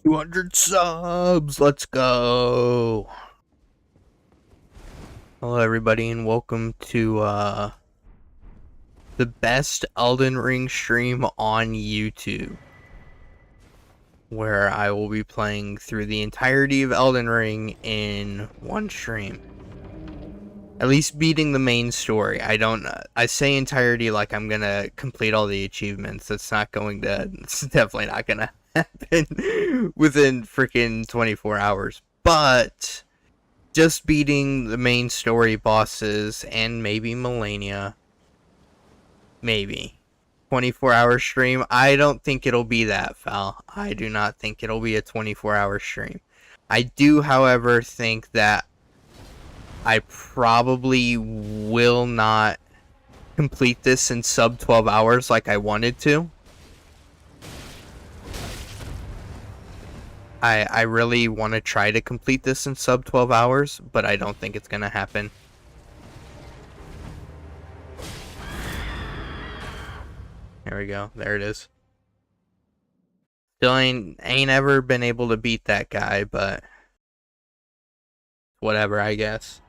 200 subs, let's go. Hello everybody and welcome to the best Elden Ring stream on YouTube, where I will be playing through the entirety of Elden Ring in one stream. At least beating the main story. I say entirety like I'm gonna complete all the achievements. It's definitely not gonna happen within freaking 24 hours. But just beating the main story bosses and maybe Melania. Maybe. 24-hour stream. I don't think it'll be that, Fal. I do not think it'll be a 24-hour stream. I do, however, think that I probably will not complete this in sub 12 hours like I wanted to. I really want to try to complete this in sub 12 hours, but I don't think it's going to happen. There we go. There it is. Still ain't ever been able to beat that guy, but whatever, I guess.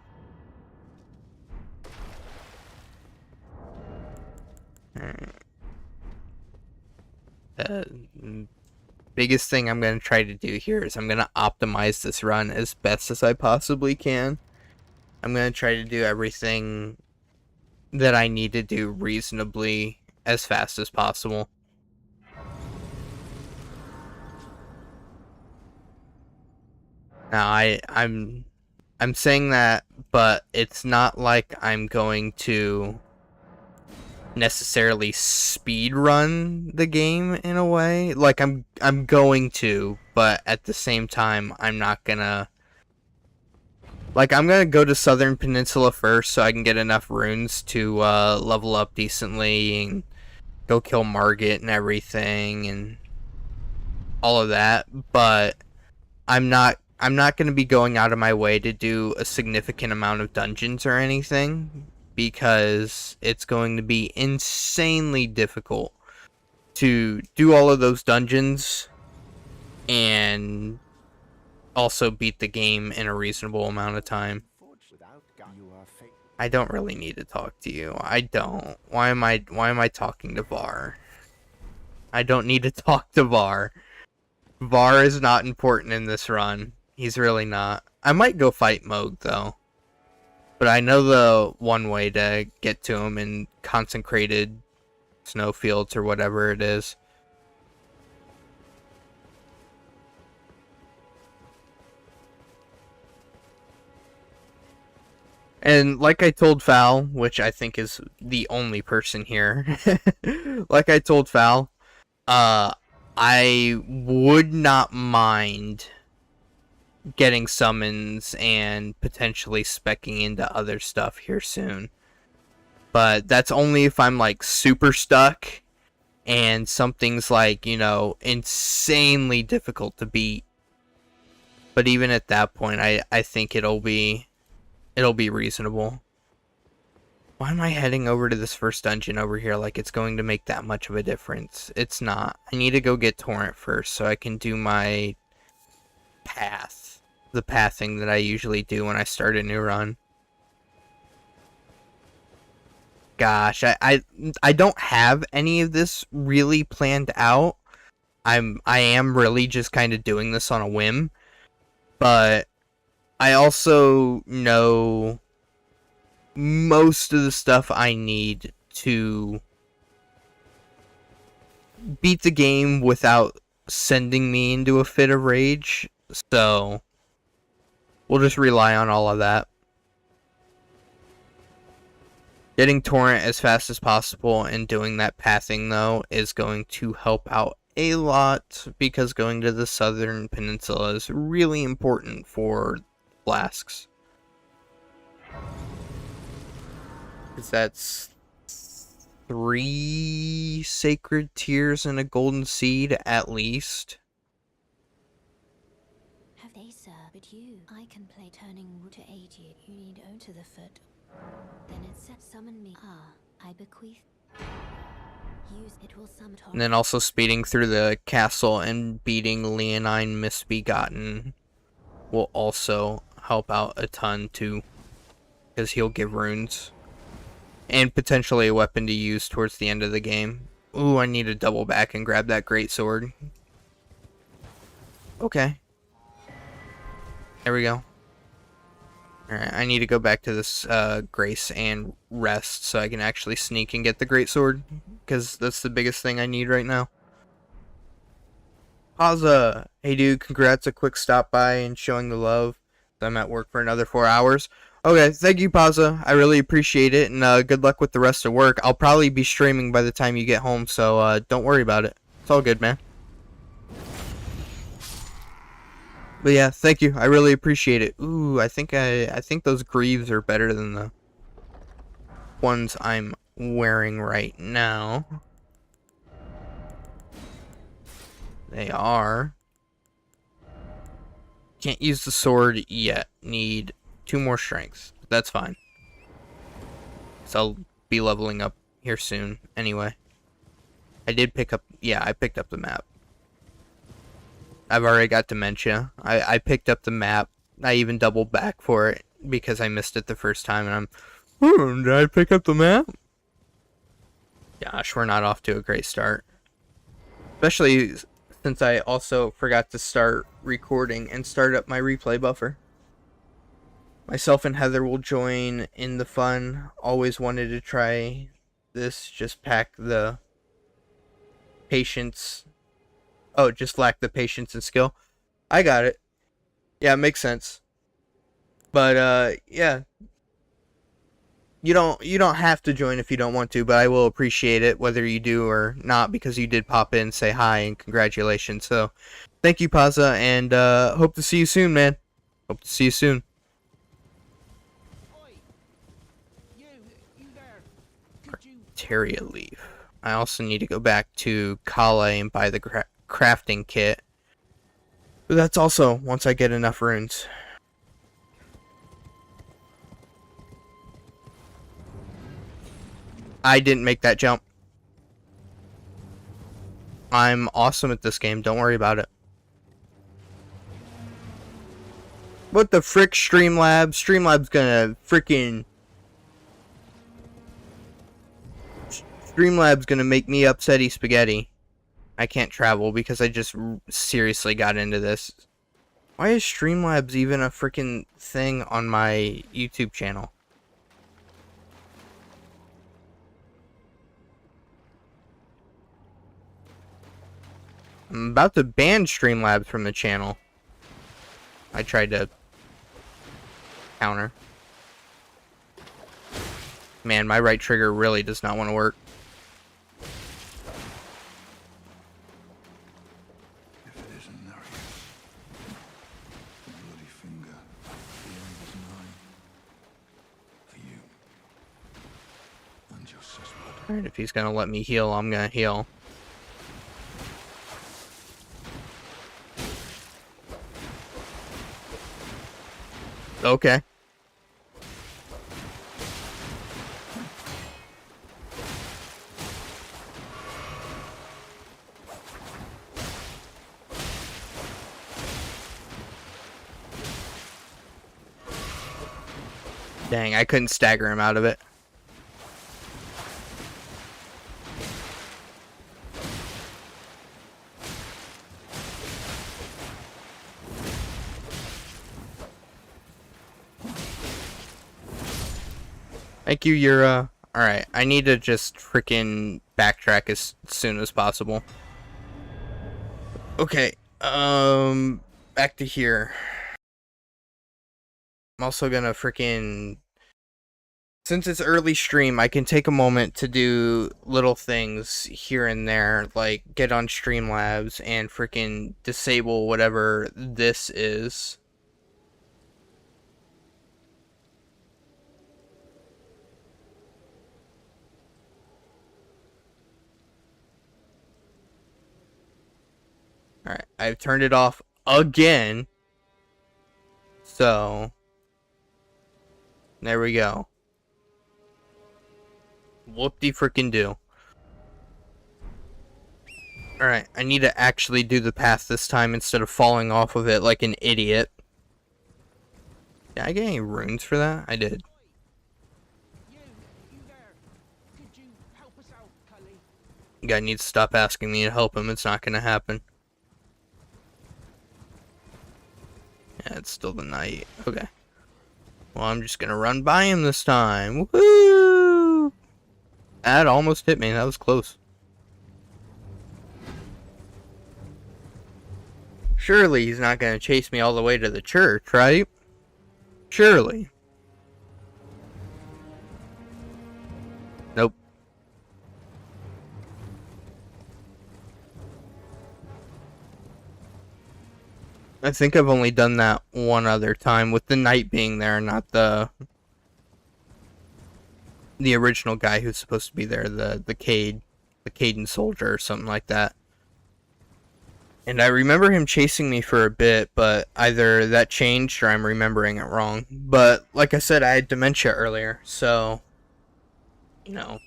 Biggest thing I'm going to try to do here is I'm going to optimize this run as best as I possibly can. I'm going to try to do everything that I need to do reasonably as fast as possible. Now, I'm saying that, but it's not like I'm going to necessarily speed run the game in a way. Like I'm going to, but at the same time I'm not gonna, like, I'm gonna go to Southern Peninsula first so I can get enough runes to level up decently and go kill Margit and everything and all of that, but I'm not gonna be going out of my way to do a significant amount of dungeons or anything, because it's going to be insanely difficult to do all of those dungeons and also beat the game in a reasonable amount of time. I don't really need to talk to you. I don't. Why am I talking to Var? I don't need to talk to Var. Var is not important in this run. He's really not. I might go fight Moog though. But I know the one way to get to him in consecrated snowfields or whatever it is. And like I told Fal, which I think is the only person here, like I told Fal, I would not mind getting summons and potentially speccing into other stuff here soon. But that's only if I'm like super stuck and something's like, you know, insanely difficult to beat. But even at that point, I think it'll be reasonable. Why am I heading over to this first dungeon over here like it's going to make that much of a difference? It's not. I need to go get Torrent first so I can do my path. The pathing that I usually do when I start a new run. Gosh, I don't have any of this really planned out. I am really just kind of doing this on a whim, but I also know most of the stuff I need to beat the game without sending me into a fit of rage, so we'll just rely on all of that. Getting Torrent as fast as possible and doing that pathing, though, is going to help out a lot, because going to the Southern Peninsula is really important for flasks. Because that's 3 sacred tears and a golden seed at least. Have they served you? I can play turning wood to aid you. You need own to the foot. Then it said summon me. Ah, I bequeath. Use it will summon. And then also speeding through the castle and beating Leonine Misbegotten will also help out a ton too, because he'll give runes. And potentially a weapon to use towards the end of the game. Ooh, I need to double back and grab that great sword. Okay. There we go. Alright, I need to go back to this Grace and rest so I can actually sneak and get the great sword, because that's the biggest thing I need right now. Paza! Hey dude, congrats, a quick stop by and showing the love. I'm at work for another 4 hours. Okay, thank you, Paza. I really appreciate it, and good luck with the rest of work. I'll probably be streaming by the time you get home, so don't worry about it. It's all good, man. But yeah, thank you. I really appreciate it. Ooh, I think those greaves are better than the ones I'm wearing right now. They are. Can't use the sword yet. Need 2 more strengths. But that's fine. So I'll be leveling up here soon anyway. I did pick up... Yeah, I picked up the map. I've already got dementia. I picked up the map. I even doubled back for it because I missed it the first time, and did I pick up the map? Gosh, we're not off to a great start. Especially since I also forgot to start recording and start up my replay buffer. Myself and Heather will join in the fun. Always wanted to try this. Just pack the patience. Oh, just lack the patience and skill. I got it. Yeah, it makes sense. But yeah. You don't have to join if you don't want to, but I will appreciate it whether you do or not, because you did pop in, say hi, and congratulations. So, thank you, Paza, and hope to see you soon, man. Hope to see you soon. Oi. You there. Arteria leaf. I also need to go back to Kale and buy the crafting kit. But that's also once I get enough runes. I didn't make that jump. I'm awesome at this game. Don't worry about it. What the frick, Streamlabs? Streamlabs gonna freaking... Streamlabs gonna make me upsetty spaghetti. I can't travel because I just seriously got into this. Why is Streamlabs even a freaking thing on my YouTube channel? I'm about to ban Streamlabs from the channel. I tried to counter. Man, my right trigger really does not want to work. If it isn't Narius, the bloody finger, the end is mine. For you. And your sister. Alright, if he's gonna let me heal, I'm gonna heal. Okay. Dang, I couldn't stagger him out of it. Thank you, Yura. Alright, I need to just freaking backtrack as soon as possible. Okay, back to here. I'm also gonna freaking... Since it's early stream, I can take a moment to do little things here and there, like get on Streamlabs and freaking disable whatever this is. Alright, I've turned it off again. So, there we go. Whoop-de-frickin-do. Alright, I need to actually do the path this time instead of falling off of it like an idiot. Did I get any runes for that? I did. You there. Could you help us out, Cully? You guy needs to stop asking me to help him. It's not gonna happen. Yeah, it's still the night. Okay. Well, I'm just gonna run by him this time. Woohoo! That almost hit me. That was close. Surely he's not gonna chase me all the way to the church, right? Surely. Nope. I think I've only done that one other time with the knight being there, not the original guy who's supposed to be there, the Caden soldier or something like that. And I remember him chasing me for a bit, but either that changed or I'm remembering it wrong. But like I said, I had dementia earlier, so you know,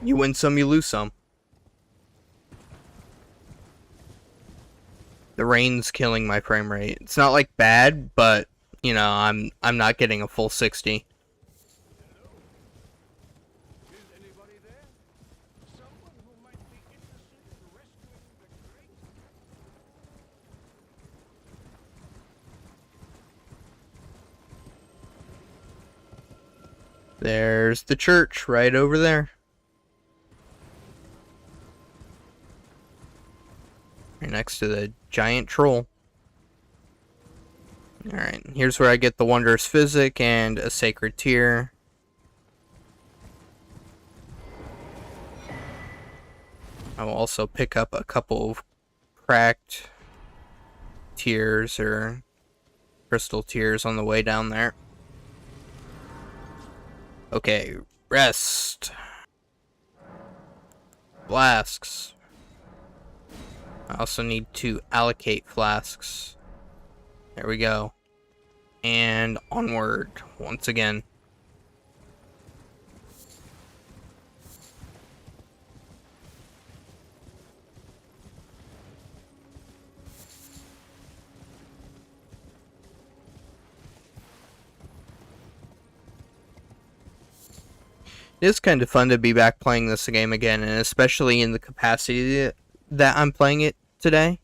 you win some, you lose some. The rain's killing my frame rate. It's not like bad, but you know, I'm not getting a full 60. Is anybody there? Someone who might be interested in rescuing the great. There's the church right over there. Right next to the giant troll. Alright, here's where I get the Wondrous Physic and a Sacred Tear. I will also pick up a couple of cracked tears or crystal tears on the way down there. Okay, rest. Flasks. I also need to allocate flasks. There we go. And onward once again. It is kind of fun to be back playing this game again, and especially in the capacity that I'm playing it today.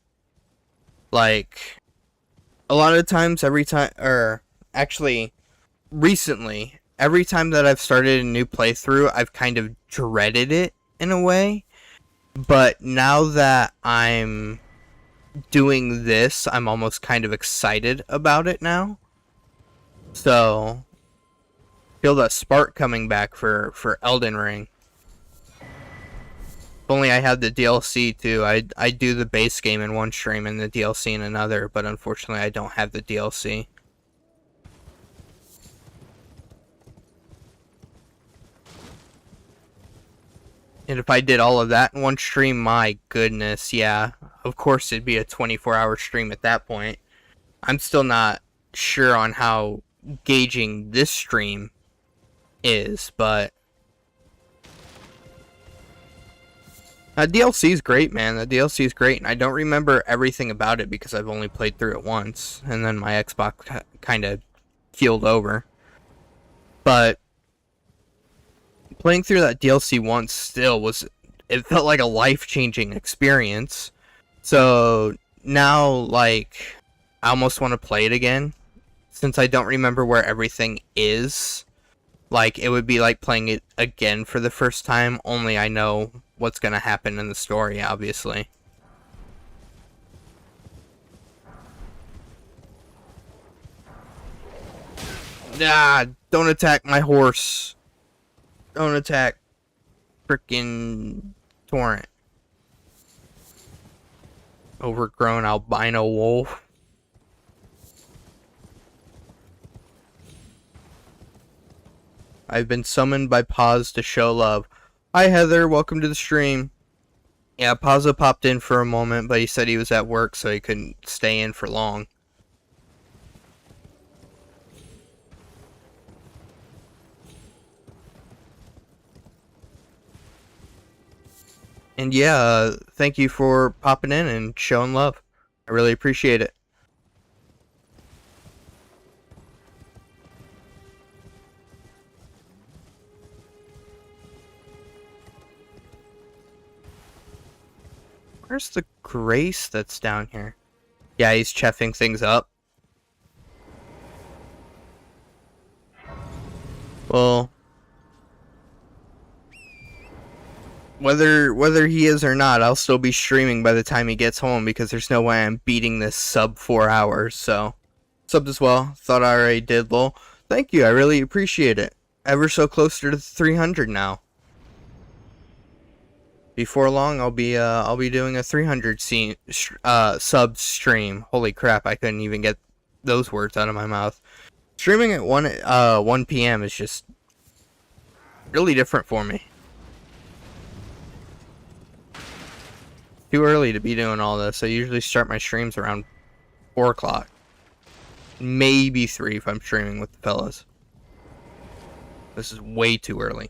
Like, a lot of times, actually, recently, every time that I've started a new playthrough, I've kind of dreaded it in a way. But now that I'm doing this, I'm almost kind of excited about it now. So, feel that spark coming back for Elden Ring. If only I had the DLC too. I'd do the base game in one stream and the DLC in another, but unfortunately I don't have the DLC. And if I did all of that in one stream, my goodness, yeah. Of course it'd be a 24-hour stream at that point. I'm still not sure on how gauging this stream is, but DLC is great, man. The DLC is great, and I don't remember everything about it because I've only played through it once, and then my Xbox kind of keeled over. But playing through that DLC once still it felt like a life-changing experience. So now, like, I almost want to play it again, since I don't remember where everything is. Like, it would be like playing it again for the first time, only I know what's gonna happen in the story, obviously. Ah, don't attack my horse. Don't attack frickin' Torrent. Overgrown albino wolf. I've been summoned by Paz to show love. Hi Heather, welcome to the stream. Yeah, Pazza popped in for a moment, but he said he was at work, so he couldn't stay in for long. And yeah, thank you for popping in and showing love. I really appreciate it. Where's the Grace that's down here? Yeah, he's cheffing things up. Well, whether he is or not, I'll still be streaming by the time he gets home because there's no way I'm beating this sub 4 hours. So, subbed as well. Thought I already did, lol. Thank you, I really appreciate it. Ever so closer to 300 now. Before long, I'll be doing a 300 sub stream. Holy crap! I couldn't even get those words out of my mouth. Streaming at 1 p.m. is just really different for me. Too early to be doing all this. I usually start my streams around 4 o'clock, maybe 3 if I'm streaming with the fellas. This is way too early.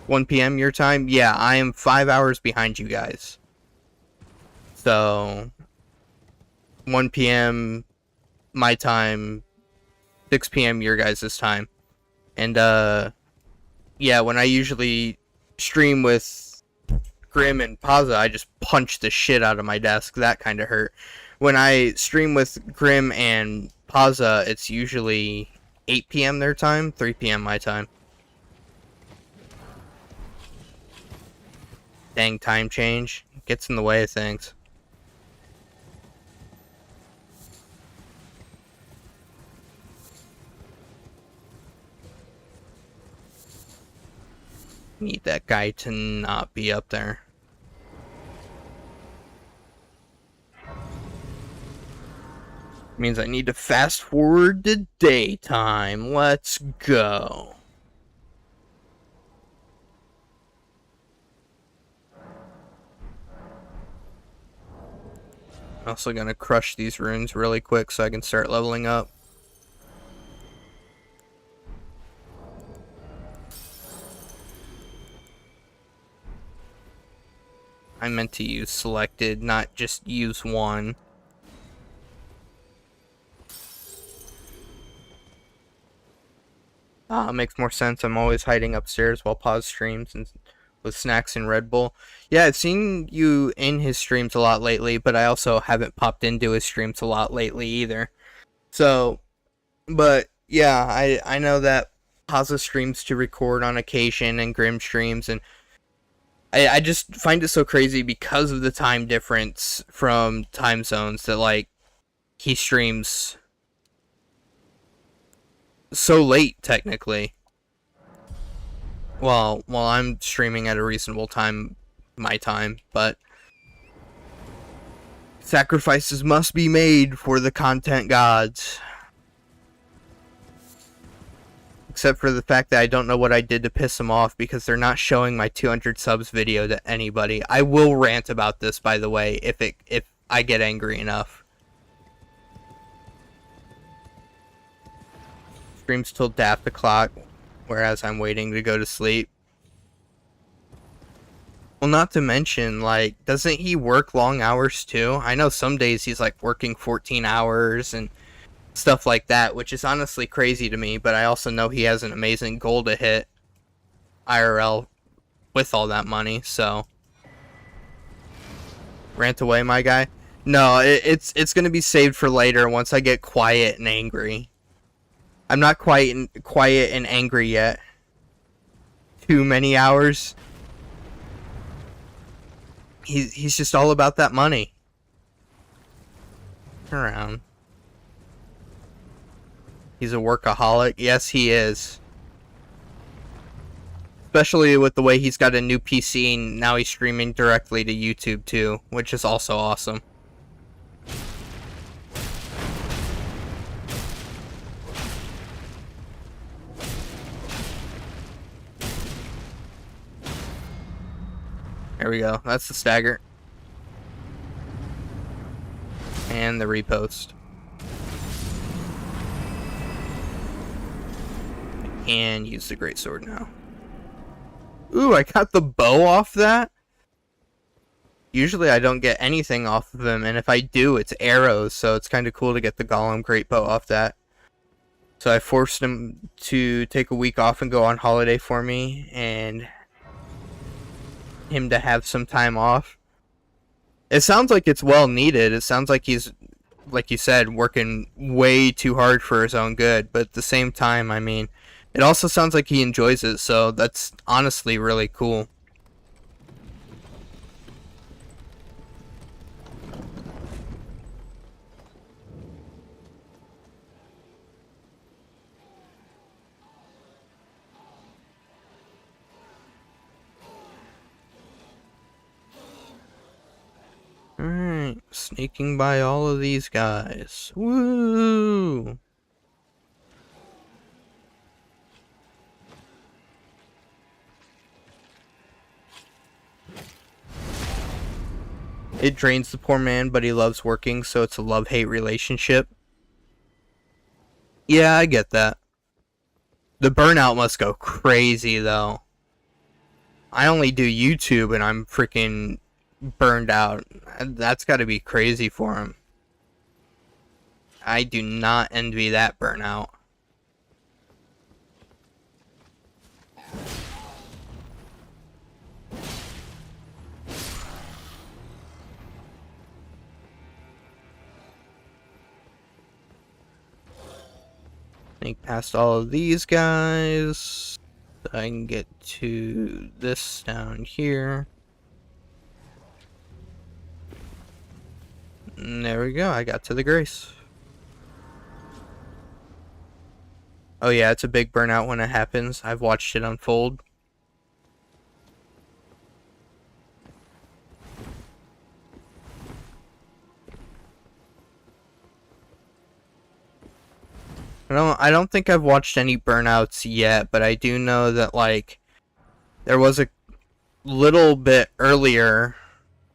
1 p.m. your time? Yeah, I am 5 hours behind you guys. So, 1 p.m. my time, 6 p.m. your guys' time. And, yeah, when I usually stream with Grim and Pazza, I just punch the shit out of my desk. That kind of hurt. When I stream with Grim and Pazza, it's usually 8 p.m. their time, 3 p.m. my time. Dang time change. Gets in the way of things. Need that guy to not be up there. Means I need to fast forward to daytime. Let's go. Also gonna crush these runes really quick so I can start leveling up. I meant to use selected, not just use one. Makes more sense. I'm always hiding upstairs while Pause streams and with snacks and Red Bull. Yeah, I've seen you in his streams a lot lately, but I also haven't popped into his streams a lot lately either. So, but yeah, I know that Pazza streams to record on occasion and Grim streams, and I just find it so crazy because of the time difference from time zones that, like, he streams so late, technically. Well, while I'm streaming at a reasonable time, my time, but sacrifices must be made for the content gods. Except for the fact that I don't know what I did to piss them off because they're not showing my 200 subs video to anybody. I will rant about this, by the way, if I get angry enough. Streams till daft o'clock, whereas I'm waiting to go to sleep. Well, not to mention, like, doesn't he work long hours too? I know some days he's like working 14 hours and stuff like that, which is honestly crazy to me, but I also know he has an amazing goal to hit IRL with all that money, so rant away, my guy. No, it's gonna be saved for later once I get quiet and angry. I'm not quiet and angry yet. Too many hours. He's just all about that money. Turn around. He's a workaholic. Yes, he is. Especially with the way he's got a new PC and now he's streaming directly to YouTube too, which is also awesome. There we go. That's the stagger. And the repost. And use the greatsword now. Ooh, I got the bow off that? Usually I don't get anything off of him, and if I do, it's arrows, so it's kind of cool to get the Golem Great Bow off that. So I forced him to take a week off and go on holiday for me, and him to have some time off. It sounds like it's well needed. It sounds like he's, like you said, working way too hard for his own good, but at the same time, I mean, it also sounds like he enjoys it, so that's honestly really cool. Alright, sneaking by all of these guys. Woo! It drains the poor man, but he loves working, so it's a love-hate relationship. Yeah, I get that. The burnout must go crazy, though. I only do YouTube, and I'm freaking burned out. That's got to be crazy for him. I do not envy that burnout. Sneak past all of these guys. So I can get to this down here. And there we go, I got to the Grace. Oh yeah, it's a big burnout when it happens. I've watched it unfold. I don't think I've watched any burnouts yet, but I do know that, like, there was a little bit earlier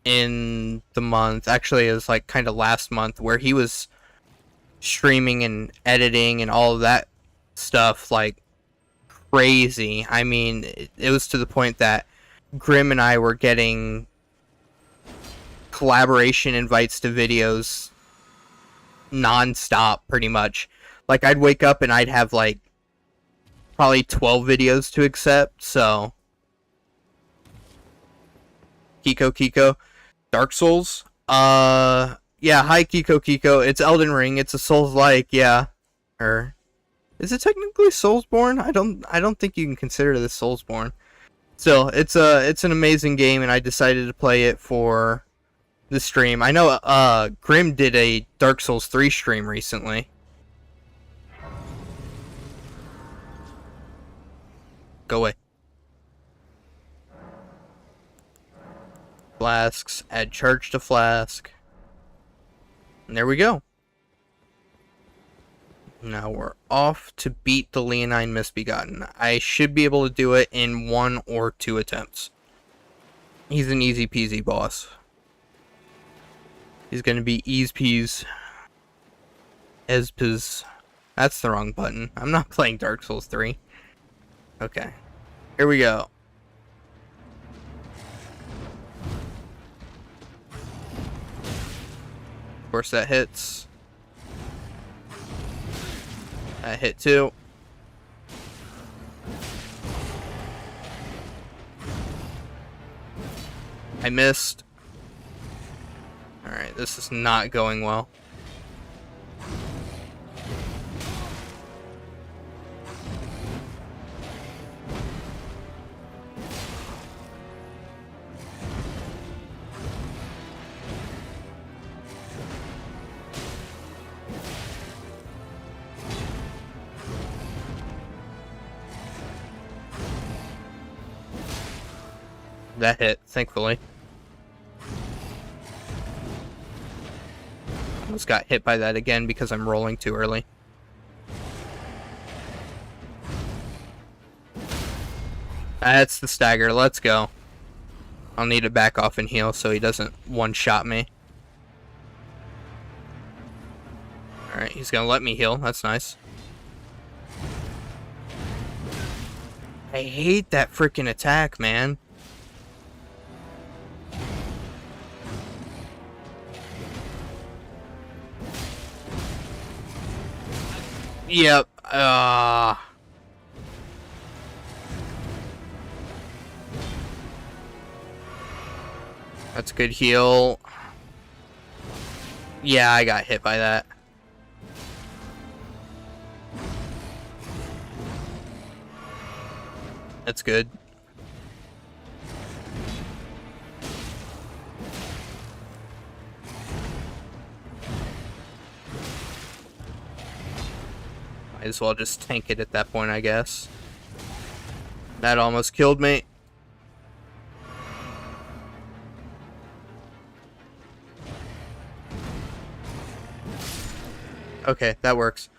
in the month, actually it was like kind of last month, where he was streaming and editing and all of that stuff like crazy. I mean, it was to the point that Grim and I were getting collaboration invites to videos non-stop pretty much. Like, I'd wake up and I'd have like probably 12 videos to accept. So Kiko Dark Souls. Yeah, hi Kiko. It's Elden Ring. It's a Souls-like, yeah. Or is it technically Soulsborne? I don't think you can consider this Soulsborne. Still, it's an amazing game, and I decided to play it for the stream. I know Grim did a Dark Souls 3 stream recently. Go away. Flasks, add charge to flask. And there we go. Now we're off to beat the Leonine Misbegotten. I should be able to do it in 1 or 2 attempts. He's an easy peasy boss. He's gonna be ease peas. Ezpiz. That's the wrong button. I'm not playing Dark Souls 3. Okay. Here we go. Of course that hits. That hit too. I missed. Alright, this is not going well. That hit, thankfully. Almost got hit by that again because I'm rolling too early. That's the stagger, let's go. I'll need to back off and heal so he doesn't one-shot me. Alright, he's gonna let me heal, that's nice. I hate that freaking attack, man. Yep. That's a good heal. Yeah, I got hit by that. That's good. Might as well just tank it at that point, I guess. That almost killed me. Okay, that works.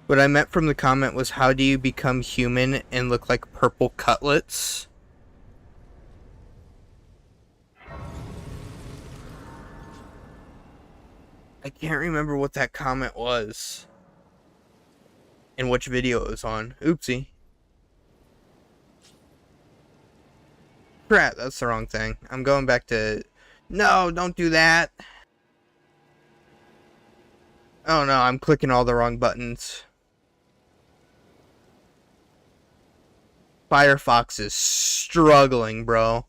What I meant from the comment was, how do you become human and look like purple cutlets? I can't remember what that comment was and which video it was on. Oopsie. Crap, that's the wrong thing. I'm going back to... No, don't do that. Oh no, I'm clicking all the wrong buttons. Firefox is struggling, bro.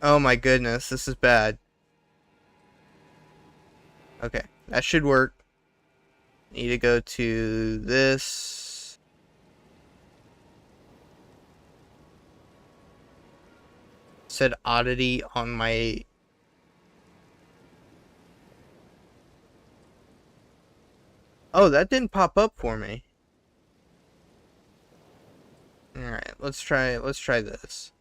Oh my goodness, this is bad. Okay, that should work. Need to go to this. Said oddity on my... Oh, that didn't pop up for me. Alright, let's try this.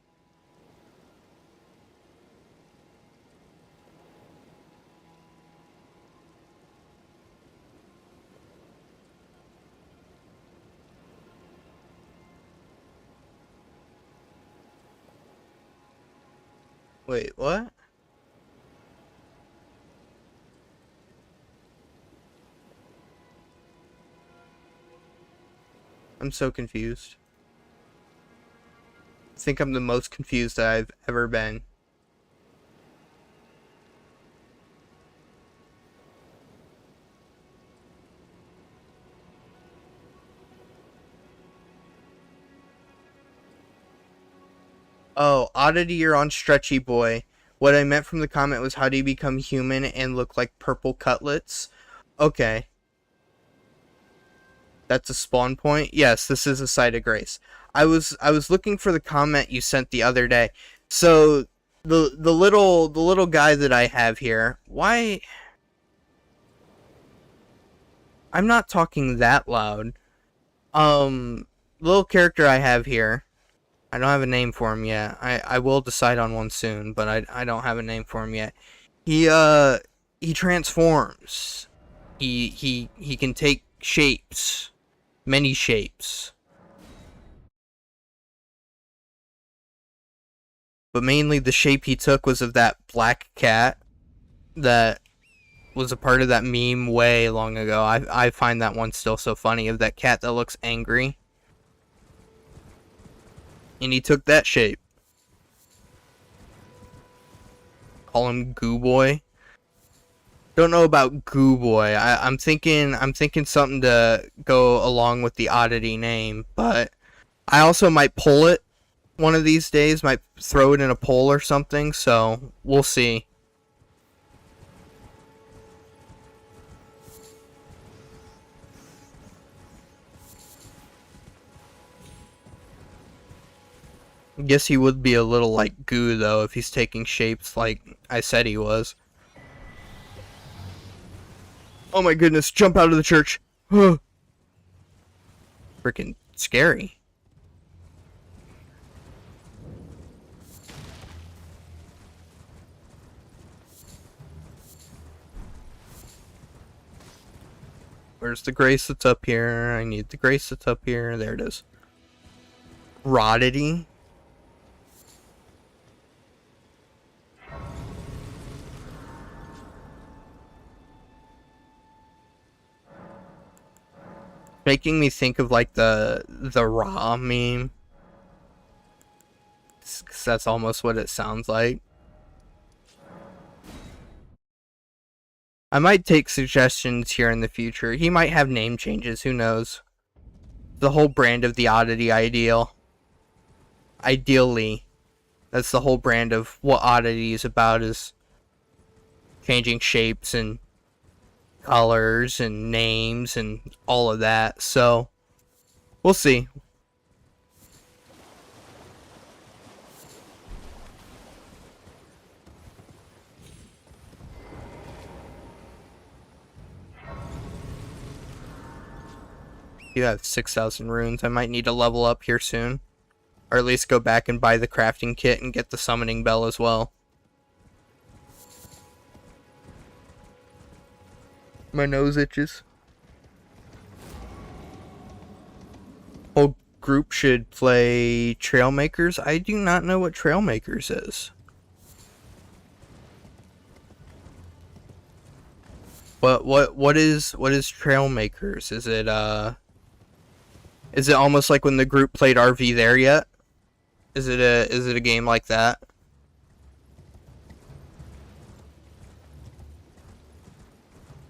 Wait, what? I'm so confused. I think I'm the most confused that I've ever been. Oh, oddity, you're on Stretchy Boy. What I meant from the comment was, how do you become human and look like purple cutlets? Okay. That's a spawn point? Yes, this is a site of grace. I was looking for the comment you sent the other day. So the little guy that I have here, why... I'm not talking that loud. Little character I have here. I don't have a name for him yet. I will decide on one soon, but I don't have a name for him yet. He transforms. He can take shapes. Many shapes. But mainly the shape he took was of that black cat that was a part of that meme way long ago. I find that one still so funny, of that cat that looks angry. And he took that shape. Call him Goo Boy. Don't know about Goo Boy. I'm thinking something to go along with the oddity name, but I also might pull it one of these days, might throw it in a poll or something, so we'll see. I guess he would be a little like Goo, though, if he's taking shapes like I said he was. Oh my goodness, jump out of the church. Freaking scary. Where's the grace that's up here? I need the grace that's up here. There it is. Roddity. Making me think of like the raw meme. That's almost what it sounds like. I might take suggestions here in the future. He might have name changes, who knows? The whole brand of the Oddity ideal. Ideally, that's the whole brand of what Oddity is about, is changing shapes and colors and names and all of that. So, we'll see. You have 6,000 runes. I might need to level up here soon. Or at least go back and buy the crafting kit and get the summoning bell as well. My nose itches. Whole group should play Trailmakers. I do not know what Trailmakers is. What is Trailmakers? Is it almost like when the group played RV There Yet? Is it a game like that?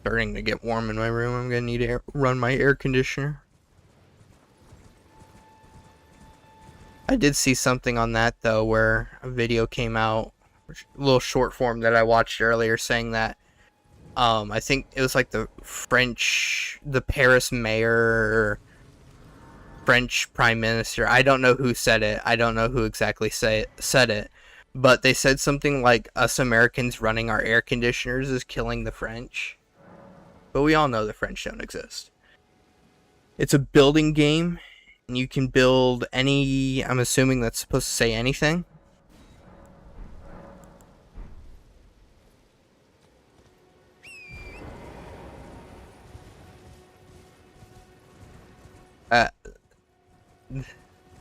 Starting to get warm in my room. I'm gonna need to run my air conditioner. I did see something on that though, where a video came out, a little short form that I watched earlier, saying that I think it was like the Paris mayor, or French prime minister. I don't know who said it. I don't know who exactly said it. But they said something like, us Americans running our air conditioners is killing the French. But we all know the French don't exist. It's a building game, and you can build any... I'm assuming that's supposed to say anything.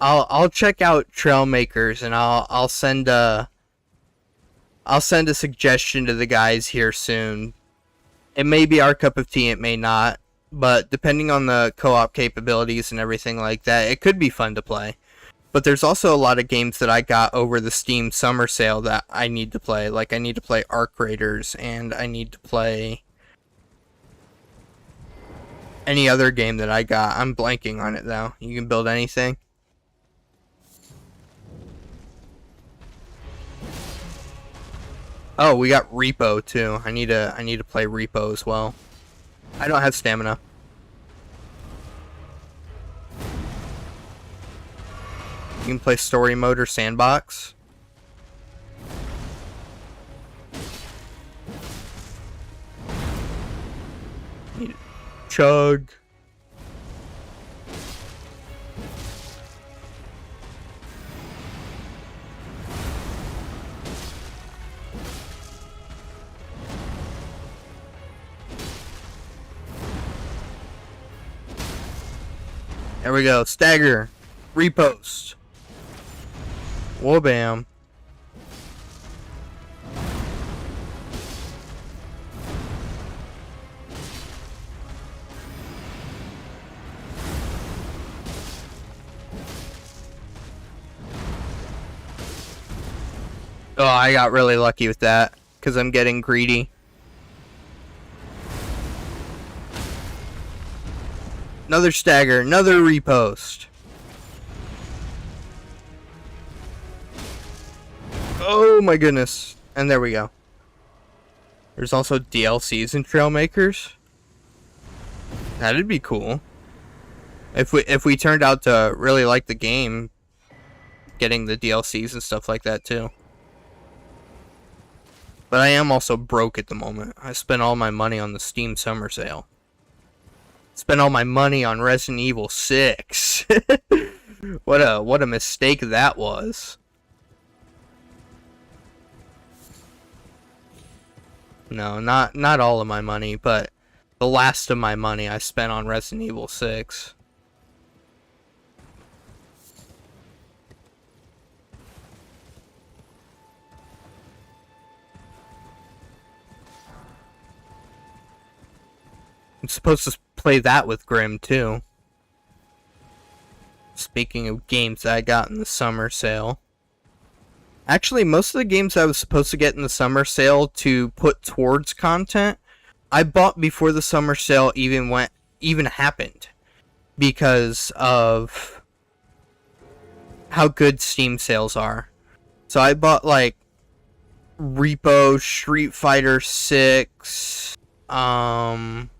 I'll check out Trailmakers, and I'll send a suggestion to the guys here soon. It may be our cup of tea, it may not, but depending on the co-op capabilities and everything like that, it could be fun to play. But there's also a lot of games that I got over the Steam summer sale that I need to play. Like, I need to play Arc Raiders, and I need to play any other game that I got. I'm blanking on it though. You can build anything. Oh, we got Repo too. I need to play Repo as well. I don't have stamina. You can play story mode or sandbox. Need to chug. There we go. Stagger. Repost. Whoa, bam. Oh, I got really lucky with that, because I'm getting greedy. Another stagger, another repost. Oh my goodness. And there we go. There's also DLCs in Trailmakers. That'd be cool. If we turned out to really like the game, getting the DLCs and stuff like that too. But I am also broke at the moment. I spent all my money on the Steam summer sale. Spent all my money on Resident Evil 6. What a mistake that was. No, not all of my money, but the last of my money I spent on Resident Evil 6. I'm supposed to play that with Grim, too. Speaking of games that I got in the summer sale. Actually, most of the games I was supposed to get in the summer sale to put towards content, I bought before the summer sale even happened, because of how good Steam sales are. So I bought like Repo, Street Fighter 6, Ready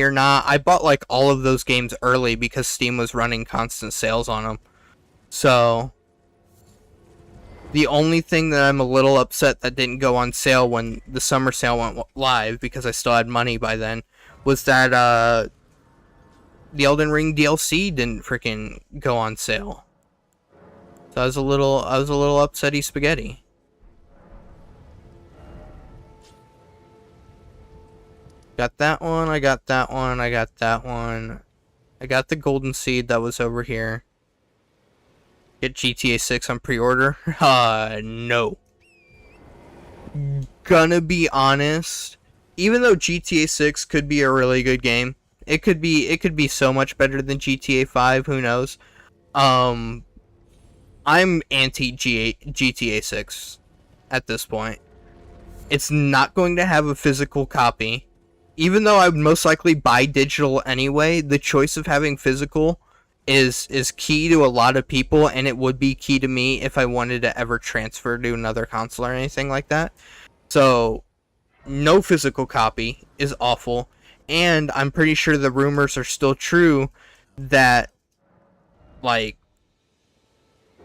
or Not. I bought like all of those games early because Steam was running constant sales on them. So the only thing that I'm a little upset that didn't go on sale when the summer sale went live, because I still had money by then, was that the Elden Ring DLC didn't freaking go on sale. So I was a little upsetty spaghetti. Got that one, I got that one, I got that one. I got the golden seed that was over here. Get GTA 6 on pre-order? No. Gonna be honest, even though GTA 6 could be a really good game, it could be so much better than GTA 5, who knows. I'm anti GTA 6 at this point. It's not going to have a physical copy. Even though I would most likely buy digital anyway, the choice of having physical is key to a lot of people, and it would be key to me if I wanted to ever transfer to another console or anything like that. So no physical copy is awful, and I'm pretty sure the rumors are still true that, like,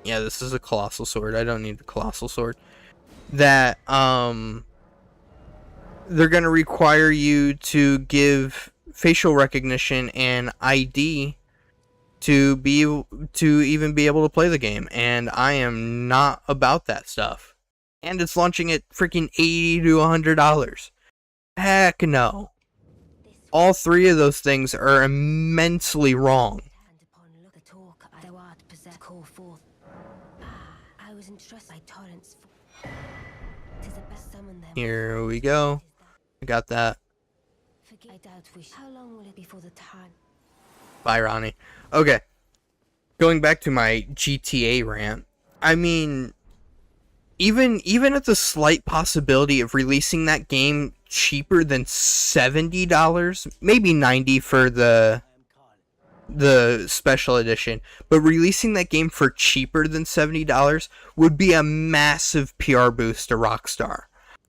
yeah, this is a colossal sword, I don't need the colossal sword, that they're gonna require you to give facial recognition and ID to even be able to play the game, and I am not about that stuff. And it's launching at freaking $80 to $100. Heck no. All three of those things are immensely wrong. Here we go. I got that. How long will it be for the time? Bye, Ronnie. Okay. Going back to my GTA rant. I mean, even at the slight possibility of releasing that game cheaper than $70, maybe $90 for the special edition, but releasing that game for cheaper than $70 would be a massive PR boost to Rockstar.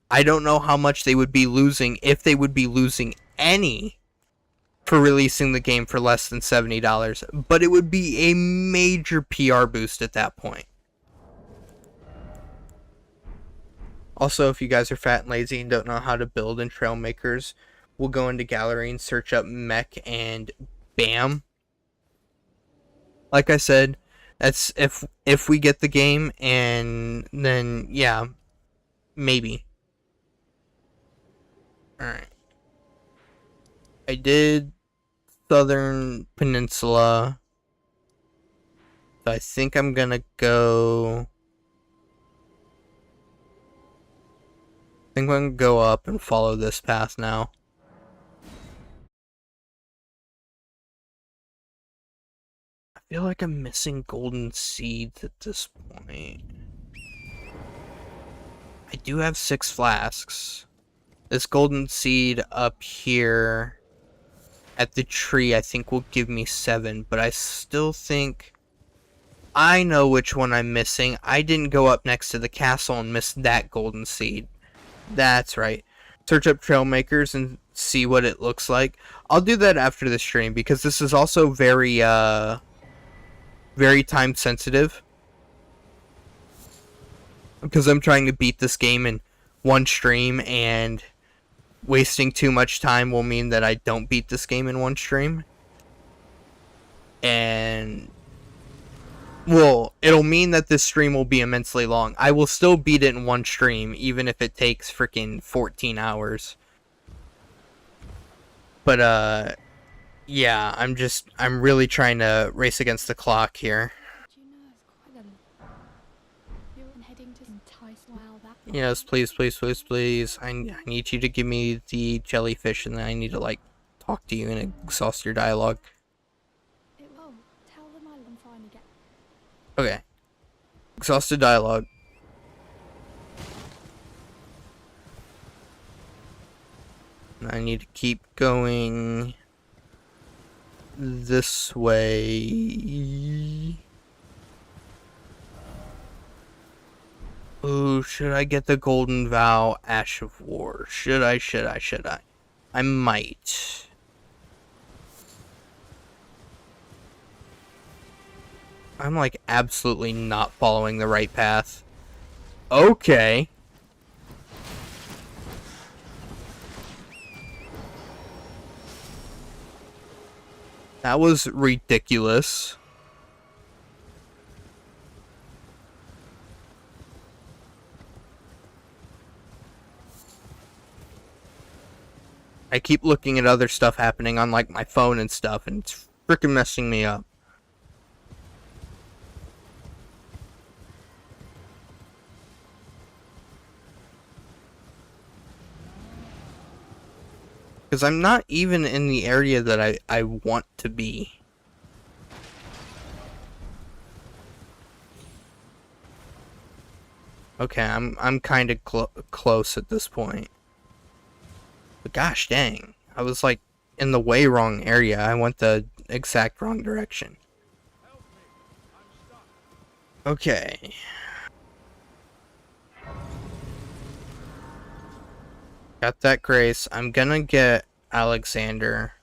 I don't know how much they would be losing, if they would be losing any, for releasing the game for less than $70, but it would be a major PR boost at that point. Also, if you guys are fat and lazy and don't know how to build in Trailmakers, we'll go into gallery and search up mech, and bam. Like I said, that's if we get the game, and then yeah, maybe. Alright. I did Southern Peninsula. So I think I'm gonna go... I think I'm gonna go up and follow this path now. I feel like I'm missing golden seeds at this point. I do have 6 flasks. This golden seed up here at the tree I think will give me 7, but I still think I know which one I'm missing. I didn't go up next to the castle and miss that golden seed. That's right. Search up Trailmakers and see what it looks like. I'll do that after the stream because this is also very time sensitive. Because I'm trying to beat this game in one stream, and wasting too much time will mean that I don't beat this game in one stream. And, well, it'll mean that this stream will be immensely long. I will still beat it in one stream, even if it takes freaking 14 hours. But, yeah, I'm really trying to race against the clock here. Yes, please, please, please, please. I need you to give me the jellyfish, and then I need to, like, talk to you and exhaust your dialogue. Okay. Exhausted dialogue. I need to keep going this way. Ooh, should I get the Golden Vow Ash of War? Should I? I might. I'm like absolutely not following the right path. Okay. That was ridiculous. I keep looking at other stuff happening on like my phone and stuff, and it's freaking messing me up. Because I'm not even in the area that I want to be. Okay, I'm kind of close at this point. But gosh dang, I was like in the way wrong area. I went the exact wrong direction. Okay. Got that grace. I'm gonna get Alexander.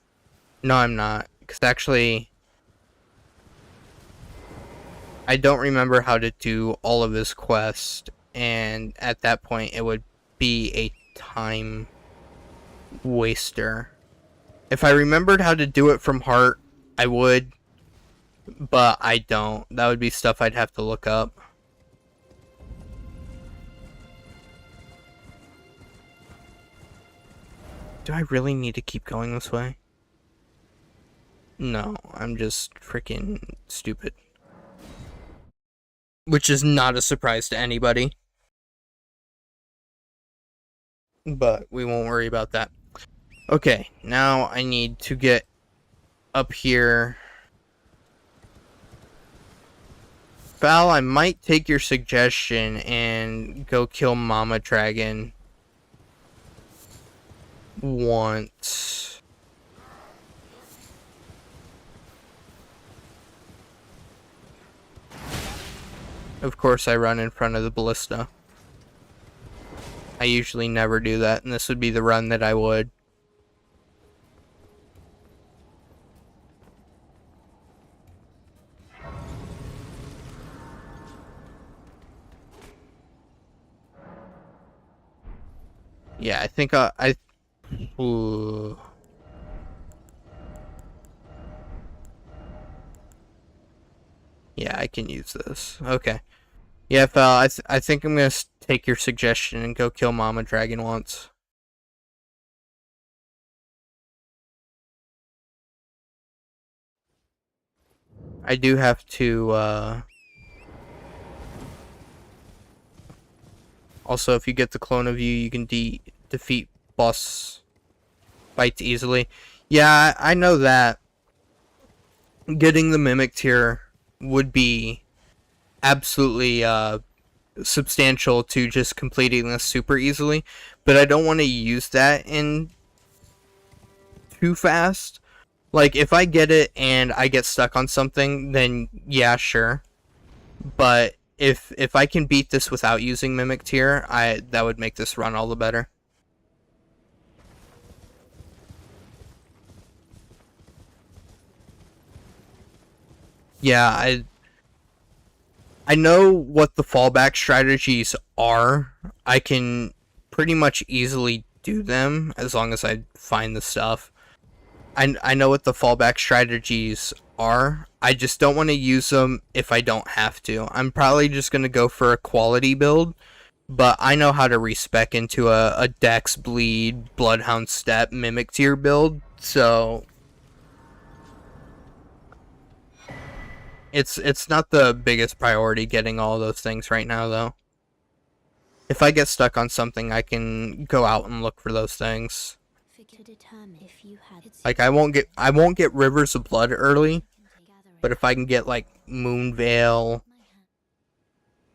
No, I'm not. Because actually, I don't remember how to do all of his quests. And at that point, it would be a time waster. If I remembered how to do it from heart, I would. But I don't. That would be stuff I'd have to look up. Do I really need to keep going this way? No, I'm just freaking stupid. Which is not a surprise to anybody. But we won't worry about that. Okay, now I need to get up here. Val, I might take your suggestion and go kill Mama Dragon once. Of course, I run in front of the ballista. I usually never do that, and this would be the run that I would. Yeah, I think ooh. Yeah, I can use this. Okay. Yeah, Fel, I think I'm gonna take your suggestion and go kill Mama Dragon once. I do have to, Also, if you get the clone of you can defeat boss fights easily. Yeah, I know that. Getting the Mimic tier would be absolutely, substantial to just completing this super easily, but I don't want to use that in too fast. Like, if I get it and I get stuck on something, then yeah, sure. But if I can beat this without using Mimic tier, that would make this run all the better. Yeah, I know what the fallback strategies are. I can pretty much easily do them as long as I find the stuff. I know what the fallback strategies are. I just don't want to use them if I don't have to. I'm probably just going to go for a quality build, but I know how to respec into a Dex Bleed, Bloodhound Step, Mimic tier build, so it's not the biggest priority getting all those things right now, though. If I get stuck on something, I can go out and look for those things. Like, I won't get Rivers of Blood early, but if I can get like Moonveil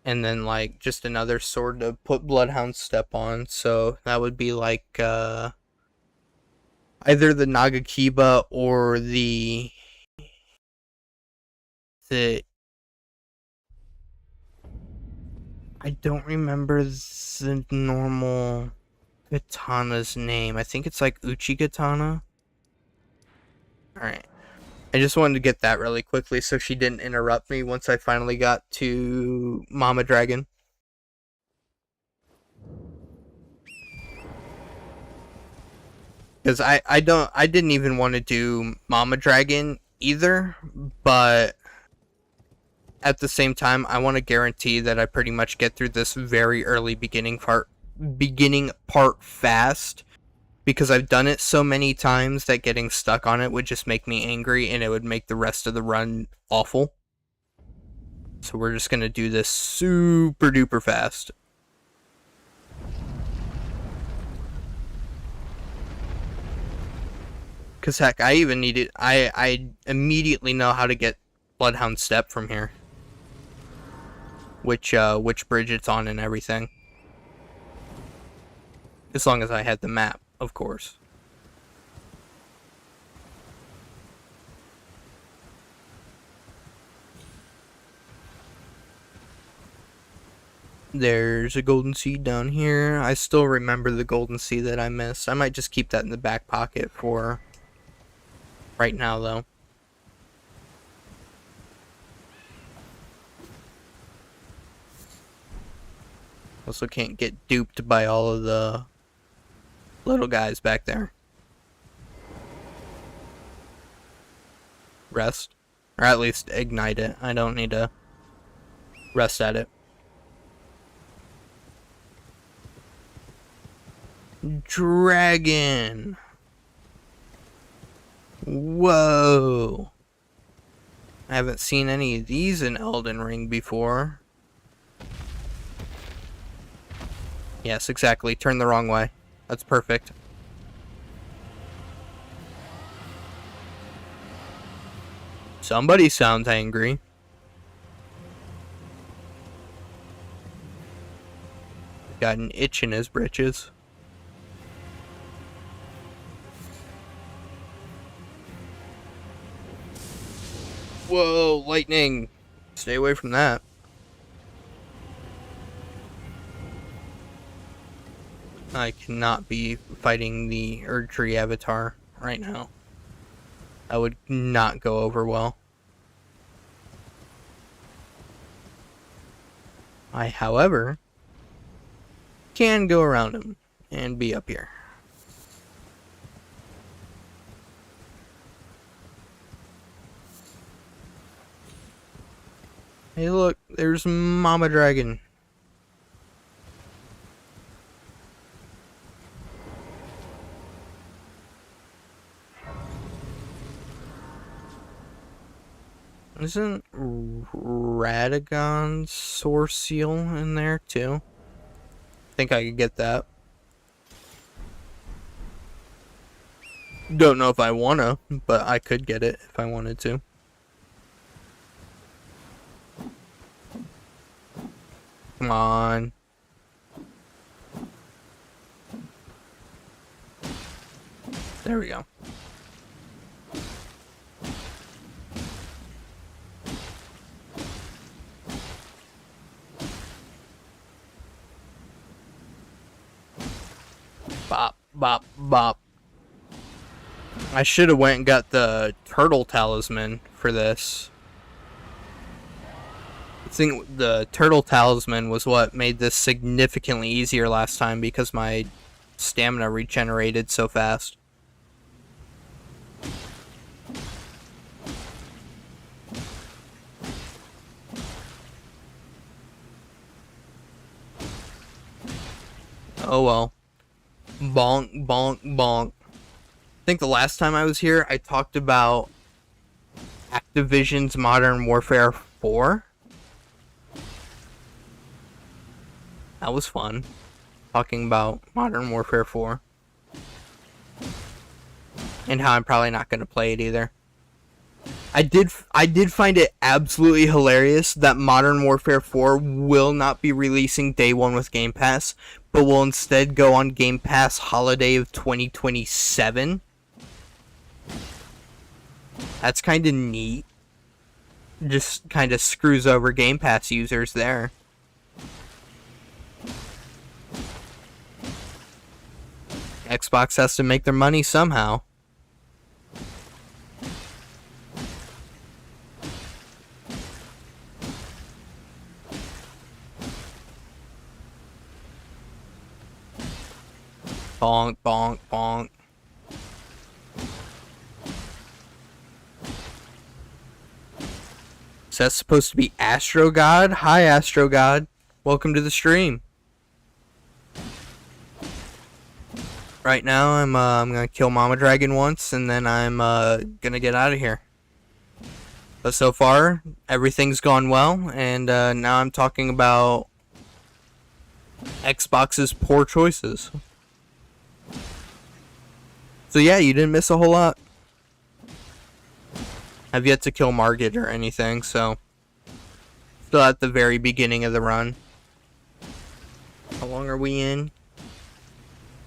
and then like just another sword to put Bloodhound Step on, so that would be like either the Nagakiba or the I don't remember the normal katana's name. I think it's like Uchi Katana. Alright. I just wanted to get that really quickly so she didn't interrupt me once I finally got to Mama Dragon. Because I didn't even want to do Mama Dragon either, but at the same time, I want to guarantee that I pretty much get through this very early beginning part fast, because I've done it so many times that getting stuck on it would just make me angry and it would make the rest of the run awful. So we're just going to do this super duper fast. Because heck, I immediately know how to get Bloodhound Step from here. Which bridge it's on and everything. As long as I had the map, of course. There's a golden seed down here. I still remember the golden seed that I missed. I might just keep that in the back pocket for right now, though. Also can't get duped by all of the little guys back there. Rest. Or at least ignite it. I don't need to rest at it. Dragon. Whoa. I haven't seen any of these in Elden Ring before. Yes, exactly. Turn the wrong way. That's perfect. Somebody sounds angry. Got an itch in his britches. Whoa, lightning! Stay away from that. I cannot be fighting the Erdtree avatar right now. That would not go over well. I, however, can go around him and be up here. Hey look, there's Mama Dragon. Isn't Radagon's Source Seal in there too? I think I could get that. Don't know if I wanna, but I could get it if I wanted to. Come on. There we go. Bop, bop, bop. I should have went and got the turtle talisman for this. I think the turtle talisman was what made this significantly easier last time because my stamina regenerated so fast. Oh well. Bonk, bonk, bonk. I think the last time I was here, I talked about Activision's Modern Warfare 4. That was fun. Talking about Modern Warfare 4. And how I'm probably not going to play it either. I did find it absolutely hilarious that Modern Warfare 4 will not be releasing day one with Game Pass, but will instead go on Game Pass holiday of 2027. That's kind of neat. Just kind of screws over Game Pass users there. Xbox has to make their money somehow. Bonk, bonk, bonk. So that's supposed to be Astro God? Hi, Astro God. Welcome to the stream. Right now, I'm gonna kill Mama Dragon once, and then I'm gonna get out of here. But so far, everything's gone well, and now I'm talking about Xbox's poor choices. So yeah, you didn't miss a whole lot. I've yet to kill Margit or anything, so still at the very beginning of the run. How long are we in?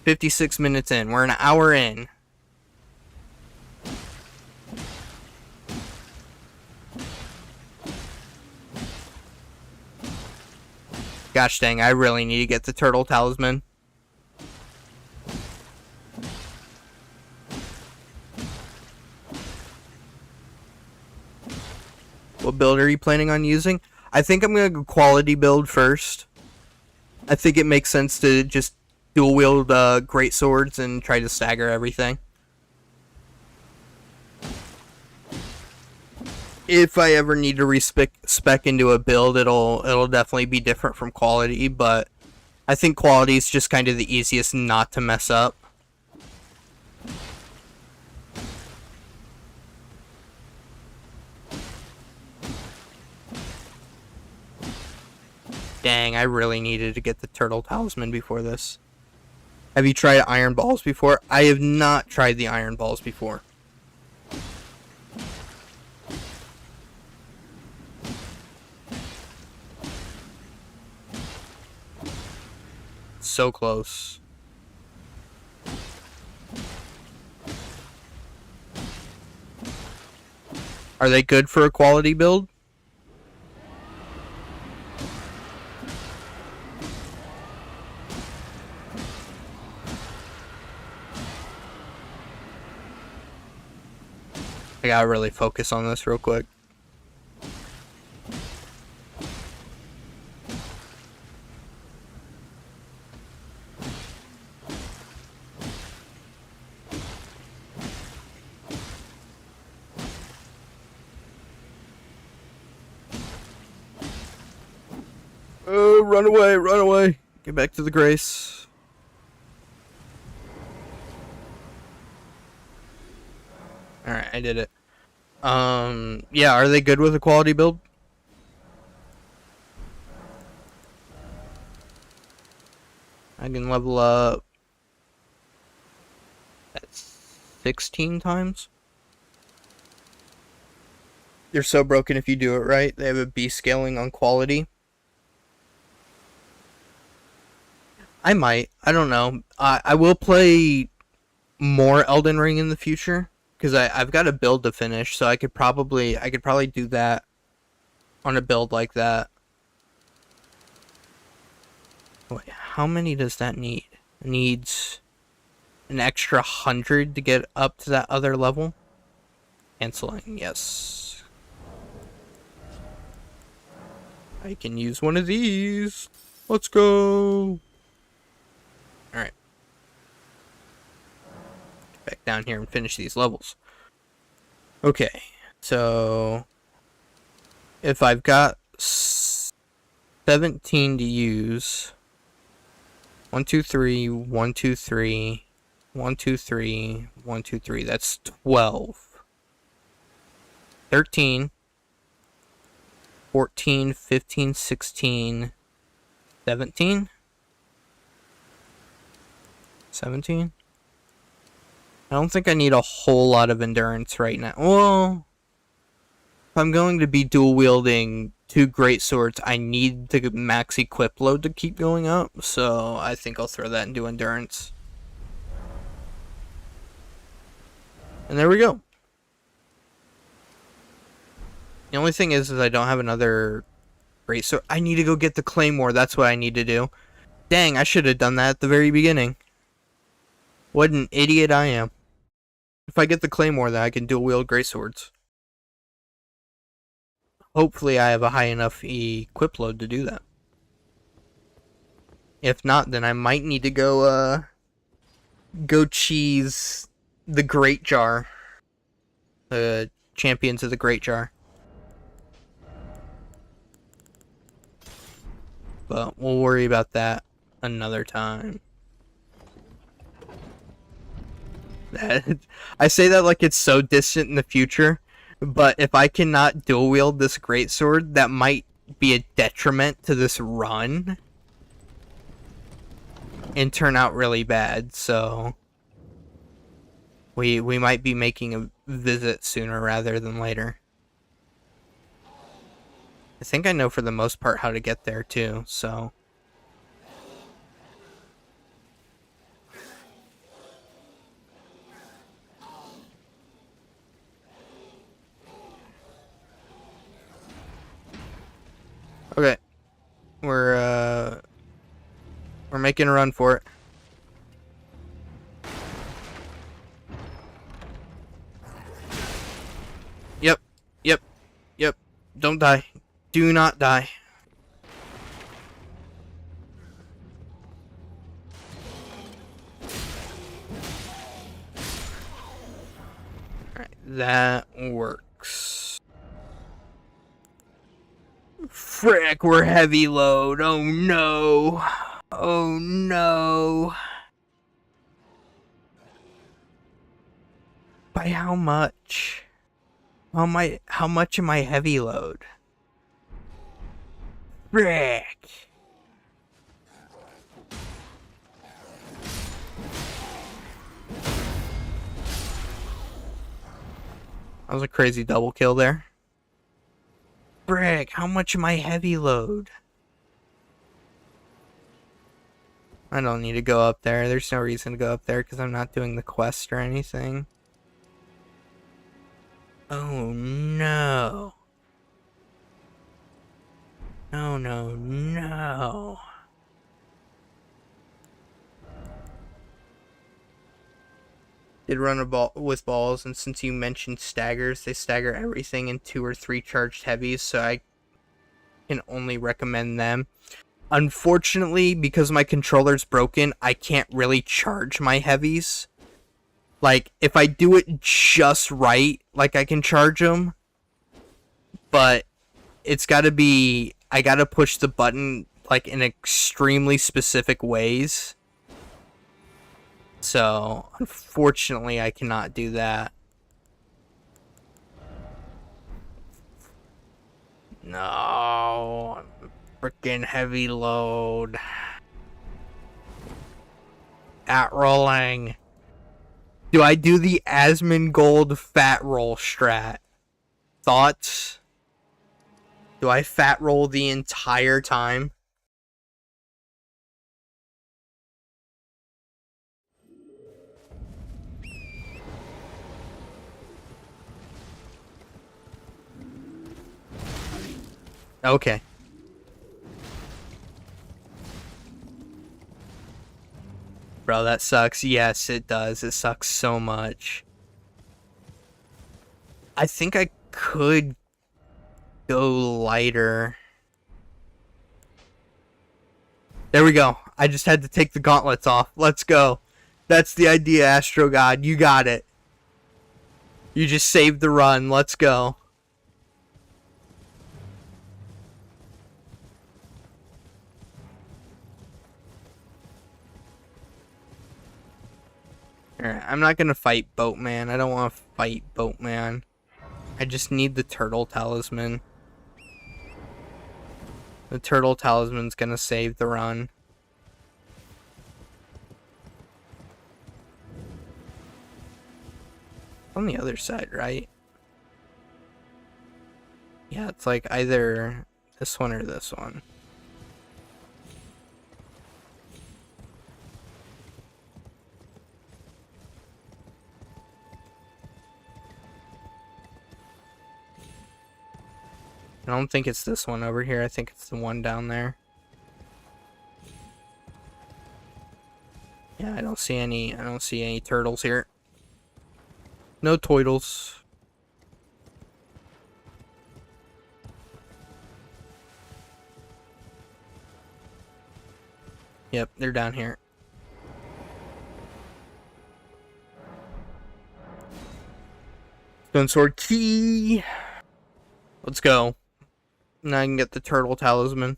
56 minutes in. We're an hour in. Gosh dang, I really need to get the turtle talisman. What build are you planning on using? I think I'm going to go quality build first. I think it makes sense to just dual wield great swords and try to stagger everything. If I ever need to spec into a build, it'll definitely be different from quality, but I think quality is just kind of the easiest not to mess up. Dang, I really needed to get the turtle talisman before this. Have you tried iron balls before? I have not tried the iron balls before. So close. Are they good for a quality build? I gotta really focus on this real quick. Oh, run away, run away. Get back to the grace. Alright, I did it. Yeah, are they good with a quality build? I can level up at 16 times. They're so broken if you do it right. They have a B scaling on quality. I might. I don't know. I will play more Elden Ring in the future. Because I've got a build to finish, so I could probably do that on a build like that. Wait, how many does that need? It needs an extra 100 to get up to that other level. Canceling, yes. I can use one of these. Let's go. Alright. Back down here and finish these levels. Okay, so if I've got 17 to use, 1, 2, 3, 1, 2, 3, 1, 2, 3, 1, 2, 3, that's 12, 13, 14, 15, 16, 17, 17. I don't think I need a whole lot of endurance right now. Well, if I'm going to be dual wielding two great swords, I need the max equip load to keep going up, so I think I'll throw that into endurance. And there we go. The only thing is I don't have another great sword. I need to go get the claymore. That's what I need to do. Dang, I should have done that at the very beginning. What an idiot I am. If I get the claymore, then I can dual wield great swords. Hopefully I have a high enough equip load to do that. If not, then I might need to go cheese the Great Jar. The Champions of the Great Jar. But we'll worry about that another time. I say that like it's so distant in the future, but if I cannot dual wield this greatsword, that might be a detriment to this run and turn out really bad. So we might be making a visit sooner rather than later. I think I know for the most part how to get there too, so. Okay. We're making a run for it. Yep. Yep. Yep. Don't die. Do not die. Alright, that works. Frick, we're heavy load. Oh no. Oh no. By how much? How much am I heavy load? Frick. That was a crazy double kill there. Frick, how much am I heavy load? I don't need to go up there. There's no reason to go up there because I'm not doing the quest or anything. Oh no. No, no, no. Did run a ball with balls, and since you mentioned staggers, they stagger everything in 2 or 3 charged heavies, so I can only recommend them. Unfortunately, because my controller's broken, I can't really charge my heavies. Like, if I do it just right, like, I can charge them. But it's gotta be... I gotta push the button, like, in extremely specific ways. So, unfortunately, I cannot do that. No, freaking heavy load. At rolling. Do I do the Asmongold fat roll strat? Thoughts? Do I fat roll the entire time? Okay. Bro, that sucks. Yes, it does. It sucks so much. I think I could go lighter. There we go. I just had to take the gauntlets off. Let's go. That's the idea, Astro God. You got it. You just saved the run. Let's go. Alright, I'm not gonna fight Boatman. I don't want to fight Boatman. I just need the Turtle Talisman. The Turtle Talisman's gonna save the run. On the other side, right? Yeah, it's like either this one or this one. don't think it's this one over here. I think it's the one down there. Yeah, I don't see any turtles here. No turtles. Yep, they're down here. Stone sword key. Let's go. Now I can get the turtle talisman.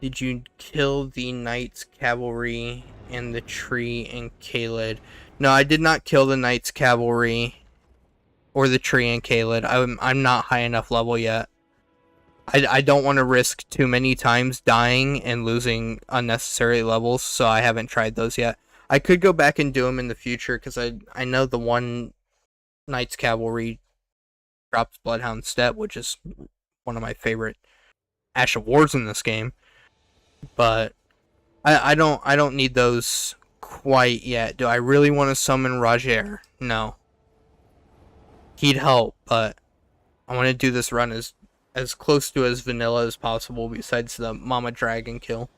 Did you kill the Knights Cavalry and the tree and Kaled? No, I did not kill the Knights Cavalry or the tree and Kaled. I'm not high enough level yet. I don't want to risk too many times dying and losing unnecessary levels, so I haven't tried those yet. I could go back and do them in the future, because I know the one Knights Cavalry drops Bloodhound Step, which is one of my favorite Ash of Wars in this game. But I don't need those quite yet. Do I really want to summon Roger? No. He'd help, but I want to do this run as close to as vanilla as possible, besides the Mama Dragon kill.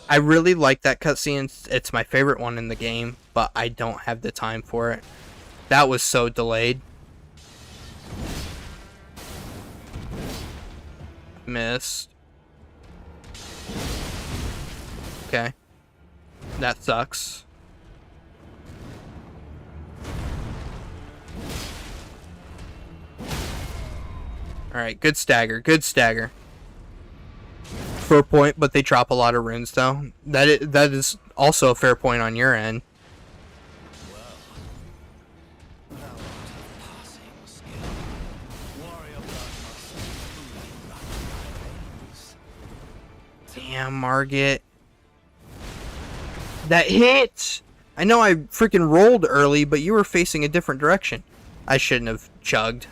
I really like that cutscene. It's my favorite one in the game, but I don't have the time for it. That was so delayed. Missed. Okay. That sucks. Alright, good stagger, good stagger. Fair point, but they drop a lot of runes though. That is also a fair point on your end. Damn, Margit. That hit! I know I freaking rolled early, but you were facing a different direction. I shouldn't have chugged.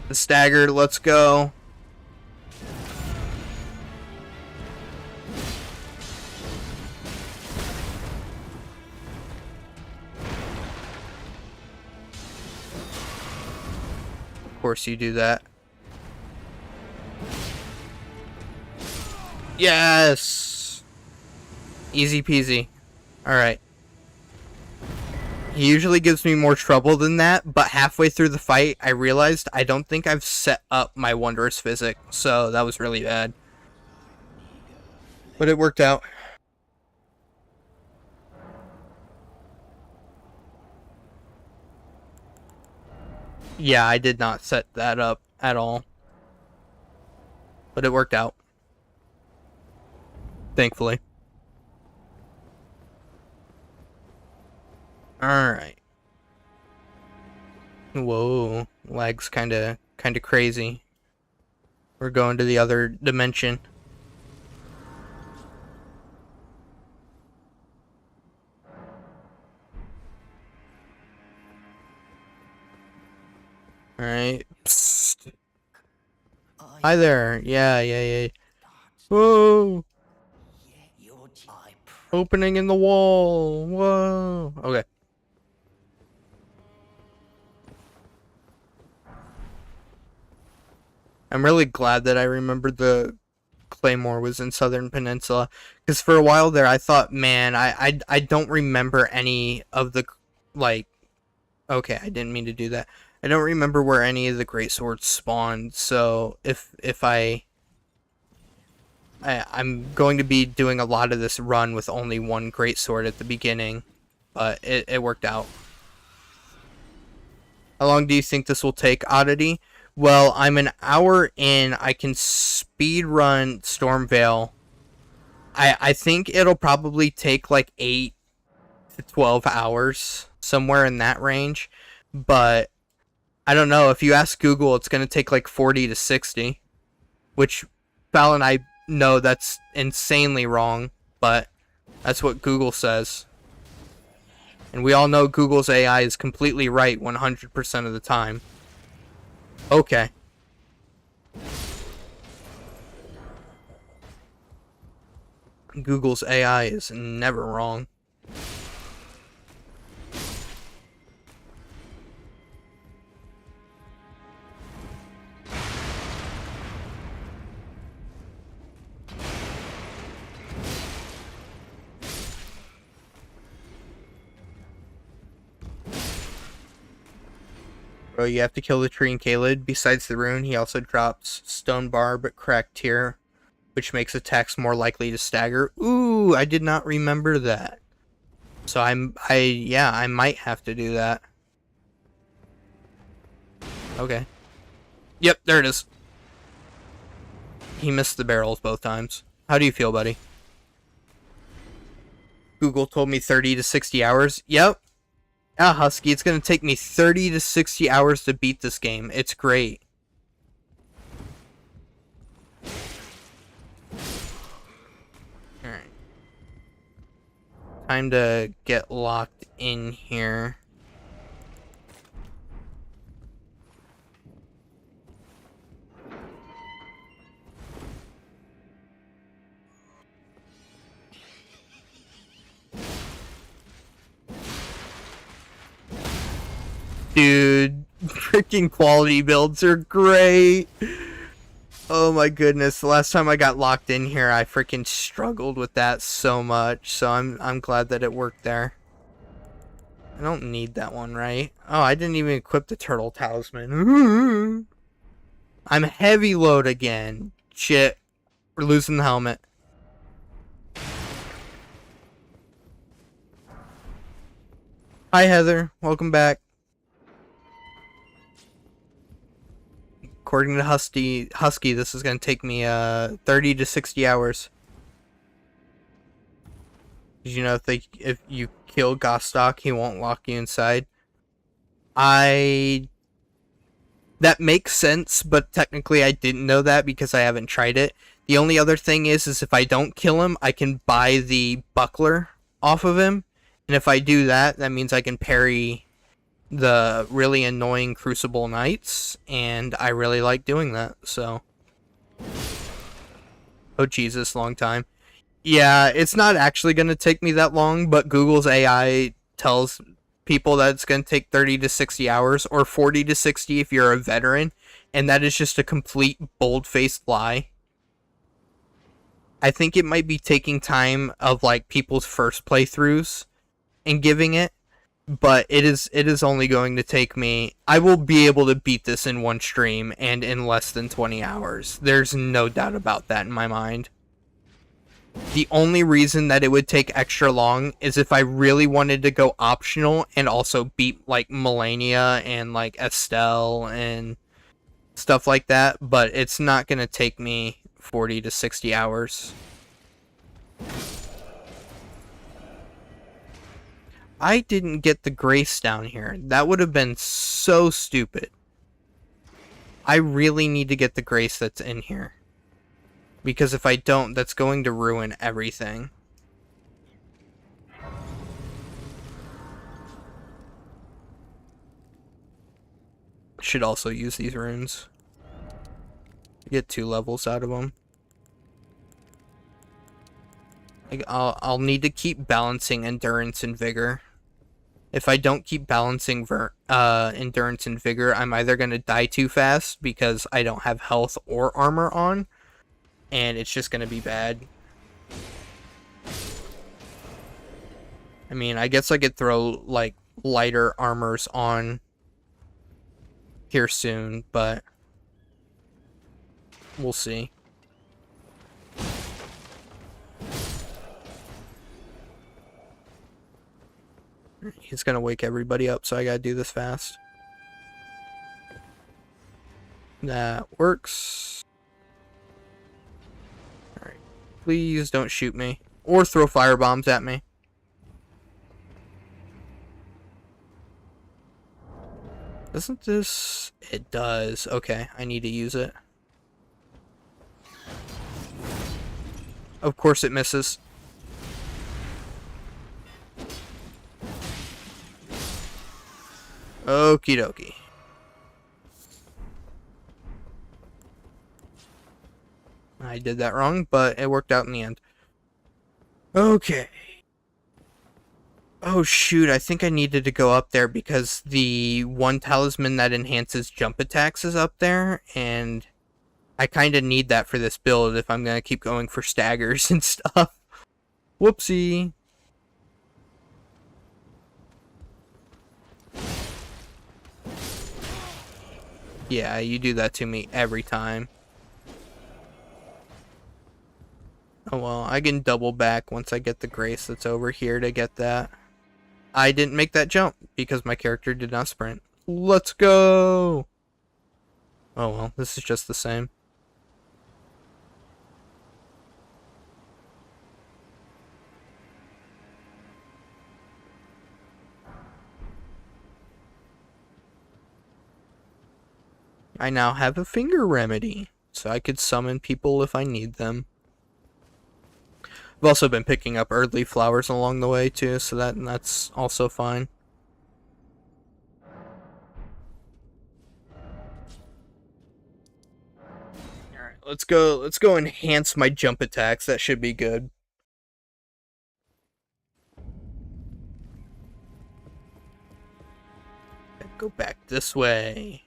The stagger, let's go. Of course you do that. Yes! Easy peasy. Alright. He usually gives me more trouble than that, but halfway through the fight, I realized I don't think I've set up my Wondrous Physic, so that was really bad. But it worked out. Yeah, I did not set that up at all. But it worked out. Thankfully. Alright. Whoa. Lag's kinda crazy. We're going to the other dimension. Alright. Psst. Hi there. Yeah. Whoa. Opening in the wall. Whoa. Okay. I'm really glad that I remembered the Claymore was in Southern Peninsula, because for a while there I thought, man, I don't remember any of the, like, okay, I didn't mean to do that. I don't remember where any of the great swords spawned, so if I'm going to be doing a lot of this run with only one great sword at the beginning, but it worked out. How long do you think this will take, Oddity? Well, I'm an hour in. I can speed run Stormveil. I think it'll probably take like 8 to 12 hours, somewhere in that range. But I don't know. If you ask Google, it's going to take like 40 to 60. Which, Val and I know that's insanely wrong, but that's what Google says. And we all know Google's AI is completely right 100% of the time. Okay. Google's AI is never wrong. Bro, you have to kill the tree in Caelid. Besides the rune, he also drops Stone Barb, Cracked Tear, which makes attacks more likely to stagger. Ooh, I did not remember that. So I might have to do that. Okay. Yep, there it is. He missed the barrels both times. How do you feel, buddy? Google told me 30 to 60 hours. Yep. Ah, Husky, it's going to take me 30 to 60 hours to beat this game. It's great. Alright. Time to get locked in here. Dude, freaking quality builds are great. Oh my goodness, the last time I got locked in here, I freaking struggled with that so much. So I'm glad that it worked there. I don't need that one, right? Oh, I didn't even equip the turtle talisman. I'm heavy load again. Shit, we're losing the helmet. Hi Heather, welcome back. According to Husky, this is going to take me 30 to 60 hours. Did you know if you kill Gostock, he won't lock you inside? That makes sense, but technically I didn't know that because I haven't tried it. The only other thing is if I don't kill him, I can buy the buckler off of him. And if I do that, that means I can parry the really annoying Crucible Knights, and I really like doing that, so. Oh Jesus, long time. Yeah, it's not actually going to take me that long, but Google's AI tells people that it's going to take 30 to 60 hours, or 40 to 60 if you're a veteran, and that is just a complete bold-faced lie. I think it might be taking time of, like, people's first playthroughs and giving it, but it is only going to take me... I will be able to beat this in one stream and in less than 20 hours. There's no doubt about that in my mind. The only reason that it would take extra long is if I really wanted to go optional and also beat, like, Melania and, like, Estelle and stuff like that, but it's not going to take me 40 to 60 hours. I didn't get the grace down here. That would have been so stupid. I really need to get the grace that's in here. Because if I don't, that's going to ruin everything. Should also use these runes. Get 2 levels out of them. I'll need to keep balancing endurance and vigor. If I don't keep balancing endurance and vigor, I'm either going to die too fast because I don't have health or armor on, and it's just going to be bad. I mean, I guess I could throw, like, lighter armors on here soon, but we'll see. He's gonna wake everybody up, so I gotta do this fast. That works. Alright. Please don't shoot me. Or throw firebombs at me. Doesn't this... It does. Okay, I need to use it. Of course it misses. Okie dokie. I did that wrong, but it worked out in the end. Okay. Oh shoot, I think I needed to go up there because the one talisman that enhances jump attacks is up there, and I kind of need that for this build if I'm going to keep going for staggers and stuff. Whoopsie. Yeah, you do that to me every time. Oh well, I can double back once I get the grace that's over here to get that. I didn't make that jump because my character did not sprint. Let's go! Oh well, this is just the same. I now have a finger remedy, so I could summon people if I need them. I've also been picking up early flowers along the way too, so that's also fine. Alright, let's go enhance my jump attacks. That should be good. Go back this way.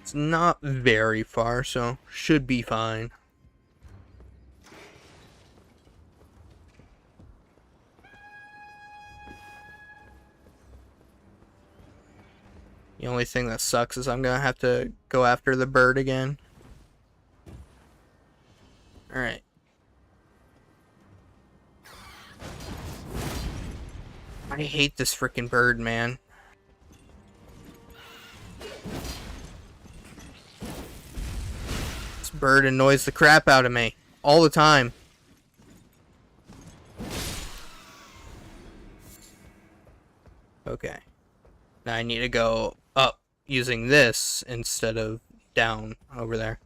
It's not very far, so should be fine. The only thing that sucks is I'm gonna have to go after the bird again. Alright. I hate this freaking bird, man. This bird annoys the crap out of me all the time. Okay. Now I need to go up using this instead of down over there.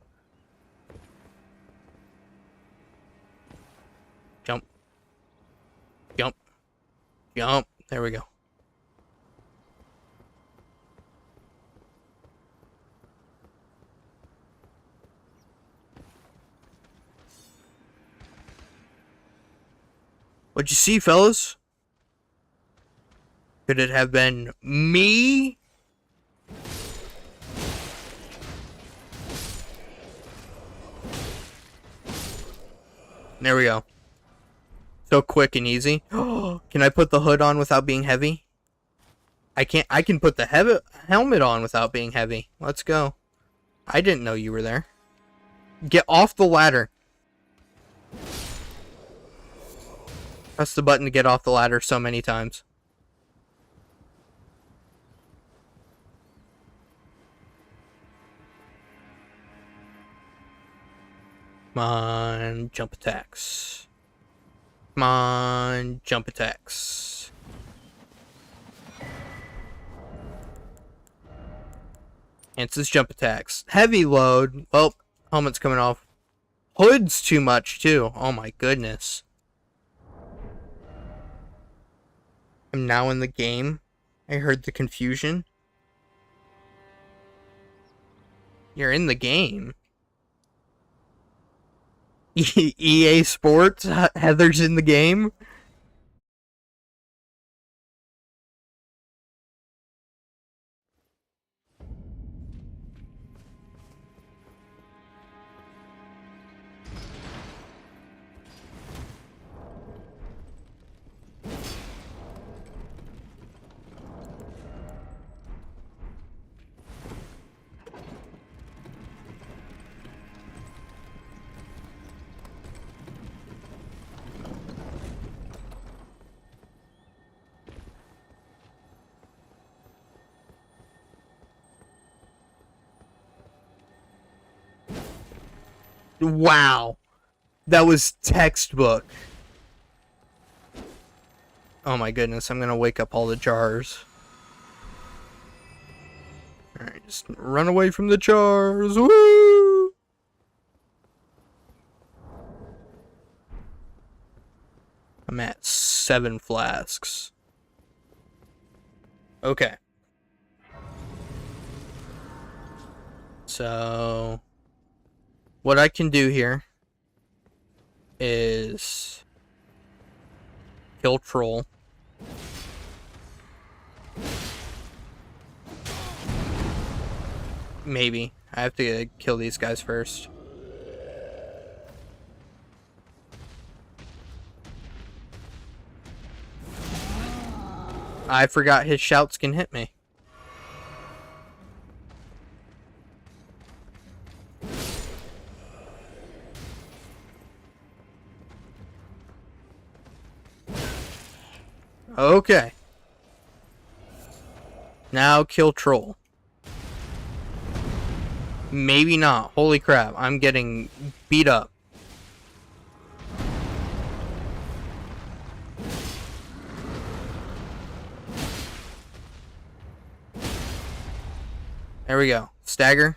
Jump. Jump. Jump. There we go. What'd you see, fellas? Could it have been me? There we go. So quick and easy. Can I put the hood on without being heavy? I can't. I can put the helmet on without being heavy. Let's go. I didn't know you were there. Get off the ladder. Press the button to get off the ladder so many times. Come on, jump attacks. Come on, jump attacks. Enhances jump attacks. Heavy load. Oh, helmet's coming off. Hood's too much, too. Oh my goodness. I'm now in the game. I heard the confusion. You're in the game. EA Sports, Heather's in the game. Wow. That was textbook. Oh my goodness, I'm gonna wake up all the jars. Alright, just run away from the chars. Woo! I'm at 7 flasks. Okay. So, what I can do here is kill troll. Maybe. I have to kill these guys first. I forgot his shouts can hit me. Okay. Now kill troll. Maybe not. Holy crap, I'm getting beat up. There we go. Stagger.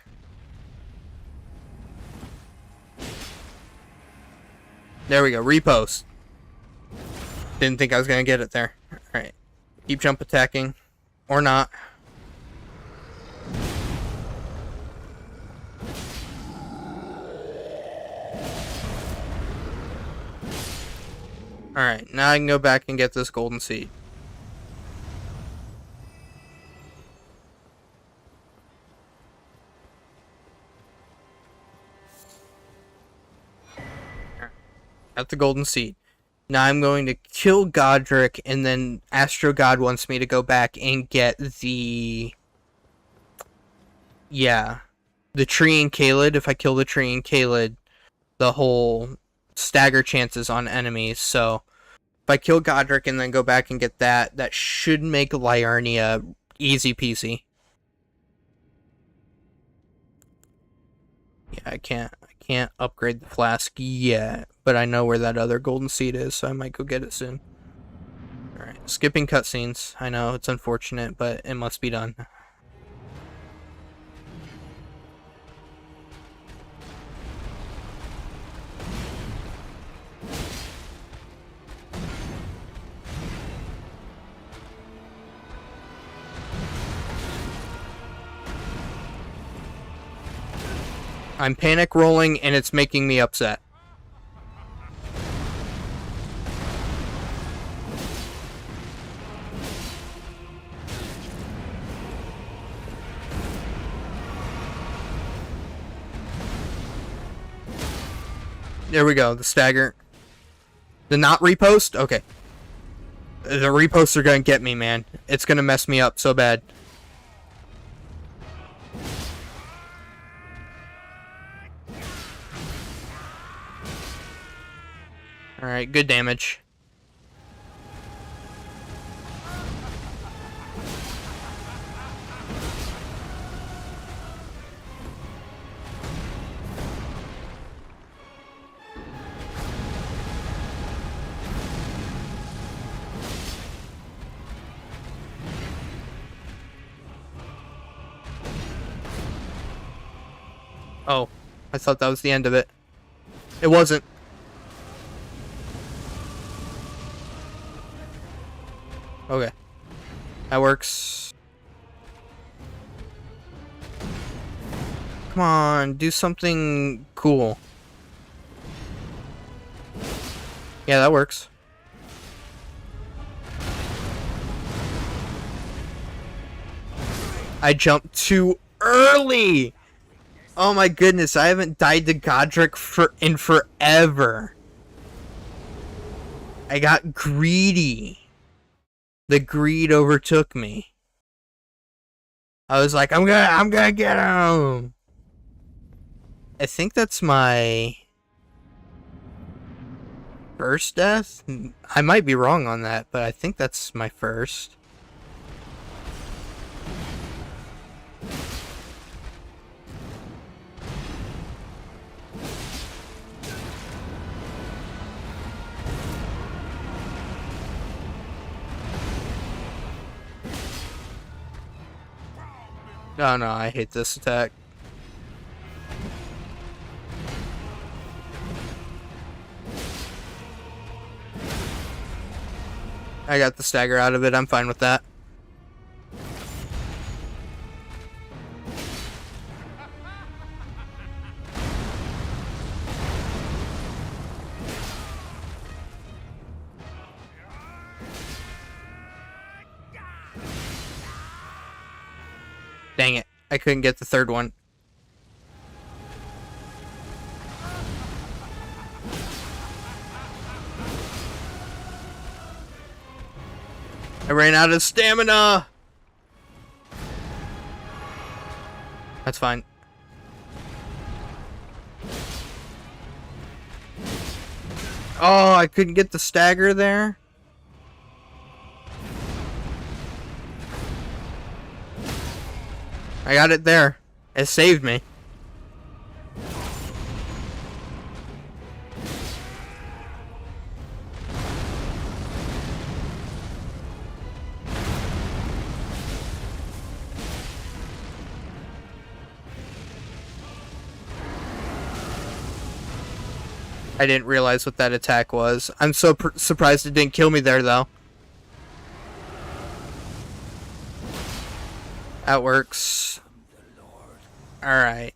There we go. Repost. Didn't think I was going to get it there. Alright. Keep jump attacking. Or not. Alright. Now I can go back and get this golden seed. Got the golden seed. Now I'm going to kill Godric, and then Astro God wants me to go back and get the... Yeah. The tree and Kaled. If I kill the tree and Kaled, the whole stagger chances on enemies. So, if I kill Godric and then go back and get that, that should make Liurnia easy peasy. Yeah, I can't upgrade the flask yet, but I know where that other golden seed is, so I might go get it soon. Alright, skipping cutscenes. I know, it's unfortunate, but it must be done. I'm panic rolling and it's making me upset. There we go, the stagger. The not repost? Okay. The reposts are gonna get me, man. It's gonna mess me up so bad. Alright, good damage. Oh, I thought that was the end of it. It wasn't. Okay. That works. Come on, do something cool. Yeah, that works. I jumped too early! Oh my goodness, I haven't died to Godric in forever. I got greedy. The greed overtook me. I was like, I'm gonna get him. I think that's my first death. I might be wrong on that, but I think that's my first. Oh no, I hate this attack. I got the stagger out of it. I'm fine with that. Dang it. I couldn't get the third one. I ran out of stamina! That's fine. Oh, I couldn't get the stagger there? I got it there. It saved me. I didn't realize what that attack was. I'm so surprised it didn't kill me there, though. That works. Alright.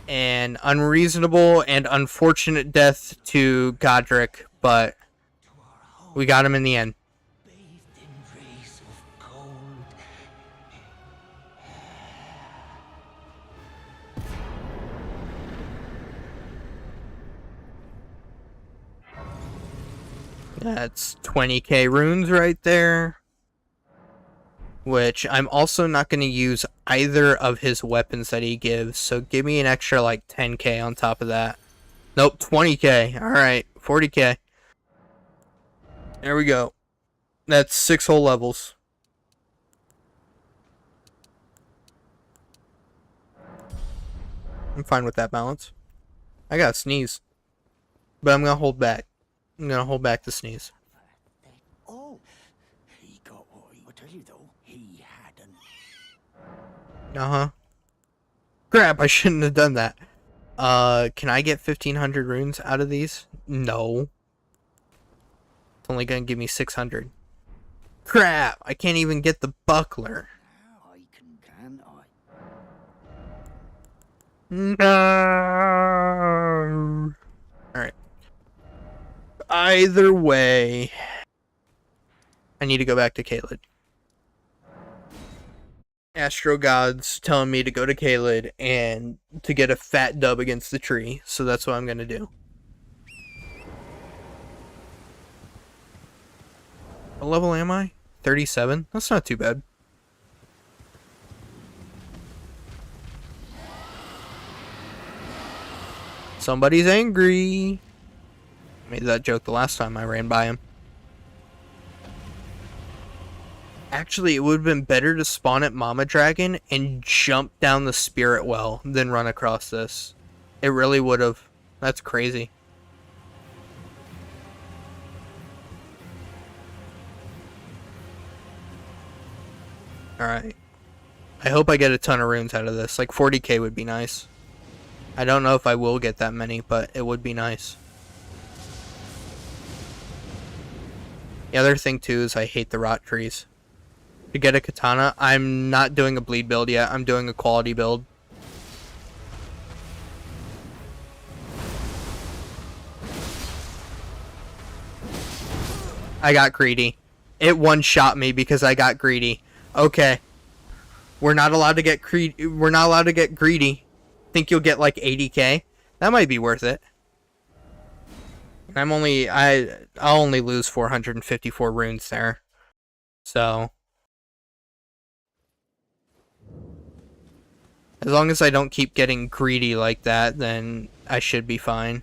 An unreasonable and unfortunate death to Godric, but we got him in the end. That's 20k runes right there. Which I'm also not going to use either of his weapons that he gives. So give me an extra like 10k on top of that. Nope, 20k. Alright, 40k. There we go. That's 6 whole levels. I'm fine with that balance. I got a sneeze. But I'm going to hold back. I'm going to hold back the sneeze. Oh, he got what he... I tell you though, he hadn't. Uh-huh. Crap, I shouldn't have done that. Can I get 1,500 runes out of these? No. It's only going to give me 600. Crap, I can't even get the buckler. Now I can I? No. Alright. Either way, I need to go back to Caelid. Astro God's telling me to go to Caelid and to get a fat dub against the tree, so that's what I'm going to do. What level am I? 37? That's not too bad. Somebody's angry. I made that joke the last time I ran by him. Actually, it would have been better to spawn at Mama Dragon and jump down the Spirit Well than run across this. It really would have. That's crazy. Alright. I hope I get a ton of runes out of this. Like 40k would be nice. I don't know if I will get that many, but it would be nice. The other thing too is I hate the rot trees. To get a katana, I'm not doing a bleed build yet. I'm doing a quality build. I got greedy. It one-shot me because I got greedy. Okay. We're not allowed to get greedy. Think you'll get like 80k? That might be worth it. I'll only lose 454 runes there. So as long as I don't keep getting greedy like that, then I should be fine.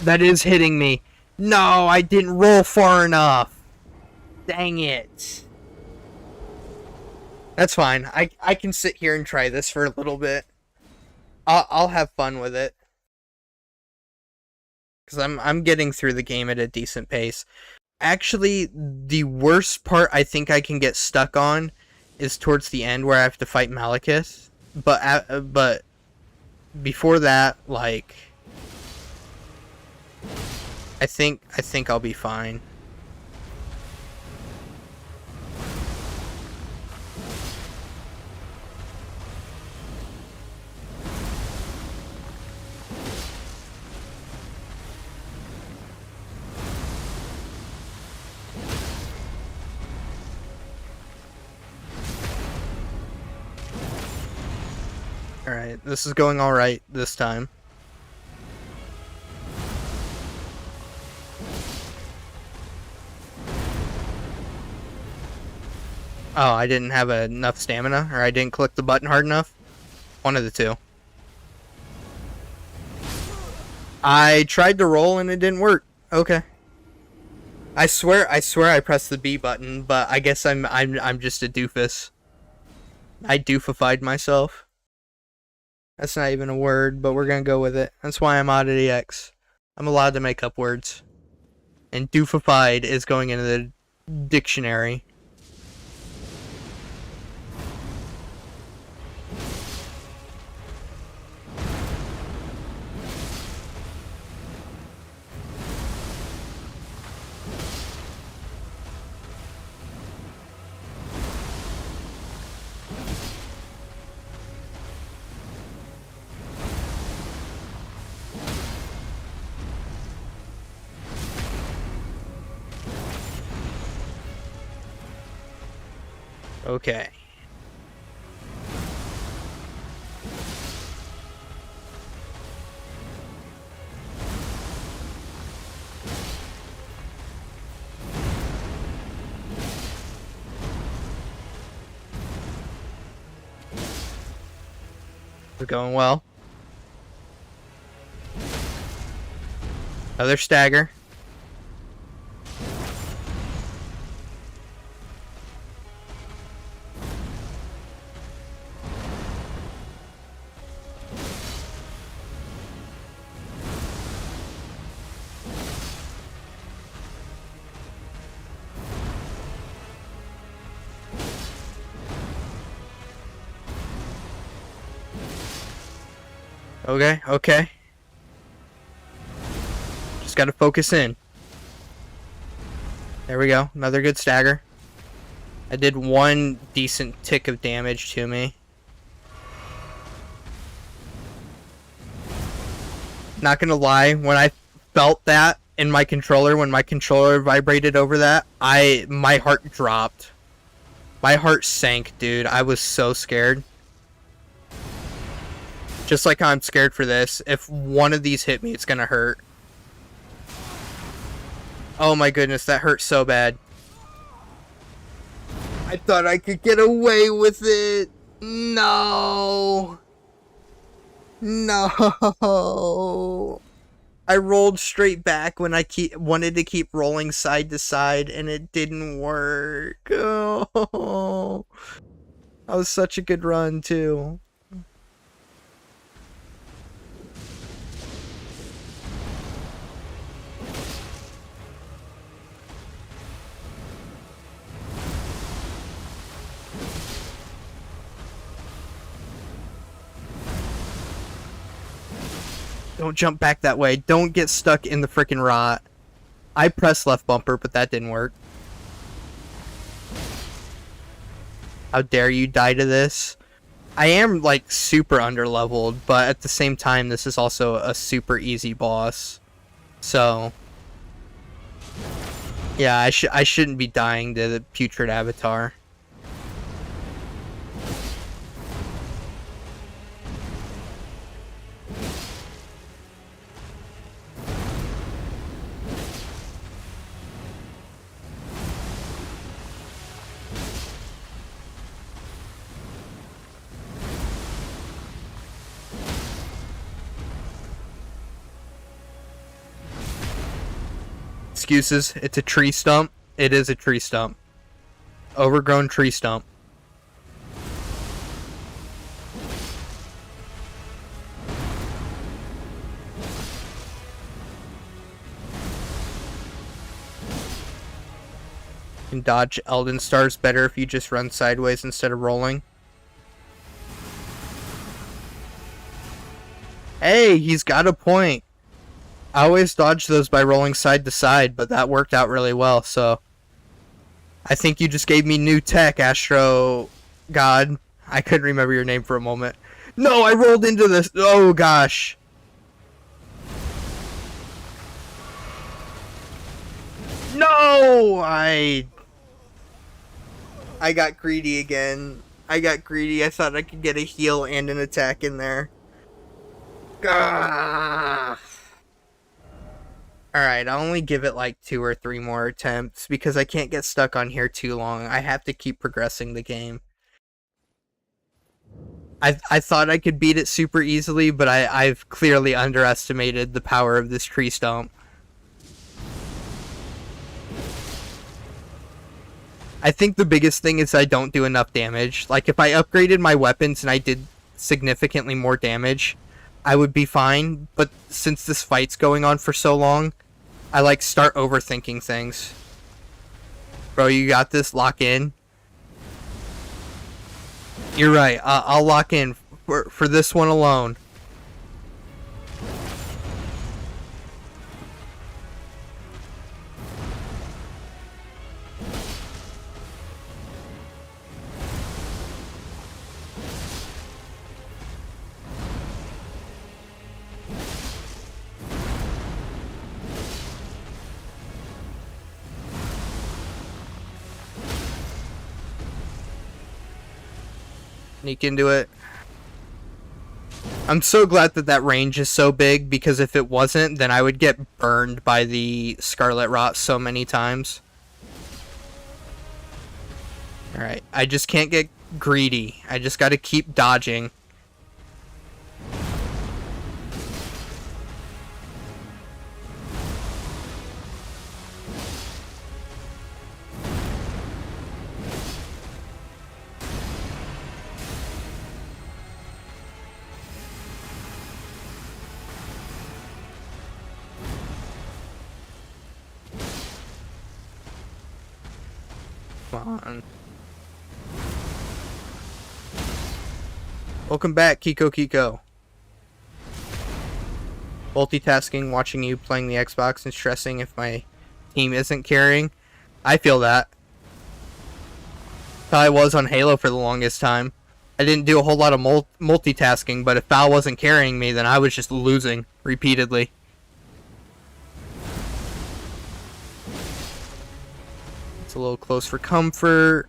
That is hitting me. No, I didn't roll far enough. Dang it. That's fine. I can sit here and try this for a little bit. I'll have fun with it. Cuz I'm getting through the game at a decent pace. Actually, the worst part I think I can get stuck on is towards the end where I have to fight Malekith. But before that, like, I think I'll be fine. Alright, this is going alright this time. Oh, I didn't have enough stamina, or I didn't click the button hard enough? One of the two. I tried to roll and it didn't work. Okay. I swear I pressed the B button, but I guess I'm just a doofus. I doofified myself. That's not even a word, but we're gonna go with it. That's why I'm Oddity X. I'm allowed to make up words. And doofified is going into the dictionary. Okay. We're going well. Another stagger. Okay, okay. Just gotta focus in. There we go. Another good stagger. I did one decent tick of damage to me. Not gonna lie, when I felt that in my controller, when my controller vibrated over that, my heart dropped. My heart sank, dude. I was so scared. Just like I'm scared for this. If one of these hit me, it's gonna hurt. Oh my goodness, that hurt so bad. I thought I could get away with it. No. No. I rolled straight back when I wanted to keep rolling side to side and it didn't work. Oh. That was such a good run too. Don't jump back that way. Don't get stuck in the frickin' rot. I pressed left bumper, but that didn't work. How dare you die to this? I am, like, super underleveled, but at the same time, this is also a super easy boss. So, yeah, I shouldn't be dying to the putrid avatar. Excuses, it's a tree stump. It is a tree stump. Overgrown tree stump. You can dodge Elden stars better if you just run sideways instead of rolling. Hey, he's got a point. I always dodge those by rolling side to side, but that worked out really well, so... I think you just gave me new tech, Astro God. I couldn't remember your name for a moment. No, I rolled into this. Oh, gosh. No! I got greedy again. I got greedy. I thought I could get a heal and an attack in there. Gah. Alright, I'll only give it like 2 or 3 more attempts because I can't get stuck on here too long. I have to keep progressing the game. I thought I could beat it super easily, but I've clearly underestimated the power of this tree stump. I think the biggest thing is I don't do enough damage. Like, if I upgraded my weapons and I did significantly more damage, I would be fine. But since this fight's going on for so long, I, like, start overthinking things. Bro, you got this. Lock in. You're right. I'll lock in for this one alone. Sneak into it. I'm so glad that that range is so big, because if it wasn't, then I would get burned by the Scarlet Rot so many times. Alright, I just can't get greedy. I just gotta keep dodging. On. Welcome back, Kiko. Multitasking, watching you playing the Xbox and stressing if my team isn't carrying. I feel that. How I was on Halo for the longest time. I didn't do a whole lot of multitasking, but if Val wasn't carrying me, then I was just losing repeatedly. A little close for comfort.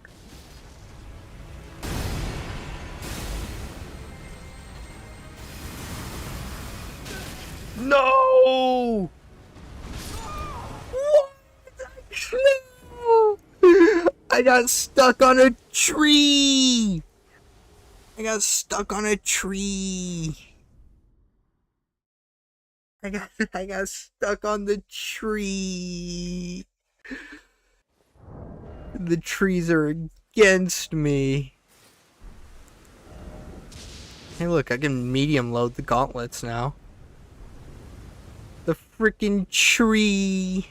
No! What? No! I got stuck on a tree! I got stuck on a tree. I got stuck on the tree. The trees are against me. Hey, look, I can medium load the gauntlets now. The freaking tree.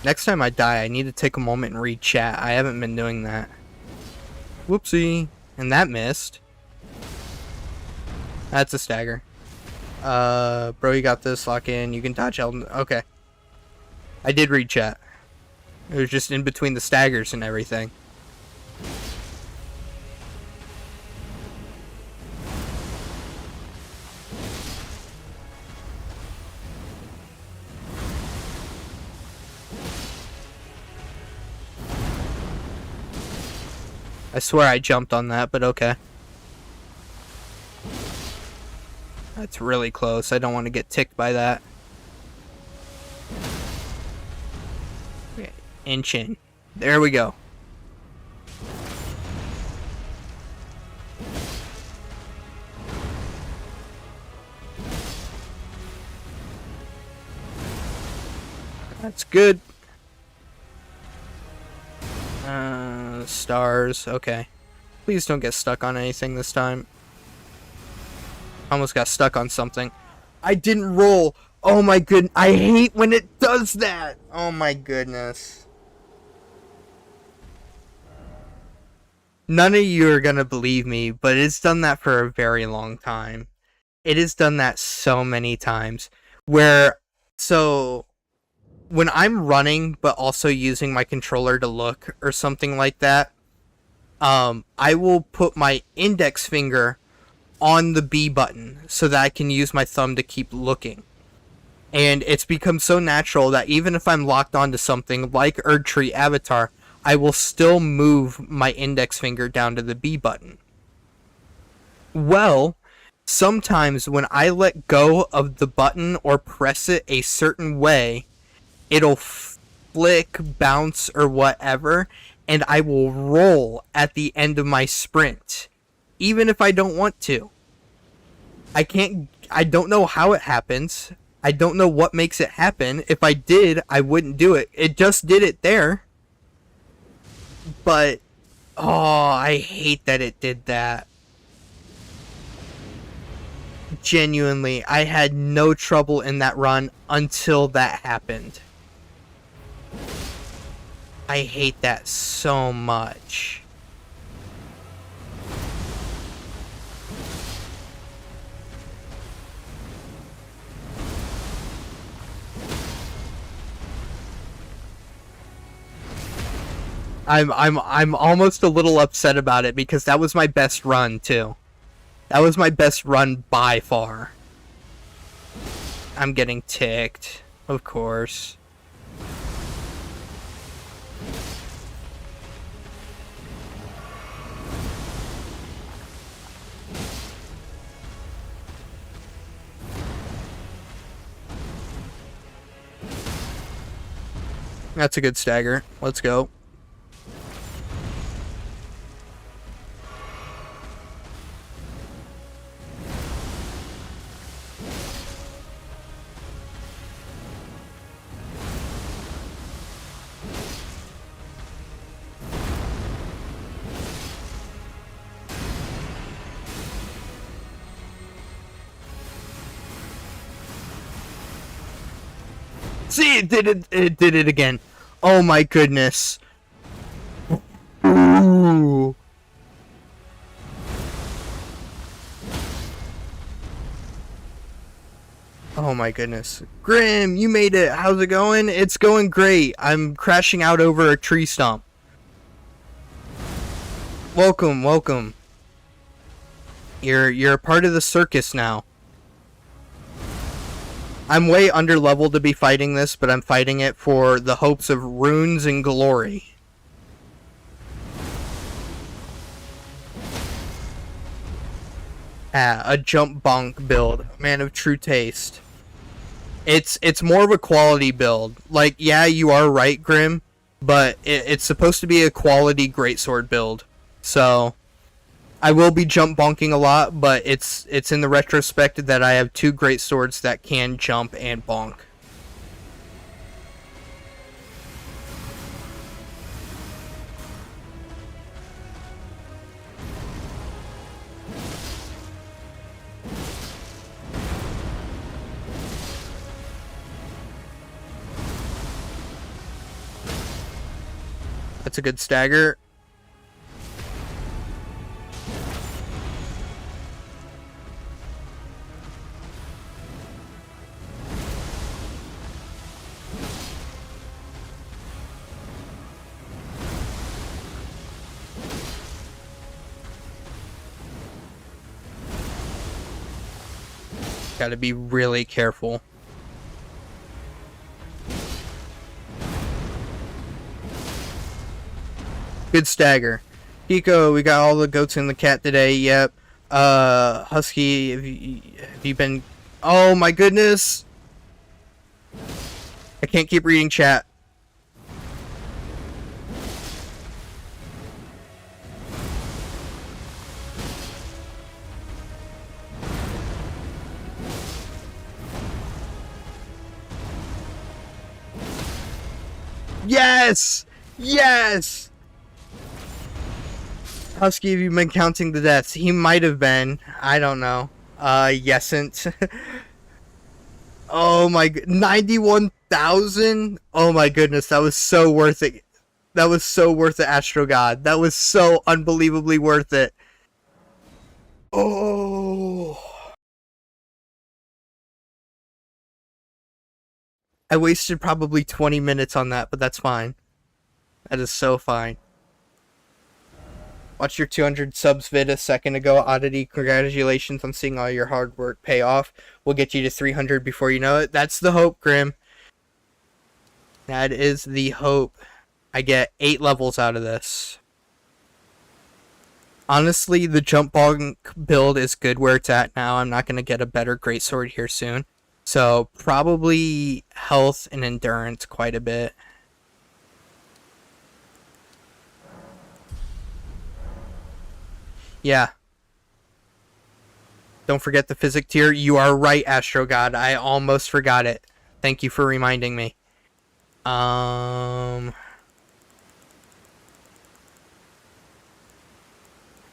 Next time I die, I need to take a moment and read chat. I haven't been doing that. Whoopsie. And that missed. That's a stagger. Bro, you got this. Lock in. You can dodge Elden. Okay. I did read chat. It was just in between the staggers and everything. I swear I jumped on that, but okay. That's really close. I don't want to get ticked by that. and chin. There we go. That's good. Stars. Okay. Please don't get stuck on anything this time. Almost got stuck on something. I didn't roll. Oh my goodness. I hate when it does that. Oh my goodness. None of you are gonna believe me, but it's done that for a very long time. It has done that so many times. So when I'm running, but also using my controller to look or something like that, I will put my index finger on the B button so that I can use my thumb to keep looking. And it's become so natural that even if I'm locked onto something like Erdtree Avatar, I will still move my index finger down to the B button. Well, sometimes when I let go of the button or press it a certain way, it'll flick, bounce, or whatever, and I will roll at the end of my sprint, even if I don't want to. I don't know how it happens. I don't know what makes it happen. If I did, I wouldn't do it. It just did it there. But, oh, I hate that it did that. Genuinely, I had no trouble in that run until that happened. I hate that so much. I'm almost a little upset about it because that was my best run too. That was my best run by far. I'm getting ticked, of course. That's a good stagger. Let's go. See, it did it again. Oh my goodness. Ooh. Oh my goodness. Grim, you made it. How's it going? It's going great. I'm crashing out over a tree stump. Welcome, welcome. You're a part of the circus now. I'm way under level to be fighting this, but I'm fighting it for the hopes of runes and glory. A jump bonk build. Man of true taste. It's more of a quality build. Like, yeah, you are right, Grim, but it's supposed to be a quality greatsword build. So I will be jump bonking a lot, but it's in the retrospect that I have two great swords that can jump and bonk. That's a good stagger. Gotta be really careful. Good stagger. Kiko, we got all the goats and the cat today. Yep. Husky, have you been... Oh my goodness! I can't keep reading chat. Yes! Yes! Husky, have you been counting the deaths? He might have been. I don't know. Yesn't. Oh my... 91,000? Oh my goodness, that was so worth it. That was so worth it, Astro God. That was so unbelievably worth it. Oh... I wasted probably 20 minutes on that, but that's fine. That is so fine. Watched your 200 subs vid a second ago, Oddity. Congratulations on seeing all your hard work pay off. We'll get you to 300 before you know it. That's the hope, Grim. That is the hope. I get 8 levels out of this. Honestly, the jump bonk build is good where it's at now. I'm not going to get a better greatsword here soon. So, probably health and endurance quite a bit. Yeah. Don't forget the physic tier. You are right, Astro God. I almost forgot it. Thank you for reminding me.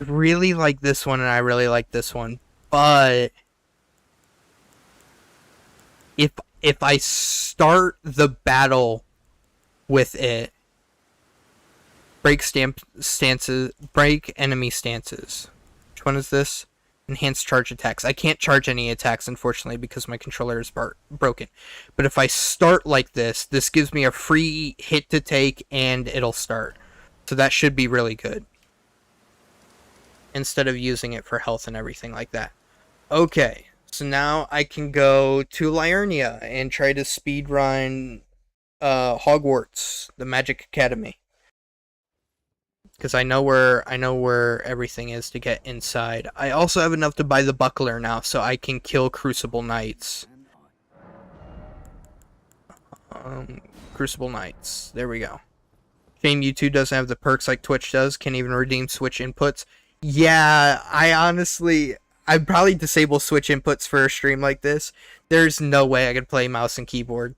Really like this one, and I really like this one. But... If I start the battle with it, break enemy stances. Which one is this? Enhanced charge attacks. I can't charge any attacks, unfortunately, because my controller is broken. But if I start like this, this gives me a free hit to take, and it'll start. So that should be really good. Instead of using it for health and everything like that. Okay. So now I can go to Liurnia and try to speedrun Hogwarts, the Magic Academy. Because I know where everything is to get inside. I also have enough to buy the buckler now, so I can kill Crucible Knights. Crucible Knights. There we go. Shame YouTube doesn't have the perks like Twitch does. Can't even redeem Switch inputs. Yeah, I'd probably disable Switch inputs for a stream like this. There's no way I could play mouse and keyboard.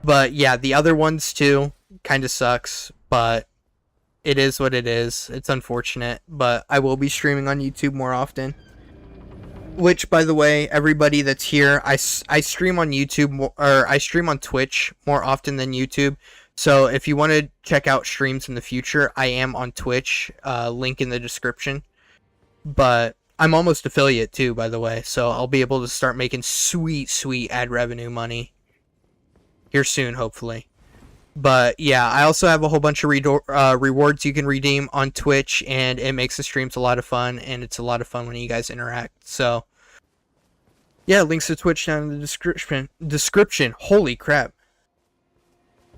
But yeah, the other ones too kind of sucks, but it is what it is. It's unfortunate, but I will be streaming on YouTube more often. Which, by the way, everybody that's here, I stream on YouTube, or I stream on Twitch more often than YouTube. So if you want to check out streams in the future, I am on Twitch, link in the description. But I'm almost affiliate too, by the way, so I'll be able to start making sweet ad revenue money here soon, hopefully. But yeah, I also have a whole bunch of rewards you can redeem on Twitch, and it makes the streams a lot of fun, and it's a lot of fun when you guys interact. So yeah, links to Twitch down in the description. Holy crap.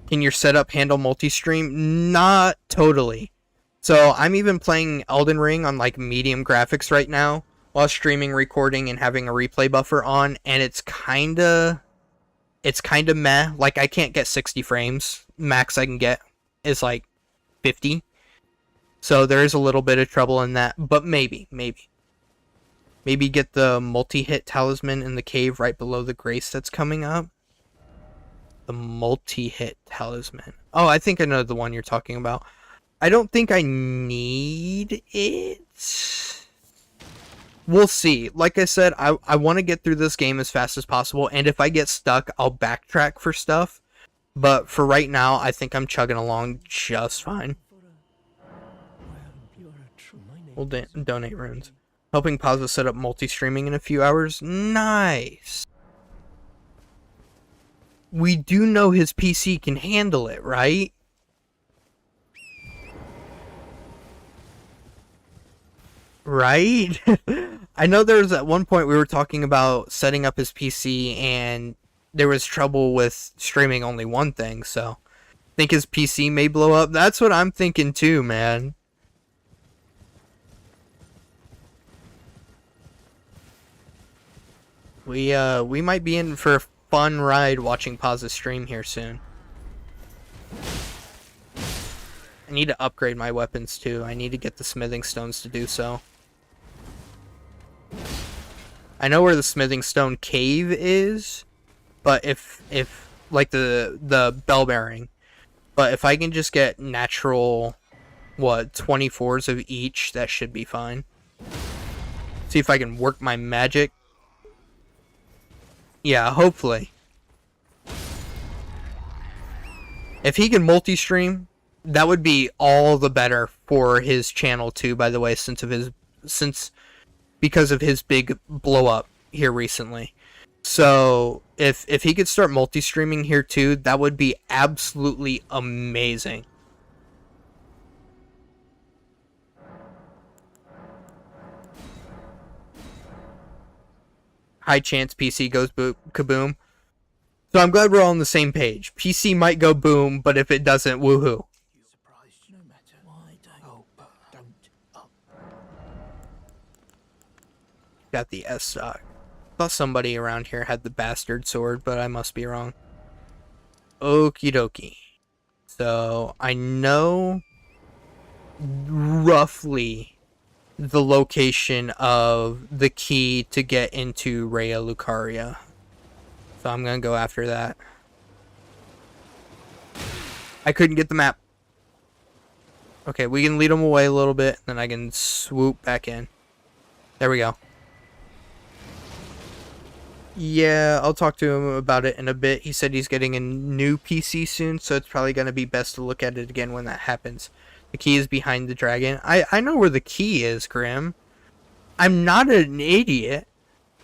Can your setup handle multi-stream? Not totally. So I'm even playing Elden Ring on like medium graphics right now while streaming, recording, and having a replay buffer on, and it's kinda meh. Like, I can't get 60 frames. Max I can get is like 50. So there is a little bit of trouble in that, but maybe get the multi-hit talisman in the cave right below the grace that's coming up. The multi-hit talisman. Oh, I think I know the one you're talking about. I don't think I need it. We'll see. Like I said, I want to get through this game as fast as possible, and if I get stuck, I'll backtrack for stuff. But for right now, I think I'm chugging along just fine. We'll donate runes. Helping Pazza set up multi-streaming in a few hours. Nice. We do know his PC can handle it, right? Right? I know there was at one point we were talking about setting up his PC and there was trouble with streaming only one thing, so I think his PC may blow up. That's what I'm thinking too, man. We might be in for a fun ride watching Paz's stream here soon. I need to upgrade my weapons too. I need to get the smithing stones to do so. I know where the smithing stone cave is, but if like the bell bearing, But if I can just get natural, 24s of each, that should be fine. See if I can work my magic. Yeah, hopefully. If he can multi-stream, that would be all the better for his channel too, by the way, because of his big blow up here recently. So if he could start multi-streaming here too, that would be absolutely amazing. High chance PC goes kaboom. So I'm glad we're all on the same page. PC might go boom, but if it doesn't, woohoo. Surprised no matter why don't. Got the S stock. Thought somebody around here had the bastard sword, but I must be wrong. Okie dokie. So I know roughly the location of the key to get into Rhea Lucaria. So I'm gonna go after that. I couldn't get the map. Okay, we can lead him away a little bit, and then I can swoop back in. There we go. Yeah, I'll talk to him about it in a bit. He said he's getting a new PC soon, so it's probably going to be best to look at it again when that happens. The key is behind the dragon. I know where the key is, Grim. I'm not an idiot.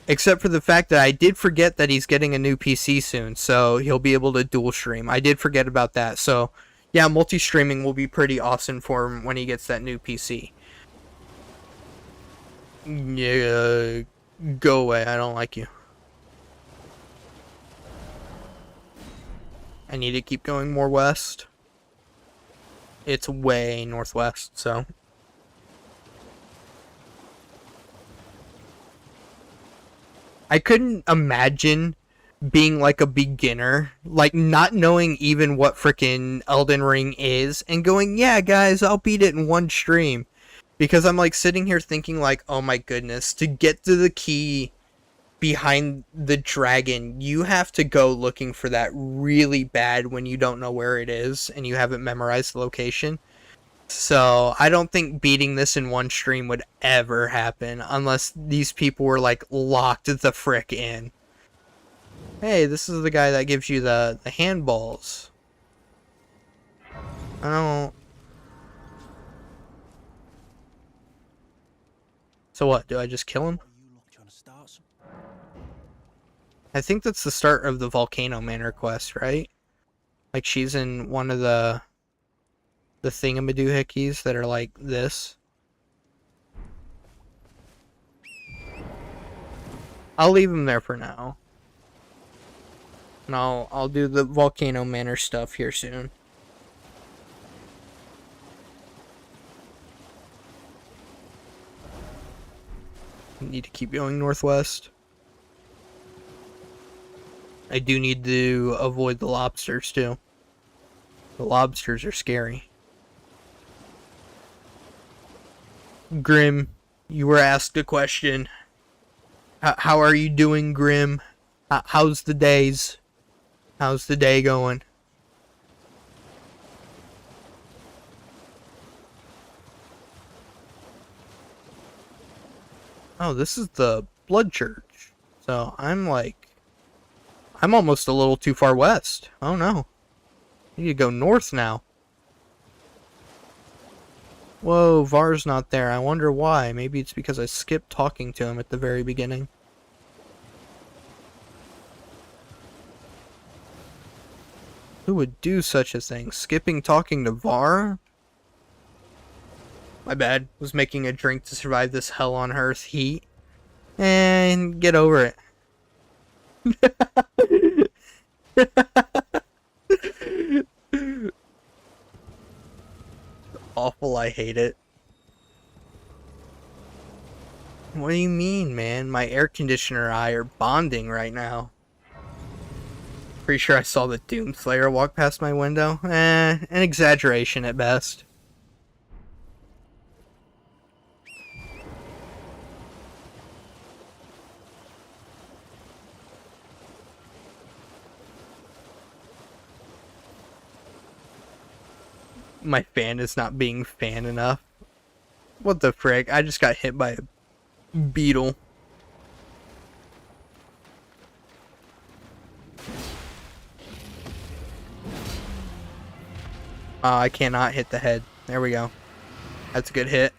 Except for the fact that I did forget that he's getting a new PC soon, so he'll be able to dual stream. I did forget about that, so yeah, multi-streaming will be pretty awesome for him when he gets that new PC. Yeah, go away, I don't like you. I need to keep going more west. It's way northwest, so. I couldn't imagine being like a beginner, like not knowing even what frickin' Elden Ring is, and going, yeah guys, I'll beat it in one stream. Because I'm like sitting here thinking like, oh my goodness, to get to the key behind the dragon, you have to go looking for that really bad when you don't know where it is and you haven't memorized the location. So I don't think beating this in one stream would ever happen unless these people were like locked the frick in. Hey, this is the guy that gives you the handballs. I don't. So what, do I just kill him? I think that's the start of the Volcano Manor quest, right? Like she's in one of the thingamadoohickeys that are like this. I'll leave him there for now. And I'll do the Volcano Manor stuff here soon. Need to keep going northwest. I do need to avoid the lobsters too. The lobsters are scary. Grim, you were asked a question. How are you doing, Grim? How's the days? How's the day going? Oh, this is the Blood Church. So I'm almost a little too far west. Oh no. I need to go north now. Whoa, Var's not there. I wonder why. Maybe it's because I skipped talking to him at the very beginning. Who would do such a thing? Skipping talking to Var? My bad. Was making a drink to survive this hell on earth heat. And get over it. Awful, I hate it. What do you mean, man? My air conditioner and I are bonding right now. Pretty sure I saw the Doomslayer walk past my window. An exaggeration at best. My fan is not being fan enough. What the frick? I just got hit by a beetle. I cannot hit the head. There we go. That's a good hit.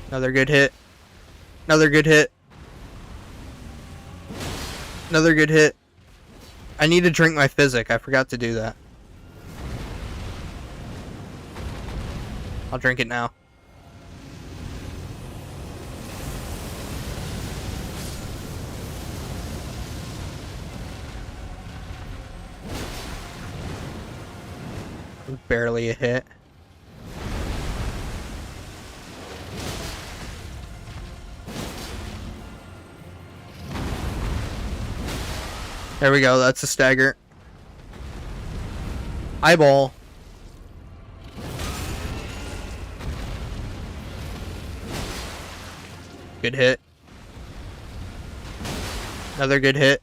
Another good hit. Another good hit. Another good hit. I need to drink my physic. I forgot to do that. I'll drink it now. Barely a hit. There we go, that's a stagger. Eyeball. Good hit. Another good hit.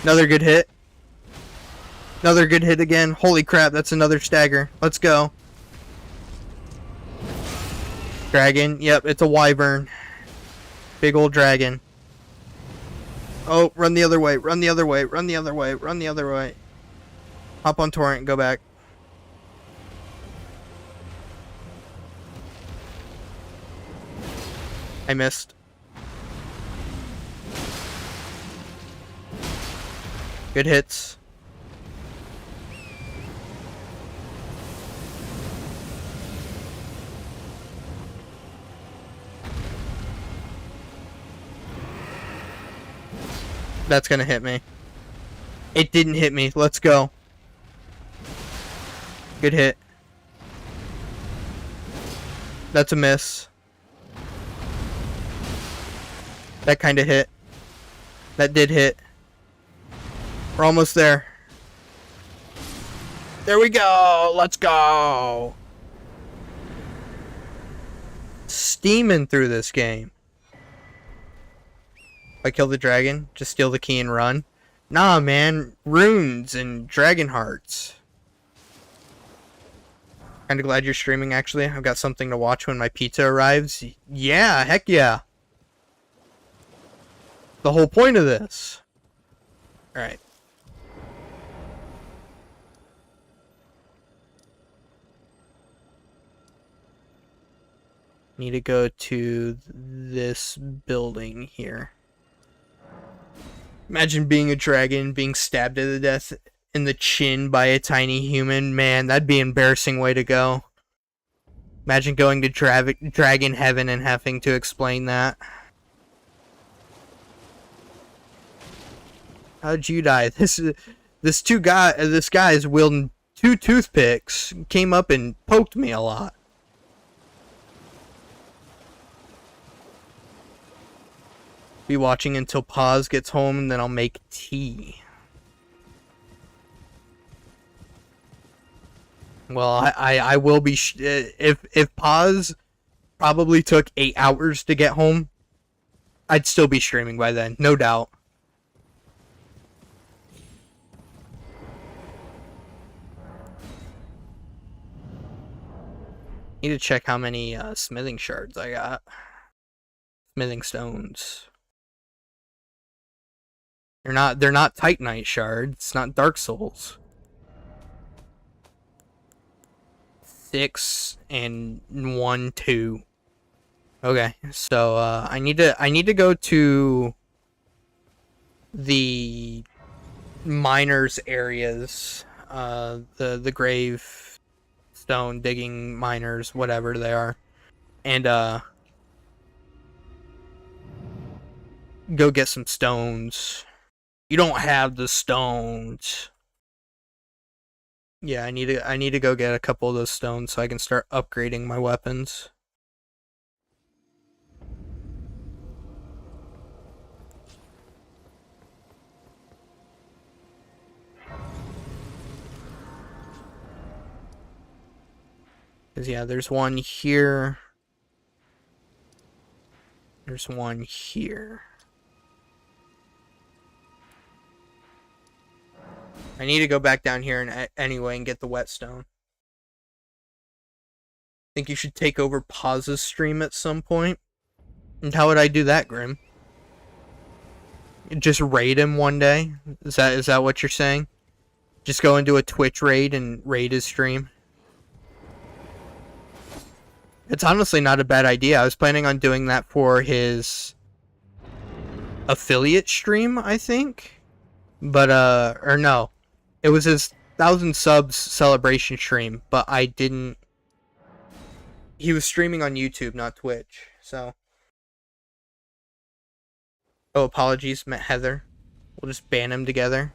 Another good hit. Another good hit again. Holy crap, that's another stagger. Let's go. Dragon. Yep, it's a wyvern. Big old dragon. Oh, run the other way. Run the other way. Run the other way. Run the other way. Hop on torrent and go back. I missed. Good hits. That's gonna hit me. It didn't hit me. Let's go. Good hit. That's a miss. That kind of hit. That did hit. We're almost there. There we go. Let's go. Steaming through this game. If I kill the dragon, just steal the key and run. Nah, man. Runes and dragon hearts. Kinda glad you're streaming, actually. I've got something to watch when my pizza arrives. Yeah, heck yeah. The whole point of this. Alright. Need to go to this building here. Imagine being a dragon, being stabbed to the death in the chin by a tiny human. Man, that'd be an embarrassing way to go. Imagine going to dragon heaven and having to explain that. How'd you die? This guy is wielding 2 toothpicks. Came up and poked me a lot. Be watching until Paz gets home, and then I'll make tea. Well, I will be if Paz probably took 8 hours to get home, I'd still be streaming by then, no doubt. Need to check how many smithing shards I got. Smithing stones. They're not Titanite shards. It's not Dark Souls. 6 and 1, 2. Okay, so I need to go to the miners areas, the grave stone digging miners, whatever they are, and go get some stones. You don't have the stones. Yeah, I need to go get a couple of those stones so I can start upgrading my weapons. Cause yeah, there's one here. there's one here. I need to go back down here and anyway and get the whetstone. Think you should take over Paz's stream at some point? And how would I do that, Grim? Just raid him one day? Is that what you're saying? Just go into a Twitch raid and raid his stream? It's honestly not a bad idea. I was planning on doing that for his affiliate stream, I think. But, or no. It was his 1,000 subs celebration stream, but I didn't... He was streaming on YouTube, not Twitch, so... Oh, apologies, meant Heather. We'll just ban him together.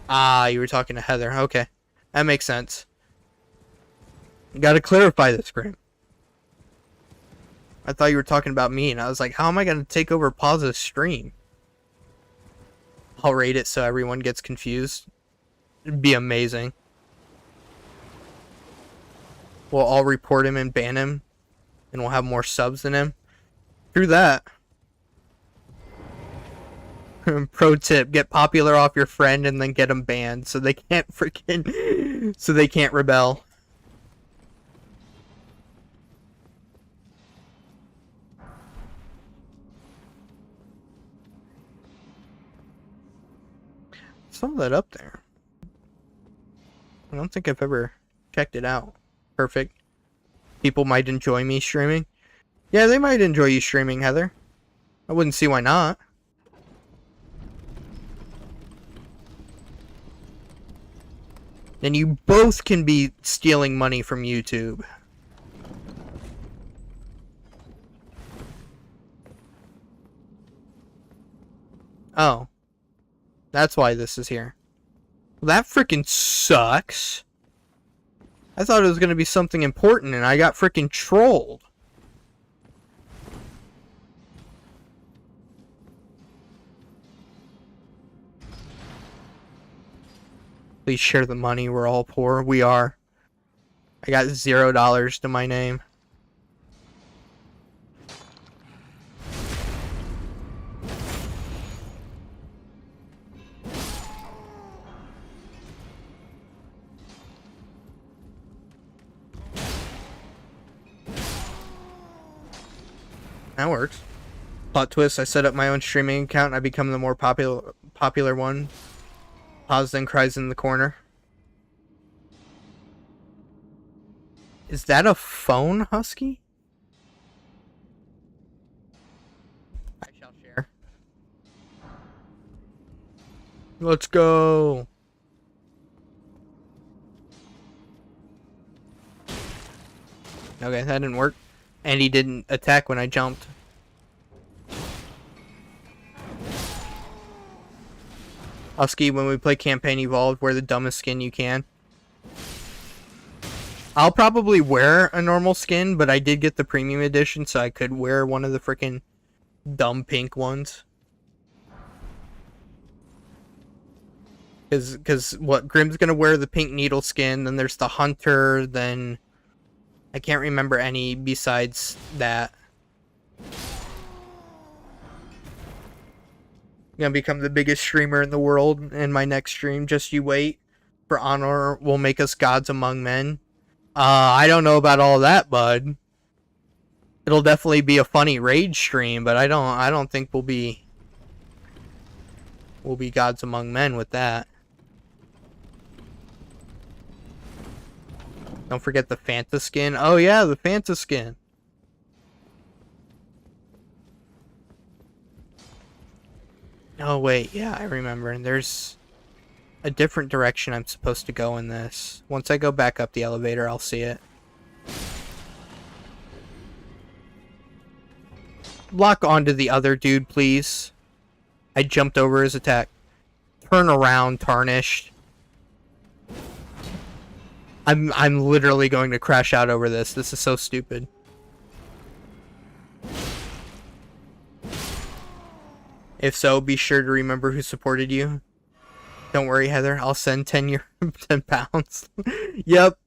Ah, you were talking to Heather. Okay. That makes sense. You gotta clarify this, Graham. I thought you were talking about me, and I was like, how am I gonna take over Paz's stream? I'll rate it so everyone gets confused. It'd be amazing. We'll all report him and ban him, and we'll have more subs than him. Through that. Pro tip, get popular off your friend and then get them banned so they can't freaking... so they can't rebel. Saw that up there. I don't think I've ever checked it out. Perfect. People might enjoy me streaming. Yeah, they might enjoy you streaming, Heather. I wouldn't see why not. Then you both can be stealing money from YouTube. Oh. That's why this is here. Well, that freaking sucks. I thought it was going to be something important and I got freaking trolled. Please share the money. We're all poor. We are. I got $0 to my name. That works. Plot twist, I set up my own streaming account and I become the more popular one. Paz then cries in the corner. Is that a phone, Husky? I shall share. Let's go. Okay, that didn't work. And he didn't attack when I jumped. Husky, when we play Campaign Evolved, wear the dumbest skin you can. I'll probably wear a normal skin, but I did get the premium edition, so I could wear one of the freaking dumb pink ones. Because what, Grim's gonna wear the pink needle skin, then there's the Hunter, then I can't remember any besides that. I'm gonna become the biggest streamer in the world in my next stream. Just you wait. For honor will make us gods among men. I don't know about all that, bud. It'll definitely be a funny raid stream, but I don't think we'll be gods among men with that. Don't forget the Fanta skin. Oh yeah, the Fanta skin. Oh wait, yeah, I remember. And there's a different direction I'm supposed to go in this. Once I go back up the elevator, I'll see it. Lock onto the other dude, please. I jumped over his attack. Turn around, tarnished. I'm literally going to crash out over this. This is so stupid. If so, be sure to remember who supported you. Don't worry, Heather. I'll send 10 pounds. Yep.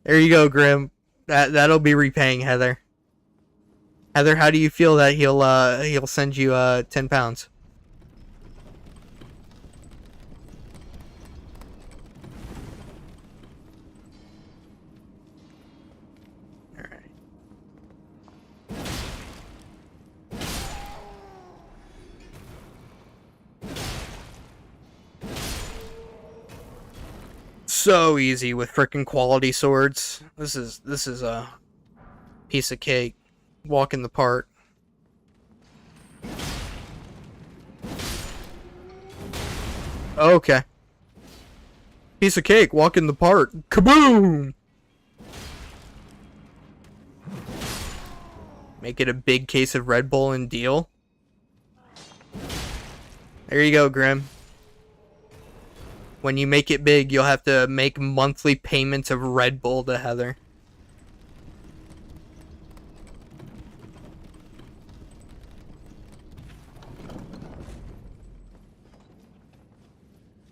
There you go, Grim. That'll be repaying, Heather. Heather, how do you feel that he'll send you 10 pounds? Alright. So easy with frickin' quality swords. This is a piece of cake. Walk in the park. Okay. Piece of cake, walk in the park. Kaboom! Make it a big case of Red Bull and deal. There you go, Grim. When you make it big, you'll have to make monthly payments of Red Bull to Heather.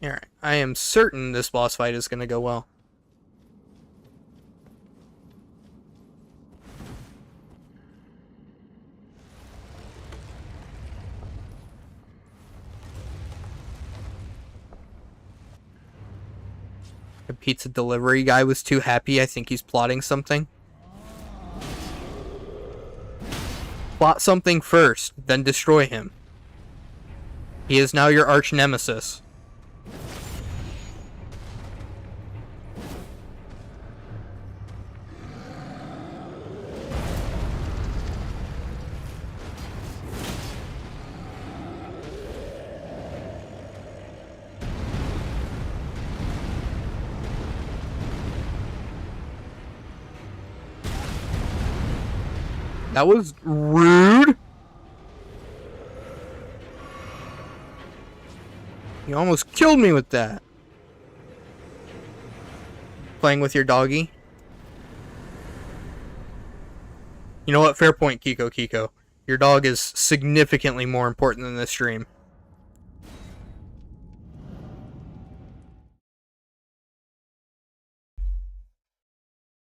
Alright, I am certain this boss fight is going to go well. The pizza delivery guy was too happy. I think he's plotting something. Plot something first, then destroy him. He is now your arch nemesis. That was rude. You almost killed me with that. Playing with your doggy. You know what? Fair point, Kiko. Your dog is significantly more important than this stream.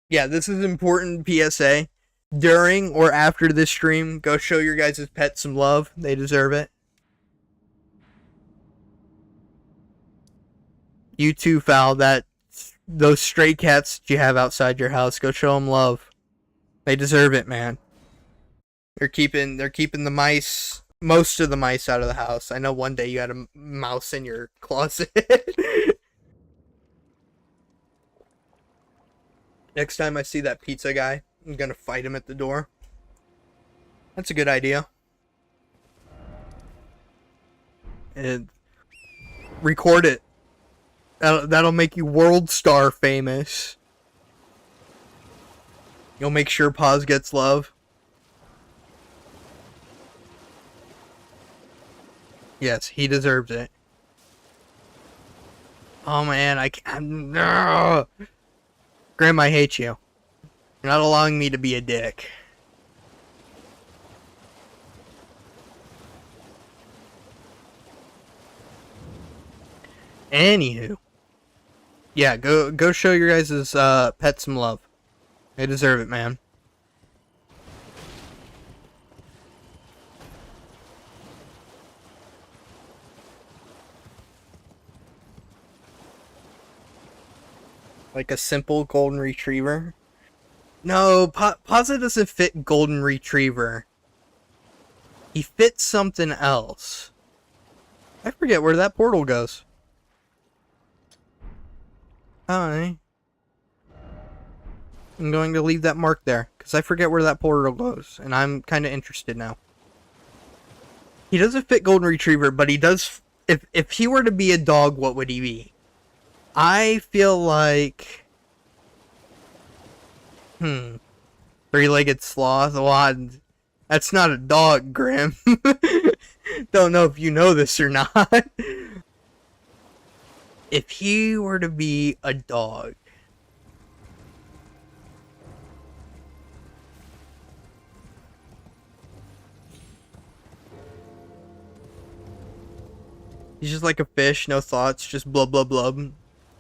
Yeah, this is important PSA. During or after this stream, go show your guys' pets some love. They deserve it. You too, Foul. Those stray cats that you have outside your house, go show them love. They deserve it, man. They're keeping the mice, most of the mice, out of the house. I know one day you had a mouse in your closet. Next time I see that pizza guy, I'm gonna fight him at the door. That's a good idea. And record it. That'll make you world star famous. You'll make sure Paz gets love. Yes, he deserves it. Oh man, I can't. No! Graham, I hate you. You're not allowing me to be a dick. Anywho. Yeah, go show your guys' pets some love. They deserve it, man. Like a simple golden retriever. No, Pazza doesn't fit golden retriever. He fits something else. I forget where that portal goes. Hi. I'm going to leave that mark there, because I forget where that portal goes, and I'm kind of interested now. He doesn't fit golden retriever, but he does. If he were to be a dog, what would he be? I feel like... Three-legged sloth? Well, that's not a dog, Grim. Don't know if you know this or not. If he were to be a dog... He's just like a fish, no thoughts, just blub blub blub.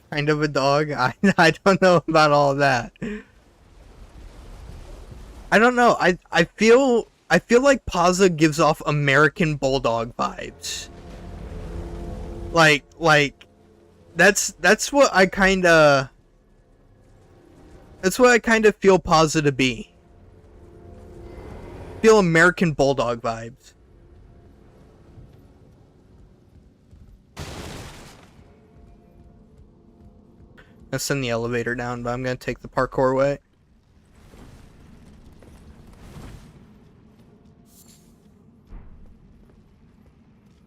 Kind of a dog. I don't know about all that. I don't know. I feel I feel like Pazza gives off American Bulldog vibes. Like that's what I kind of feel Pazza to be. Feel American Bulldog vibes. I'll send the elevator down, but I'm gonna take the parkour way.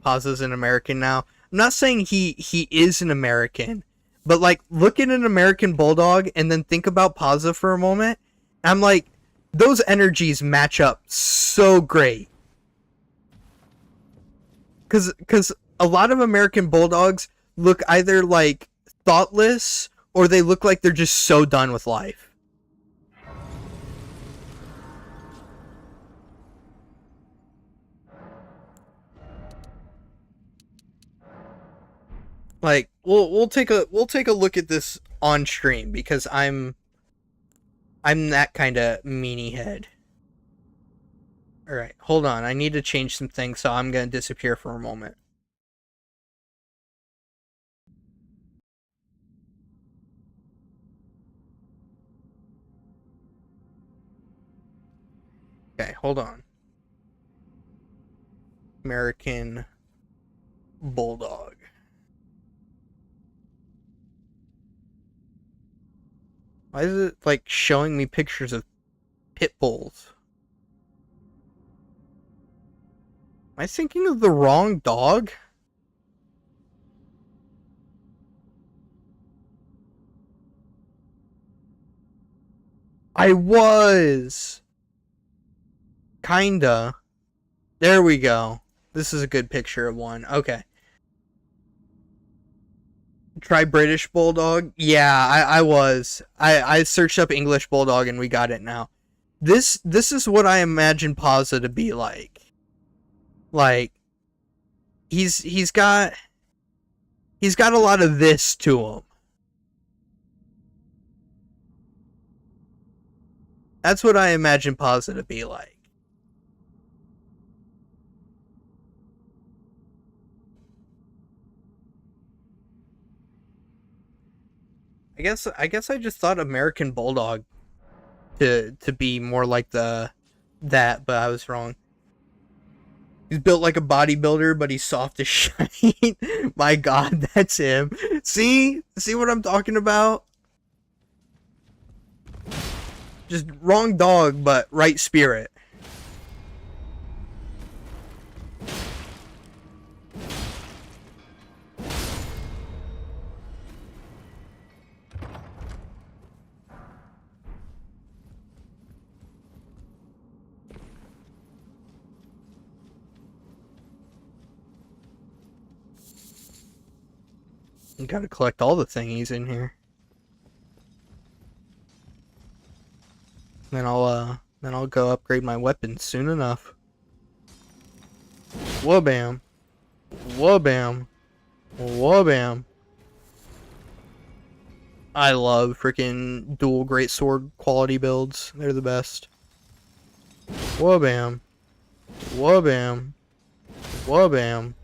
Pazza's an American now. I'm not saying he is an American, but like look at an American Bulldog and then think about Pazza for a moment. I'm like, those energies match up so great. Cause a lot of American Bulldogs look either like thoughtless or they look like they're just so done with life. Like we'll take a look at this on stream because I'm that kind of meanie head. All right, hold on. I need to change some things, so I'm gonna disappear for a moment. Okay, hold on. American Bulldog. Why is it like showing me pictures of pit bulls? Am I thinking of the wrong dog? I was. Kinda. There we go. This is a good picture of one. Okay. Try British Bulldog? Yeah, I was. I searched up English Bulldog and we got it now. This is what I imagine Pazza to be like. Like he's got a lot of this to him. That's what I imagine Pazza to be like. I guess I just thought American Bulldog to be more like that, but I was wrong. He's built like a bodybuilder, but he's soft as shite. My God, that's him. See what I'm talking about? Just wrong dog, but right spirit. You gotta collect all the thingies in here. Then I'll go upgrade my weapons soon enough. Whoa-bam. Whoa-bam. Whoa-bam. I love freaking dual greatsword quality builds. They're the best. Whoa-bam. Whoa-bam. Whoa-bam.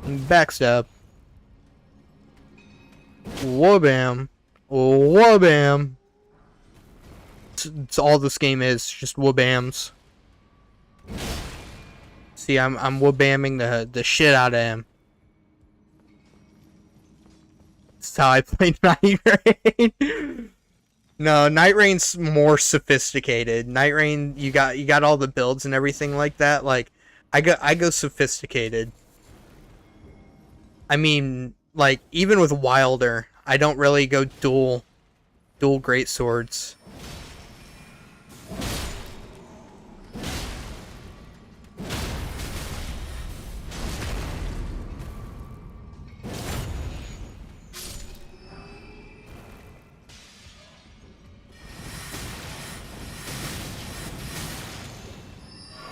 Backstab. Whoa-bam. Whoa-bam. It's all this game is, just whoa-bams. See, I'm whoa-bamming the shit out of him. That's how I play Night Rain. No, Night Rain's more sophisticated. Night Rain, you got all the builds and everything like that. Like, I go sophisticated. I mean, like, even with Wilder, I don't really go dual great swords.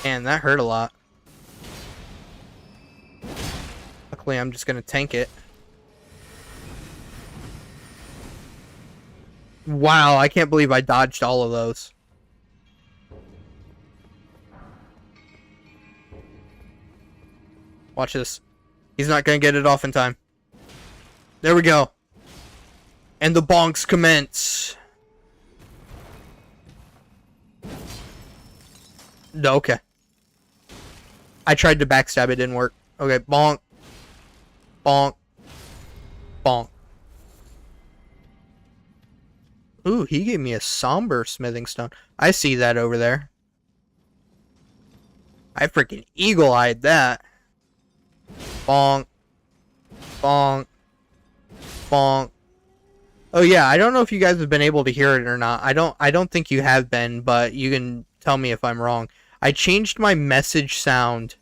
Man, that hurt a lot. Luckily, I'm just gonna tank it. Wow, I can't believe I dodged all of those. Watch this. He's not gonna get it off in time. There we go. And the bonks commence. No, okay. I tried to backstab, it didn't work. Okay, bonk. Bonk. Bonk. Ooh, he gave me a somber smithing stone. I see that over there. I freaking eagle-eyed that. Bonk. Bonk. Bonk. Oh yeah, I don't know if you guys have been able to hear it or not. I don't think you have been, but you can tell me if I'm wrong. I changed my message sound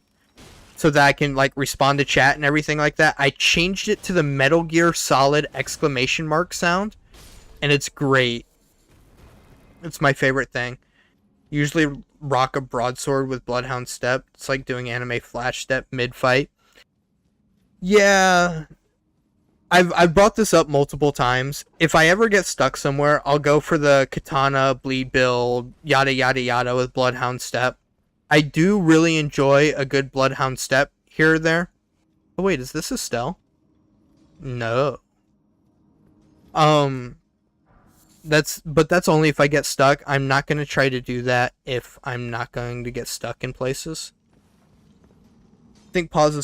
so that I can like respond to chat and everything like that. I changed it to the Metal Gear Solid exclamation mark sound, and it's great. It's my favorite thing. Usually rock a broadsword with Bloodhound Step. It's like doing anime flash step mid-fight. Yeah, I've brought this up multiple times. If I ever get stuck somewhere, I'll go for the katana bleed build, yada yada yada with Bloodhound Step. I do really enjoy a good Bloodhound Step here or there. Oh wait, is this Estelle? No. That's only if I get stuck. I'm not gonna try to do that if I'm not going to get stuck in places. I think Pause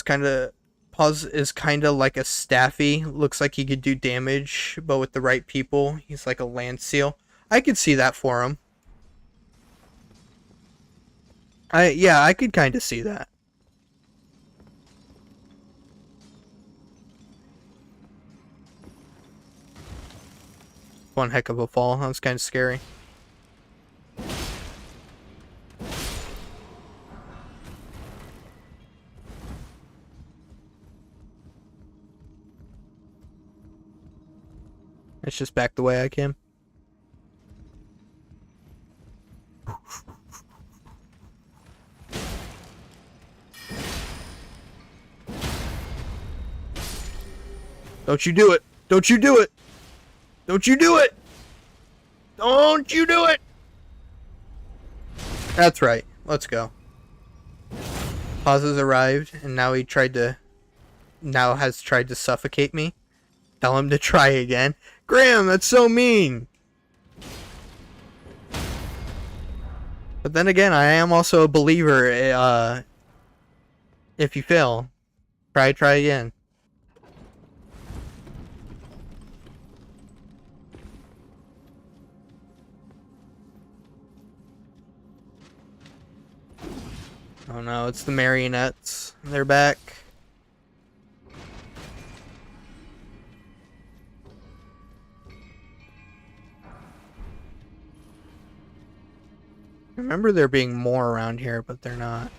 is kind of like a Staffy. Looks like he could do damage, but with the right people, he's like a land seal. I could see that for him. I could kind of see that. One heck of a fall. That was kind of scary. Let's just back the way I came. Don't you do it! Don't you do it! Don't you do it! Don't you do it! That's right. Let's go. Paz has arrived, and now has tried to suffocate me. Tell him to try again. Graham, that's so mean! But then again, I am also a believer. If you fail, try again. Oh no, it's the marionettes. They're back. I remember there being more around here, but they're not.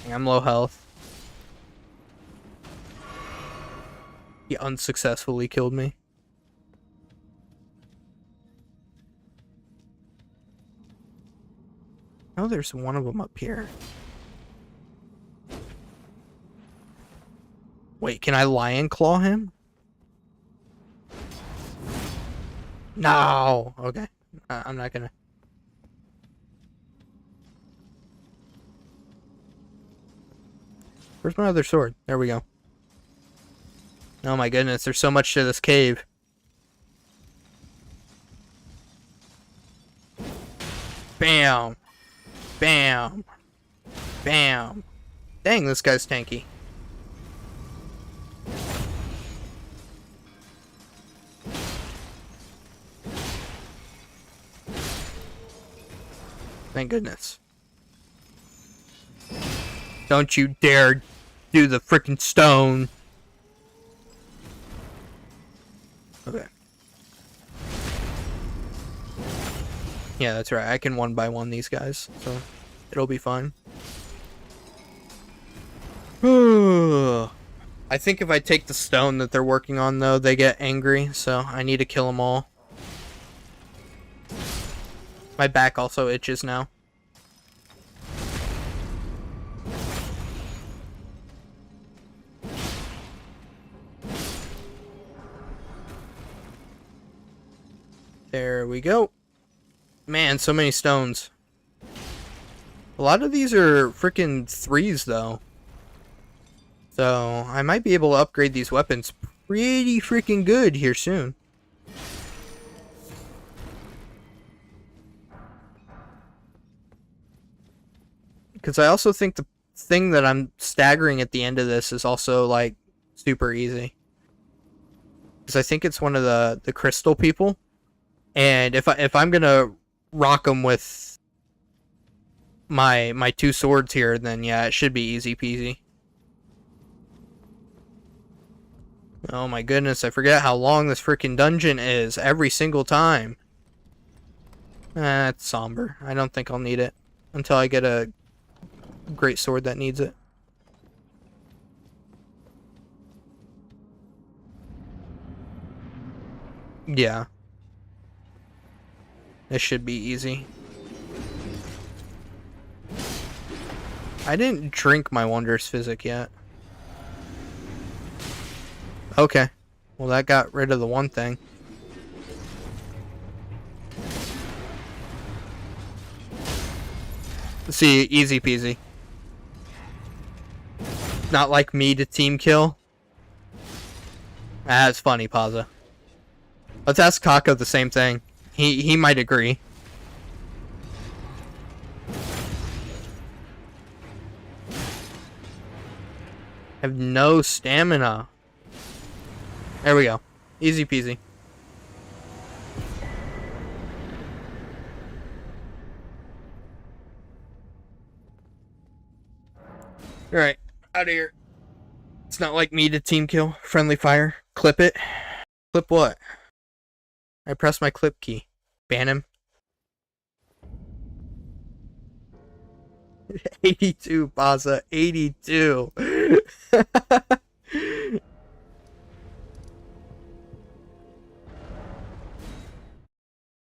Dang, I'm low health. He unsuccessfully killed me. Oh, there's one of them up here. Wait, can I lion claw him? No! Okay. I'm not gonna. Where's my other sword? There we go. Oh my goodness, there's so much to this cave. Bam! Bam! Bam! Dang, this guy's tanky. Thank goodness. Don't you dare do the frickin' stone. Okay. Yeah, that's right. I can one by one these guys, so it'll be fun. I think if I take the stone that they're working on, though, they get angry, so I need to kill them all. My back also itches now. There we go. Man, so many stones. A lot of these are freaking 3s, though. So, I might be able to upgrade these weapons pretty freaking good here soon. Because I also think the thing that I'm staggering at the end of this is also, like, super easy. Because I think it's one of the crystal people. And if I'm gonna rock them with my 2 swords here, then yeah, it should be easy peasy. Oh my goodness, I forget how long this freaking dungeon is every single time. It's somber. I don't think I'll need it until I get a great sword that needs it. Yeah. This should be easy. I didn't drink my Wondrous Physic yet. Okay. Well, that got rid of the one thing. See, easy peasy. Not like me to team kill. That's funny, Paza. Let's ask Kako the same thing. He might agree. I have no stamina. There we go. Easy peasy. Alright, out of here. It's not like me to team kill. Friendly fire. Clip it. Clip what? I press my clip key. Ban him. 82, Baza. 82.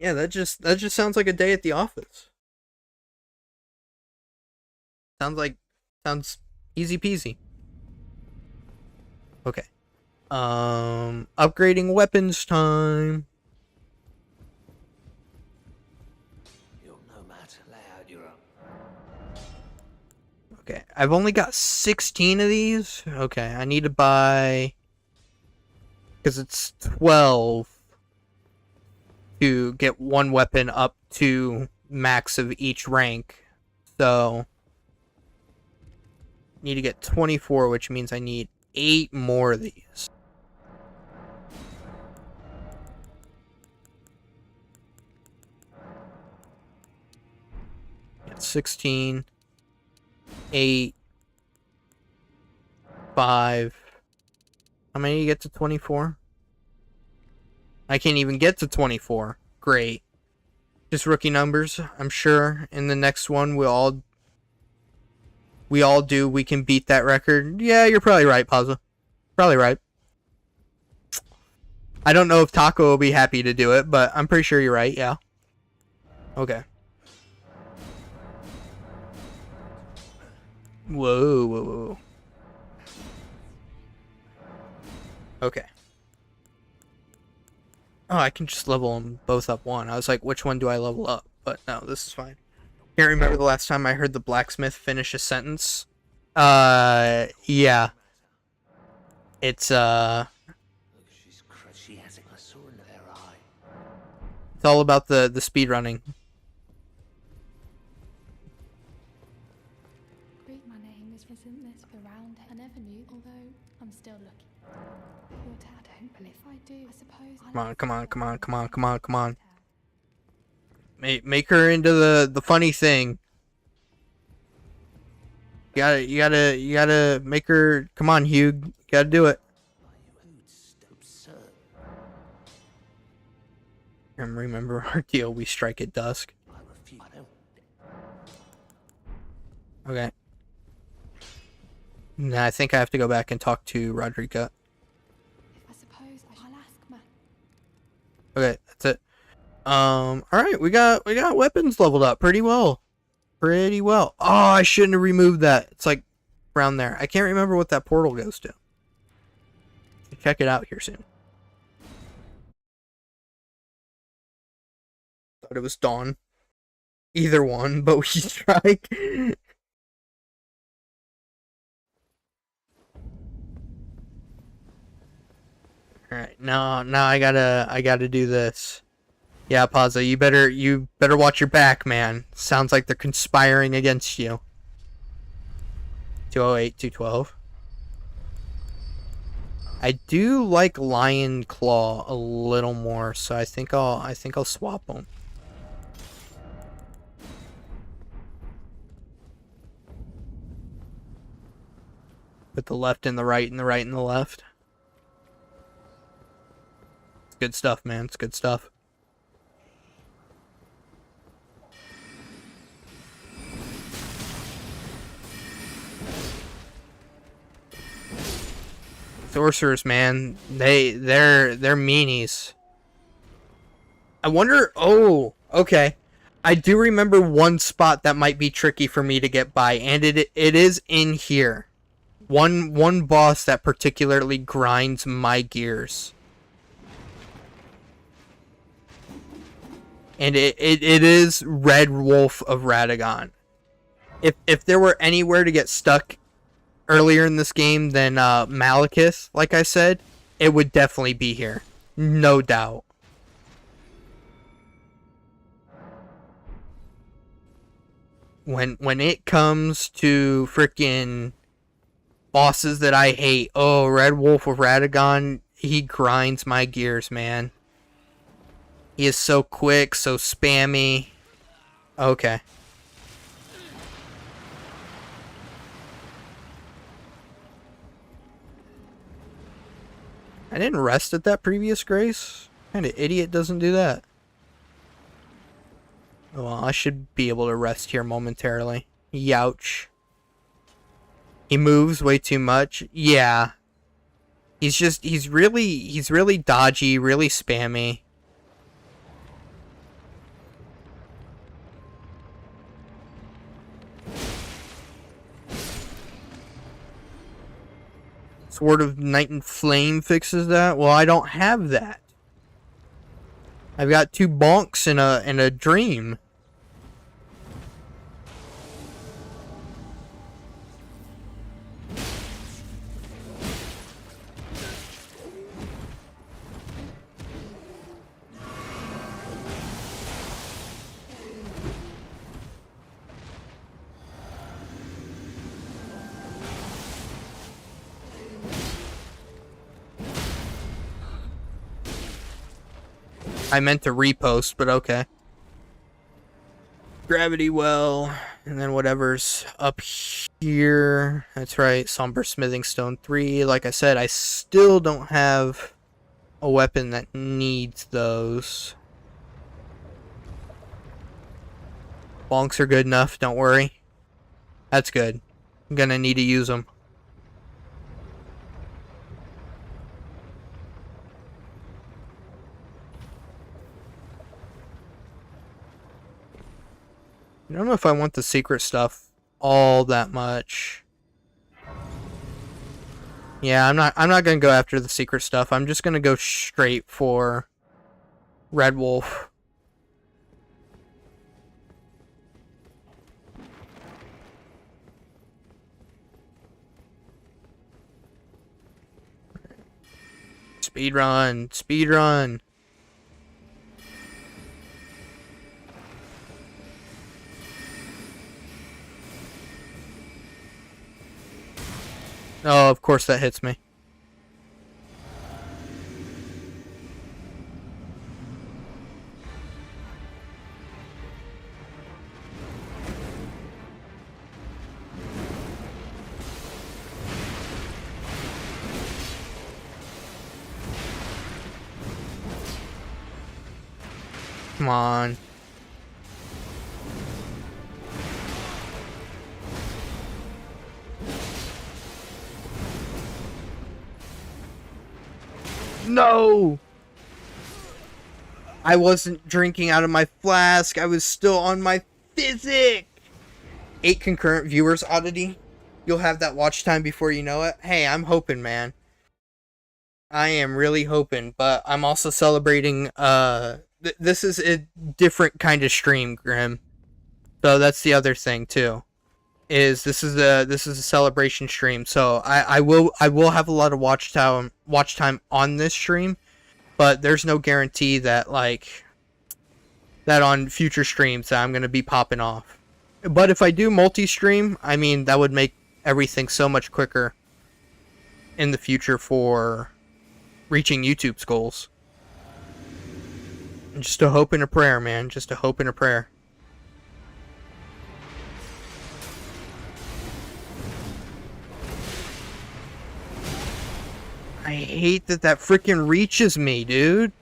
Yeah, that just sounds like a day at the office. Sounds easy peasy. Okay. Upgrading weapons time. Okay, I've only got 16 of these. Okay, I need to buy, because it's 12 to get one weapon up to max of each rank. So, need to get 24, which means I need 8 more of these. Get 16. 8, 5. How many do you get to 24? I can't even get to 24. Great. Just rookie numbers. I'm sure in the next one we all do. We can beat that record. Yeah, you're probably right, Pazza. Probably right. I don't know if Taco will be happy to do it, but I'm pretty sure you're right. Yeah. Okay. Whoa, whoa, whoa. Okay. Oh, I can just level them both up one. I was like, which one do I level up? But no, this is fine. Can't remember the last time I heard the blacksmith finish a sentence. Yeah. It's, it's all about the speed running. My name isn't this around. I never knew, although I'm still looking. Your dad, I don't believe I do. I suppose. Come on. Make her into the funny thing. You gotta make her. Come on, Hugh. You gotta do it. Remember our deal. We strike at dusk. Okay. Nah, I think I have to go back and talk to Rodrigo. I suppose I'll ask Matt. Okay, that's it. Alright, we got weapons leveled up pretty well. Pretty well. Oh, I shouldn't have removed that. It's like around there. I can't remember what that portal goes to. Check it out here soon. Thought it was dawn. either one, but we strike. Alright, now I gotta do this. Yeah, Pazza, you better watch your back, man. Sounds like they're conspiring against you. 208, 212. I do like Lion Claw a little more, so I think I'll swap them. Put the left and the right and the right and the left. It's good stuff, man. It's good stuff. Sorcerers, man, they're meanies. I wonder. Oh, okay. I do remember one spot that might be tricky for me to get by, and it is in here. One boss that particularly grinds my gears, and it is Red Wolf of Radagon. If there were anywhere to get stuck earlier in this game than Malekith, like I said, it would definitely be here. No doubt. When it comes to freaking bosses that I hate, oh, Red Wolf of Radagon, he grinds my gears, man. He is so quick, so spammy. Okay. I didn't rest at that previous grace. What kind of idiot doesn't do that? Well, I should be able to rest here momentarily. Youch. He moves way too much. Yeah. He's really dodgy, really spammy. Sword of Night and Flame fixes that? Well, I don't have that. I've got 2 bonks and a dream. I meant to repost, but okay. Gravity Well, and then whatever's up here. That's right, Somber Smithing Stone 3. Like I said, I still don't have a weapon that needs those. Bonks are good enough, don't worry. That's good. I'm gonna need to use them. I don't know if I want the secret stuff all that much. Yeah, I'm not gonna go after the secret stuff. I'm just gonna go straight for Red Wolf. Speedrun, speedrun. Oh, of course that hits me. Come on. No! I wasn't drinking out of my flask. I was still on my physic. 8 concurrent viewers, Oddity. You'll have that watch time before you know it. Hey, I'm hoping, man. I am really hoping, but I'm also celebrating, this is a different kind of stream, Grim. So that's the other thing too. Is this is a celebration stream, so I will have a lot of watch time on this stream, but there's no guarantee that like that on future streams that I'm gonna be popping off. But if I do multi-stream, I mean that would make everything so much quicker in the future for reaching YouTube's goals. Just a hope and a prayer, man. Just a hope and a prayer. I hate that freaking reaches me, dude.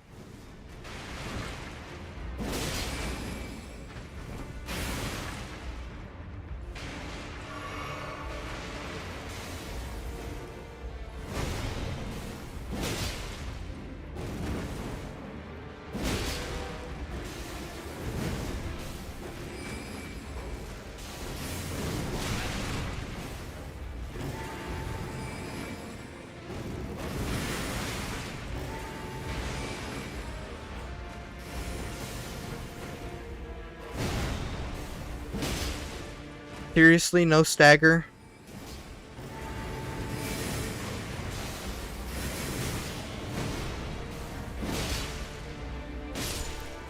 Seriously, no stagger?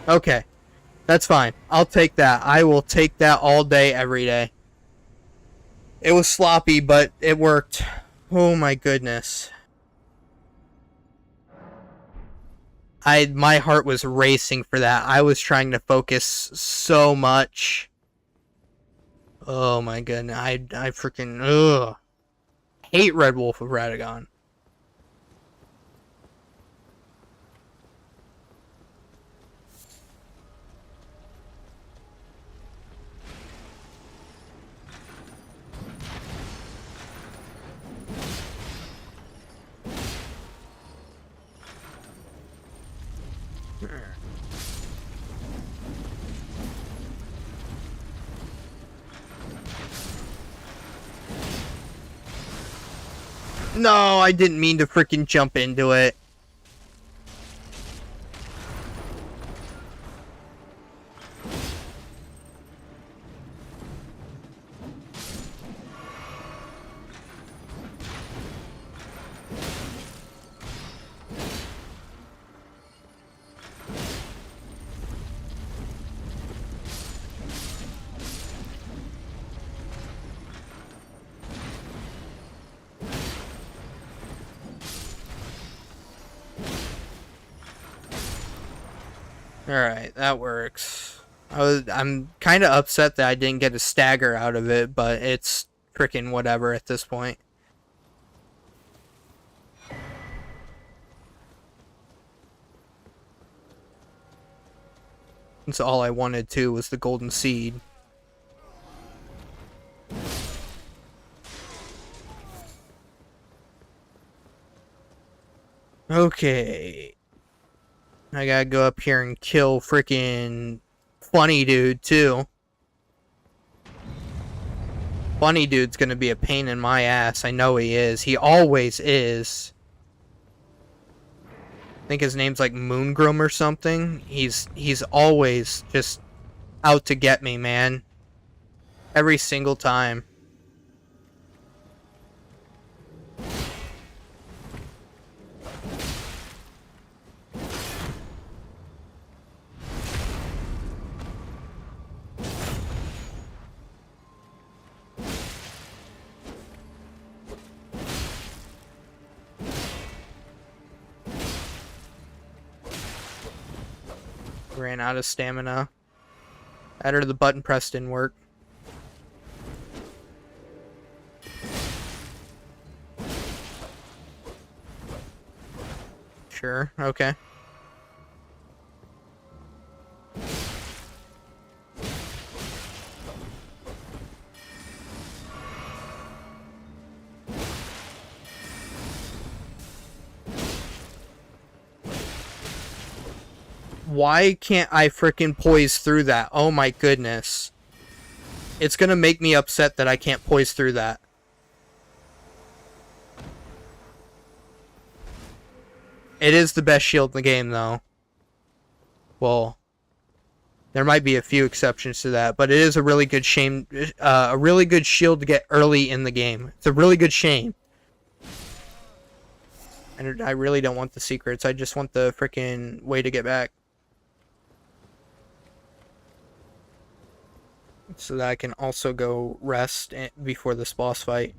Okay. That's fine. I'll take that. I will take that all day, every day. It was sloppy, but it worked. Oh my goodness. My heart was racing for that. I was trying to focus so much. Oh my goodness, I freaking hate Red Wolf of Radagon. No, I didn't mean to freaking jump into it. Alright, that works. I'm kind of upset that I didn't get a stagger out of it, but it's freaking whatever at this point. That's all I wanted to was the golden seed. Okay. I gotta go up here and kill freaking Funny Dude, too. Funny Dude's gonna be a pain in my ass. I know he is. He always is. I think his name's like Moongrum or something. He's always just out to get me, man. Every single time. Ran out of stamina. After the button press didn't work. Sure, okay. Why can't I frickin' poise through that? Oh my goodness. It's gonna make me upset that I can't poise through that. It is the best shield in the game, though. Well, There might be a few exceptions to that, but it is a really good shame, a really good shield to get early in the game. It's a really good shame. And I really don't want the secrets. I just want the freaking way to get back. So that I can also go rest before this boss fight.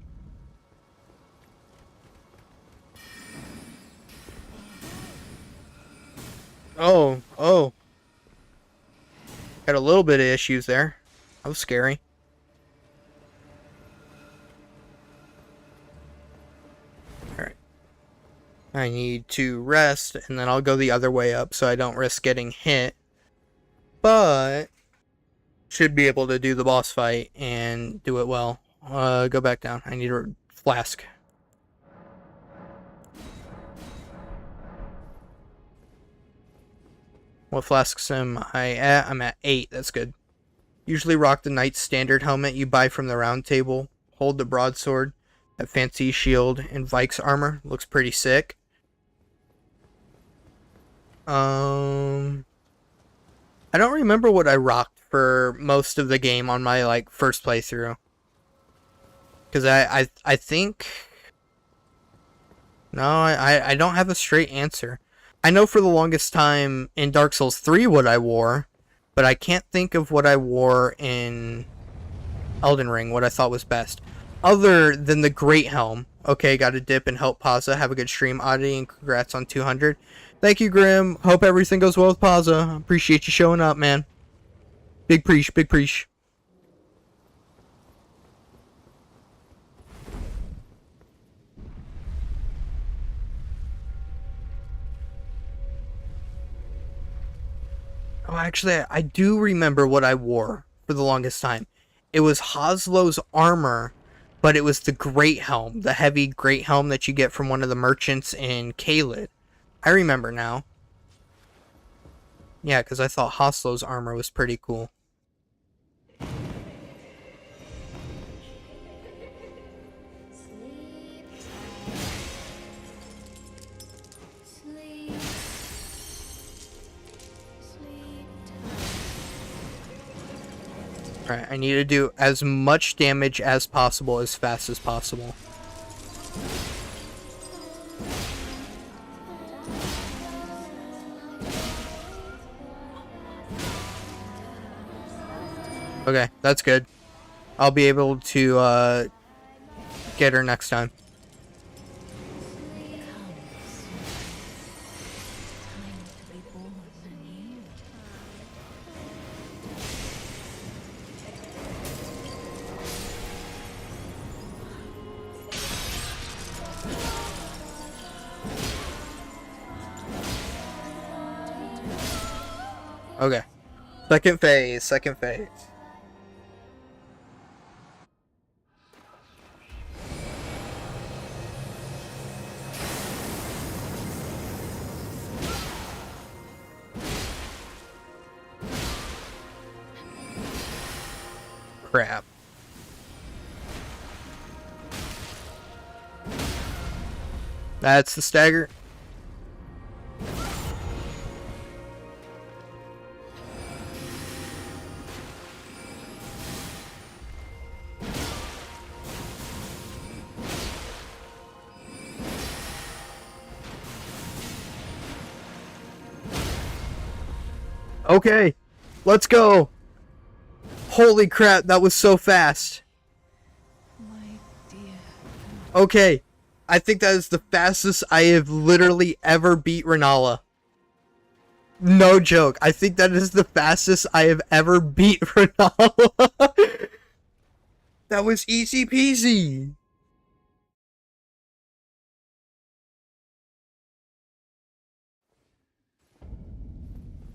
Oh. Got a little bit of issues there. That was scary. Alright. I need to rest, and then I'll go the other way up so I don't risk getting hit. But should be able to do the boss fight and do it well. Go back down. I need a flask. What flasks am I at? I'm at 8. That's good. Usually rock the knight's standard helmet you buy from the round table. Hold the broadsword. That fancy shield and Vike's armor. Looks pretty sick. I don't remember what I rocked for most of the game on my like first playthrough. Because I think... No, I don't have a straight answer. I know for the longest time in Dark Souls 3 what I wore, but I can't think of what I wore in Elden Ring, what I thought was best. Other than the Great Helm. Okay, gotta dip and help Pazza. Have a good stream, Oddity, and congrats on 200. Thank you, Grim. Hope everything goes well with Pazza. Appreciate you showing up, man. Big preach, big preach. Oh, actually, I do remember what I wore for the longest time. It was Haslow's armor, but it was the Great Helm, the heavy Great Helm that you get from one of the merchants in Caelid. I remember now. Yeah, because I thought Haslow's armor was pretty cool. Alright, I need to do as much damage as possible as fast as possible. Okay, that's good. I'll be able to get her next time. Okay. Second phase. Crap. That's the stagger. Okay, let's go. Holy crap, that was so fast. My dear. Okay, I think that is the fastest I have literally ever beat Renala. No joke, I think that is the fastest I have ever beat Renala. That was easy peasy.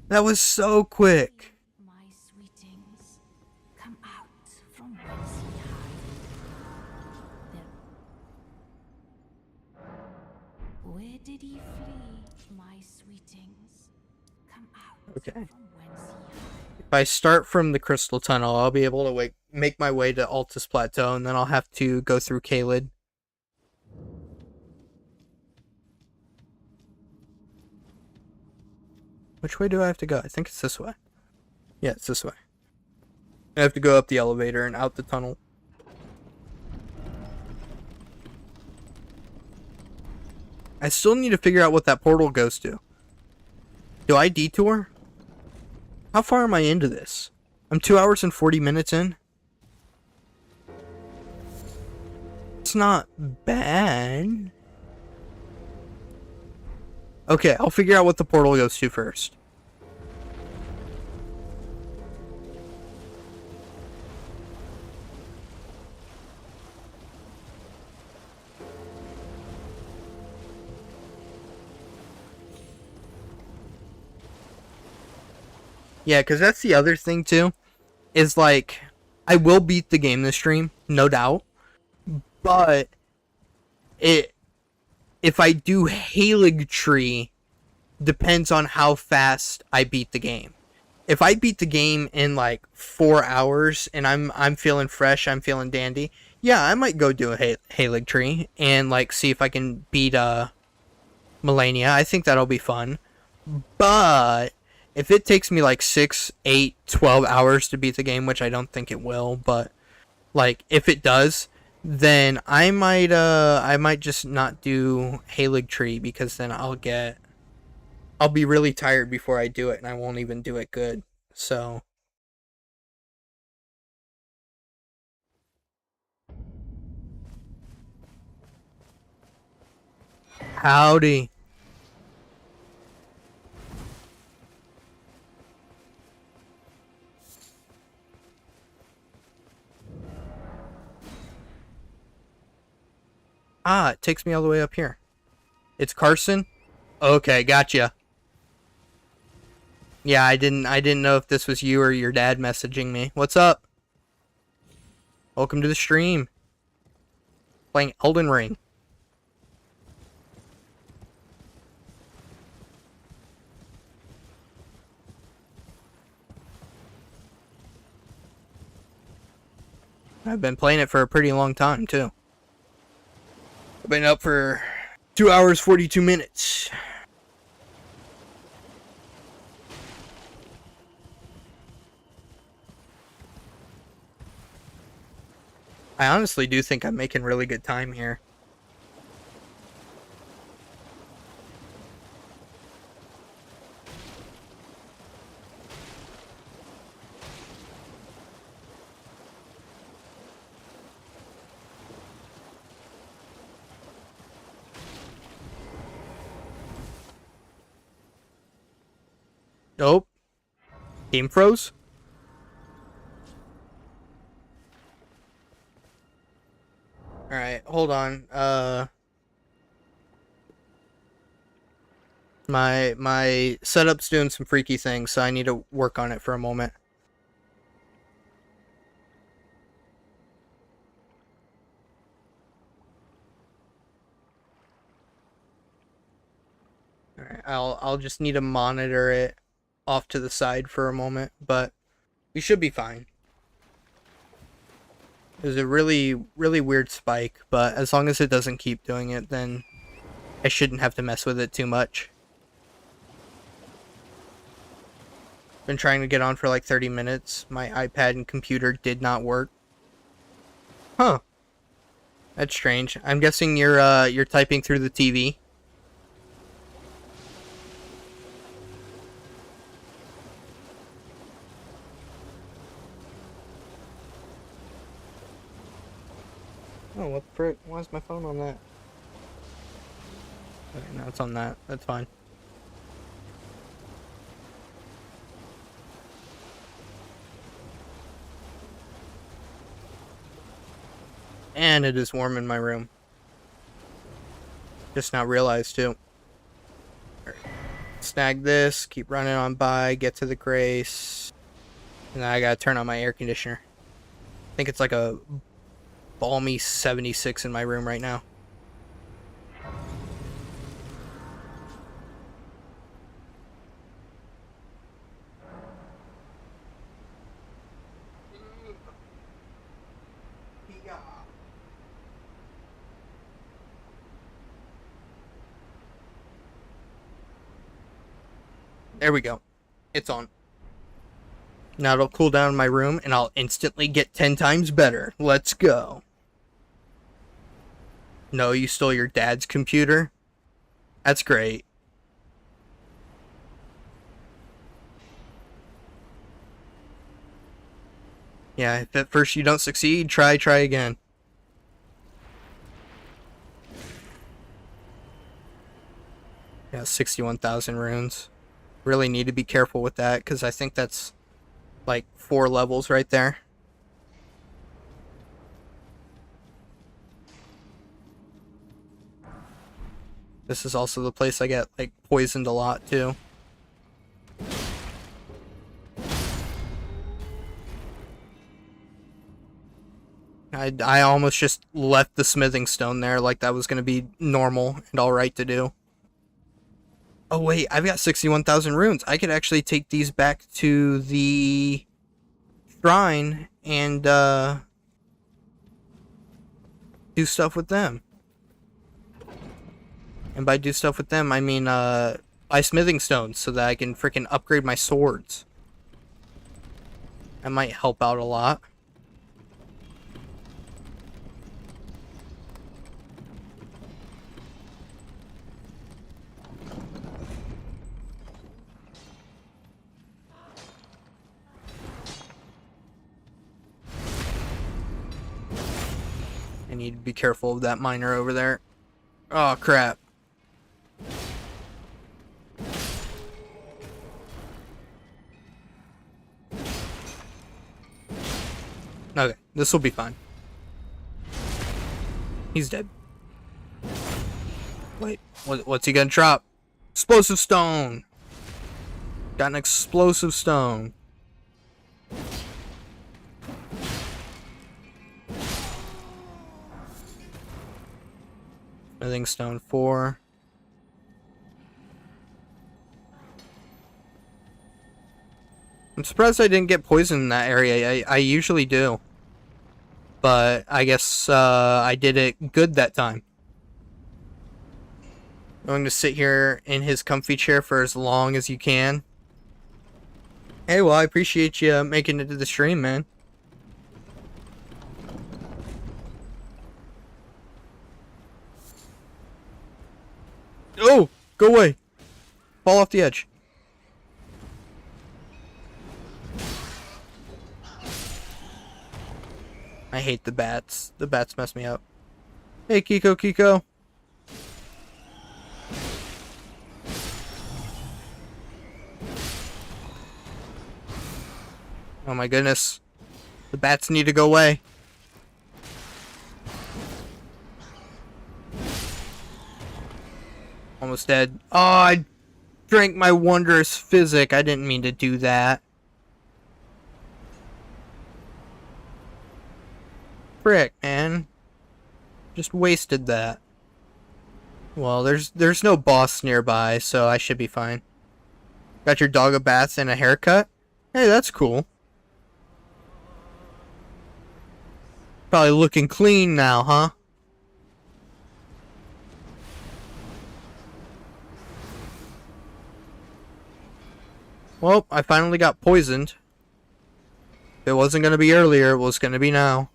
That was so quick. My sweetings, come out from whence ye hide. Where did ye flee, my sweetings? Come out Okay. from whence ye hide. If I start from the Crystal Tunnel, I'll be able to make my way to Altus Plateau, and then I'll have to go through Caelid. Which way do I have to go? I think it's this way. Yeah, it's this way. I have to go up the elevator and out the tunnel. I still need to figure out what that portal goes to. Do I detour? How far am I into this? I'm 2 hours and 40 minutes in. It's not bad. Okay, I'll figure out what the portal goes to first. Yeah, because that's the other thing too, is like, I will beat the game this stream, no doubt, but if I do Halig Tree, depends on how fast I beat the game. If I beat the game in like 4 hours and I'm feeling fresh, I'm feeling dandy, yeah, I might go do a Halig Tree and like see if I can beat Melania. I think that'll be fun. But if it takes me like 6, 8, 12 hours to beat the game, which I don't think it will, but like if it does, then I might just not do Halig Tree, because then I'll be really tired before I do it and I won't even do it good. So howdy. Ah, it takes me all the way up here. It's Carson? Okay, gotcha. Yeah, I didn't know if this was you or your dad messaging me. What's up? Welcome to the stream. Playing Elden Ring. I've been playing it for a pretty long time too. I've been up for 2 hours 42 minutes. I honestly do think I'm making really good time here. Nope. Game froze? Alright, hold on. My setup's doing some freaky things, so I need to work on it for a moment. Alright, I'll just need to monitor it off to the side for a moment, but we should be fine. It was a really weird spike, but as long as it doesn't keep doing it, then I shouldn't have to mess with it too much. Been trying to get on for like 30 minutes. My iPad and computer did not work. Huh. That's strange. I'm guessing you're typing through the TV. Oh, what the frick? Why is my phone on that? Okay, no, it's on that. That's fine. And it is warm in my room. Just now realized too. Snag this, keep running on by, get to the Grace. And then I gotta turn on my air conditioner. I think it's like a balmy 76 in my room right now. There we go. It's on. Now it'll cool down in my room, and I'll instantly get 10 times better. Let's go. No, you stole your dad's computer? That's great. Yeah, if at first you don't succeed, try again. Yeah, 61,000 runes. Really need to be careful with that, because I think that's like 4 levels right there. This is also the place I get like poisoned a lot too. I almost just left the smithing stone there like that was going to be normal and alright to do. Oh wait, I've got 61,000 runes. I could actually take these back to the shrine and do stuff with them. And by do stuff with them, I mean buy smithing stones so that I can freaking upgrade my swords. That might help out a lot. I need to be careful of that miner over there. Oh, crap. Okay, this will be fine. He's dead. Wait, what's he gonna drop? Explosive stone! Got an explosive stone. Smithing stone 4. I'm surprised I didn't get poisoned in that area. I usually do. But I guess I did it good that time. I'm going to sit here in his comfy chair for as long as you can. Hey, well, I appreciate you making it to the stream, man. Oh, go away. Fall off the edge. I hate the bats. The bats mess me up. Hey, Kiko. Oh my goodness. The bats need to go away. Almost dead. Oh, I drank my wondrous physic. I didn't mean to do that. Frick, man. Just wasted that. Well, there's no boss nearby, so I should be fine. Got your dog a bath and a haircut? Hey, that's cool. Probably looking clean now, huh? Well, I finally got poisoned. If it wasn't gonna be earlier, it was gonna be now.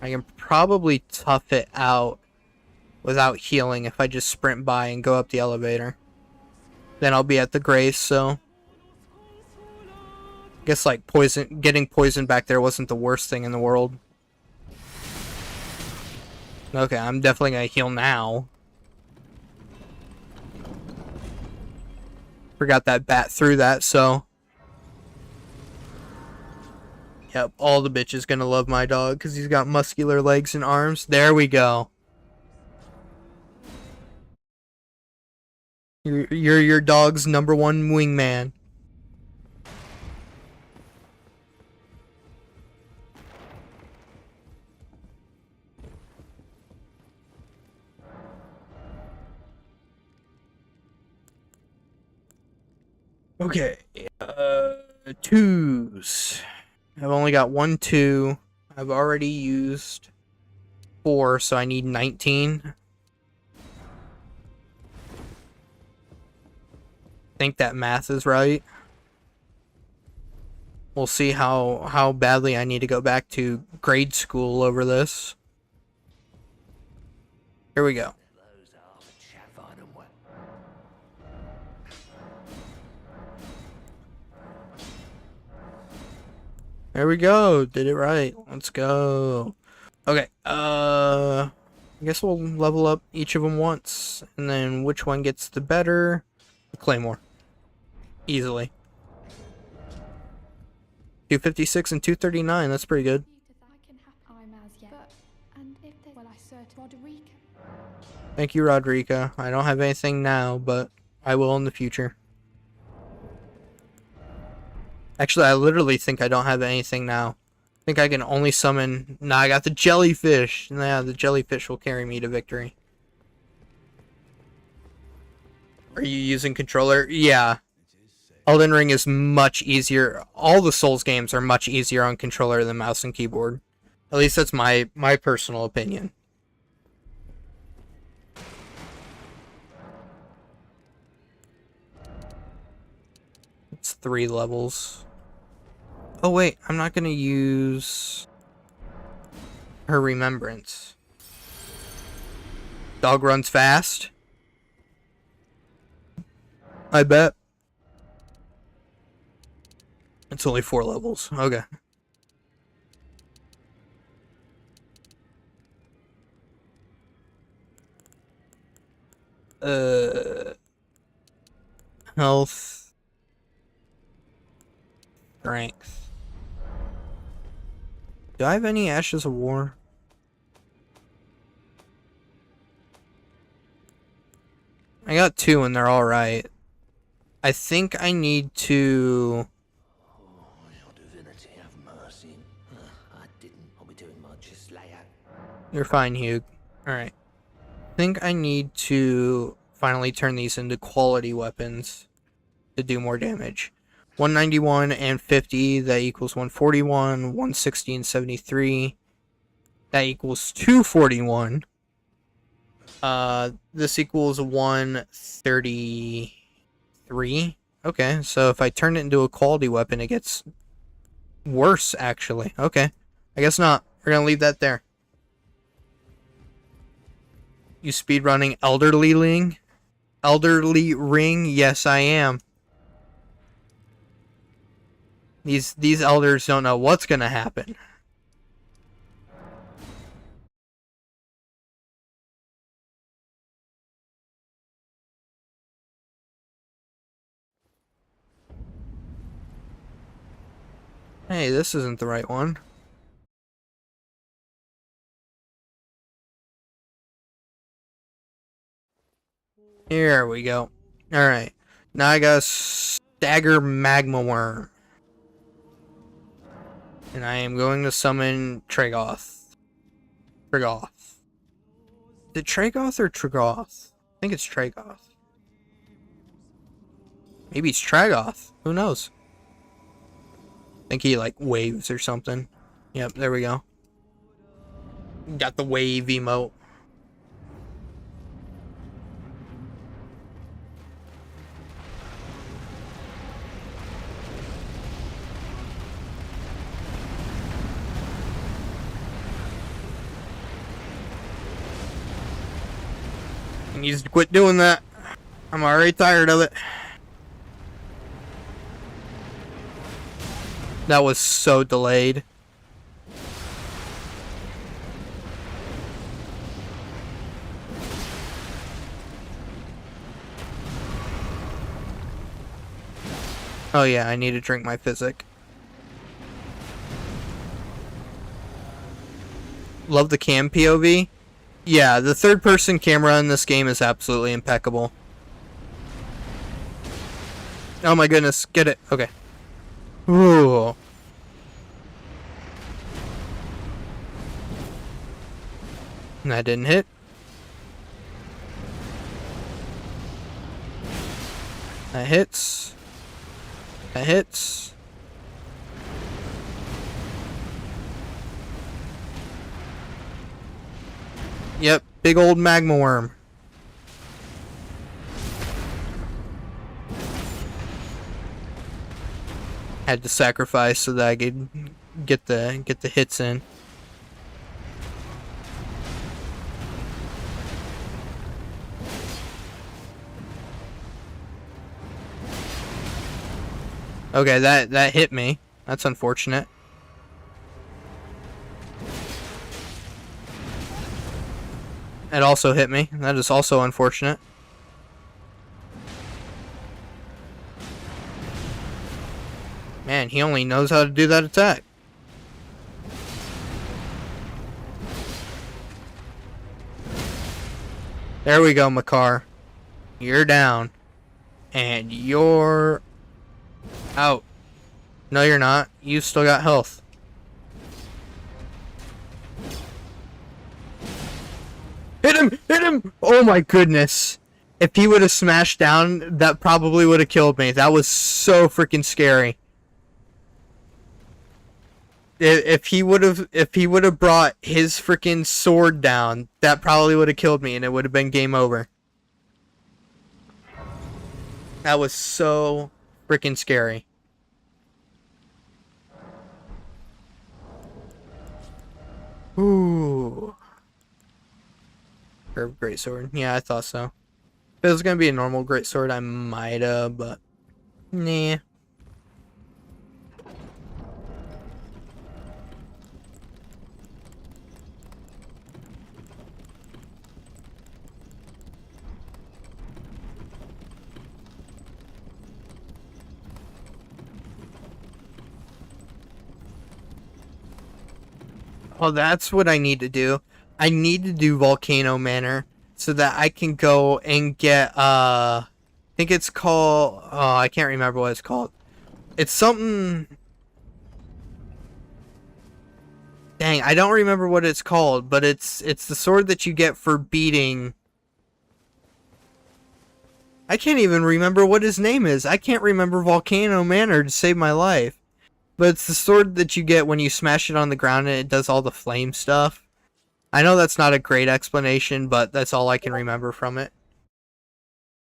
I can probably tough it out without healing if I just sprint by and go up the elevator. Then I'll be at the Grace, so... I guess, like, getting poisoned back there wasn't the worst thing in the world. Okay, I'm definitely gonna heal now. Forgot that bat threw that, so... Yep, all the bitches gonna love my dog because he's got muscular legs and arms. There we go. You're your dog's #1 wingman. Okay. Twos. I've only got 1 2. I've already used 4, so I need 19. I think that math is right. We'll see how badly I need to go back to grade school over this. Here we go. There we go. Did it right. Let's go. Okay. I guess we'll level up each of them once, and then which one gets the better? Claymore. Easily. 256 and 239. That's pretty good. Thank you, Rodrika. I don't have anything now, but I will in the future. Actually, I literally think I don't have anything now. I think I can only summon... Nah, I got the jellyfish. Nah, the jellyfish will carry me to victory. Are you using controller? Yeah. Elden Ring is much easier. All the Souls games are much easier on controller than mouse and keyboard. At least that's my personal opinion. It's 3 levels. Oh wait, I'm not gonna use her remembrance. Dog runs fast. I bet. It's only 4 levels. Okay. Health. Strength. Do I have any Ashes of War? I got 2 and they're alright. I think I need to... Oh, your divinity have mercy. I didn't. I'll be doing much just lay out. You're fine, Hugh. Alright. I think I need to finally turn these into quality weapons to do more damage. 191 and 50, that equals 141, 160 and 73, that equals 241. This equals 133. Okay, so if I turn it into a quality weapon, it gets worse, actually. Okay, I guess not. We're gonna leave that there. You speedrunning Elderly Ring? Elderly Ring? Yes, I am. These elders don't know what's gonna happen. Hey, this isn't the right one. Here we go. Alright. Now I got Stagger Magma Worm. And I am going to summon Tragoth. Tragoth. Is it Tragoth or Tragoth? I think it's Tragoth. Maybe it's Tragoth. Who knows? I think he like waves or something. Yep, there we go. Got the wave emote. He needs to quit doing that. I'm already tired of it. That was so delayed. Oh yeah, I need to drink my physic. Love the cam POV. Yeah, the third person camera in this game is absolutely impeccable. Oh my goodness, get it. Okay. Ooh. That didn't hit. That hits. That hits. Yep, big old magma worm. Had to sacrifice so that I could get the hits in. Okay, that hit me. That's unfortunate. It also hit me. That is also unfortunate. Man, he only knows how to do that attack. There we go, Makar. You're down. And you're out. No, you're not. You still got health. Hit him! Hit him! Oh my goodness. If he would have smashed down, that probably would have killed me. That was so freaking scary. If he would have brought his freaking sword down, that probably would have killed me and it would have been game over. That was so freaking scary. Ooh. Curved greatsword. Yeah, I thought so. If it was gonna be a normal greatsword, I might have, but nah. Oh, that's what I need to do. I need to do Volcano Manor so that I can go and get, I think it's called, oh, I can't remember what it's called. It's something, dang, I don't remember what it's called, but it's the sword that you get for beating, I can't even remember what his name is. I can't remember Volcano Manor to save my life. But it's the sword that you get when you smash it on the ground and it does all the flame stuff. I know that's not a great explanation, but that's all I can remember from it.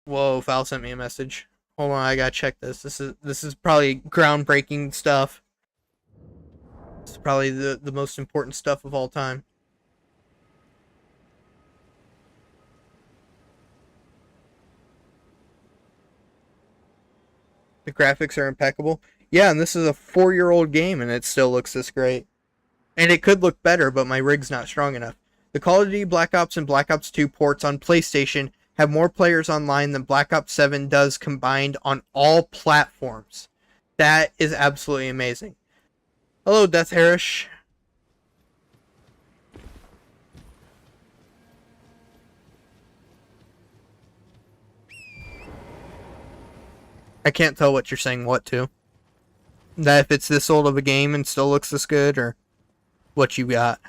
Whoa, Val sent me a message. Hold on, I gotta check this. This is probably groundbreaking stuff. It's probably the most important stuff of all time. The graphics are impeccable. Yeah, and this is a 4-year-old game and it still looks this great. And it could look better, but my rig's not strong enough. The Call of Duty Black Ops and Black Ops 2 ports on PlayStation have more players online than Black Ops 7 does combined on all platforms. That is absolutely amazing. Hello, Death Harish. I can't tell what you're saying what to. That if it's this old of a game and still looks this good, or what you got.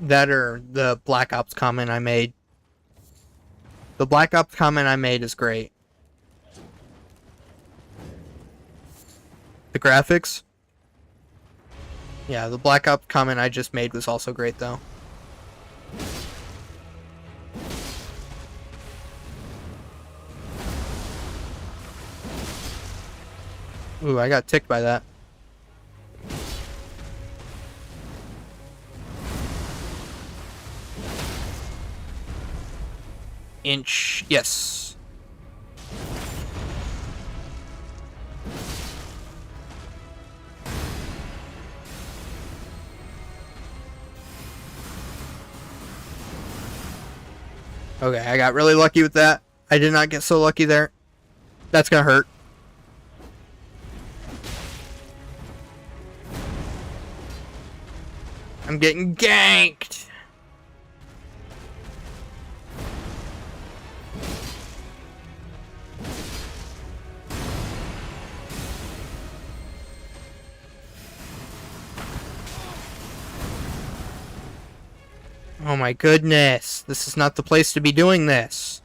That or the Black Ops comment I made. The Black Ops comment I made is great. The graphics? Yeah, the Black Ops comment I just made was also great though. Ooh, I got ticked by that. Inch, yes. Okay, I got really lucky with that. I did not get so lucky there. That's gonna hurt. I'm getting ganked. Oh my goodness. This is not the place to be doing this.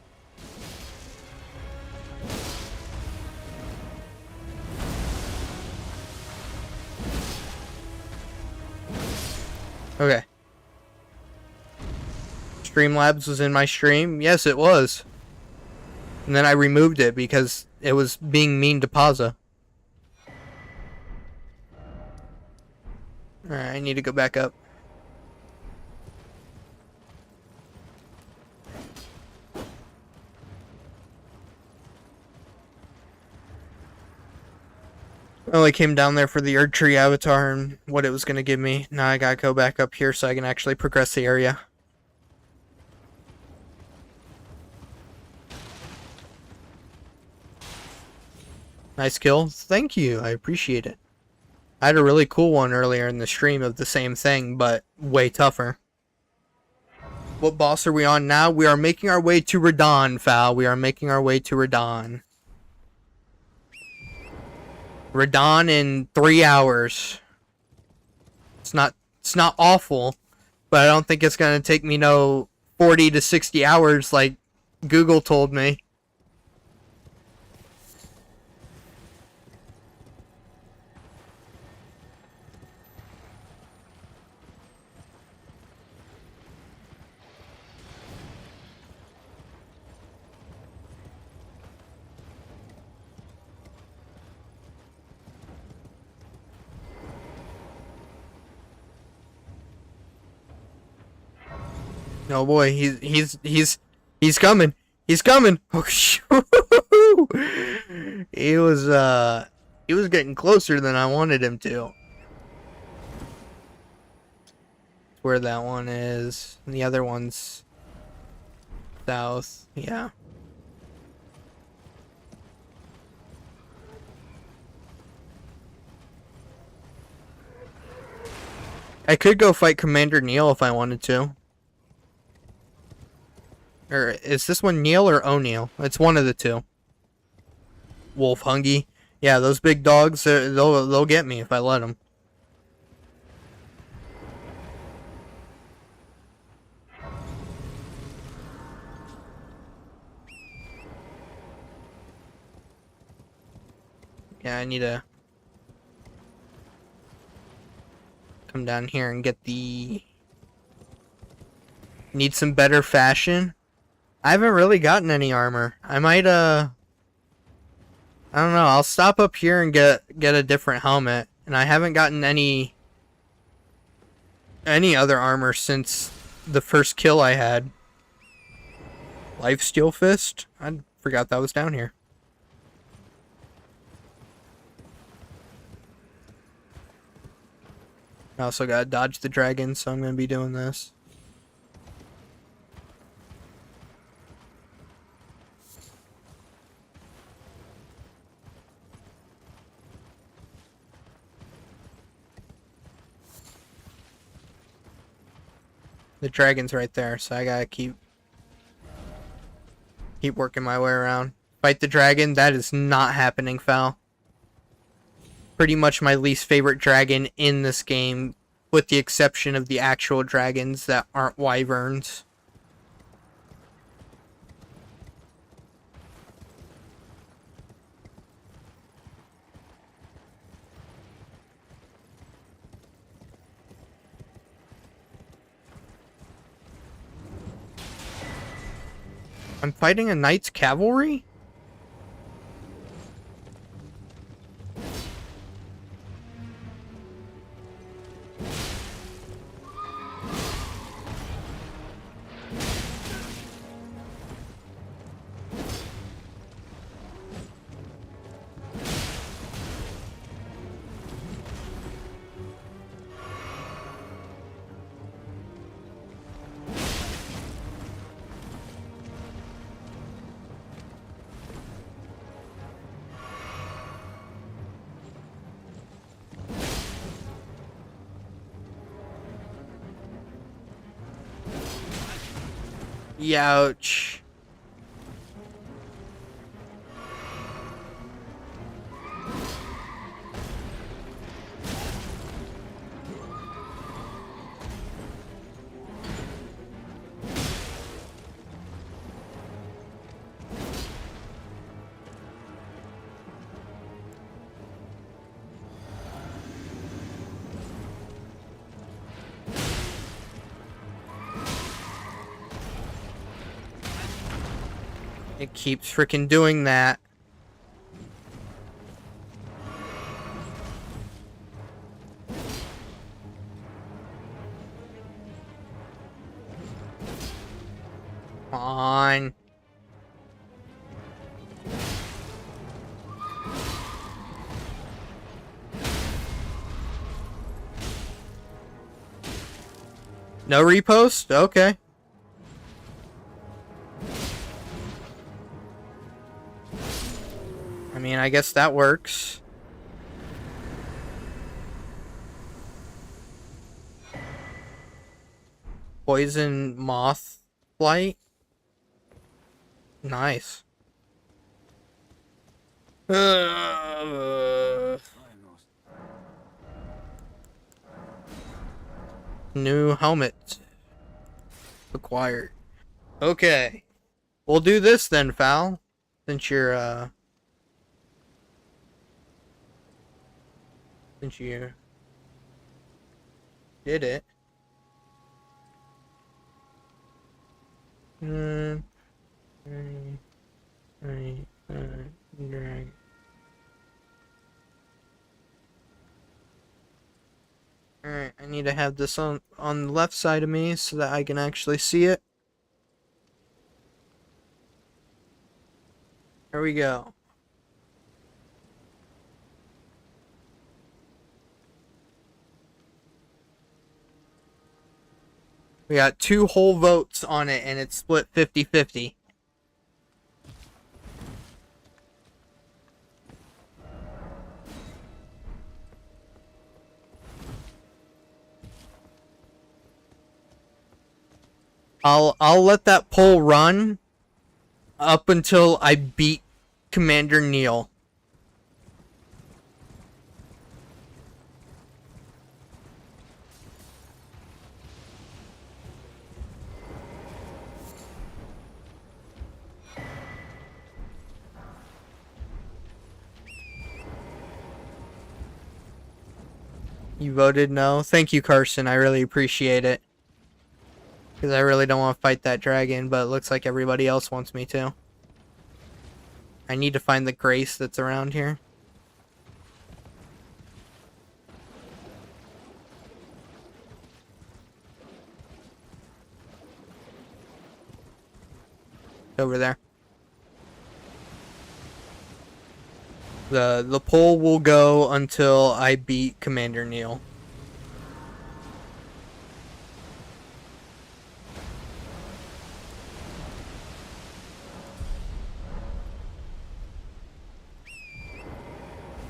Okay. Streamlabs was in my stream? Yes, it was. And then I removed it because it was being mean to Pazza. Alright, I need to go back up. I only came down there for the Erd Tree avatar and what it was going to give me. Now I gotta go back up here so I can actually progress the area. Nice kill. Thank you. I appreciate it. I had a really cool one earlier in the stream of the same thing, but way tougher. What boss are we on now? We are making our way to Radon, Fal. We are making our way to Radon. Radon in 3 hours. It's not awful, but I don't think it's gonna take me no 40 to 60 hours like Google told me. Oh boy, he's coming. He's coming. Oh shoot. He was getting closer than I wanted him to. Where that one is. And the other one's south. Yeah. I could go fight Commander Neil if I wanted to. Or is this one Neil or O'Neil? It's one of the two. Wolf Hungy. Yeah, those big dogs, they'll get me if I let them. Yeah, I need to come down here and get the... Need some better fashion. I haven't really gotten any armor. I might, I don't know. I'll stop up here and get a different helmet. And I haven't gotten any other armor since the first kill I had. Lifesteal Fist? I forgot that was down here. I also gotta dodge the dragon, so I'm gonna be doing this. The dragon's right there, so I gotta keep working my way around. Fight the dragon, that is not happening, Fal. Pretty much my least favorite dragon in this game, with the exception of the actual dragons that aren't wyverns. I'm fighting a knight's cavalry? Youch. It keeps freaking doing that. Come on. No repost? Okay. I mean, I guess that works. Poison moth flight. Nice. New helmet acquired. Okay. We'll do this then, Fal. Since you're since you did it. Drag. Alright, I need to have this on the left side of me so that I can actually see it. There we go. We got 2 whole votes on it and it's split 50-50. I'll let that poll run up until I beat Commander Neil. You voted no? Thank you, Carson. I really appreciate it. Because I really don't want to fight that dragon, but it looks like everybody else wants me to. I need to find the grace that's around here. Over there. The poll will go until I beat Commander Neil.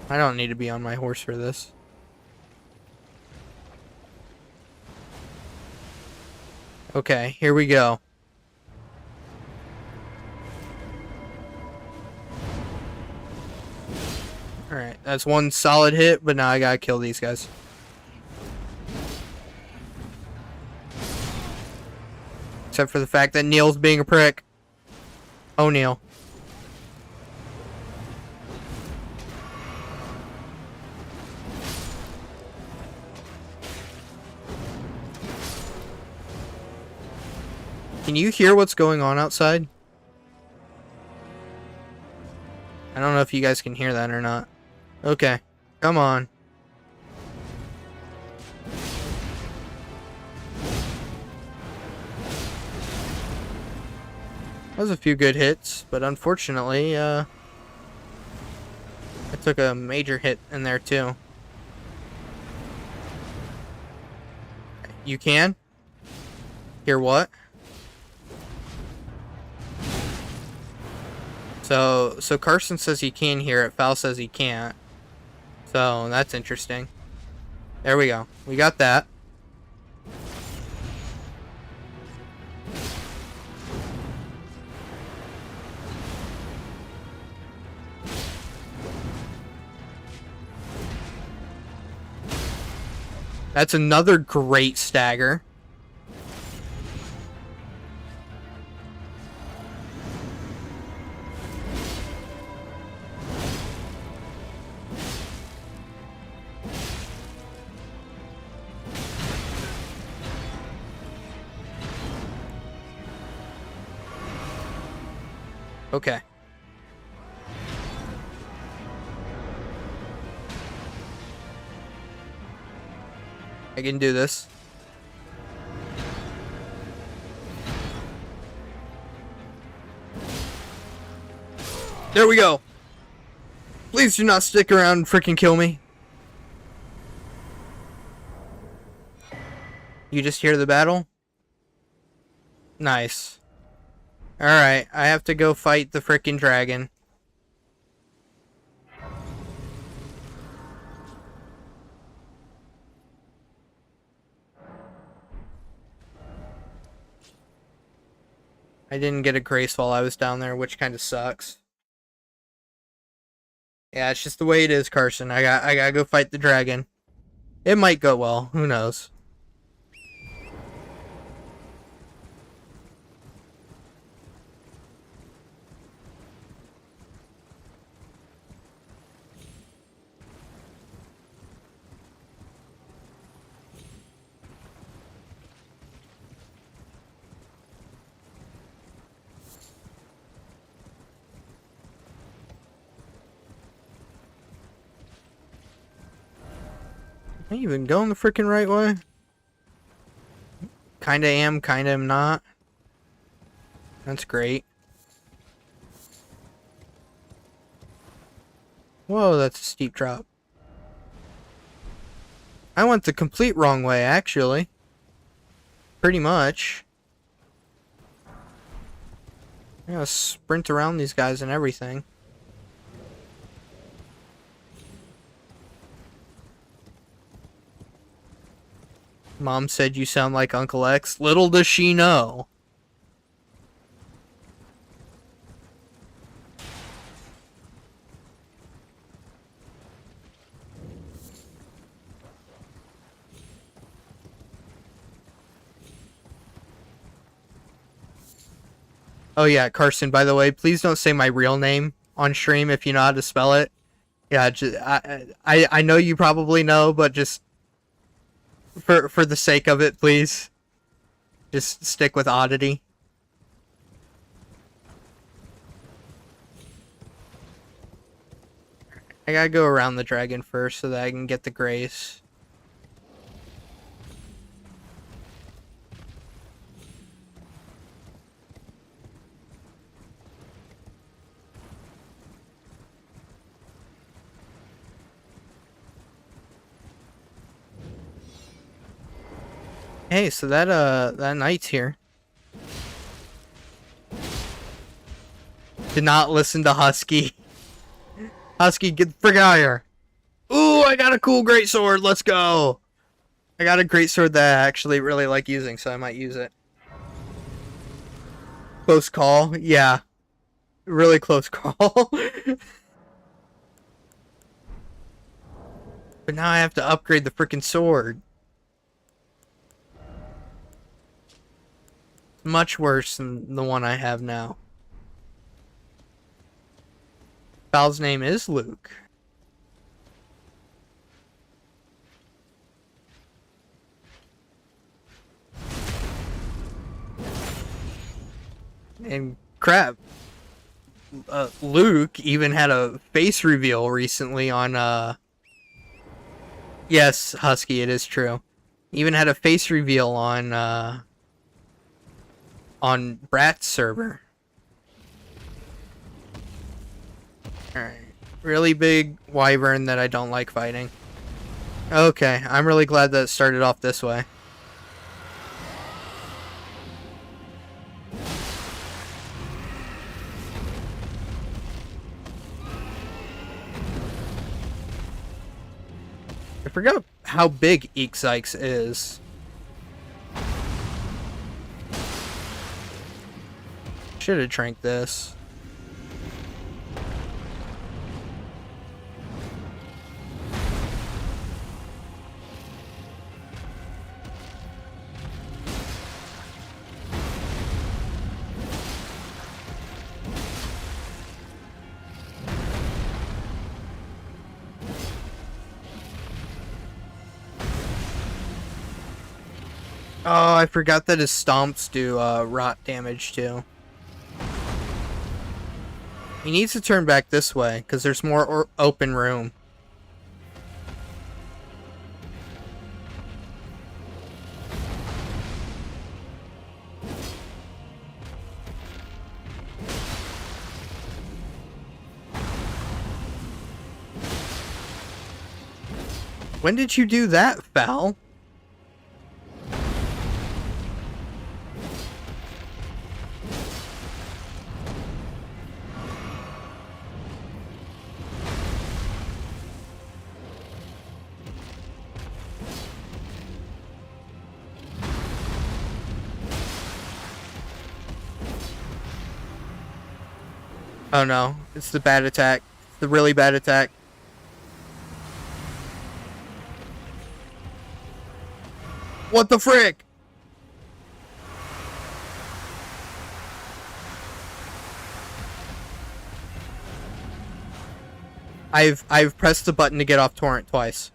I don't need to be on my horse for this. Okay, here we go. Alright, that's one solid hit, but now I gotta kill these guys. Except for the fact that Neil's being a prick. Oh, Neil. Can you hear what's going on outside? I don't know if you guys can hear that or not. Okay, come on. That was a few good hits, but unfortunately, I took a major hit in there too. You can? Hear what? So Carson says he can hear it. Fal says he can't. So that's interesting. There we go. We got that. That's another great stagger. Okay. I can do this. There we go. Please do not stick around and freaking kill me. You just hear the battle? Nice. Alright, I have to go fight the freaking dragon. I didn't get a grace while I was down there, which kind of sucks. Yeah, it's just the way it is, Carson. I gotta go fight the dragon. It might go well. Who knows? Am I even going the freaking right way? Kinda am, kinda am not. That's great. Whoa, that's a steep drop. I went the complete wrong way, actually. Pretty much. I gotta sprint around these guys and everything. Mom said you sound like Uncle X. Little does she know. Oh yeah, Carson, by the way, please don't say my real name on stream if you know how to spell it. Yeah, I know you probably know, but just for the sake of it, please. Just stick with Oddity. I gotta go around the dragon first so that I can get the grace. Hey, so that knight's here. Did not listen to Husky. Husky, get the frick out of here. Ooh, I got a cool greatsword. Let's go. I got a greatsword that I actually really like using, so I might use it. Close call. Yeah. Really close call. But now I have to upgrade the freaking sword. Much worse than the one I have now. Val's name is Luke. And crap. Luke even had a face reveal recently on Yes, Husky, it is true. Even had a face reveal on Brat's server. Alright. Really big wyvern that I don't like fighting. Okay, I'm really glad that it started off this way. I forgot how big Eekzykes is. Should have drank this. Oh, I forgot that his stomps do rot damage too. He needs to turn back this way, because there's more open room. When did you do that, Foul? Oh no, it's the bad attack. The really bad attack. What the frick? I've pressed the button to get off torrent twice.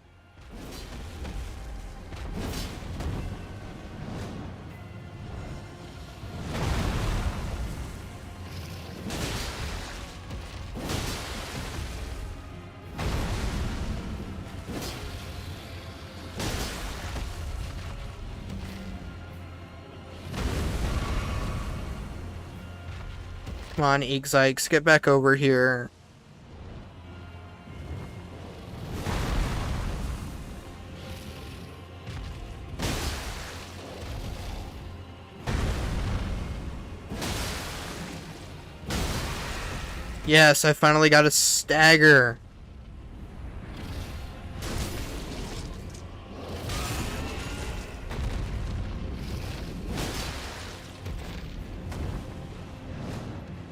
Come on, Eekzykes, get back over here. Yes, I finally got a stagger.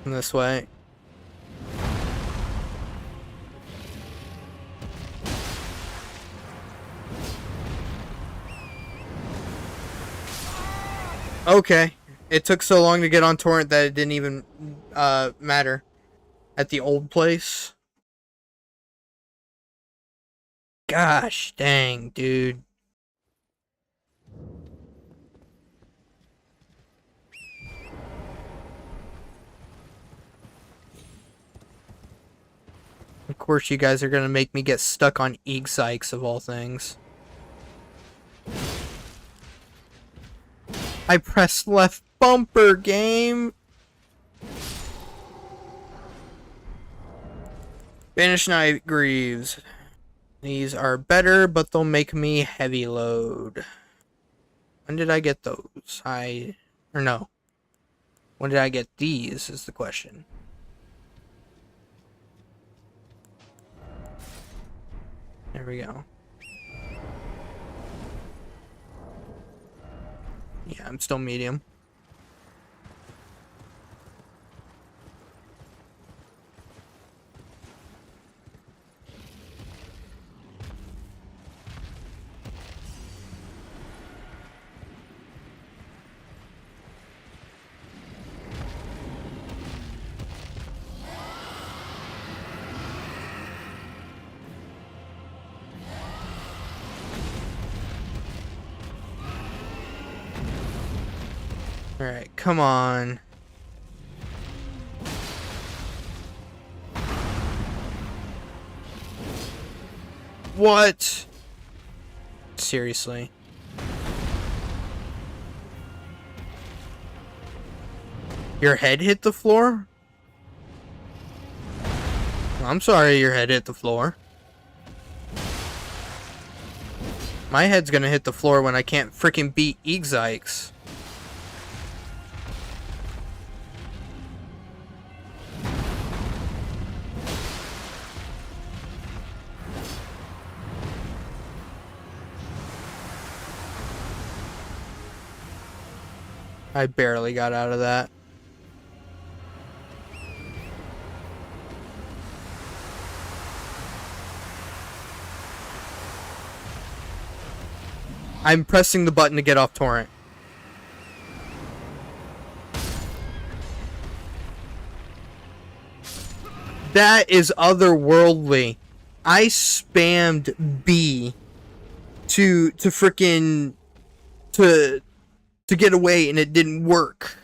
This way. Okay. It took so long to get on torrent that it didn't even matter at the old place. Gosh dang, dude. Of course you guys are gonna make me get stuck on Eekzykes of all things. I pressed left bumper, game! Banish Night Greaves. These are better, but they'll make me heavy load. When did I get those? Or no. When did I get these is the question. There we go. Yeah, I'm still medium. Alright, come on. What? Seriously. Your head hit the floor? I'm sorry your head hit the floor. My head's gonna hit the floor when I can't freaking beat Eekzykes. I barely got out of that. I'm pressing the button to get off torrent. That is otherworldly. I spammed B to frickin' to get away and it didn't work.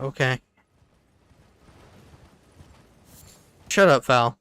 Okay. Shut up, Val.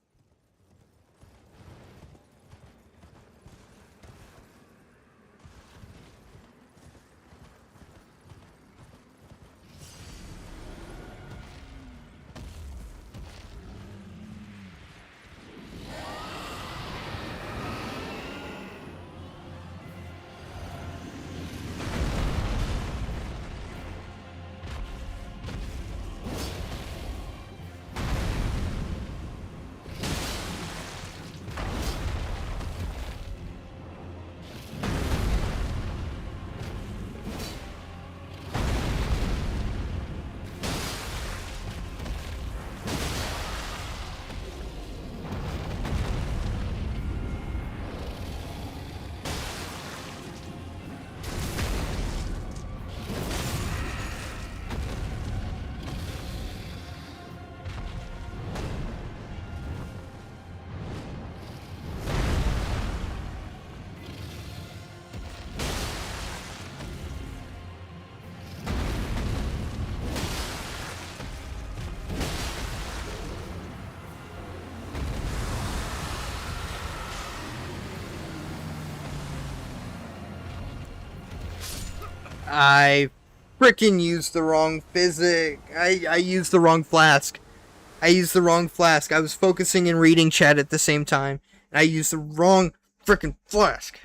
I freaking used the wrong physic. I used the wrong flask. I used the wrong flask. I was focusing and reading chat at the same time. And I used the wrong freaking flask.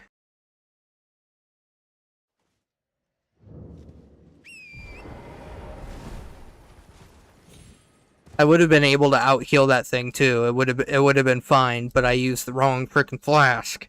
I would have been able to out heal that thing too. It would have been fine, but I used the wrong freaking flask.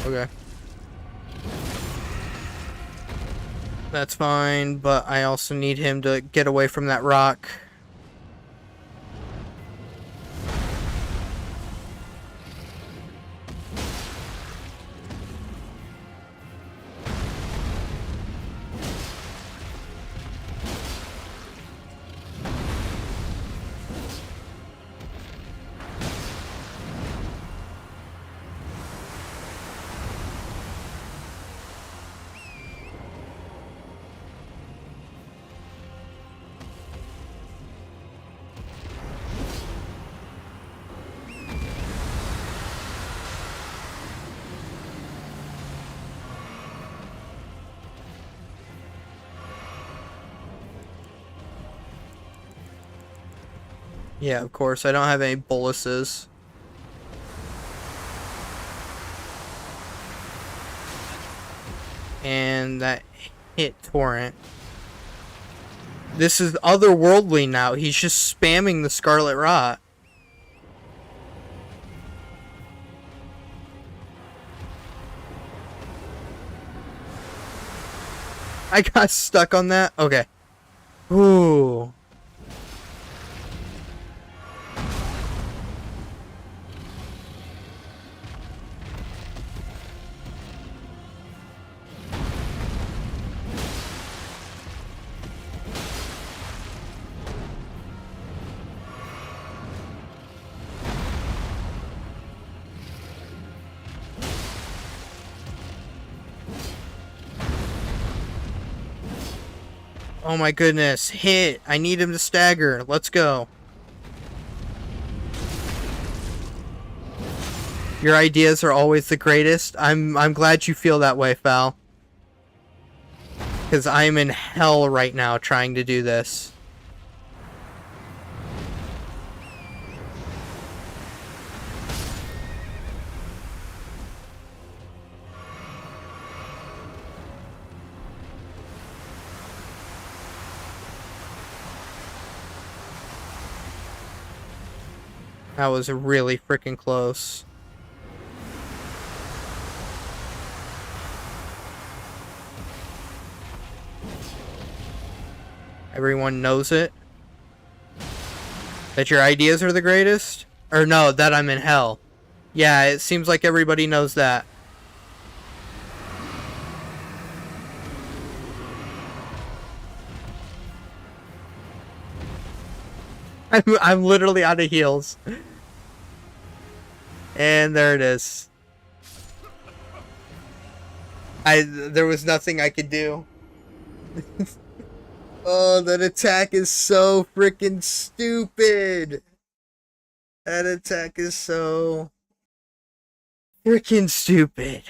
Okay. That's fine, but I also need him to get away from that rock. Yeah, of course. I don't have any boluses. And that hit Torrent. This is otherworldly now. He's just spamming the Scarlet Rot. I got stuck on that? Okay. Ooh. Oh my goodness, hit! I need him to stagger. Let's go. Your ideas are always the greatest. I'm glad you feel that way, Fal. Because I'm in hell right now trying to do this. That was really freaking close. Everyone knows it. That your ideas are the greatest? Or no, that I'm in hell. Yeah, it seems like everybody knows that. I'm literally out of heals. And there it is. There was nothing I could do. Oh, that attack is so freaking stupid. That attack is so freaking stupid.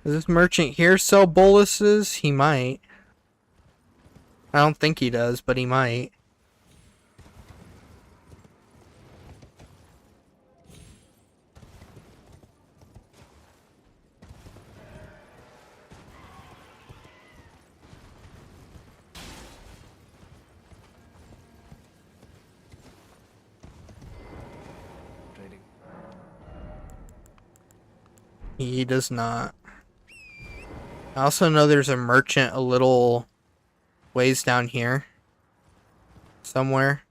Does this merchant here sell boluses? He might. I don't think he does, but he might. Trading. He does not. I also know there's a merchant a little ways down here. Somewhere.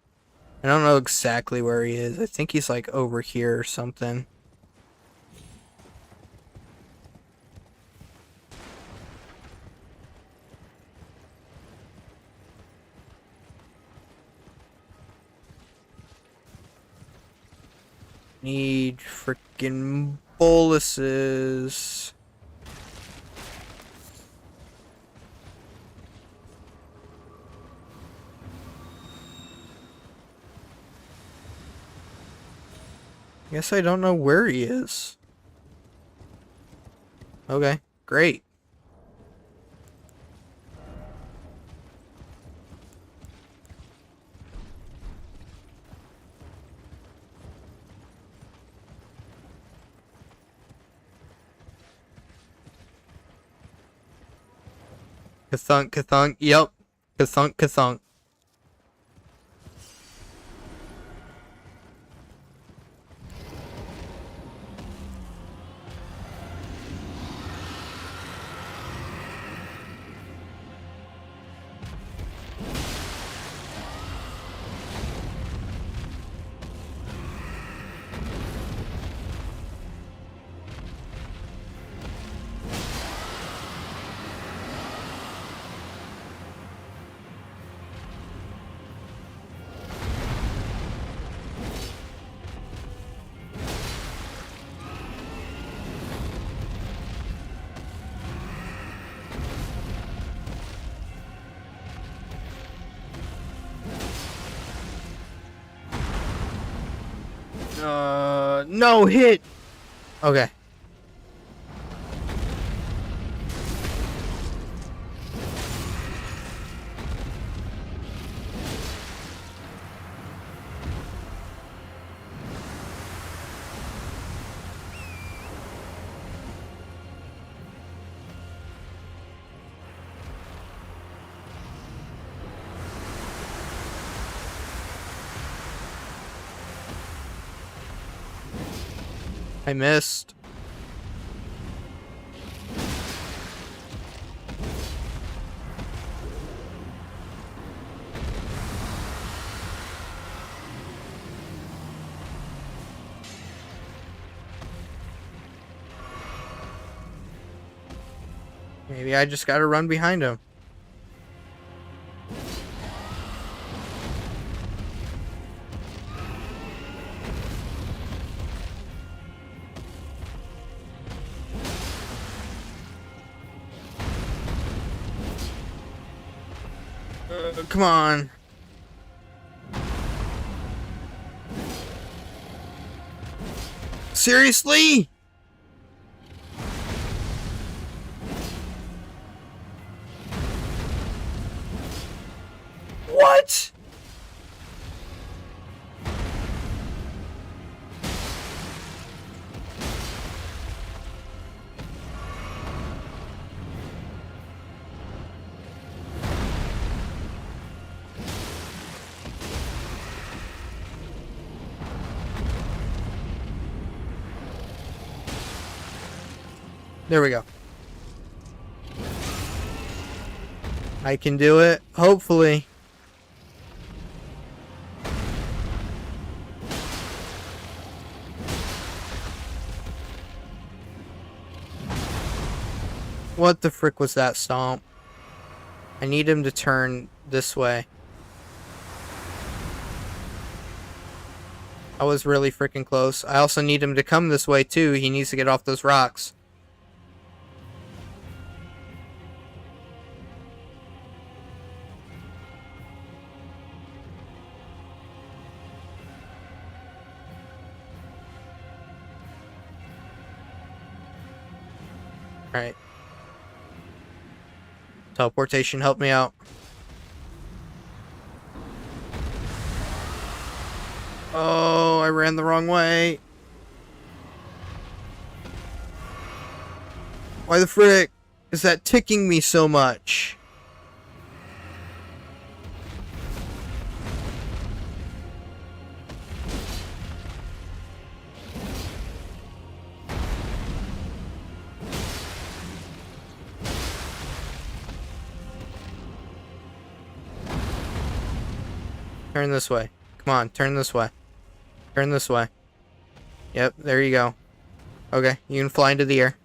I don't know exactly where he is. I think he's like over here or something. Need freaking boluses. Guess I don't know where he is. Okay, great. Kathunk, kathunk, yep. Kathunk, kathunk. No hit. Okay. I missed. Maybe I just gotta run behind him. Come on. Seriously? What? There we go. I can do it, hopefully. What the frick was that stomp? I need him to turn this way. I was really freaking close. I also need him to come this way too. He needs to get off those rocks. Alright. Teleportation, help me out. Oh, I ran the wrong way. Why the frick is that ticking me so much? Turn this way. Come on, turn this way. Turn this way. Yep, there you go. Okay, you can fly into the air.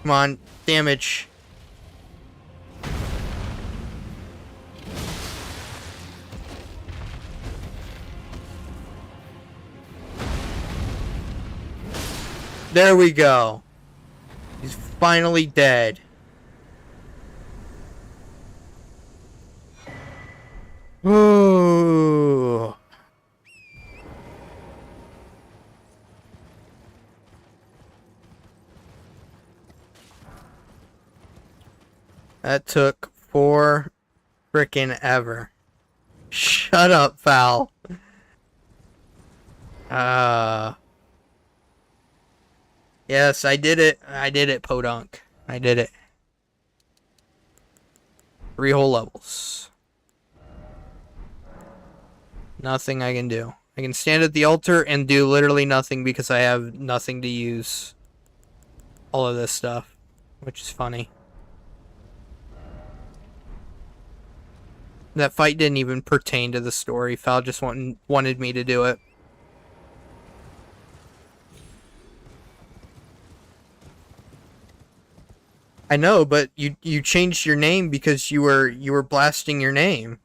Come on, damage. There we go. He's finally dead. Ooh. That took four frickin' ever. Shut up, Val. Yes, I did it. I did it, Podunk. I did it. 3 whole levels. Nothing I can do. I can stand at the altar and do literally nothing because I have nothing to use all of this stuff, which is funny. That fight didn't even pertain to the story. Fal just wanted me to do it. I know, but you changed your name because you were blasting your name.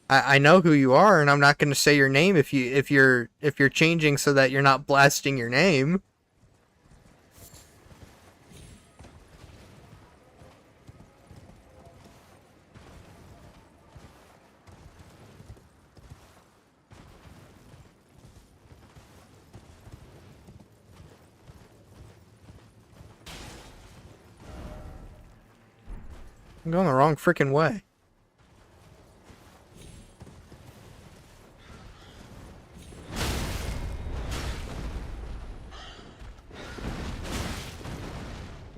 I know who you are, and I'm not going to say your name if you're changing so that you're not blasting your name. I'm going the wrong freaking way.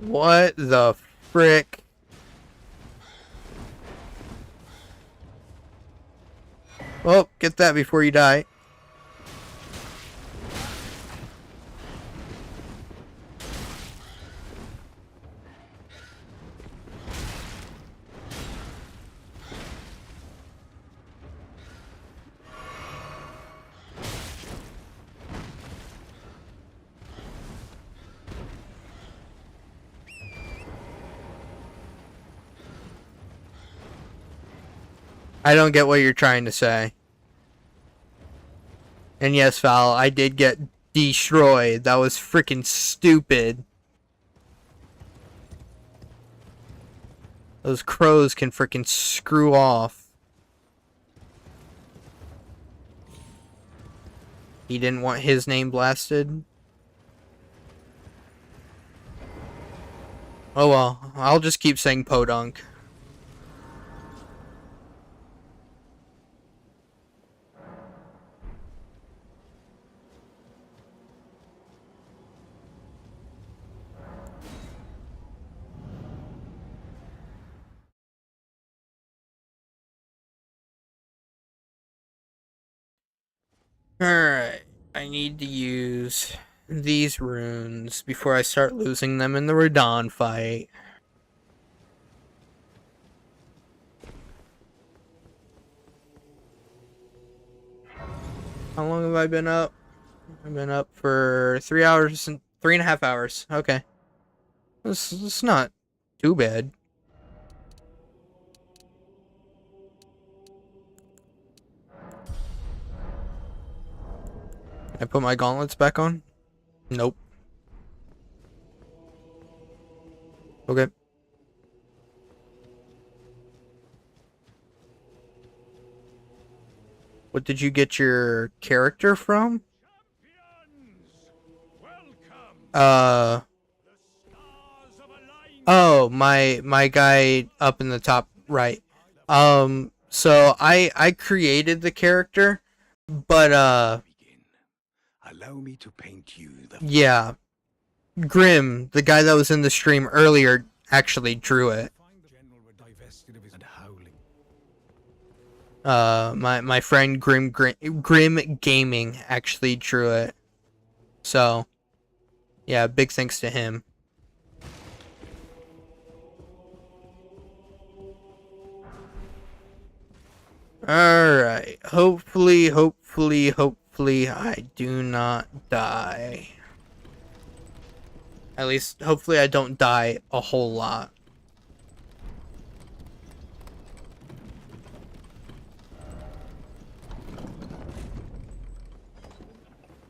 What the frick? Oh, get that before you die. I don't get what you're trying to say. And yes, Val, I did get destroyed. That was freaking stupid. Those crows can freaking screw off. He didn't want his name blasted. Oh well, I'll just keep saying Podunk. Alright. I need to use these runes before I start losing them in the Radon fight. How long have I been up? I've been up for 3 hours and 3.5 hours. Okay. It's not too bad. I put my gauntlets back on? Nope. Okay. What did you get your character from? Welcome. Stars of alignment. Oh, my guy up in the top right. So I created the character, but Begin. Allow me to paint you the yeah. Grim, the guy that was in the stream earlier, actually drew it. find the general were divested of his and howling. My friend Grim Gaming actually drew it. So, yeah, big thanks to him. Alright, hopefully I do not die. At least, hopefully I don't die a whole lot.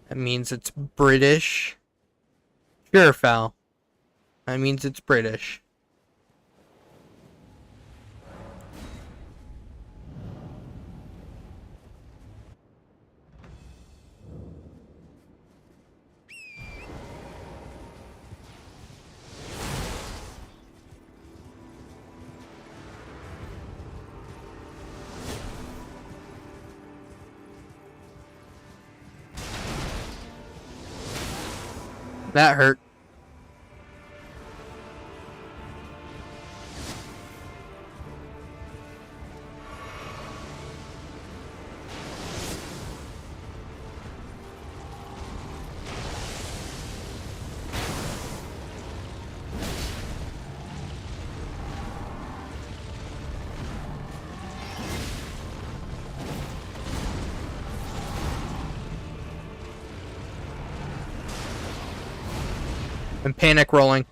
That means it's British. Sure, Foul. That means it's British. That hurt. I'm panic rolling.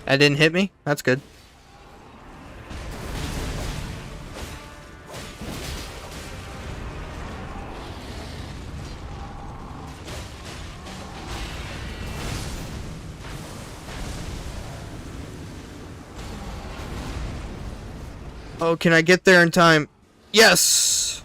That didn't hit me? That's good. Oh, can I get there in time? Yes!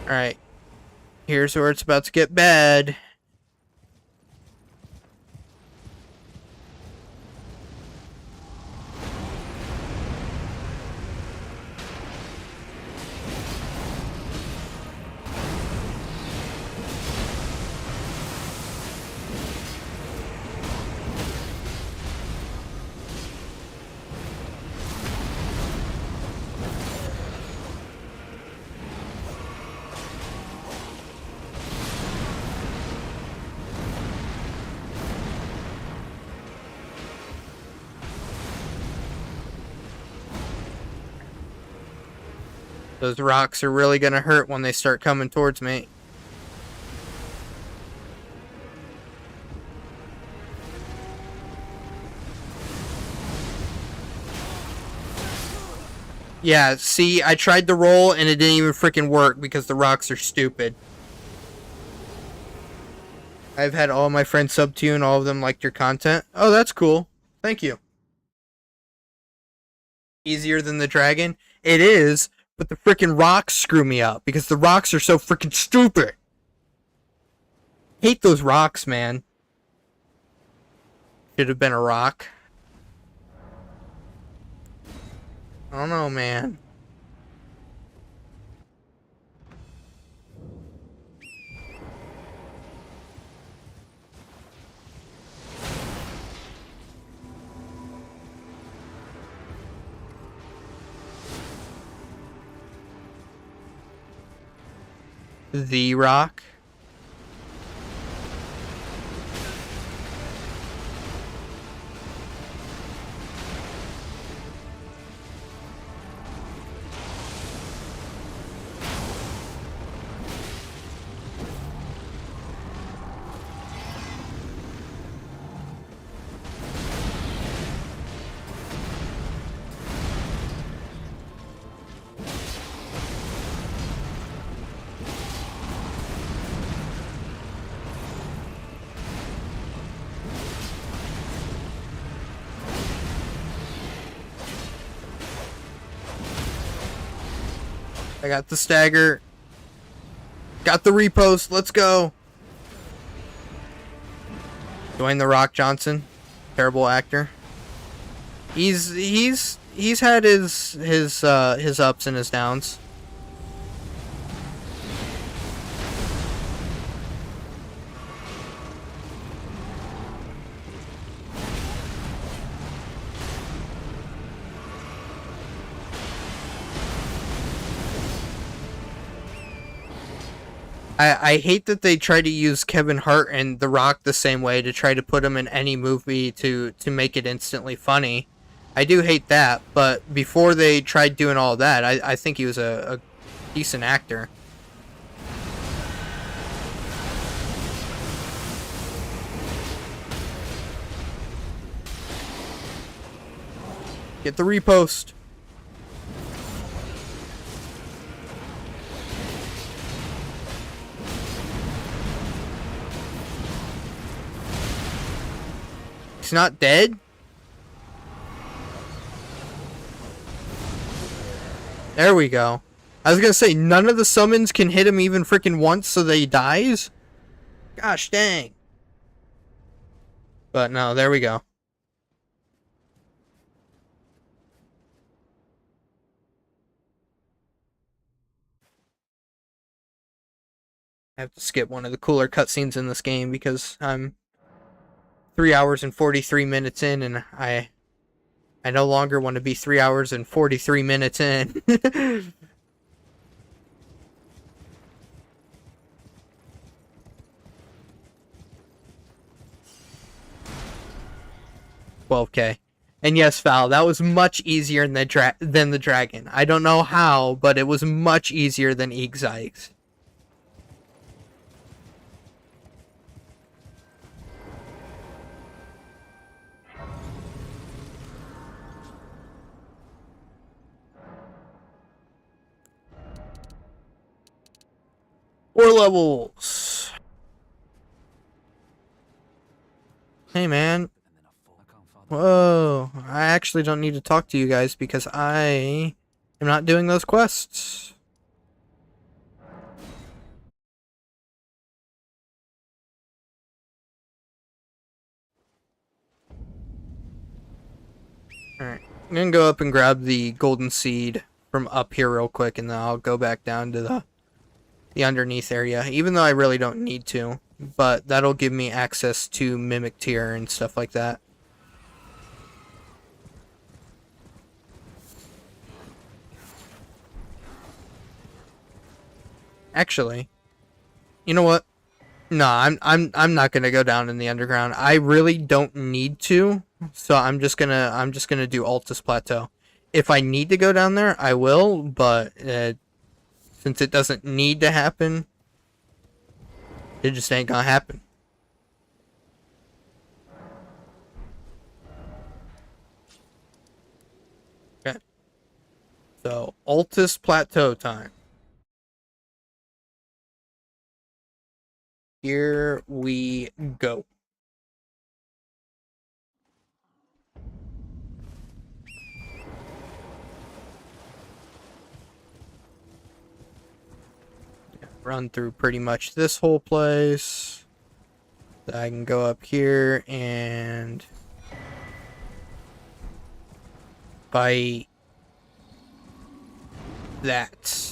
Alright. Here's where it's about to get bad. Those rocks are really gonna hurt when they start coming towards me. Yeah, see, I tried to roll and it didn't even freaking work because the rocks are stupid. I've had all my friends sub to you and all of them liked your content. Oh, that's cool. Thank you. Easier than the dragon? It is, but the freaking rocks screw me up because the rocks are so freaking stupid. Hate those rocks, man. Should have been a rock. I don't know, man. The Rock. I got the stagger. Got the repost. Let's go. Dwayne The Rock Johnson. Terrible actor. He's had his ups and his downs. I hate that they try to use Kevin Hart and The Rock the same way to try to put him in any movie to make it instantly funny. I do hate that, but before they tried doing all that, I think he was a decent actor. Get the repost. He's not dead? There we go. I was gonna say, none of the summons can hit him even freaking once so that he dies? Gosh dang. But no, there we go. I have to skip one of the cooler cutscenes in this game because I'm 3 hours and 43 minutes in, and I no longer want to be 3 hours and 43 minutes in. 12K. And yes, Val, that was much easier than the dragon. I don't know how, but it was much easier than Eeg's. Four levels. Hey, man. Whoa. I actually don't need to talk to you guys because I am not doing those quests. Alright. I'm gonna go up and grab the golden seed from up here real quick, and then I'll go back down to the underneath area, even though I really don't need to, but that'll give me access to Mimic Tier and stuff like that. Actually, you know what? No, I'm not gonna go down in the underground. I really don't need to, so I'm just gonna do Altus Plateau. If I need to go down there, I will, but since it doesn't need to happen, it just ain't gonna happen. Okay. So, Altus Plateau time. Here we go. Run through pretty much this whole place. I can go up here and bite that.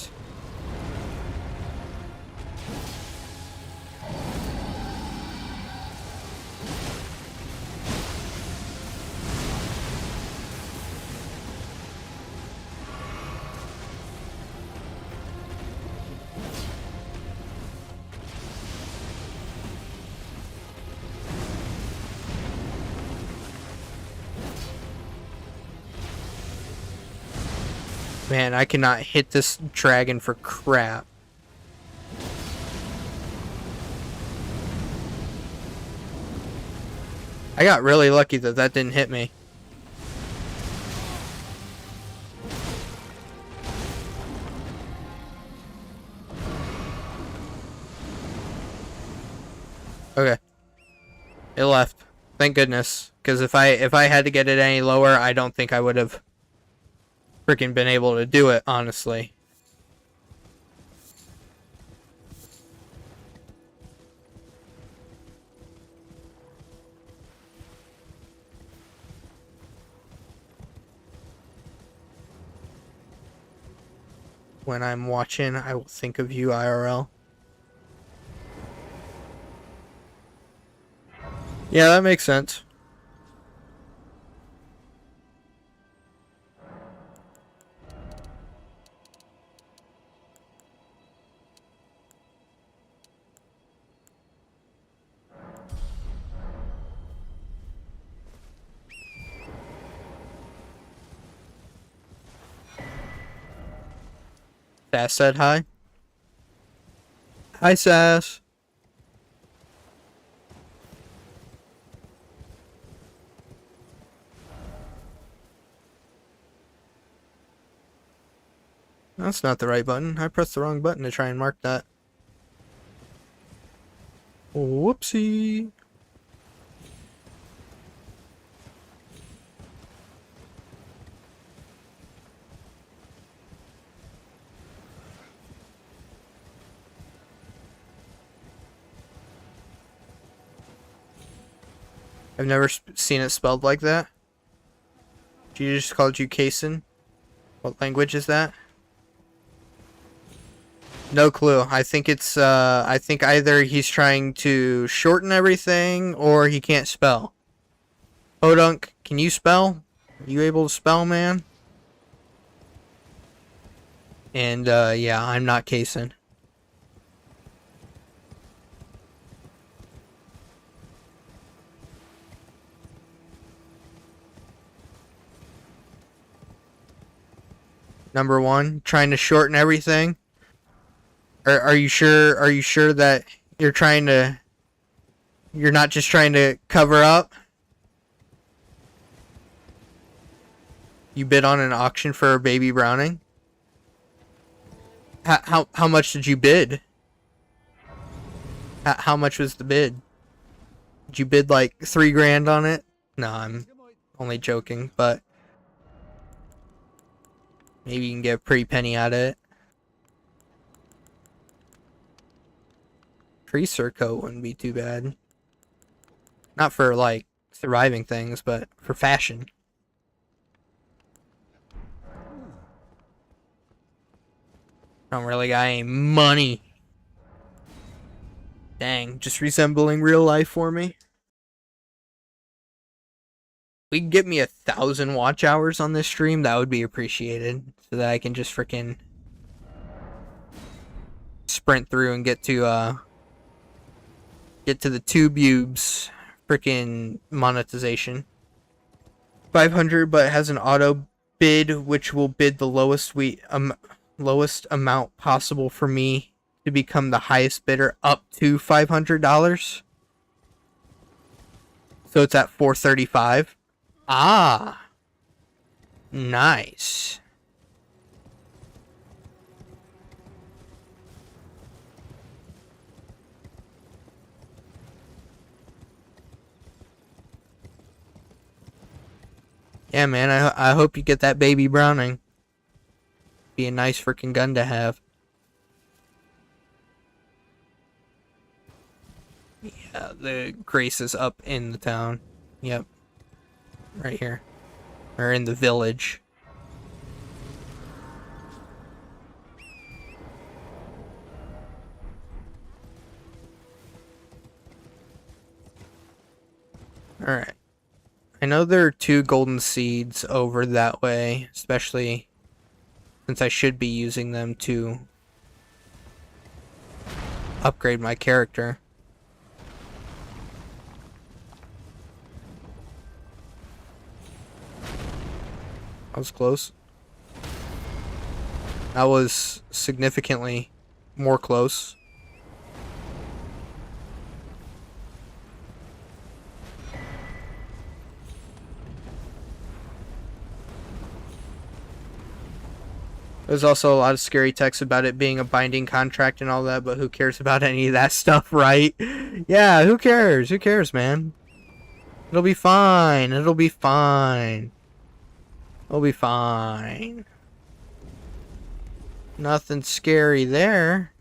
Man, I cannot hit this dragon for crap. I got really lucky that that didn't hit me. Okay. It left. Thank goodness. Because if I had to get it any lower, I don't think I would have freaking been able to do it, honestly. When I'm watching, I will think of you IRL. Yeah, that makes sense. Sass said hi. Hi, Sass. That's not the right button. I pressed the wrong button to try and mark that. Whoopsie. I've never seen it spelled like that. She just called you Kason. What language is that? No clue. I think it's, I think either he's trying to shorten everything or he can't spell. Podunk, can you spell? Are you able to spell, man? And, yeah, I'm not Kason. Number one, trying to shorten everything. Are you sure? Are you sure that you're trying to? You're not just trying to cover up. You bid on an auction for a baby Browning. How much did you bid? How much was the bid? Did you bid like $3 grand on it? No, I'm only joking, but maybe you can get a pretty penny out of it. Tracer coat wouldn't be too bad. Not for like surviving things, but for fashion. Don't really got any money. Dang, just resembling real life for me. We can get me 1,000 watch hours on this stream, that would be appreciated. So that I can just freaking sprint through and get to the two bubes freaking monetization. 500, but it has an auto bid, which will bid the lowest lowest amount possible for me to become the highest bidder, up to $500. So it's at 435. Ah, nice. Yeah, man, I hope you get that baby Browning. Be a nice freaking gun to have. Yeah, the Grace is up in the town. Yep. Right here. Or in the village. Alright. I know there are 2 golden seeds over that way, especially since I should be using them to upgrade my character. That was close. That was significantly more close. There's also a lot of scary text about it being a binding contract and all that, but who cares about any of that stuff, right? Yeah, who cares? Who cares, man? It'll be fine. It'll be fine. It'll be fine. Nothing scary there.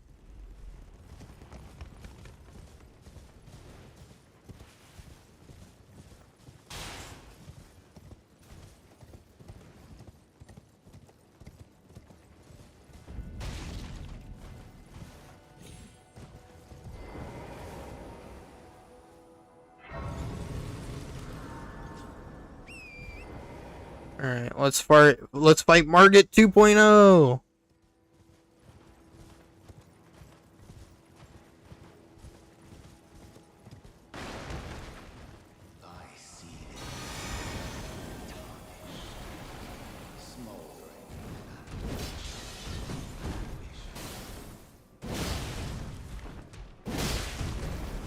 Alright, let's fight Margit 2.0.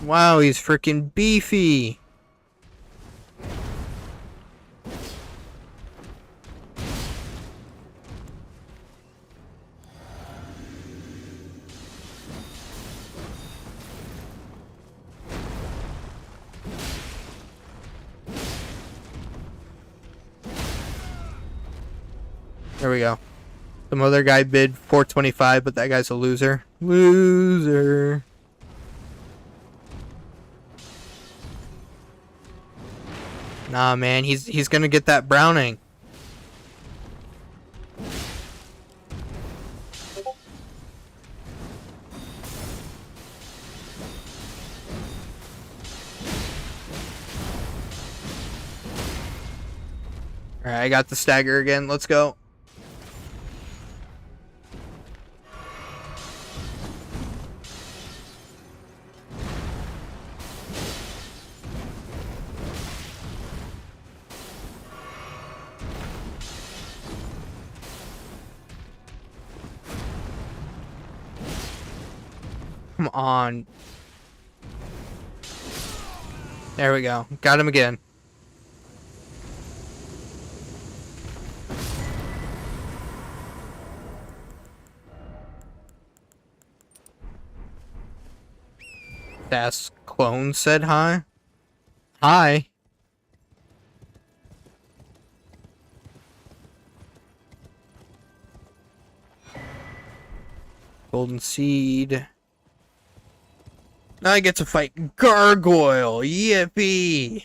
Wow, he's freaking beefy. There we go. Some other guy bid 425, but that guy's a loser. Loser. Nah, man, he's gonna get that Browning. Alright, I got the stagger again. Let's go. Come on. There we go. Got him again. Das Clone said hi. Hi. Golden Seed. Now I get to fight Gargoyle. Yippee.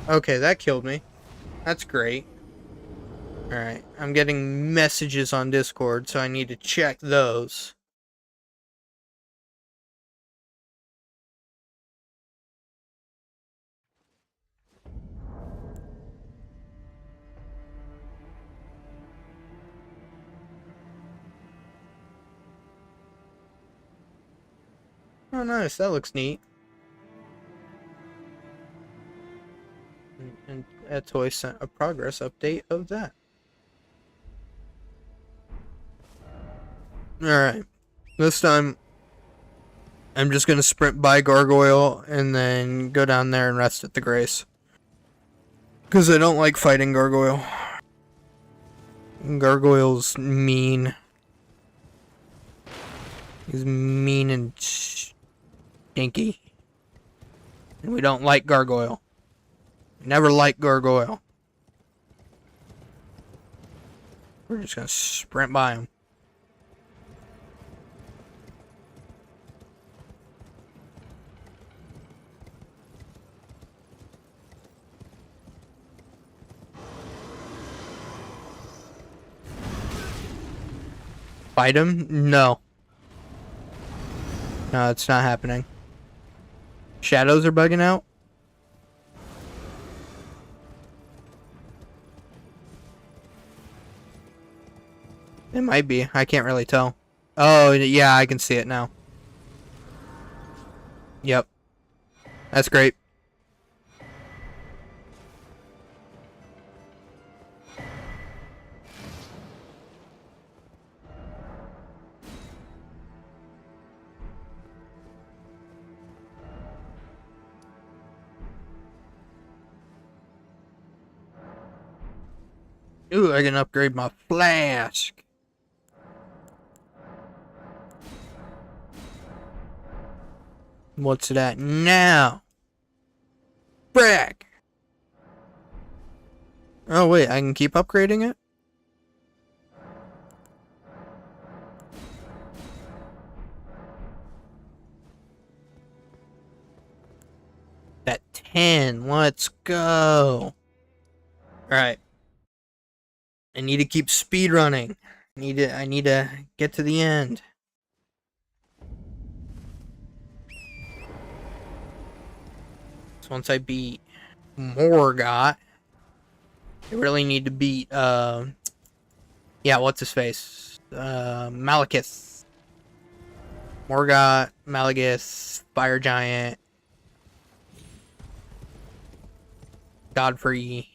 Okay, that killed me. That's great. Alright, I'm getting messages on Discord, so I need to check those. Oh, nice. That looks neat. And a toy sent a progress update of that. Alright. This time, I'm just gonna sprint by Gargoyle and then go down there and rest at the Grace. Because I don't like fighting Gargoyle. Gargoyle's mean. He's mean and stinky. And we don't like Gargoyle. Never liked Gargoyle. We're just gonna sprint by him. Fight him? No. No, it's not happening. Shadows are bugging out? It might be. I can't really tell. Oh, yeah, I can see it now. Yep. That's great. Ooh, I can upgrade my flask. What's that now? Frick! Oh wait, I can keep upgrading it? At 10, let's go. Alright. I need to keep speed running. I need to get to the end. So once I beat Morgott, I really need to beat yeah, what's his face? Malekith. Morgott, Malekith, Fire Giant, Godfrey.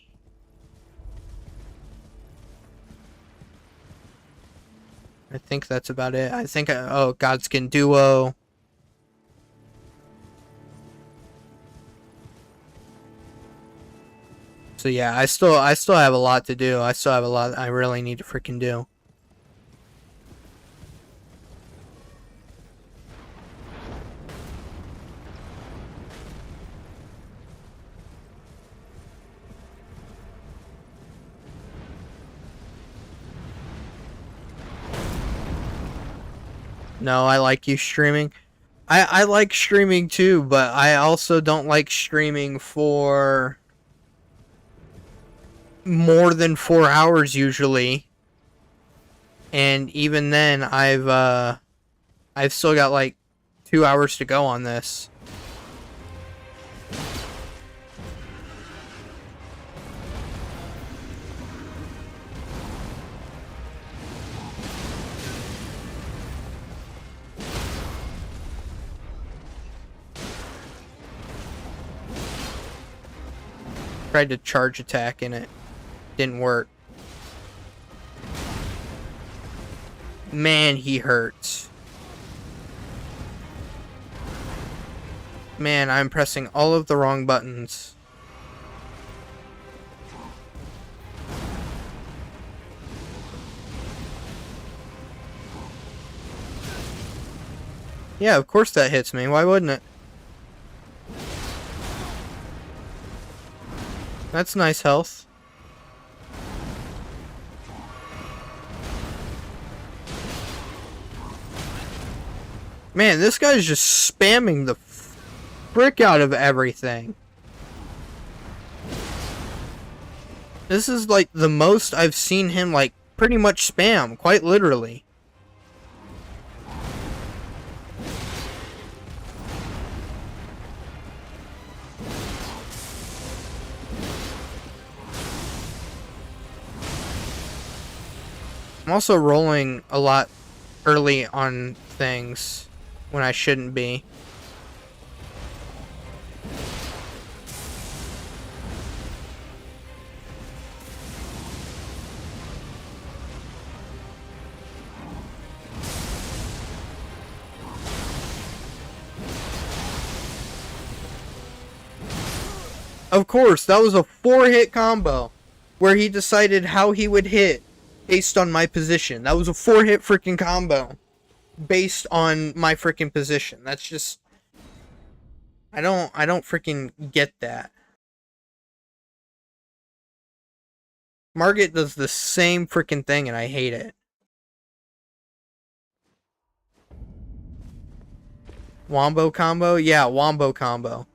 I think that's about it. I think oh, Godskin Duo. So yeah, I still have a lot to do. I still have a lot I really need to freaking do. No, I like you streaming. I like streaming too, but I also don't like streaming for more than 4 hours usually. And even then, I've still got like 2 hours to go on this. Tried to charge attack and it didn't work. Man, he hurts. Man, I'm pressing all of the wrong buttons. Yeah, of course that hits me. Why wouldn't it? That's nice health. Man, this guy's just spamming the frick out of everything. This is like the most I've seen him like pretty much spam, quite literally. I'm also rolling a lot early on things when I shouldn't be. Of course, that was a 4-hit combo where he decided how he would hit based on my position. That was a 4-hit freaking combo based on my freaking position. That's just I don't freaking get that. Margit does the same freaking thing and I hate it. Wombo combo? Yeah, wombo combo.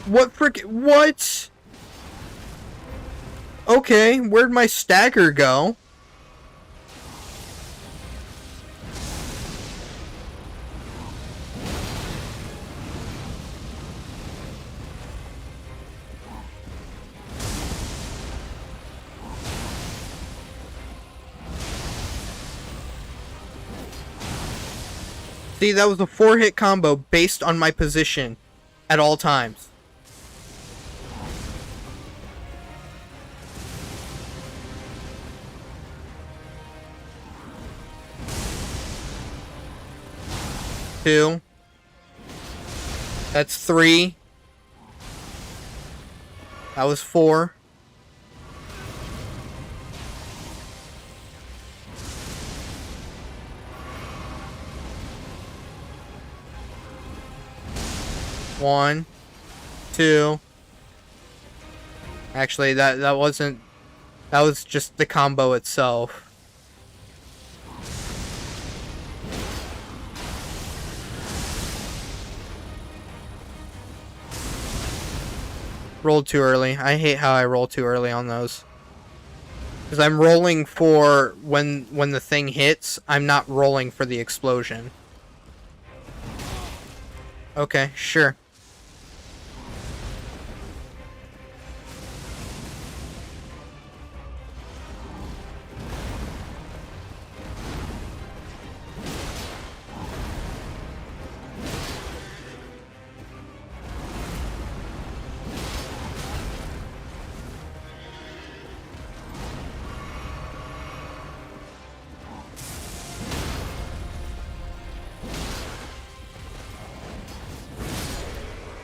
What what? Okay, where'd my stagger go? See, that was a 4-hit combo based on my position at all times. Two. That's 3. That was 4. One, 2. Actually, that wasn't. That was just the combo itself. Rolled too early. I hate how I roll too early on those. Because I'm rolling for when the thing hits, I'm not rolling for the explosion. Okay, sure.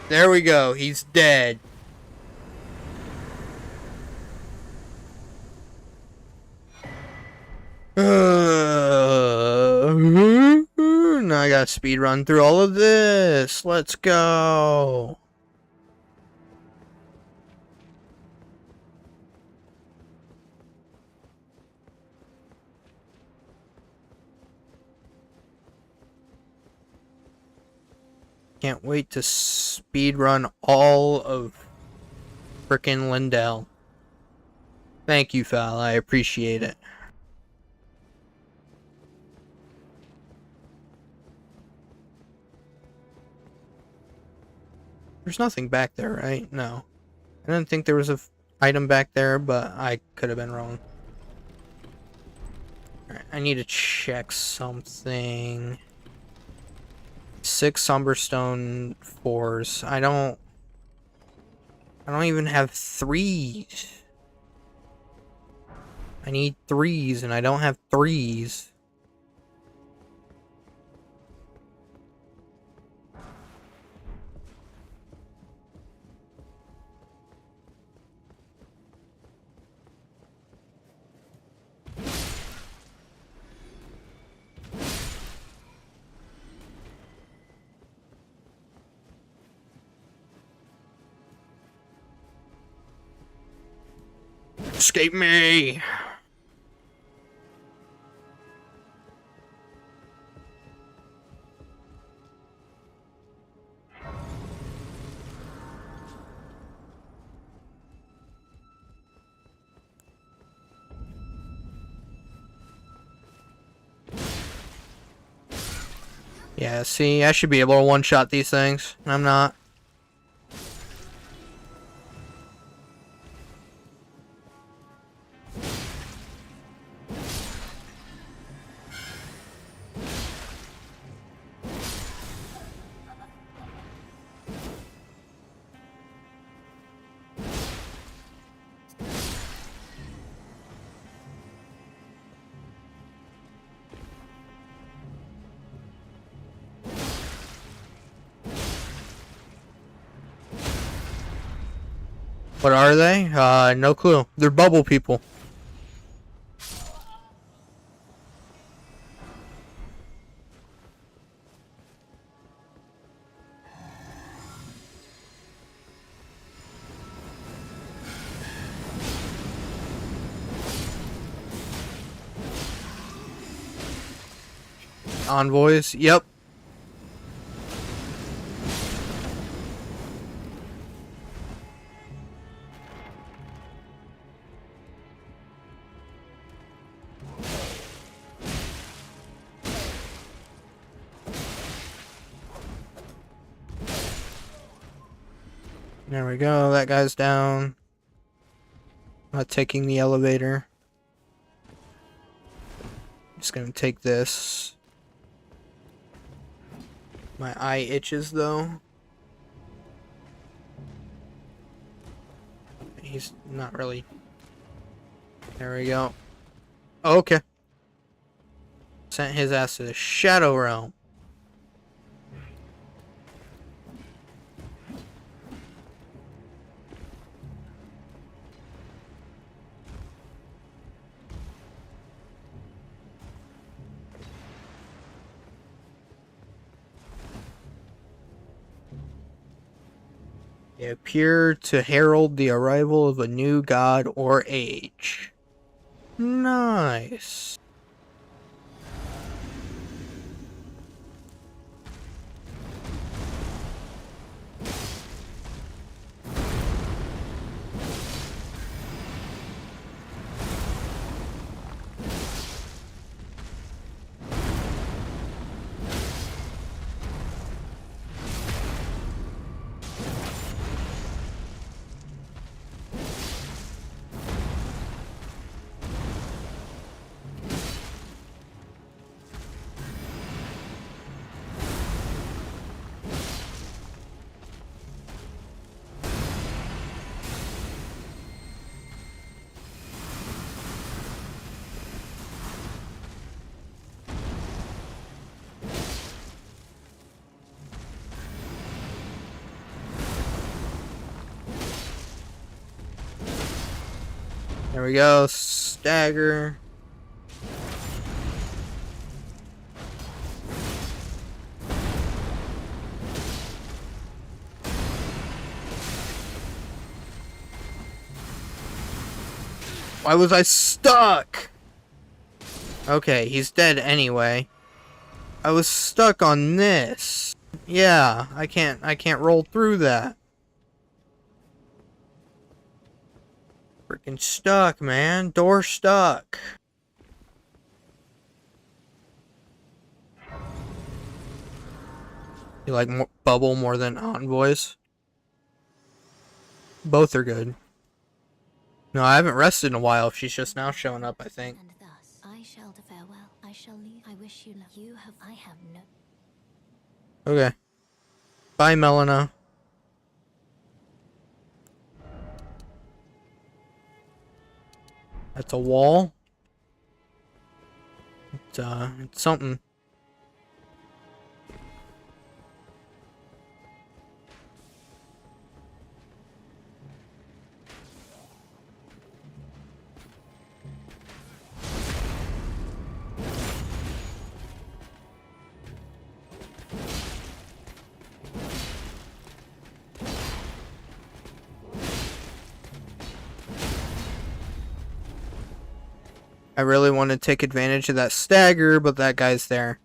There we go. He's dead. Now I gotta speed run through all of this. Let's go. Can't wait to speedrun all of frickin' Lindell. Thank you, Fal. I appreciate it. There's nothing back there, right? No. I didn't think there was a item back there, but I could have been wrong. Alright, I need to check something. 6 Somberstone 4s. I don't even have 3s. I need 3s and I don't have 3s. Escape me! Yeah, see, I should be able to one-shot these things. I'm not. What are they? No clue. They're bubble people. Envoys? Yep. There we go, that guy's down. Not taking the elevator. Just gonna take this. My eye itches though. He's not really. There we go. Okay. Sent his ass to the Shadow Realm. They appear to herald the arrival of a new god or age. Nice. There we go, stagger. Why was I stuck? Okay, he's dead anyway. I was stuck on this. Yeah, I can't roll through that. Freaking stuck, man. Door stuck. You like Bubble more than Envoys? Both are good. No, I haven't rested in a while. She's just now showing up, I think. And thus, I shall to farewell. I shall leave. I wish you luck. You have. I have no. Okay. Bye, Melina. That's a wall. It's something. I really want to take advantage of that stagger, but that guy's there.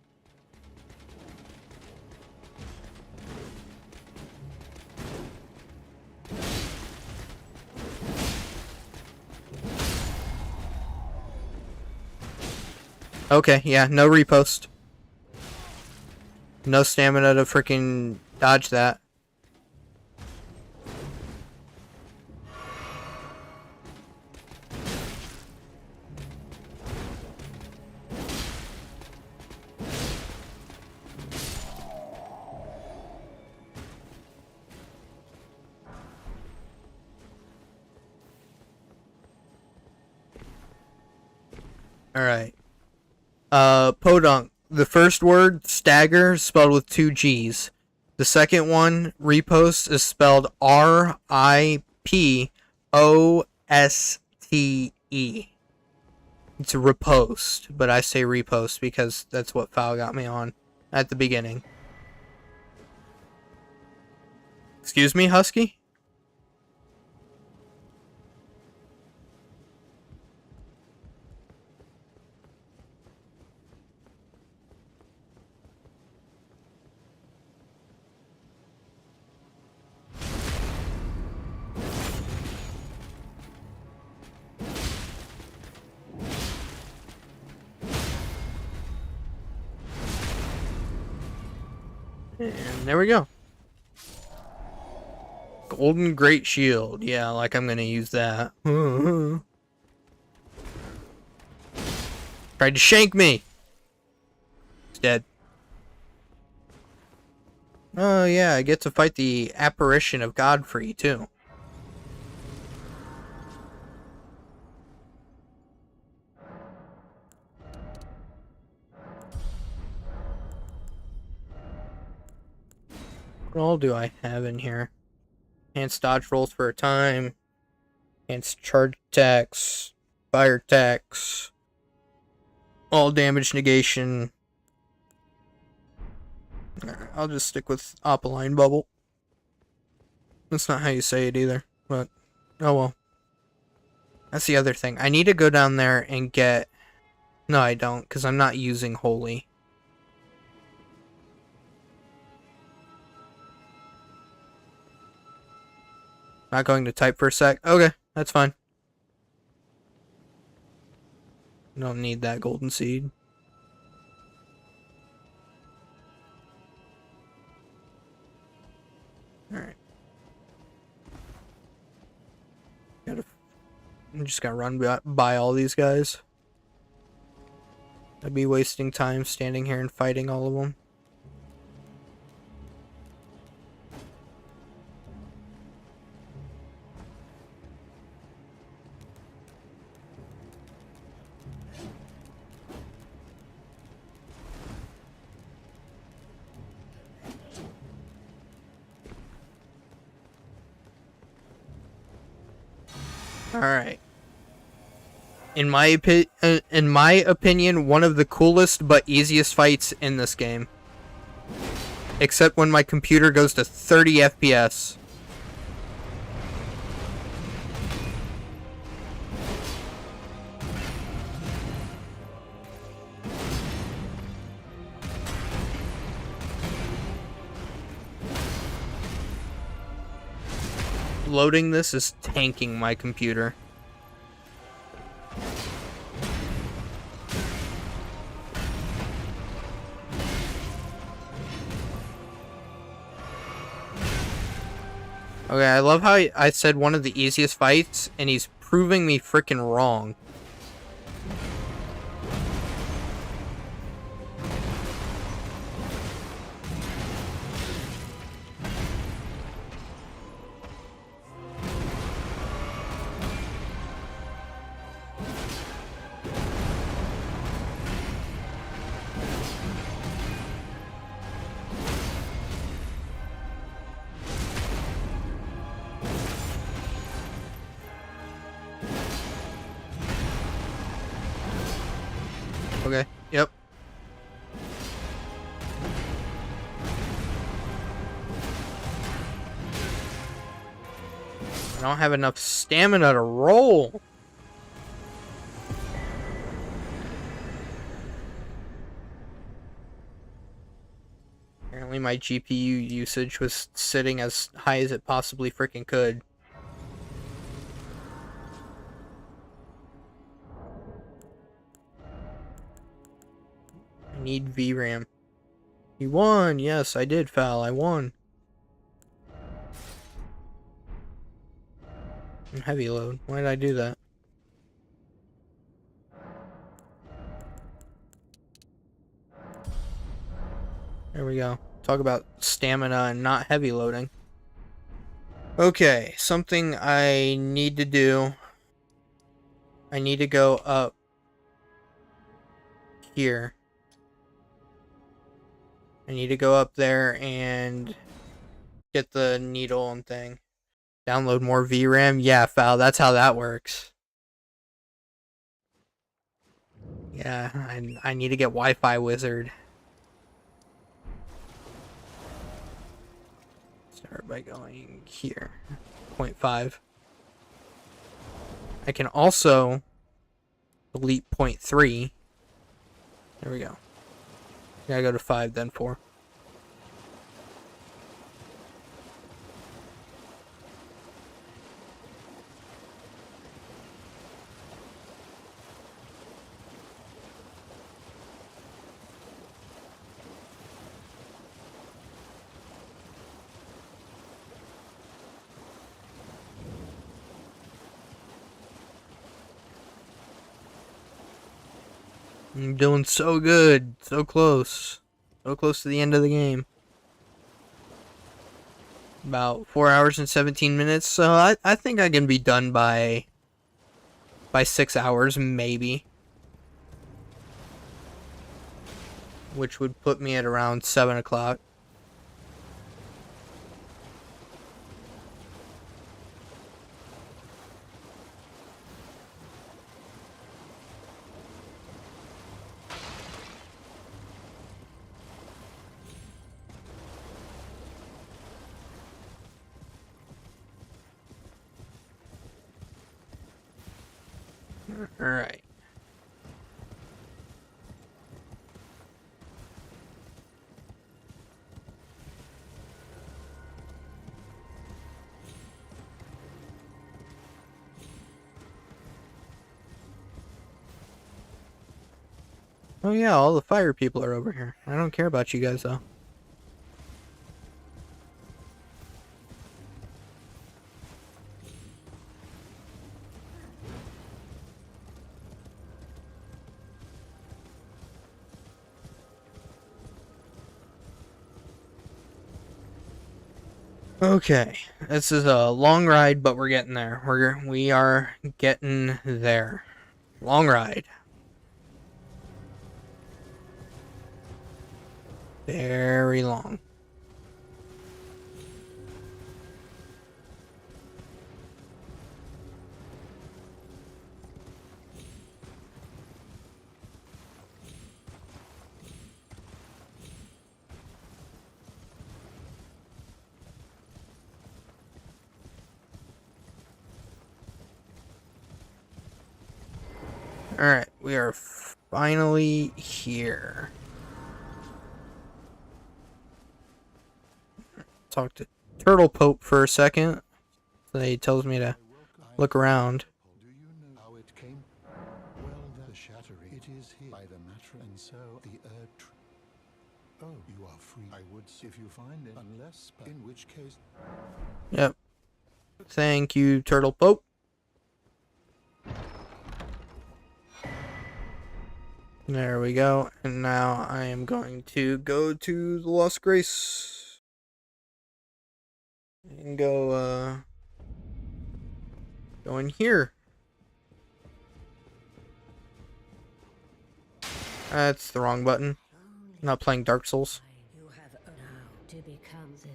Okay, yeah, no repost. No stamina to freaking dodge that. Alright. Podunk. The first word, stagger, is spelled with 2 G's. The second one, repost, is spelled R-I-P-O-S-T-E. It's a repost, but I say repost because that's what Foul got me on at the beginning. Excuse me, Husky? And there we go. Golden Great Shield. Yeah, like I'm gonna use that. Tried to shank me. He's dead. Oh yeah, I get to fight the apparition of Godfrey too. What all do I have in here? Enhanced dodge rolls for a time. Enhanced charge attacks. Fire attacks. All damage negation. Alright, I'll just stick with Opaline Bubble. That's not how you say it either, but oh well. That's the other thing. I need to go down there and get... No, I don't, because I'm not using Holy. Not going to type for a sec? Okay, that's fine. Don't need that golden seed. Alright. I'm just gonna run by all these guys. I'd be wasting time standing here and fighting all of them. Alright. In my opinion, one of the coolest but easiest fights in this game. Except when my computer goes to 30 FPS. Loading this is tanking my computer. Okay, I love how I said one of the easiest fights, and he's proving me freaking wrong. Okay, yep. I don't have enough stamina to roll. Apparently my GPU usage was sitting as high as it possibly freaking could. I need VRAM. You won! Yes, I did, Fal. I won. Heavy load. Why did I do that? There we go. Talk about stamina and not heavy loading. Okay, something I need to do. I need to go up here. I need to go up there and get the needle and thing. Download more VRAM. Yeah, Fal, that's how that works. Yeah, I need to get Wi-Fi Wizard. Start by going here. 0.5. I can also delete 0.3. There we go. Gotta go to 5, then 4. I'm doing so good. So close. So close to the end of the game. About 4 hours and 17 minutes. So I think I can be done by 6 hours, maybe. Which would put me at around 7 o'clock. Alright. Oh yeah, all the fire people are over here. I don't care about you guys though. Okay, this is a long ride, but we're getting there. We are getting there. Long ride. Very long. Alright, we are finally here. Talk to Turtle Pope for a second. So he tells me to look around. Do you know how it came? Well, the shattering. It is here by the matter, and so the earth. Oh, you are free. I would if you find it, unless in which case. Yep. Thank you, Turtle Pope. There we go. And now I am going to go to the Lost Grace. And go in here. That's the wrong button. I'm not playing Dark Souls. You have now to become the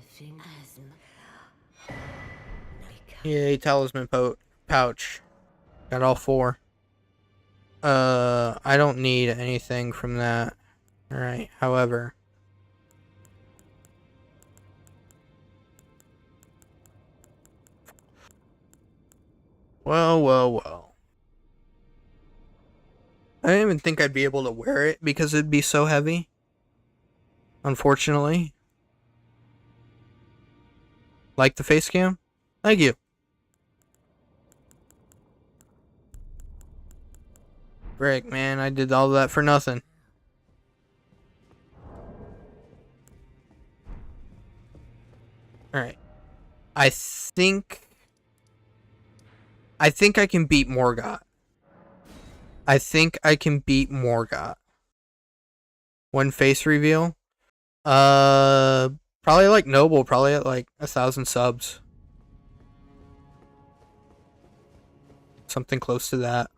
Yay, talisman pouch. Got all 4. I don't need anything from that. Alright, however. Well. I didn't even think I'd be able to wear it because it'd be so heavy. Unfortunately. Like the face cam? Thank you. Frick, man, I did all that for nothing. Alright. I think I can beat Morgott. I think I can beat Morgott. One face reveal? Probably like Noble, probably at like 1,000 subs. Something close to that.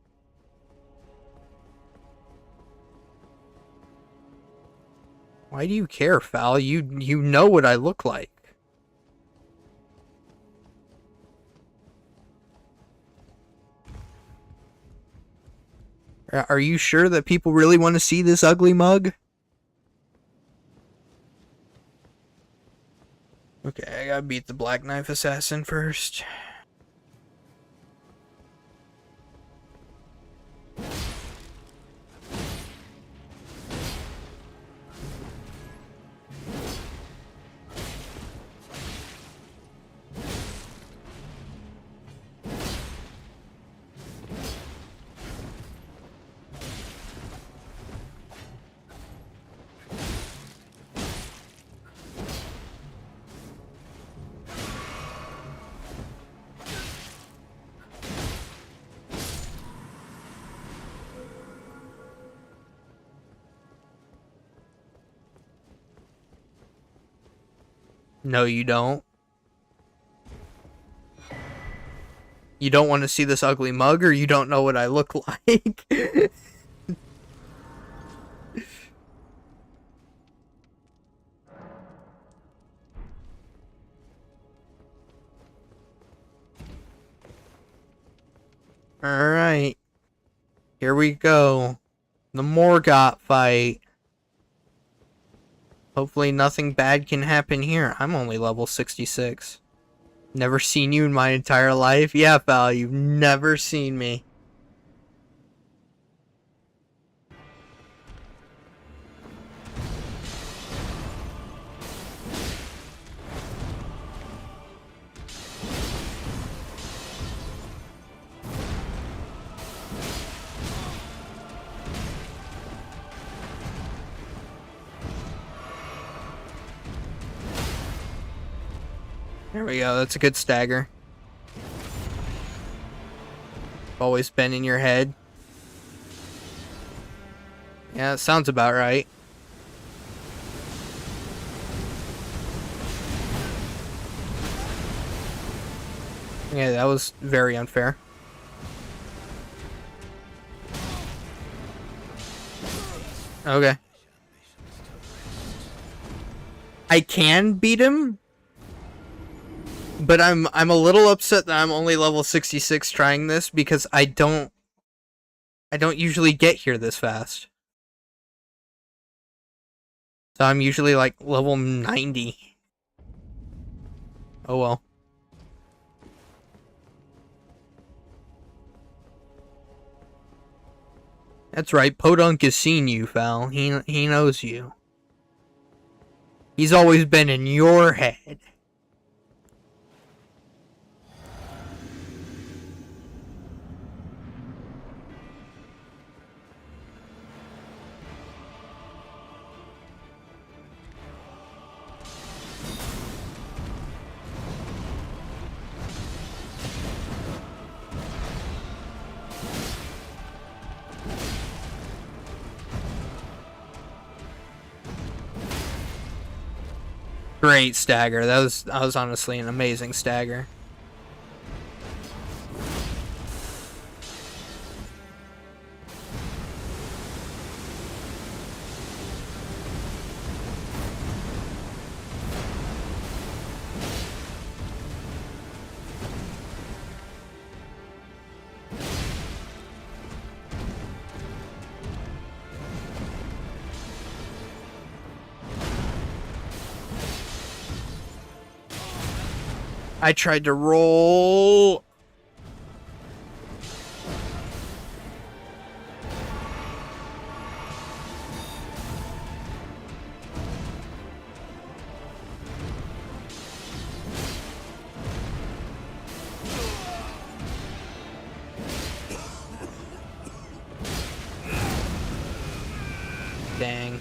Why do you care, Fal? You know what I look like. Are you sure that people really want to see this ugly mug? Okay, I gotta beat the Black Knife Assassin first. No, you don't. You don't want to see this ugly mug, or you don't know what I look like? Alright. Here we go. The Morgott fight. Hopefully nothing bad can happen here. I'm only level 66. Never seen you in my entire life? Yeah, pal, you've never seen me. There we go, that's a good stagger. Always been in your head. Yeah, that sounds about right. Yeah, that was very unfair. Okay. I can beat him, but I'm a little upset that I'm only level 66 trying this, because I don't usually get here this fast. So I'm usually like level 90. Oh well. That's right, Podunk has seen you, Fal. He knows you. He's always been in your head. Great stagger. That was honestly an amazing stagger. I tried to roll. Dang.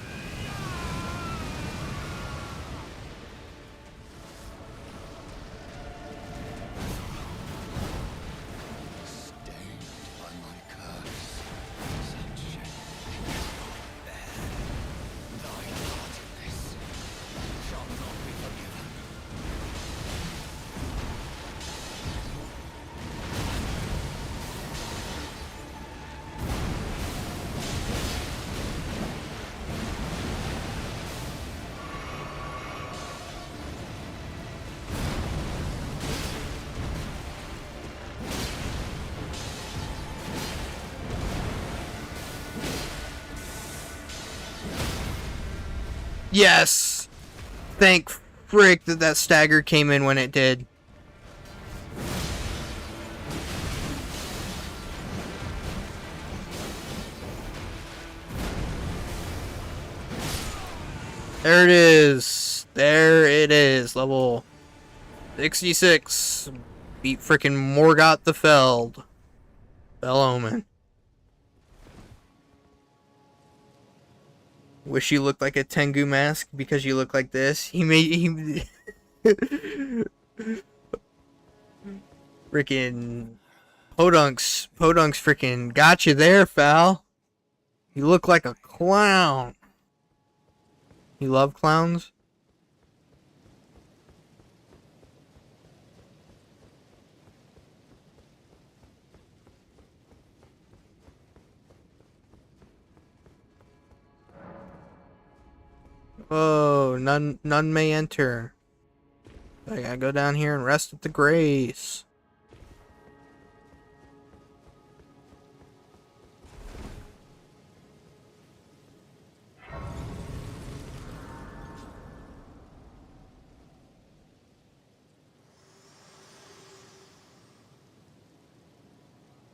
Yes! Thank frick that that stagger came in when it did. There it is. There it is. Level 66. Beat frickin' Morgoth the Felled. Fell Omen. Wish you looked like a Tengu mask because you look like this. He made frickin' Podunks frickin' got you there, Fal. You look like a clown. You love clowns? Oh, none may enter. I gotta go down here and rest at the grace.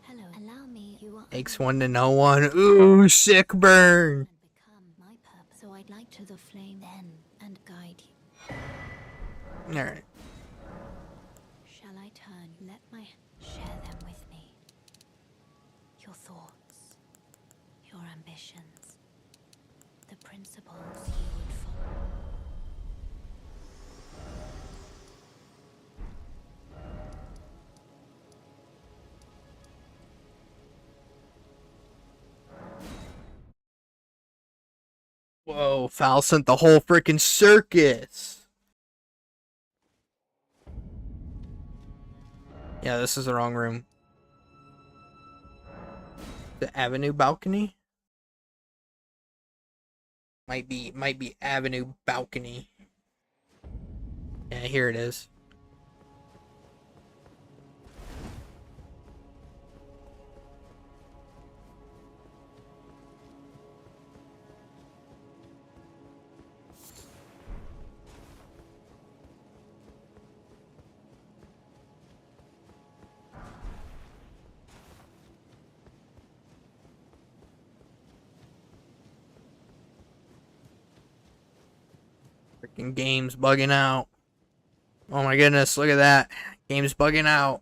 Hello, allow me. You are Takes one to know one. Ooh, sick burn. and become my purpose. So I'd like to the flame then and guide you. Alright. Shall I turn? Let my share them with me. Your thoughts, your ambitions, the principles you would follow. Whoa, Fal sent the whole freaking circus. Yeah, this is the wrong room. The Avenue balcony? Might be Avenue balcony. Yeah, here it is. Freaking game's bugging out. Oh my goodness, look at that. Game's bugging out.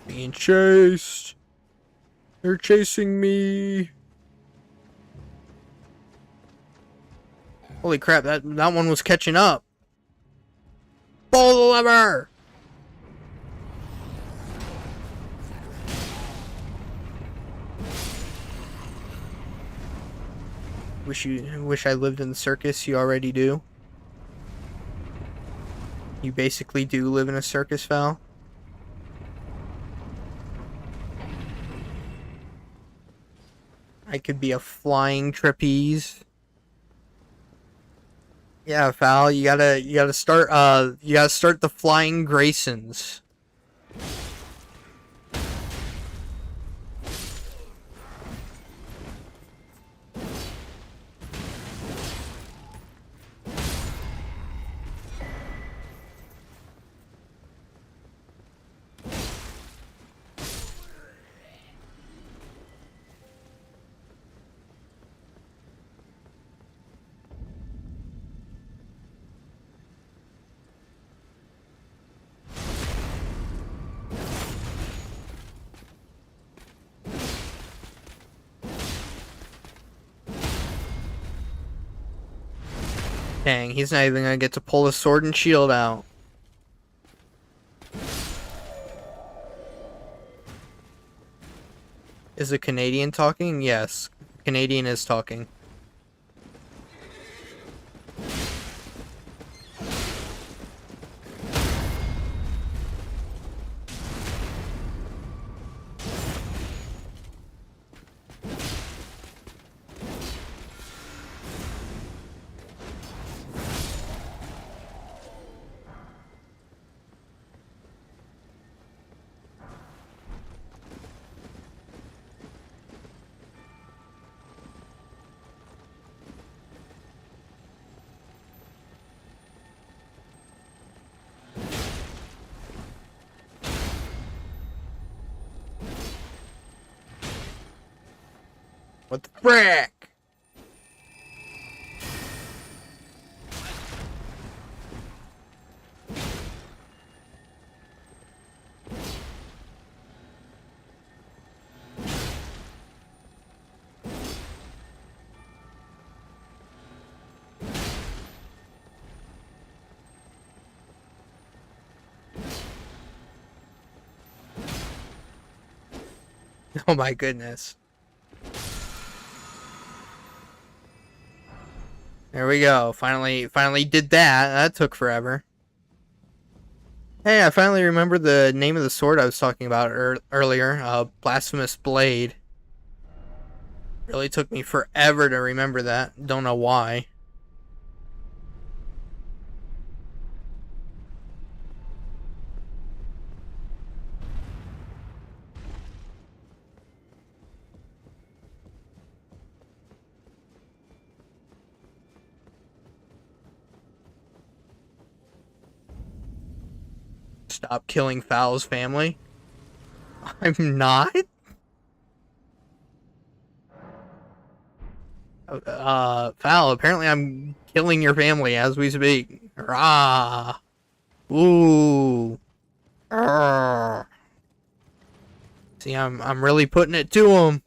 Being chased. They're chasing me. Holy crap, that one was catching up. Pull the lever. Wish I lived in the circus. You already do. You basically do live in a circus, Val. I could be a flying trapeze. Yeah, Val, you gotta start the flying Graysons. Dang, he's not even gonna get to pull his sword and shield out. Is a Canadian talking? Yes. Canadian is talking. What the frick? Oh my goodness. There we go. Finally did that. That took forever. Hey, I finally remember the name of the sword I was talking about earlier. Blasphemous Blade. Really took me forever to remember that. Don't know why. Stop killing Foul's family. I'm not? Foul, apparently I'm killing your family as we speak. Rah! Ooh! Arrgh. See, I'm really putting it to him.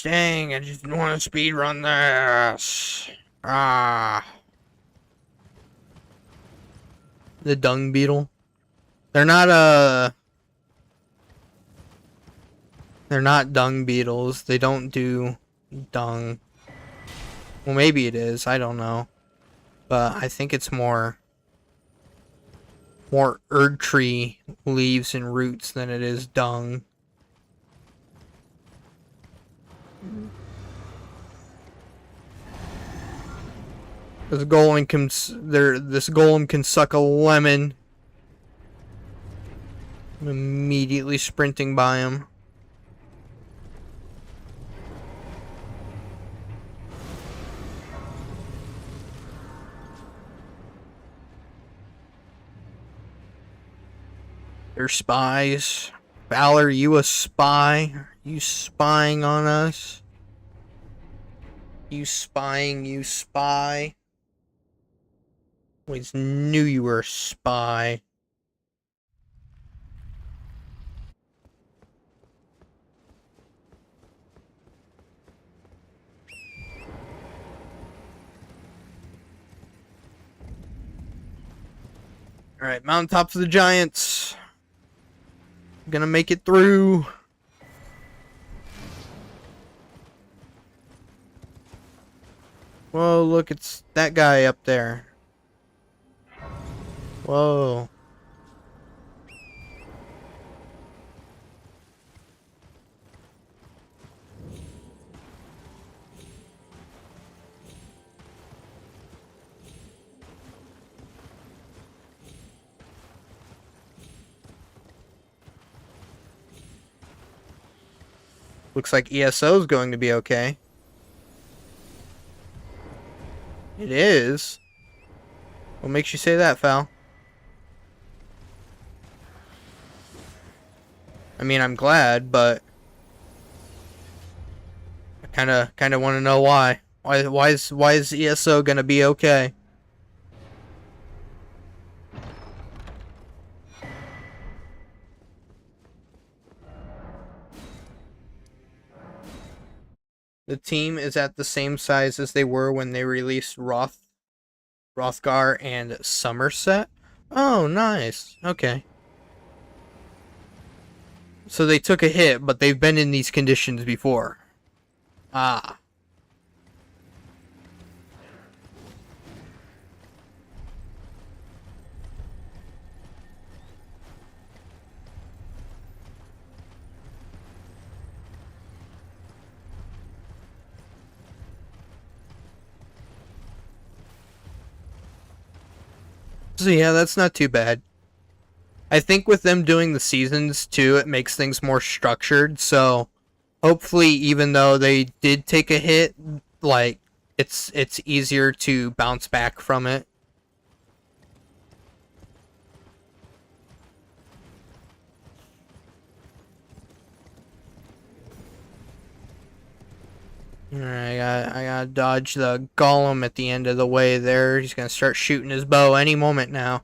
Dang, I just want to speedrun this. Ah. The dung beetle. They're not dung beetles. They don't do dung. Well, maybe it is. I don't know. But I think it's more Erd tree leaves and roots than it is dung. This golem can suck a lemon. I'm immediately sprinting by him. They're spies. Valor, you a spy? Are you spying on us? You spying, you spy? Always knew you were a spy. Alright, mountaintops of the giants. Gonna make it through. Whoa, look, it's that guy up there. Whoa. Looks like ESO is going to be okay. It is? What makes you say that, Fal? I mean, I'm glad, but I Kind of want to know why. Why is ESO gonna be okay? The team is at the same size as they were when they released Rothgar and Somerset. Oh, nice. Okay. So they took a hit, but they've been in these conditions before. Ah. So yeah, that's not too bad. I think with them doing the seasons too, it makes things more structured. So hopefully, even though they did take a hit, like it's easier to bounce back from it. Alright, I gotta dodge the golem at the end of the way there. He's gonna start shooting his bow any moment now.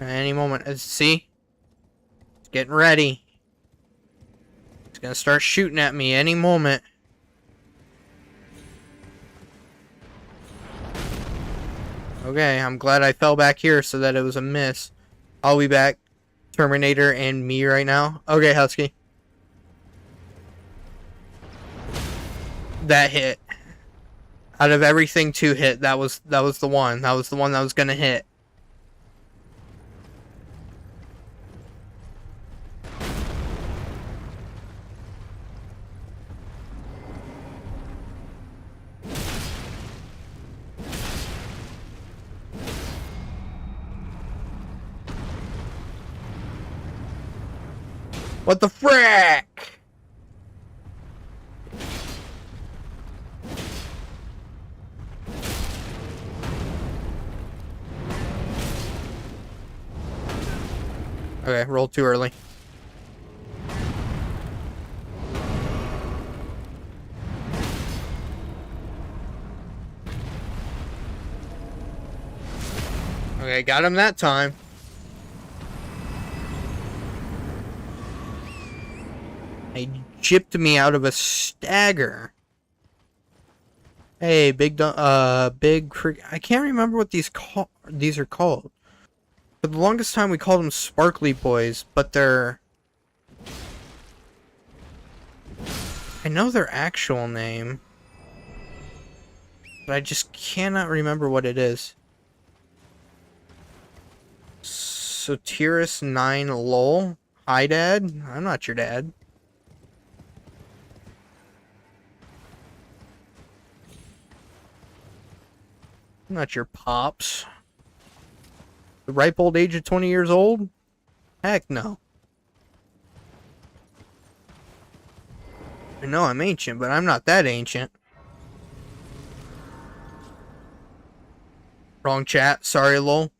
Any moment. See? He's getting ready. He's gonna start shooting at me any moment. Okay, I'm glad I fell back here so that it was a miss. I'll be back. Terminator and me right now. Okay, Husky. That hit. Out of everything to hit, that was the one. That was the one that was gonna hit. What the frick? Okay, rolled too early. Okay, got him that time. He gypped me out of a stagger. Hey, big I can't remember what these are called. For the longest time we called them sparkly boys, but they're... I know their actual name, but I just cannot remember what it is. Sotiris 9 lol. Hi, Dad. I'm not your dad. I'm not your pops. The ripe old age of 20 years old? Heck no. I know I'm ancient, but I'm not that ancient. Wrong chat. Sorry, lol.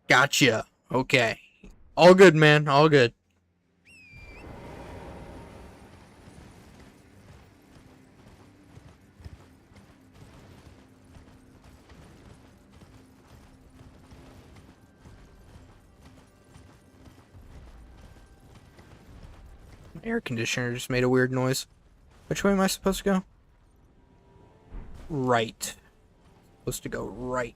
Gotcha. Okay. All good, man. All good. Air conditioner just made a weird noise. Which way am I supposed to go? Right. Supposed to go right.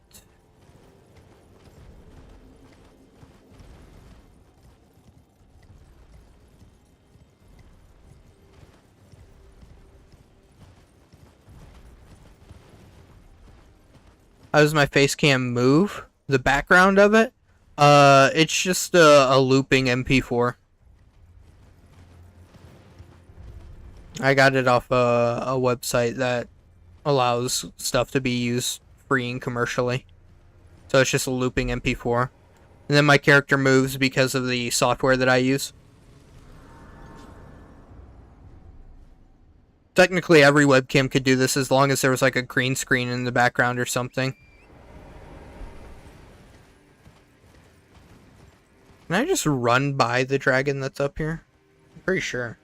How does my face cam move? The background of it? It's just a looping MP4. I got it off a website that allows stuff to be used free and commercially. So it's just a looping MP4. And then my character moves because of the software that I use. Technically, every webcam could do this as long as there was like a green screen in the background or something. Can I just run by the dragon that's up here? I'm pretty sure.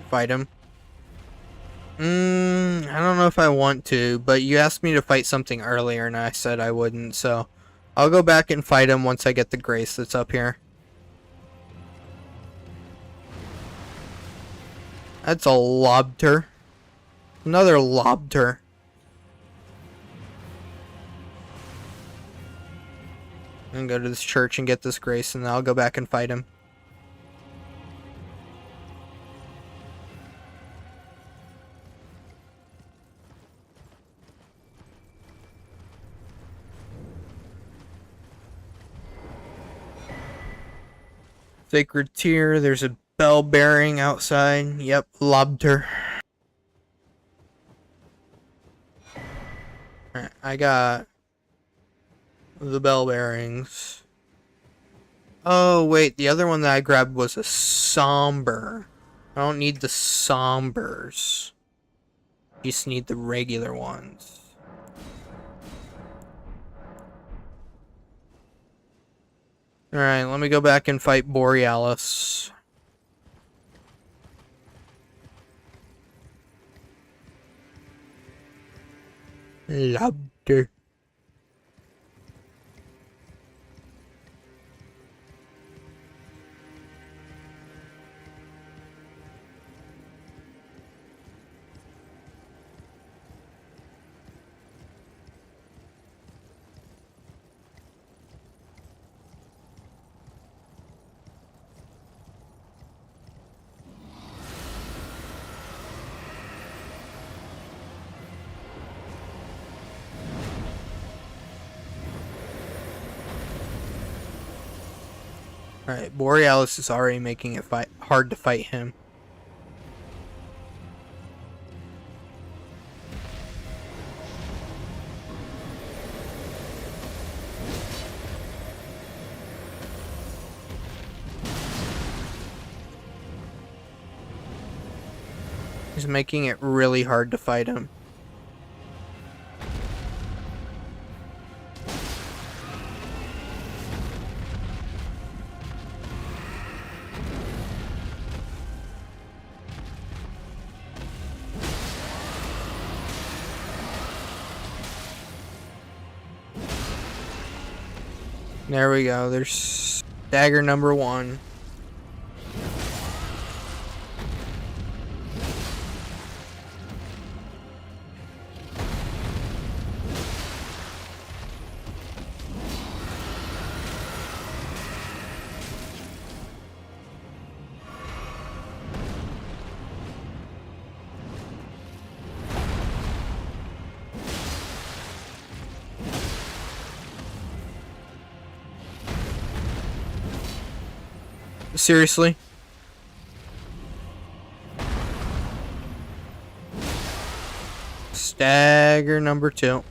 Fight him. I don't know if I want to, but you asked me to fight something earlier and I said I wouldn't, so I'll go back and fight him once I get the grace that's up here. That's a lobster. Another lobster. I'm gonna go to this church and get this grace and then I'll go back and fight him. Sacred Tear, there's a bell bearing outside. Yep, lobster. Alright, I got the bell bearings. Oh, wait, the other one that I grabbed was a somber. I don't need the sombers. You just need the regular ones. Alright, let me go back and fight Borealis. Lobster. Alright, Borealis is already making it hard to fight him. He's making it really hard to fight him. There we go. There's dagger number 1. Seriously? Stagger number 2.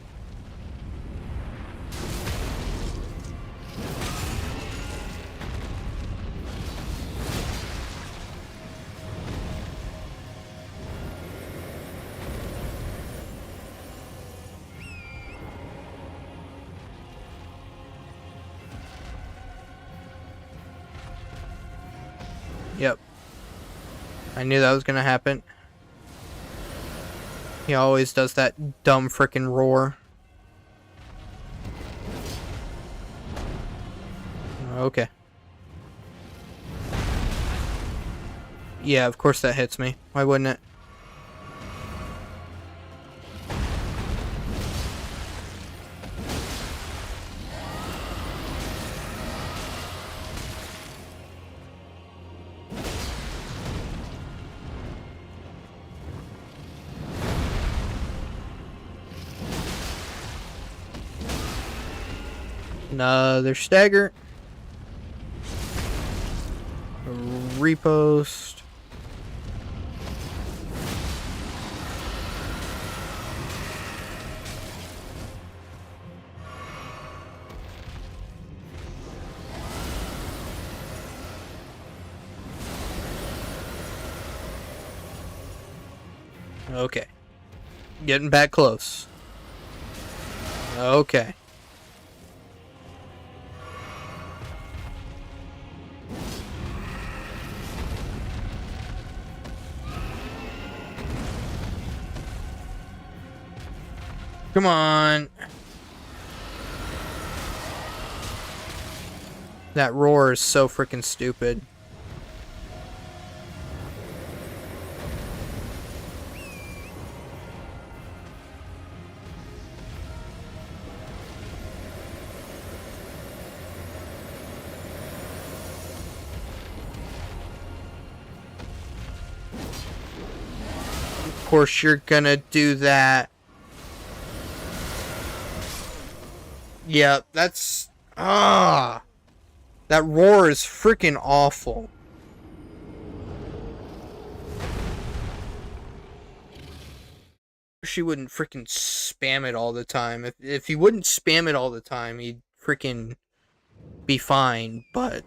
Yep. I knew that was gonna happen. He always does that dumb frickin' roar. Okay. Yeah, of course that hits me. Why wouldn't it? Another stagger. Repost. Okay. Getting back close. Okay. Come on. That roar is so freaking stupid. Of course you're gonna do that. Yeah, that's... That roar is freaking awful. She wouldn't freaking spam it all the time. If he wouldn't spam it all the time, he'd freaking be fine. But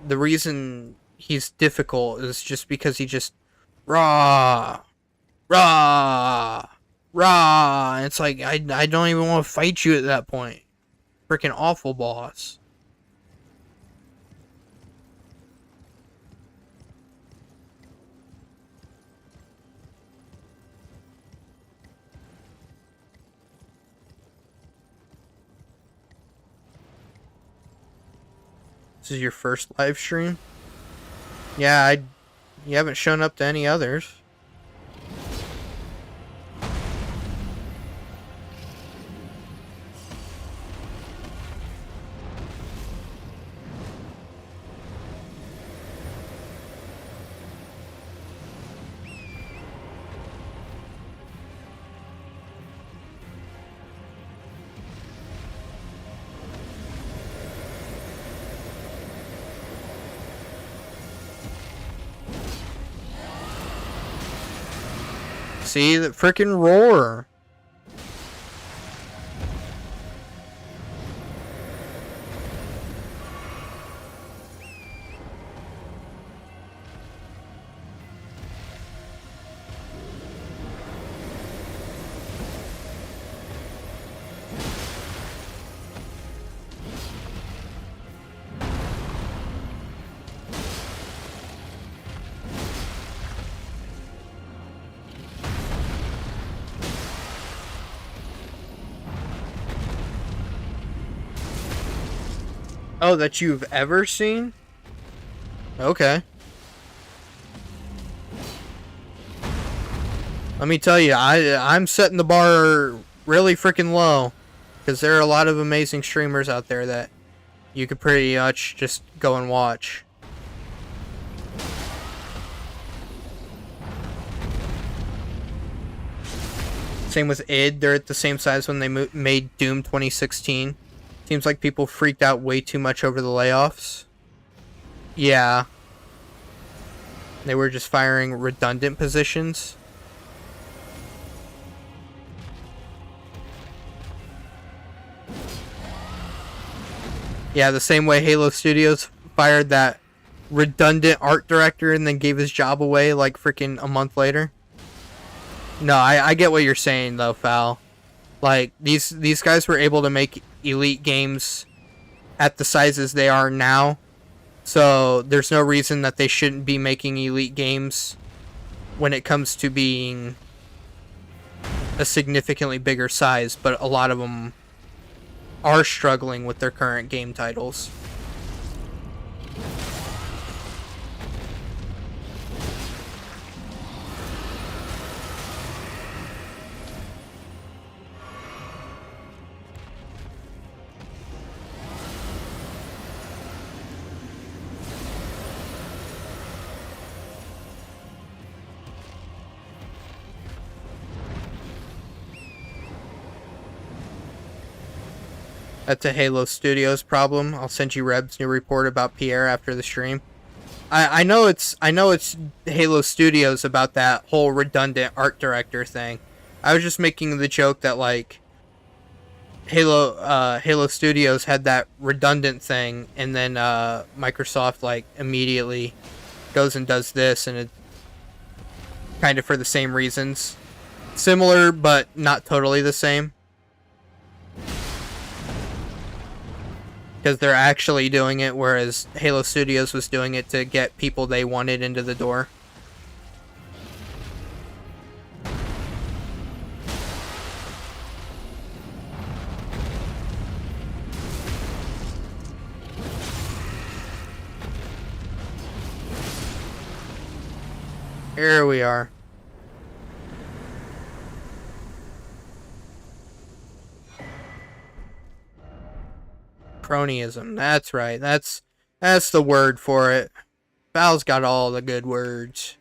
the reason he's difficult is just because he just... Rah! Rah! Rah! It's like, I don't even want to fight you at that point. Freaking awful boss. This is your first live stream? Yeah, you haven't shown up to any others. See, the freaking roar. Oh, that you've ever seen? Okay. Let me tell you, I'm setting the bar really freaking low. Because there are a lot of amazing streamers out there that you could pretty much just go and watch. Same with id, they're at the same size when they made Doom 2016. Seems like people freaked out way too much over the layoffs. Yeah. They were just firing redundant positions. Yeah, the same way Halo Studios fired that redundant art director and then gave his job away like freaking a month later. No, I get what you're saying though, Fal. Like, these guys were able to make Elite games at the sizes they are now. So, there's no reason that they shouldn't be making Elite games when it comes to being a significantly bigger size. But a lot of them are struggling with their current game titles. That's a Halo Studios problem. I'll send you Reb's new report about Pierre after the stream. I know it's Halo Studios about that whole redundant art director thing. I was just making the joke that like Halo Studios had that redundant thing, and then Microsoft like immediately goes and does this, and it's kind of for the same reasons, similar but not totally the same, because they're actually doing it, whereas Halo Studios was doing it to get people they wanted into the door. Here we are. Cronyism. That's right. That's the word for it. Val's got all the good words.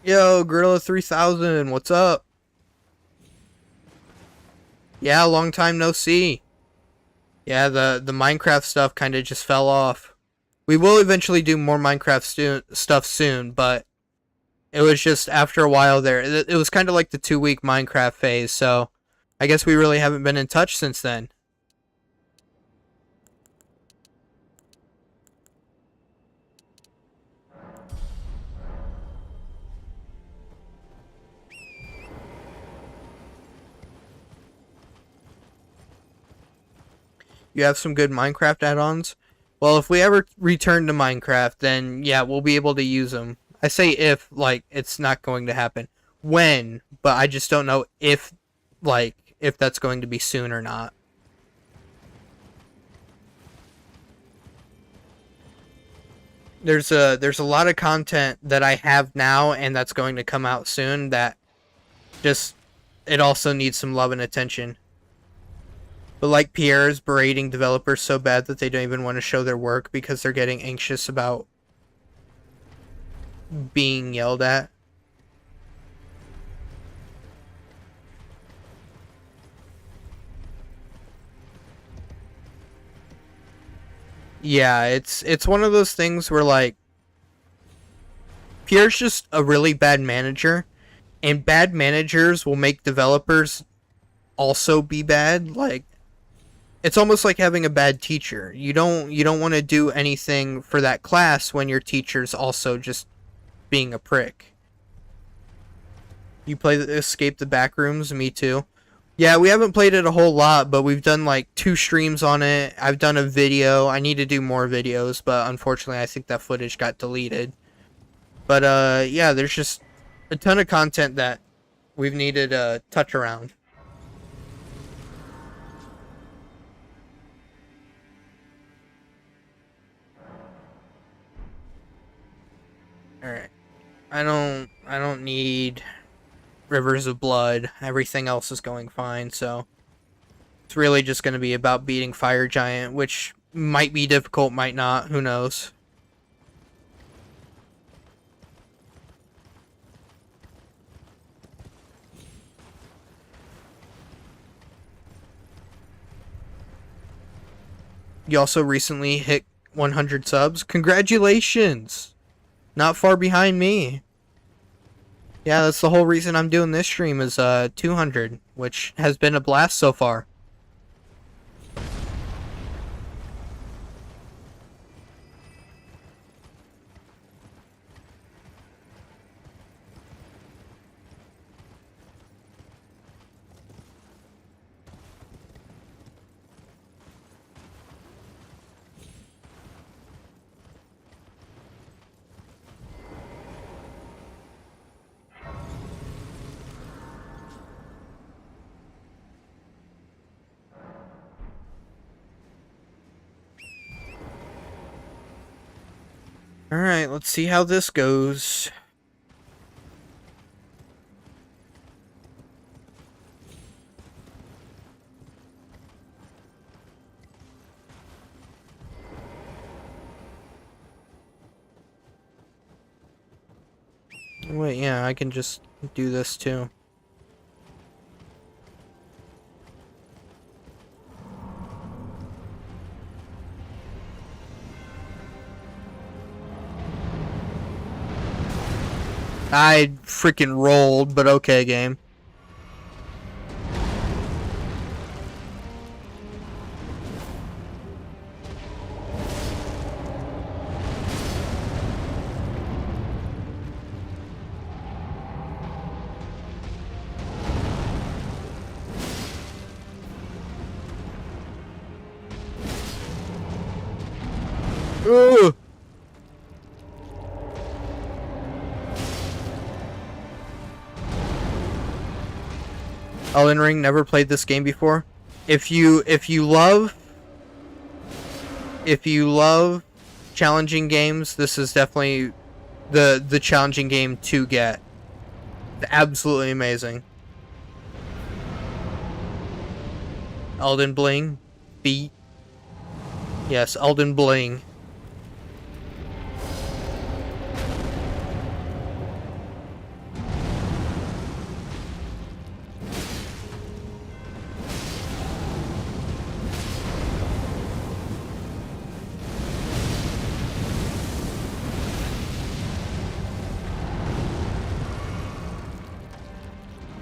Yo, Gorilla 3000, what's up? Yeah, long time no see. Yeah, the Minecraft stuff kind of just fell off. We will eventually do more Minecraft stuff soon, but it was just after a while there. It was kind of like the 2-week Minecraft phase, so I guess we really haven't been in touch since then. You have some good Minecraft add-ons? Well, if we ever return to Minecraft, then yeah, we'll be able to use them. I say if, like, it's not going to happen. When, but I just don't know if, like, if that's going to be soon or not. There's a lot of content that I have now and that's going to come out soon that just, it also needs some love and attention. But like Pierre's berating developers so bad that they don't even want to show their work because they're getting anxious about being yelled at. Yeah, it's one of those things where like Pierre's just a really bad manager, and bad managers will make developers also be bad. Like it's almost like having a bad teacher. You don't want to do anything for that class when your teacher's also just being a prick. You play Escape the Backrooms? Me too. Yeah, we haven't played it a whole lot, but we've done like 2 streams on it. I've done a video. I need to do more videos, but unfortunately I think that footage got deleted. But yeah, there's just a ton of content that we've needed to touch around. Alright. I don't need Rivers of Blood. Everything else is going fine, so it's really just going to be about beating Fire Giant, which might be difficult, might not, who knows. You also recently hit 100 subs. Congratulations! Not far behind me. Yeah, that's the whole reason I'm doing this stream is 200, which has been a blast so far. Alright, let's see how this goes. Wait, yeah, I can just do this too. I freaking rolled, but okay, game. Ooh. Elden Ring, never played this game before. If you love challenging games, this is definitely the challenging game to get. Absolutely amazing. Elden Bling, beat. Yes, Elden Bling.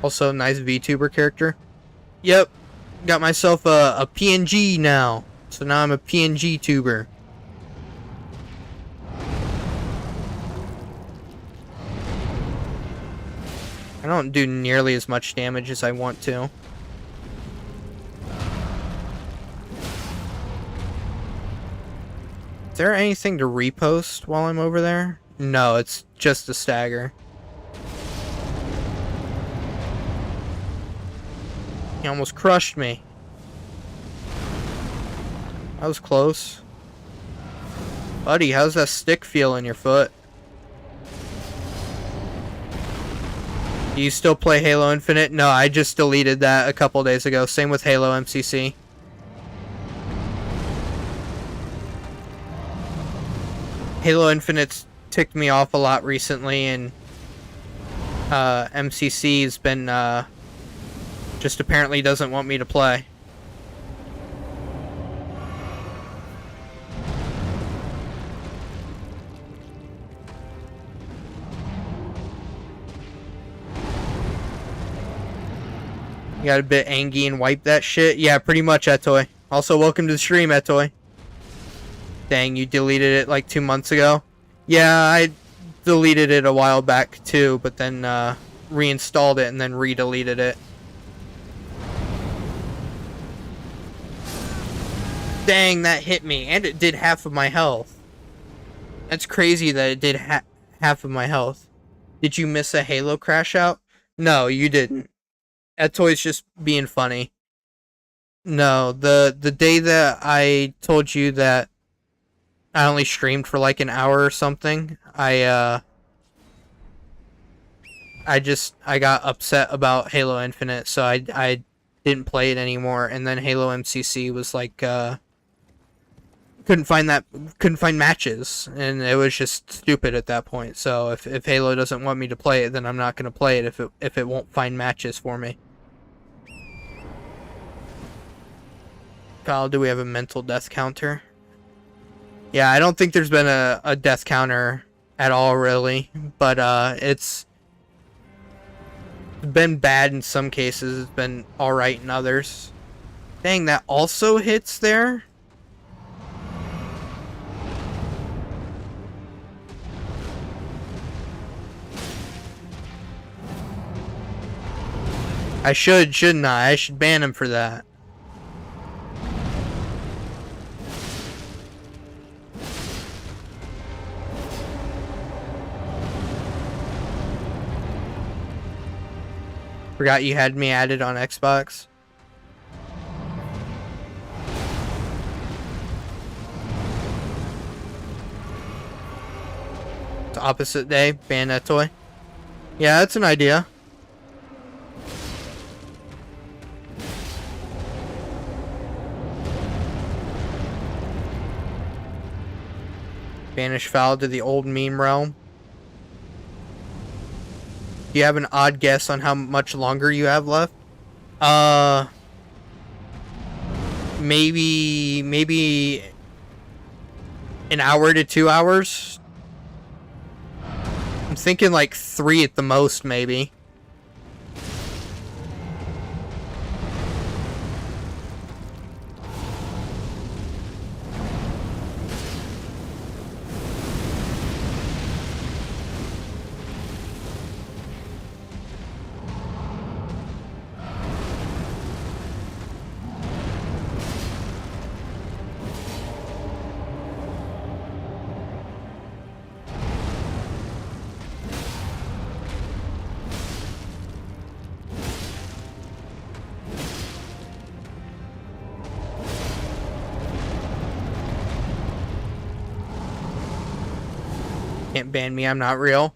Also, nice VTuber character. Yep, got myself a PNG now. So now I'm a PNG tuber. I don't do nearly as much damage as I want to. Is there anything to repost while I'm over there? No, it's just a stagger. He almost crushed me. That was close. Buddy, how's that stick feel in your foot? Do you still play Halo Infinite? No, I just deleted that a couple days ago. Same with Halo MCC. Halo Infinite's ticked me off a lot recently, and MCC's been just apparently doesn't want me to play. You got a bit angry and wipe that shit? Yeah, pretty much, Etoy. Also, welcome to the stream, Etoy. Dang, you deleted it like 2 months ago? Yeah, I deleted it a while back too, but then reinstalled it and then re-deleted it. Dang, that hit me, and it did half of my health. That's crazy that it did half of my health. Did you miss a Halo crash out? No, you didn't. Etoy's just being funny. No, the day that I told you that I only streamed for like an hour or something, I got upset about Halo Infinite, so I didn't play it anymore, and then Halo MCC was like couldn't find matches, and it was just stupid at that point. So if Halo doesn't want me to play it, then I'm not gonna play it if it won't find matches for me. Kyle, do we have a mental death counter? Yeah, I don't think there's been a death counter at all, really, but it's been bad in some cases. It's been alright in others. Dang, that also hits there? I shouldn't I? I should ban him for that. Forgot you had me added on Xbox. It's opposite day, ban that toy. Yeah, that's an idea. Banish foul to the old meme realm. Do you have an odd guess on how much longer you have left? Maybe an hour to 2 hours. thinking like 3 at the most, maybe. Can't ban me, I'm not real.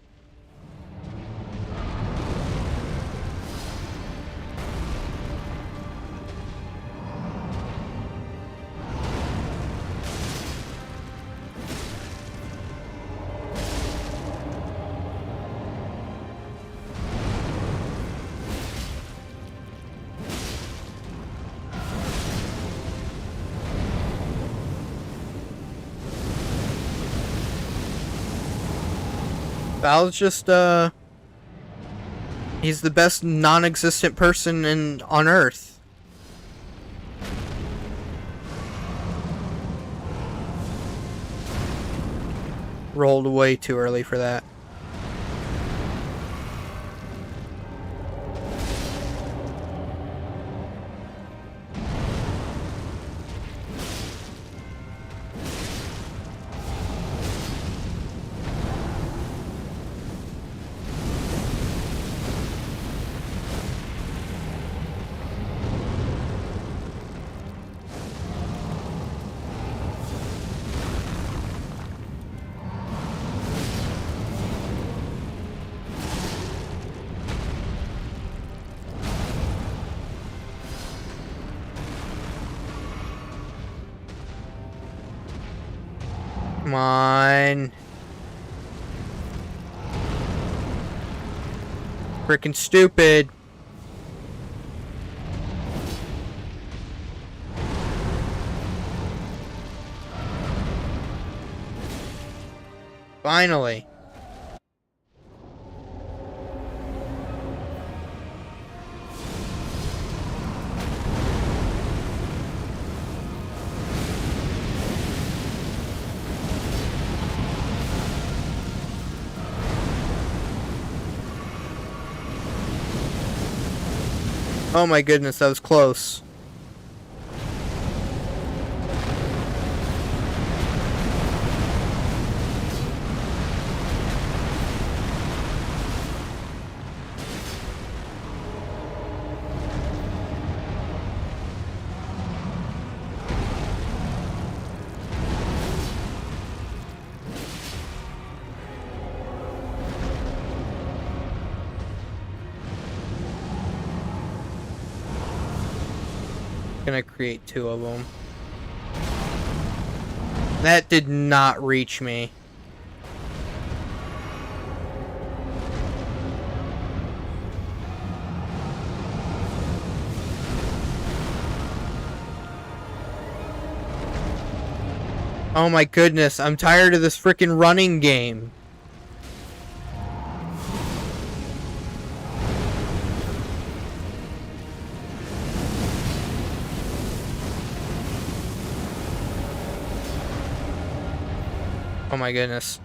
Val's just, he's the best non-existent person on Earth. Rolled way too early for that. Come on. Freaking stupid. Finally. Oh my goodness, that was close. Gonna create 2 of them. That did not reach me. Oh my goodness, I'm tired of this freaking running game. Oh my goodness.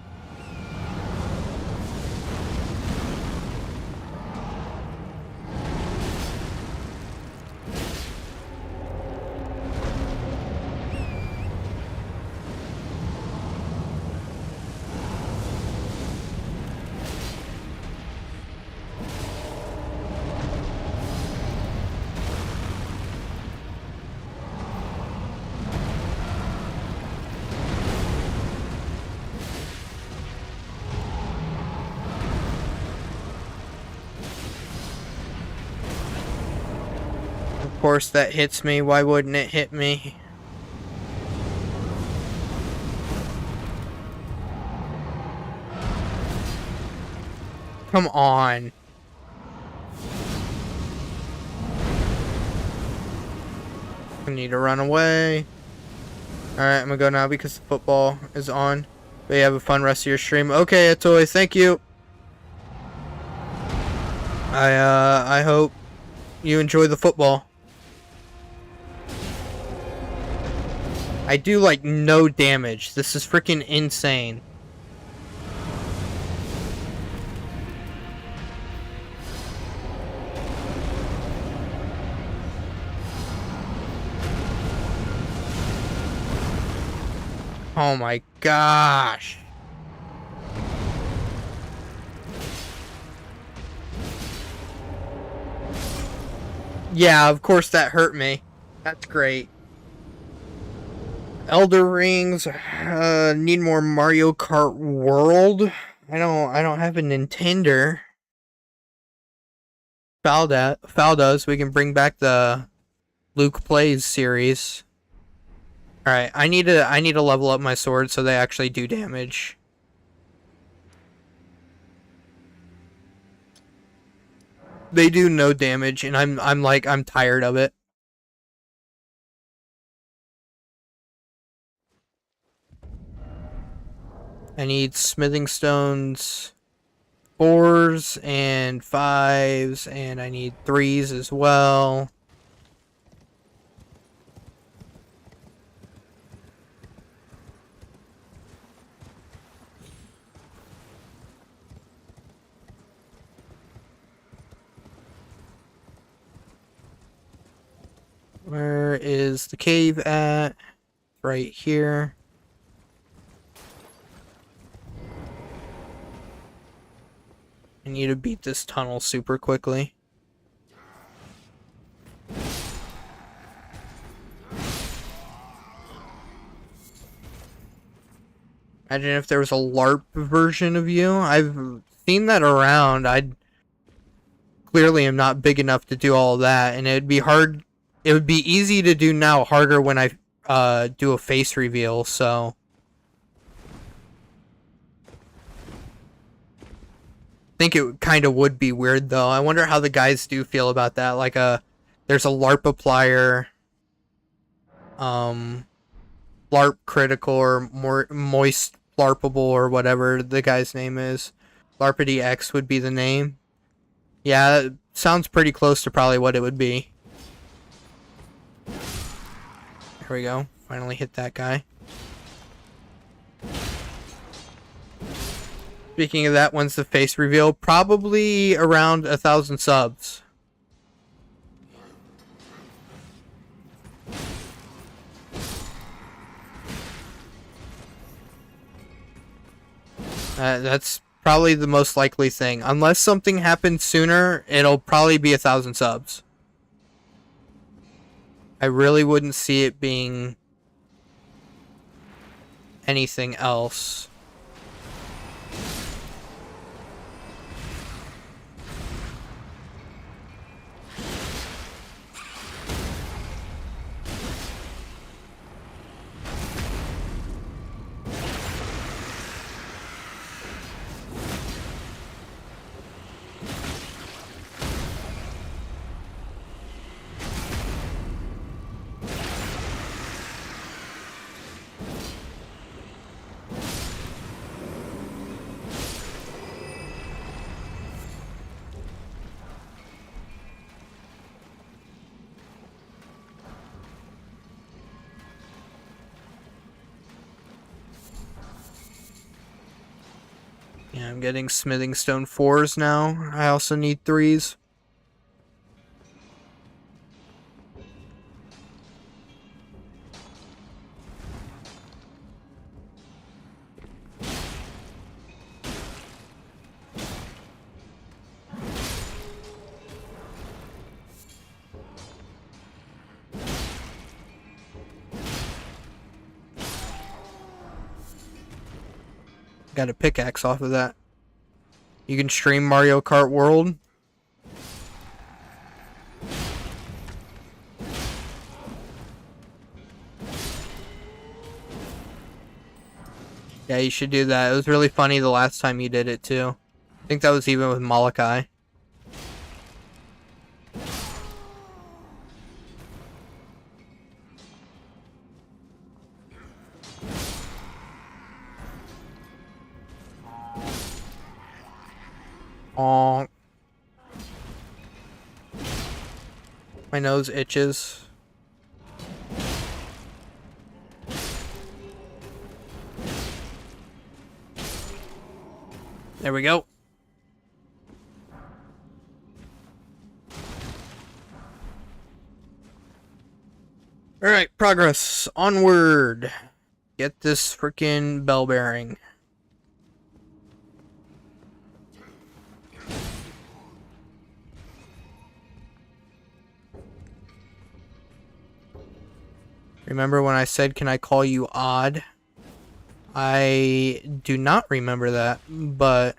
Of course that hits me. Why wouldn't it hit me? Come on. I need to run away. Alright, I'm gonna go now because the football is on. But you have a fun rest of your stream. Okay, Atoy, thank you. I hope you enjoy the football. I do like no damage. This is freaking insane. Oh my gosh. Yeah, of course that hurt me. That's great. Elder Rings, need more Mario Kart World. I don't have a Nintendo. Foul does. We can bring back the Luke Plays series. Alright, I need to level up my sword so they actually do damage. They do no damage, and I'm tired of it. I need smithing stones 4s and 5s, and I need 3s as well. Where is the cave at? Right here. I need to beat this tunnel super quickly. Imagine if there was a LARP version of you. I've seen that around. I clearly am not big enough to do all that, and it'd be hard. It would be easy to do now, harder when I do a face reveal, so. I think it kind of would be weird, though. I wonder how the guys do feel about that. Like, there's a LARP applier, LARP critical, or more moist LARPable, or whatever the guy's name is. LARPity X would be the name. Yeah, it sounds pretty close to probably what it would be. There we go. Finally hit that guy. Speaking of that, when's the face reveal? Probably around 1,000 subs. That's probably the most likely thing. Unless something happens sooner, it'll probably be 1,000 subs. I really wouldn't see it being anything else. Yeah, I'm getting smithing stone 4s now. I also need 3s. Got a pickaxe off of that. You can stream Mario Kart World. Yeah, you should do that. It was really funny the last time you did it too. I think that was even with Malachi. Honk. My nose itches. There we go. Alright, progress. Onward. Get this freaking bell bearing. Remember when I said, can I call you odd? I do not remember that, but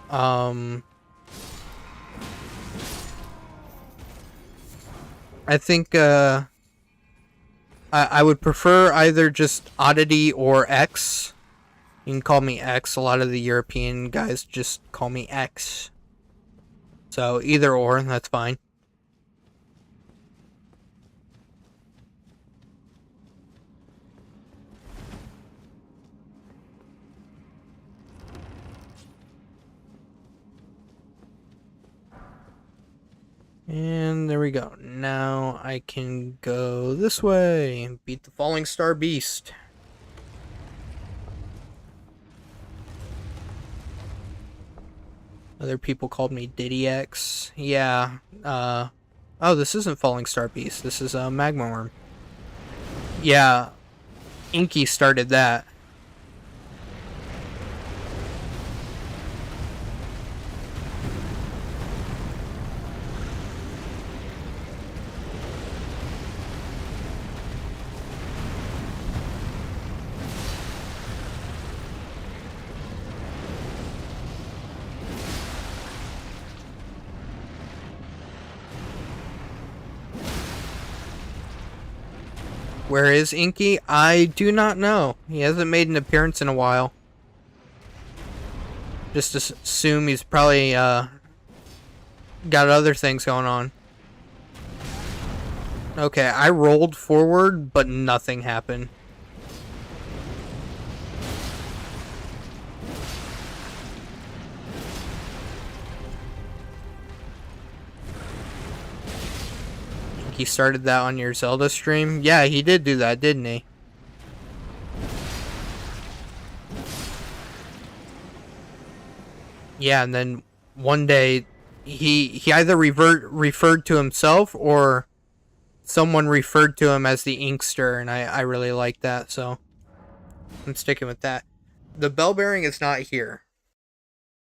I think I would prefer either just oddity or X. You can call me X. A lot of the European guys just call me X. So either or, that's fine. And there we go. Now I can go this way and beat the Falling Star Beast. Other people called me Diddy X. Yeah. Oh, this isn't Falling Star Beast. This is Magma Worm. Yeah. Inky started that. Where is Inky? I do not know. He hasn't made an appearance in a while. Just assume he's probably got other things going on. Okay, I rolled forward, but nothing happened. He started that on your Zelda stream? Yeah, he did do that, didn't he? Yeah, and then one day he either referred to himself or someone referred to him as the Inkster, and I really like that, so I'm sticking with that. The bell bearing is not here.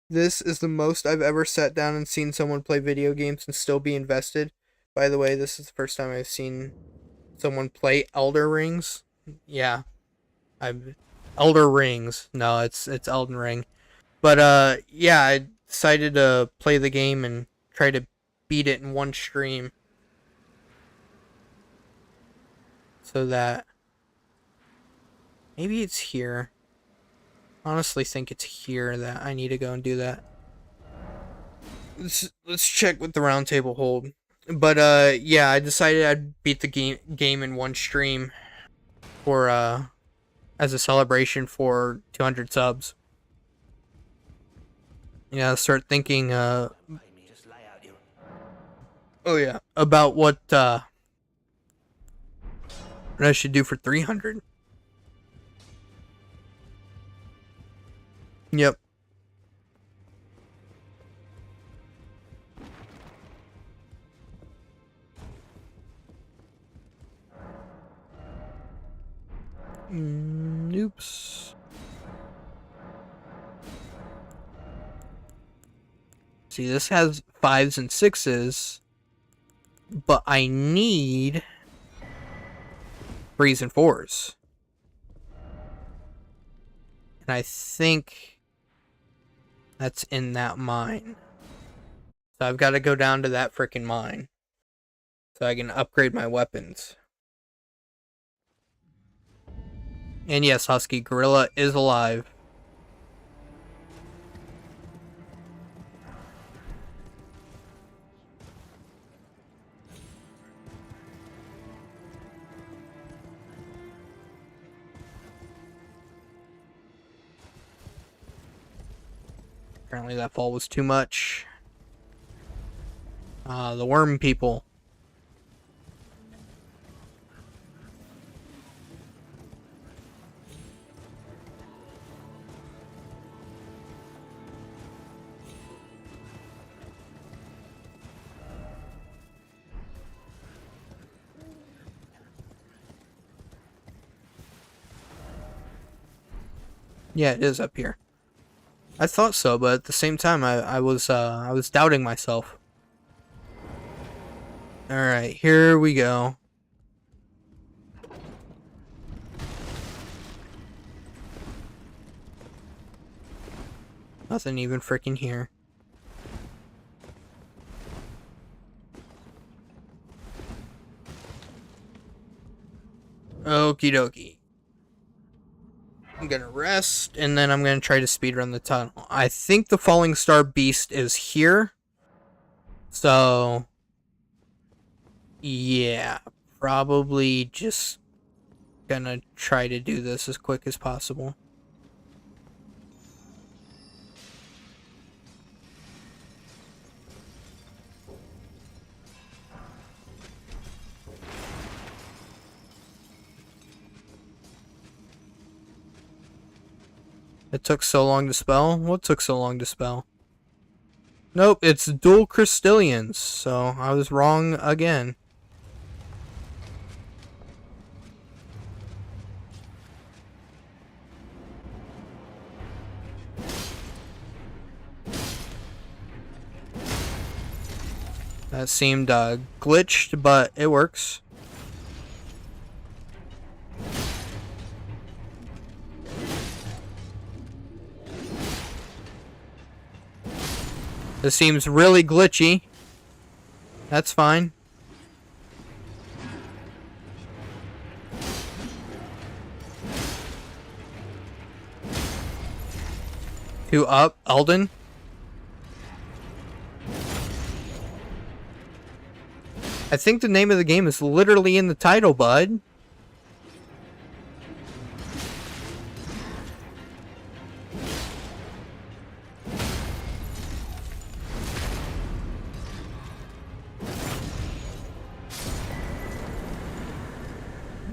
This is the most I've ever sat down and seen someone play video games and still be invested. By the way, this is the first time I've seen someone play Elder Rings. Yeah. Elder Rings. No, it's Elden Ring. But yeah, I decided to play the game and try to beat it in one stream. So that maybe it's here. I honestly think it's here that I need to go and do that. Let's check what the round table hold. But yeah, I decided I'd beat the game in one stream for as a celebration for 200 subs. Yeah, start thinking oh yeah, about what I should do for 300. Yep. Oops. See, this has 5s and 6s, but I need 3s and 4s. And I think that's in that mine. So I've got to go down to that frickin' mine so I can upgrade my weapons. And yes, Husky, Gorilla is alive. Apparently that fall was too much. The worm people. Yeah, it is up here. I thought so, but at the same time, I was doubting myself. All right, here we go. Nothing even freaking here. Okie dokie. I'm gonna rest, and then I'm gonna try to speedrun the tunnel. I think the Falling Star Beast is here. So, yeah, probably just gonna try to do this as quick as possible. It took so long to spell? What took so long to spell? Nope, it's dual crystallians, so I was wrong again. That seemed glitched, but it works. This seems really glitchy. That's fine. Two up, Elden. I think the name of the game is literally in the title, bud.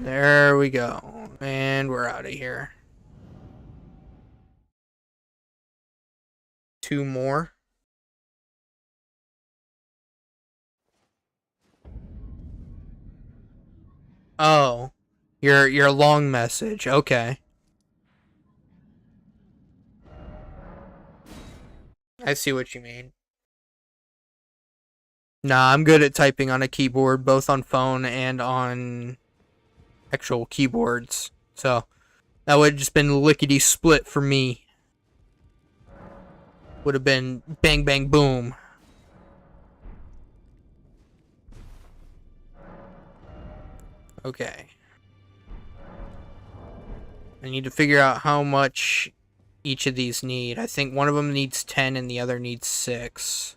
There we go. And we're out of here. Two more. Oh. Your long message. Okay. I see what you mean. Nah, I'm good at typing on a keyboard, both on phone and on actual keyboards. So, that would have just been lickety split for me. Would have been bang bang boom. Okay. I need to figure out how much each of these need. I think one of them needs 10 and the other needs 6.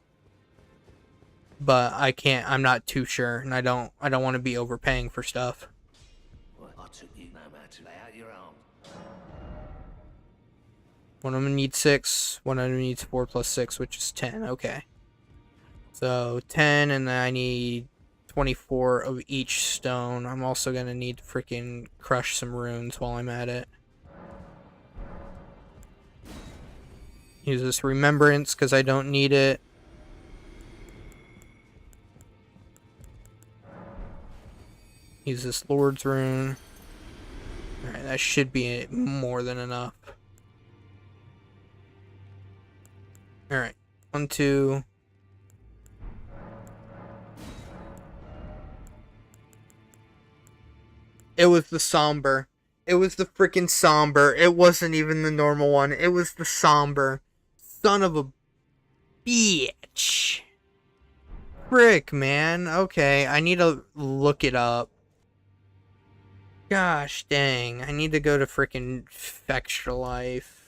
But I'm not too sure, and I don't want to be overpaying for stuff. Well, I took you no matter to lay out your arm. One of them needs 6, one of them needs 4 plus 6, which is 10. Okay. So 10, and then I need 24 of each stone. I'm also going to need to freaking crush some runes while I'm at it. Use this remembrance because I don't need it. Use this Lord's rune. Alright, that should be more than enough. Alright, 1, 2. It was the somber. It was the freaking somber. It wasn't even the normal one. It was the somber. Son of a bitch. Frick, man. Okay, I need to look it up. Gosh dang. I need to go to freaking Extra Life.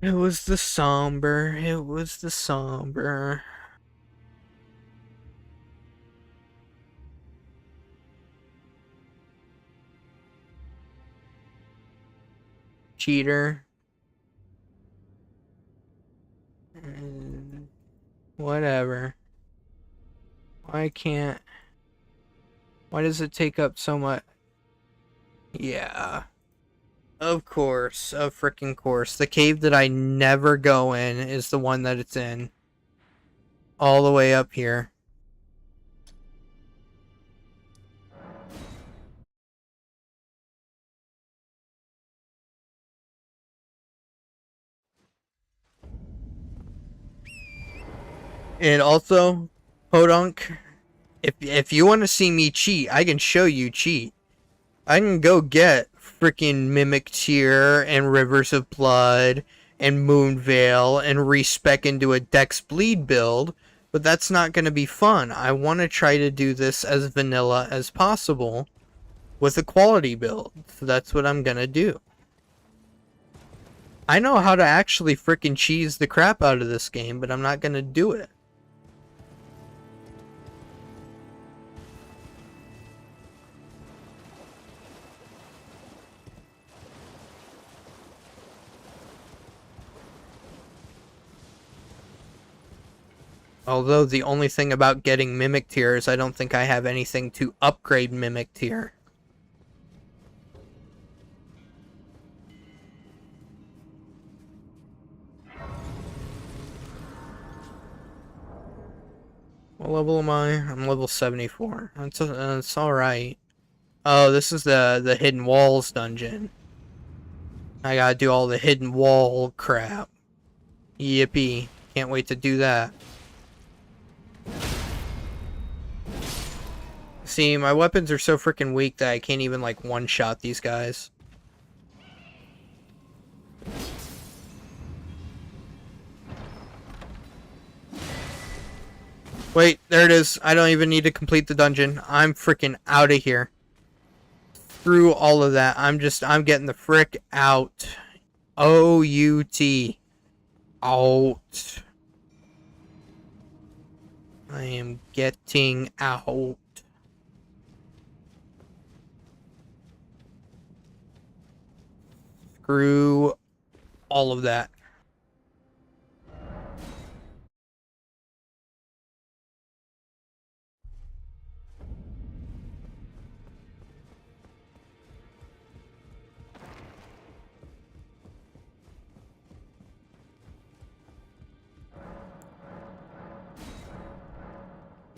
It was the somber. It was the somber. Cheater. Whatever. Why does it take up so much? Yeah. Of course, of freaking course. The cave that I never go in is the one that it's in. All the way up here. And also, Podunk, if you want to see me cheat, I can show you cheat. I can go get freaking Mimic Tear and Rivers of Blood and Moonveil and respec into a Dex Bleed build, but that's not going to be fun. I want to try to do this as vanilla as possible with a quality build. So that's what I'm going to do. I know how to actually freaking cheese the crap out of this game, but I'm not going to do it. Although the only thing about getting Mimic Tier is I don't think I have anything to upgrade Mimic Tier. What level am I? I'm level 74. That's alright. Oh, this is the Hidden Walls dungeon. I gotta do all the Hidden Wall crap. Yippee. Can't wait to do that. See, my weapons are so freaking weak that I can't even, like, one-shot these guys. Wait, there it is. I don't even need to complete the dungeon. I'm freaking out of here. Through all of that, I'm getting the frick out. O-U-T. Out. I am getting out. Screw all of that.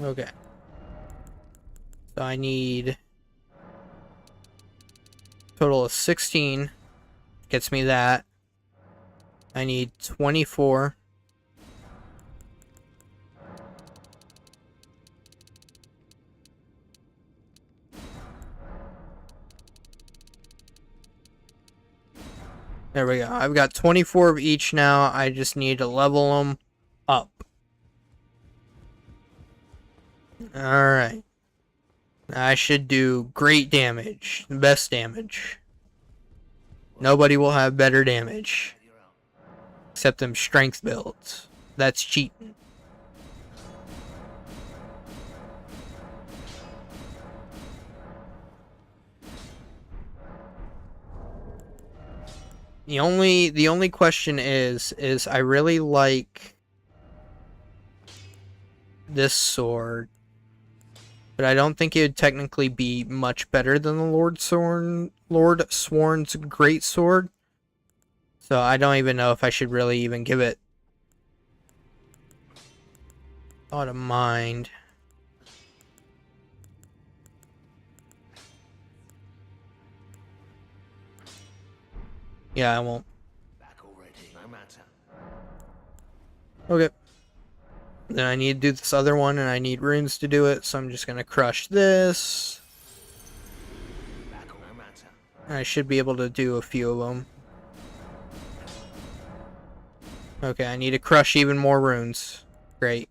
Okay. So I need total of 16. Gets me that. I need 24. There we go. I've got 24 of each now. I just need to level them up. Alright. I should do great damage. Best damage. Nobody will have better damage. Except them strength builds. That's cheating. The only question is I really like this sword, but I don't think it would technically be much better than the Lord Sworn's great sword. So I don't even know if I should really even give it thought of mind. Yeah, I won't. Okay. Then I need to do this other one, and I need runes to do it, so I'm just gonna crush this. I should be able to do a few of them. Okay, I need to crush even more runes. Great.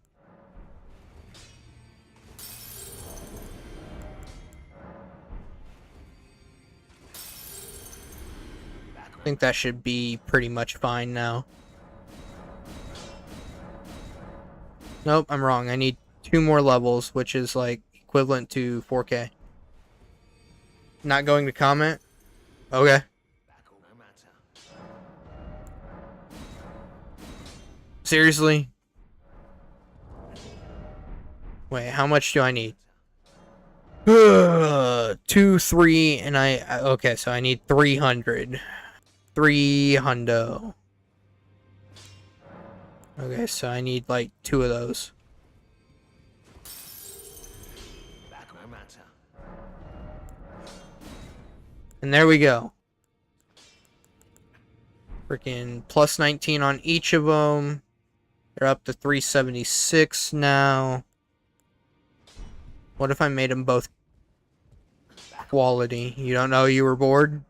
I think that should be pretty much fine now. Nope, I'm wrong. I need 2 more levels, which is like equivalent to 4K. Not going to comment? Okay. Seriously? Wait, how much do I need? 2, 3, and okay, so I need 300. 3 hundo. Okay, so I need like 2 of those. Back no matter. And there we go. Freaking plus 19 on each of them. They're up to 376 now. What if I made them both quality? You don't know you were bored?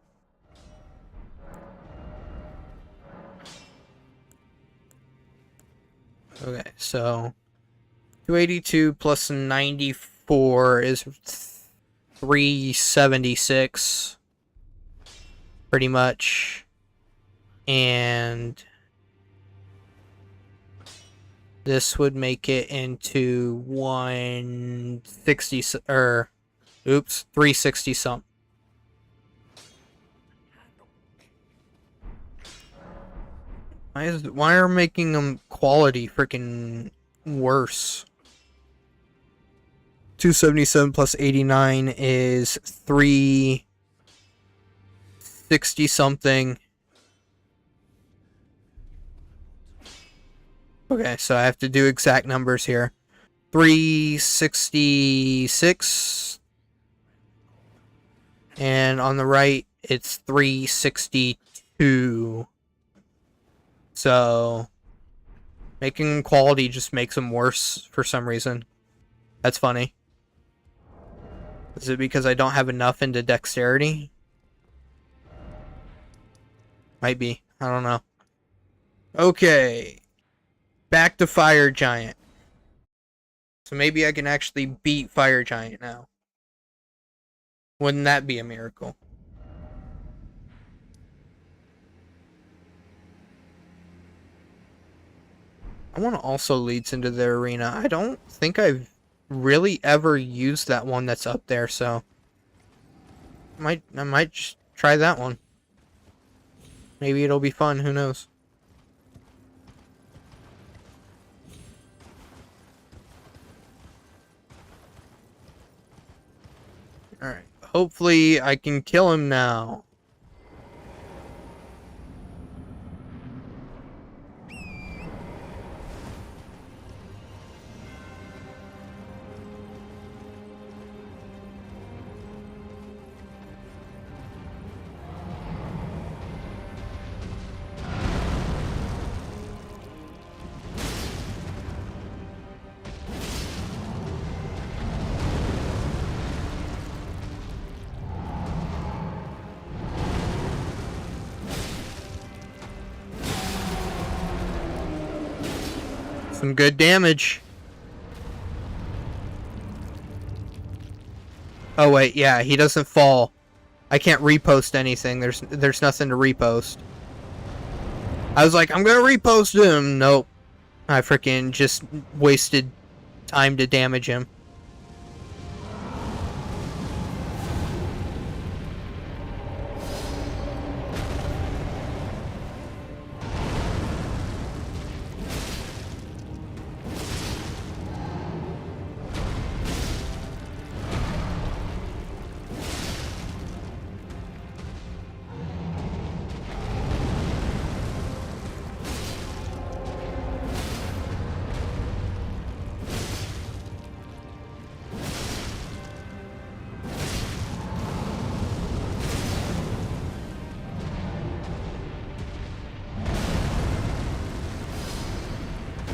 Okay, so 282 plus 94 is 376. Pretty much. And this would make it into 160, or, oops, 360 something. Why are making them quality freaking worse? 277 plus 89 is 360 something. Okay, so I have to do exact numbers here. 366. And on the right, it's 362. So, making them quality just makes them worse for some reason. That's funny. Is it because I don't have enough into dexterity? Might be. I don't know. Okay. Back to Fire Giant. So maybe I can actually beat Fire Giant now. Wouldn't that be a miracle? I want to also leads into the arena. I don't think I've really ever used that one that's up there, so I might just try that one. Maybe it'll be fun, who knows. Alright, hopefully I can kill him now. Some good damage. Oh wait, yeah, he doesn't fall. I can't repost anything. There's nothing to repost. I was like, I'm gonna repost him. Nope. I freaking just wasted time to damage him.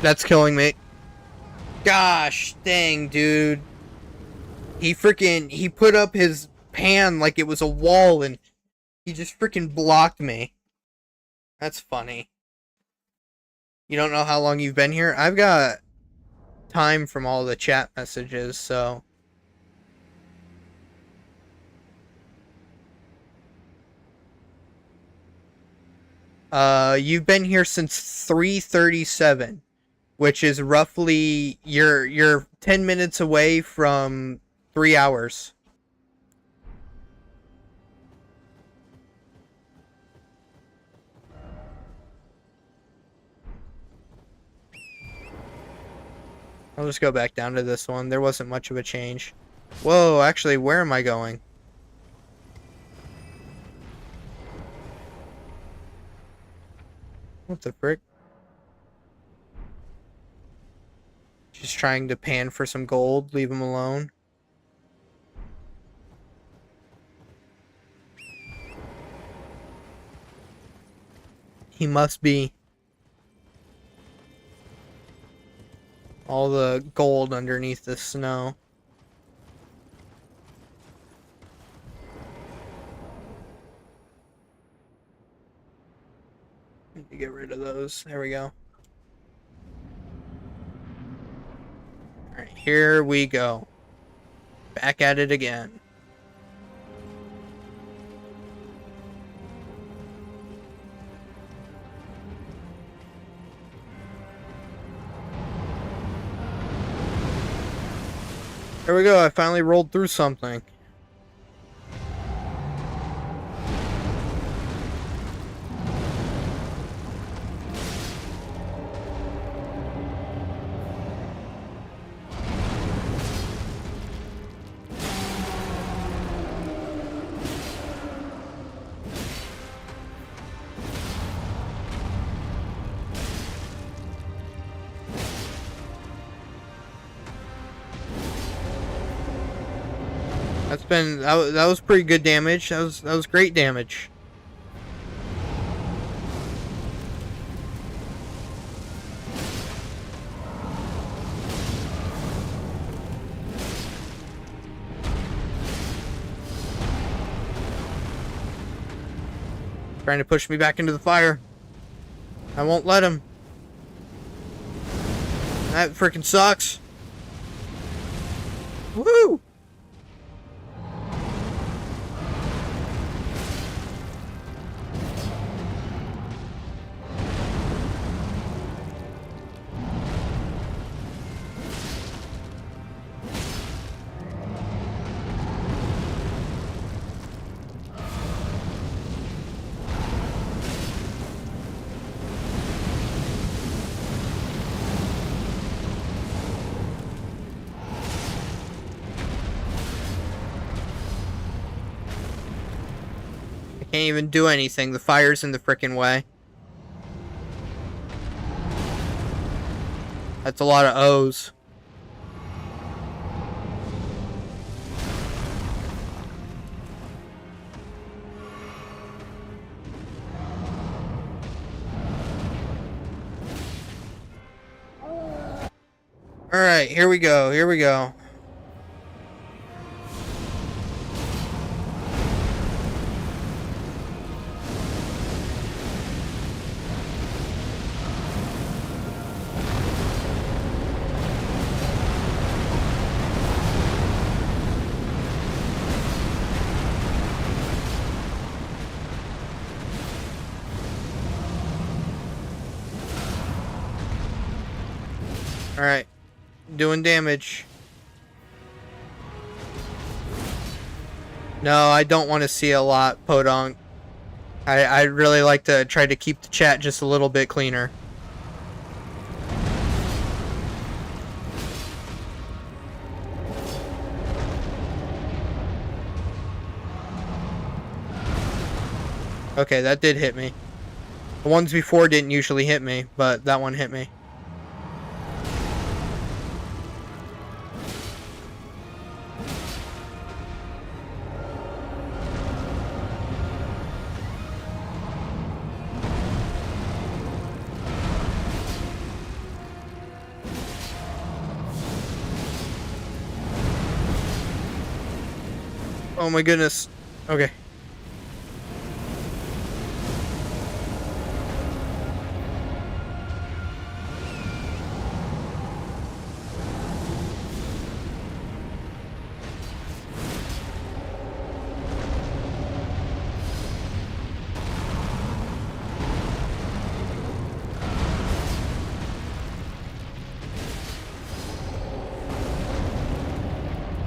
That's killing me. Gosh dang, dude. He put up his pan like it was a wall and he just freaking blocked me. That's funny. You don't know how long you've been here? I've got time from all the chat messages, so. You've been here since 3:37. Which is roughly, you're 10 minutes away from 3 hours. I'll just go back down to this one. There wasn't much of a change. Whoa, actually, where am I going? What the frick? She's trying to pan for some gold. Leave him alone. He must be. All the gold underneath the snow. Need to get rid of those. There we go. Alright, here we go. Back at it again. There we go, I finally rolled through something. That was pretty good damage. That was great damage. Trying to push me back into the fire. I won't let him. That freaking sucks. Woo! Can't even do anything. The fire's in the frickin' way. That's a lot of O's. Alright, here we go. Here we go. Alright. Doing damage. No, I don't want to see a lot, Podunk. I'd really like to try to keep the chat just a little bit cleaner. Okay, that did hit me. The ones before didn't usually hit me, but that one hit me. Oh my goodness. Okay.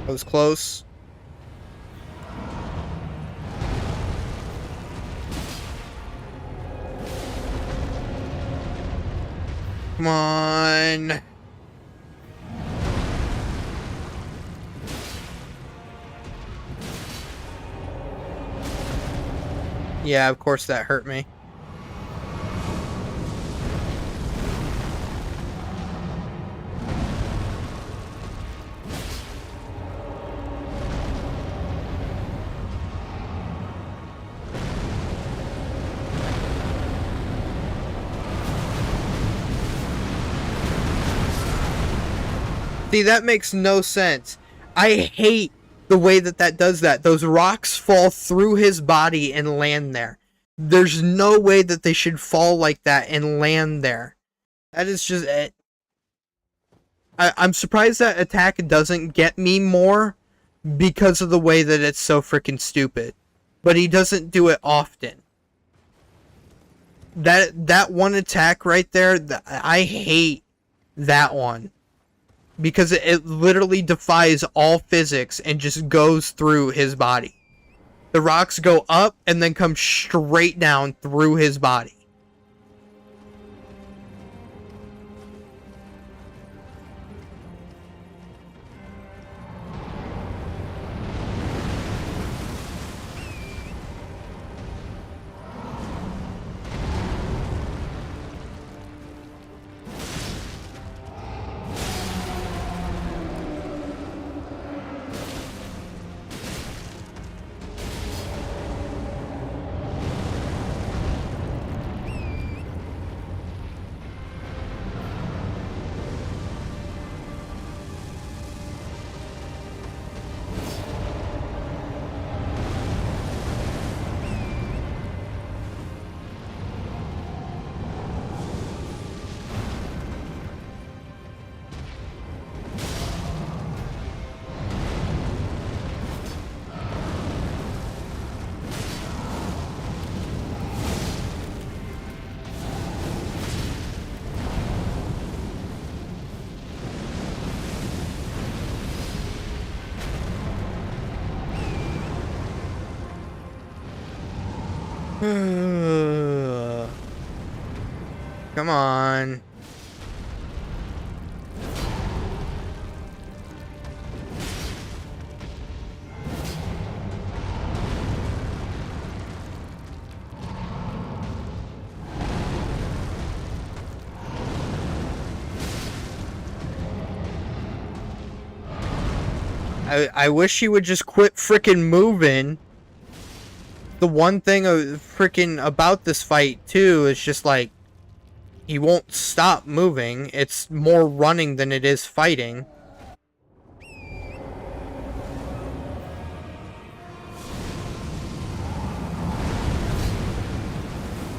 That was close. Come on. Yeah, of course that hurt me. See, that makes no sense. I hate the way that does that. Those rocks fall through his body and land there. There's no way that they should fall like that and land there. That is just it. I'm surprised that attack doesn't get me more because of the way that it's so freaking stupid. But he doesn't do it often. That one attack right there, I hate that one. Because it literally defies all physics and just goes through his body. The rocks go up and then come straight down through his body. Come on. I wish he would just quit frickin' moving. The one thing frickin' about this fight too is just like he won't stop moving. It's more running than it is fighting.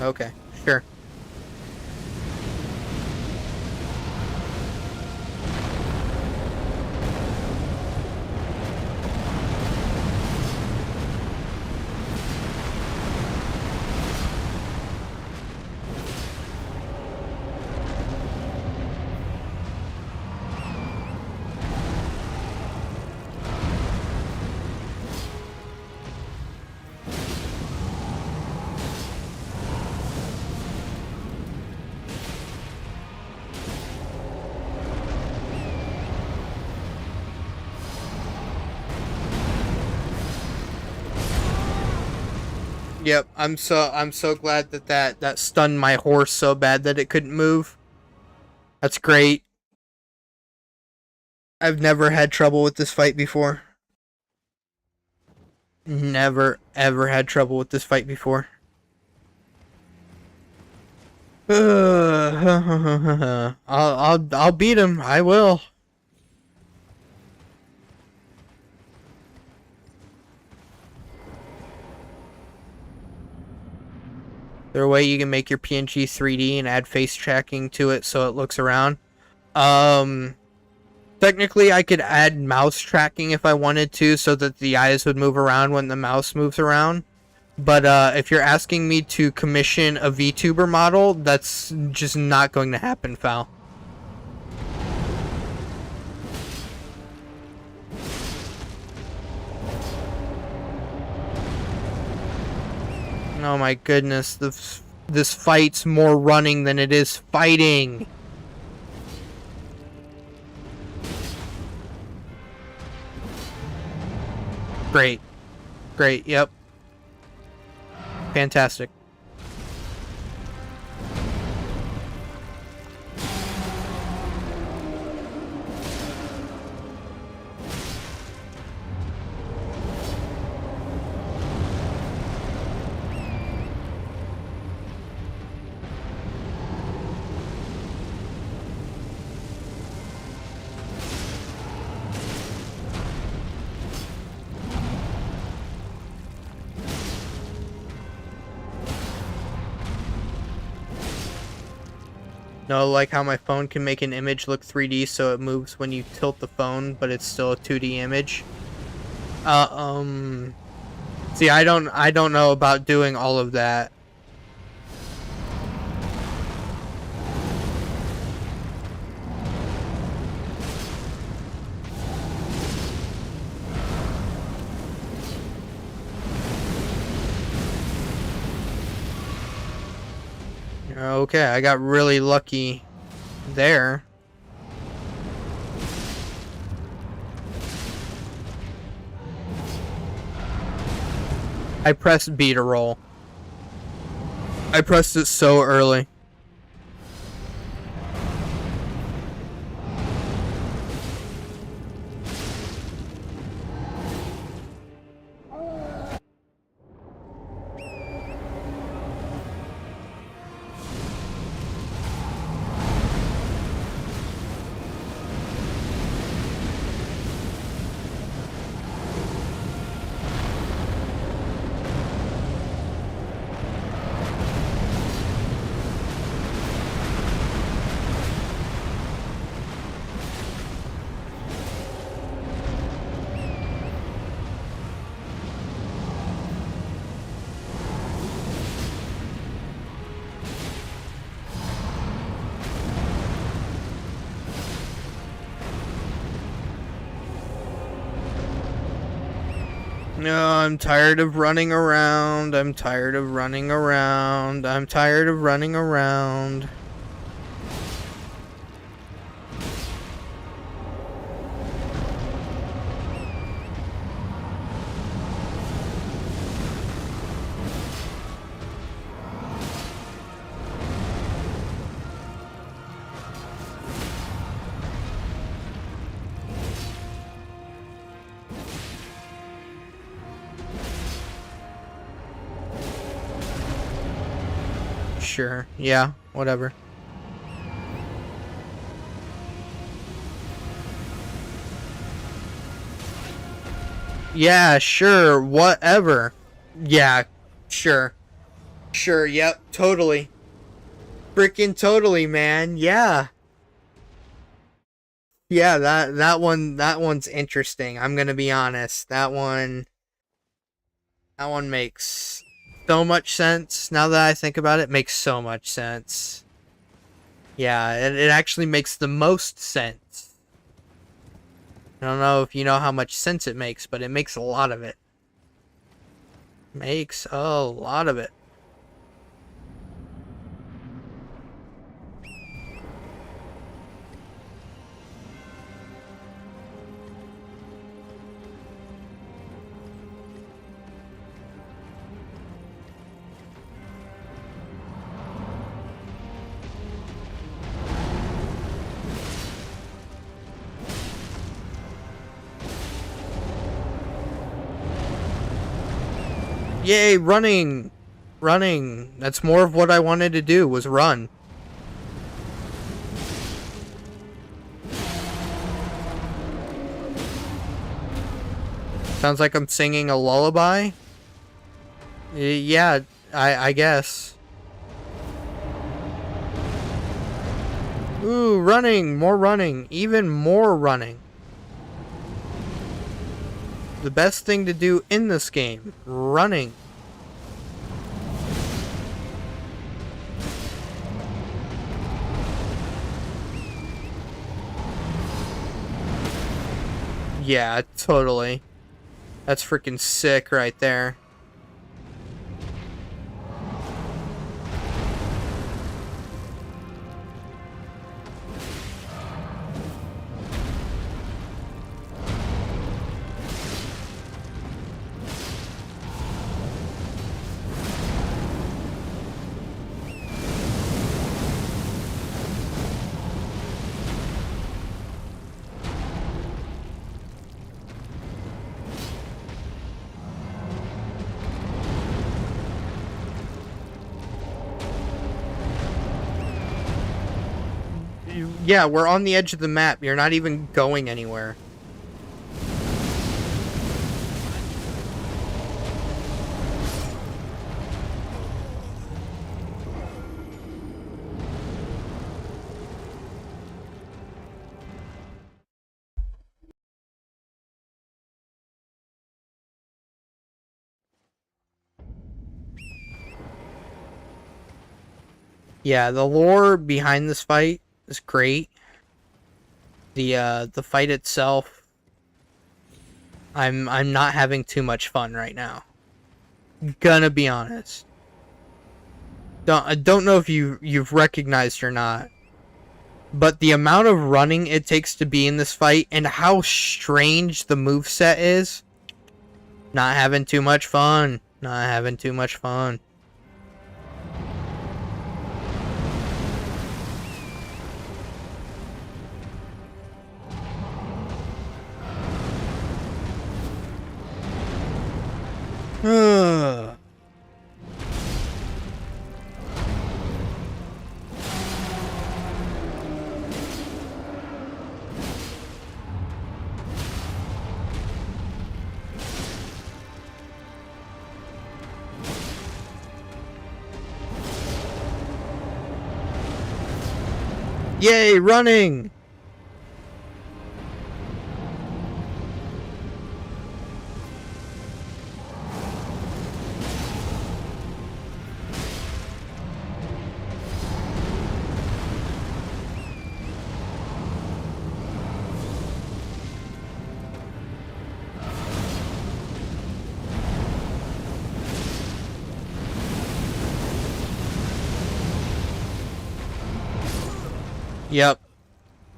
Okay, sure. Yep, I'm so glad that stunned my horse so bad that it couldn't move. That's great. I've never had trouble with this fight before. Never ever had trouble with this fight before. I'll beat him. I will. Is there a way you can make your PNG 3D and add face tracking to it so it looks around? Technically I could add mouse tracking if I wanted to so that the eyes would move around when the mouse moves around. But if you're asking me to commission a VTuber model, that's just not going to happen, Fal. Oh my goodness, this fight's more running than it is fighting. Great. Great, yep. Fantastic. No, like how my phone can make an image look 3D so it moves when you tilt the phone, but it's still a 2D image. See, I don't know about doing all of that. Okay, I got really lucky there. I pressed B to roll. I pressed it so early. No, I'm tired of running around. I'm tired of running around. I'm tired of running around. Sure. Yeah, whatever. Yeah, sure, whatever. Yeah, sure. Sure, yep, totally. Freaking totally, man. Yeah. Yeah, that one's interesting. I'm going to be honest. That one makes so much sense. Now that I think about it, it makes so much sense. Yeah, it actually makes the most sense. I don't know if you know how much sense it makes, but it makes a lot of it. Makes a lot of it. Yay, running! Running! That's more of what I wanted to do, was run. Sounds like I'm singing a lullaby? Yeah, I guess. Ooh, running! More running! Even more running! The best thing to do in this game. Running. Yeah, totally. That's freaking sick right there. Yeah, we're on the edge of the map. You're not even going anywhere. Yeah, the lore behind this fight is great. The fight itself, I'm not having too much fun right now. Gonna be honest. I don't know if you've recognized or not, but the amount of running it takes to be in this fight and how strange the moveset is, not having too much fun. Not having too much fun. Yay, running! Yep.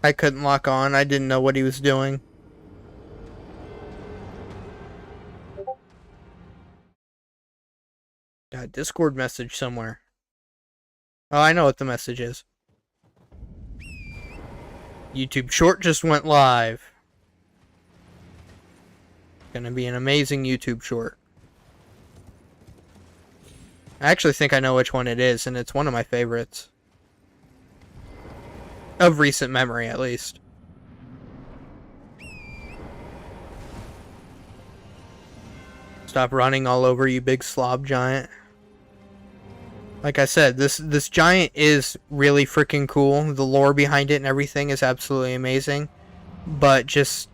I couldn't lock on. I didn't know what he was doing. Got a Discord message somewhere. Oh, I know what the message is. YouTube short just went live. Gonna be an amazing YouTube short. I actually think I know which one it is, and it's one of my favorites. Of recent memory, at least. Stop running all over, you big slob giant. Like I said, this giant is really freaking cool. The lore behind it and everything is absolutely amazing. But just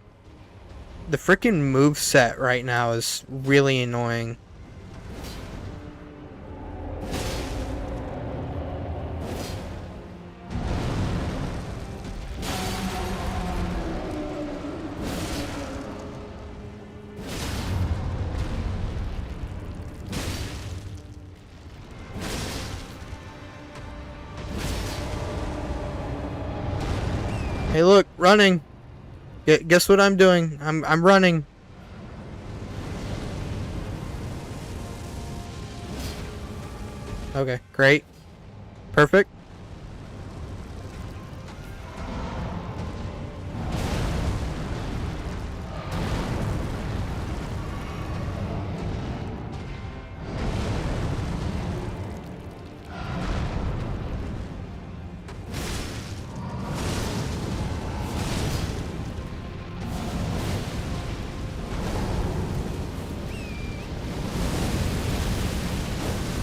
the freaking moveset right now is really annoying. Hey, look, running. Guess what I'm doing? I'm running. Okay, great. Perfect.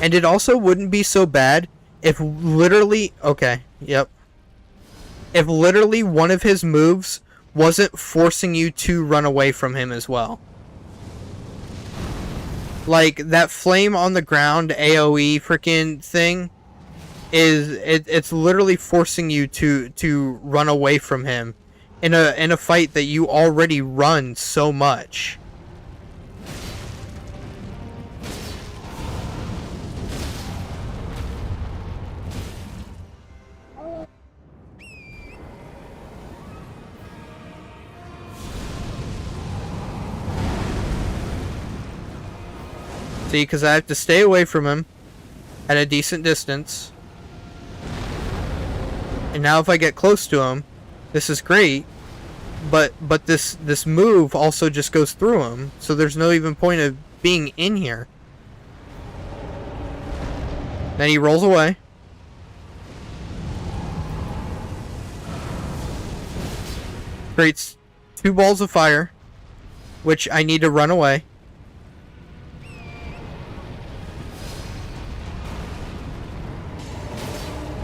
And it also wouldn't be so bad if literally... Okay, yep. If literally one of his moves wasn't forcing you to run away from him as well. Like, that flame on the ground AoE freaking thing it's literally forcing you to run away from him in a fight that you already run so much. See, because I have to stay away from him at a decent distance. And now if I get close to him, this is great. But this move also just goes through him, so there's no even point of being in here. Then he rolls away. Creates 2 balls of fire, which I need to run away.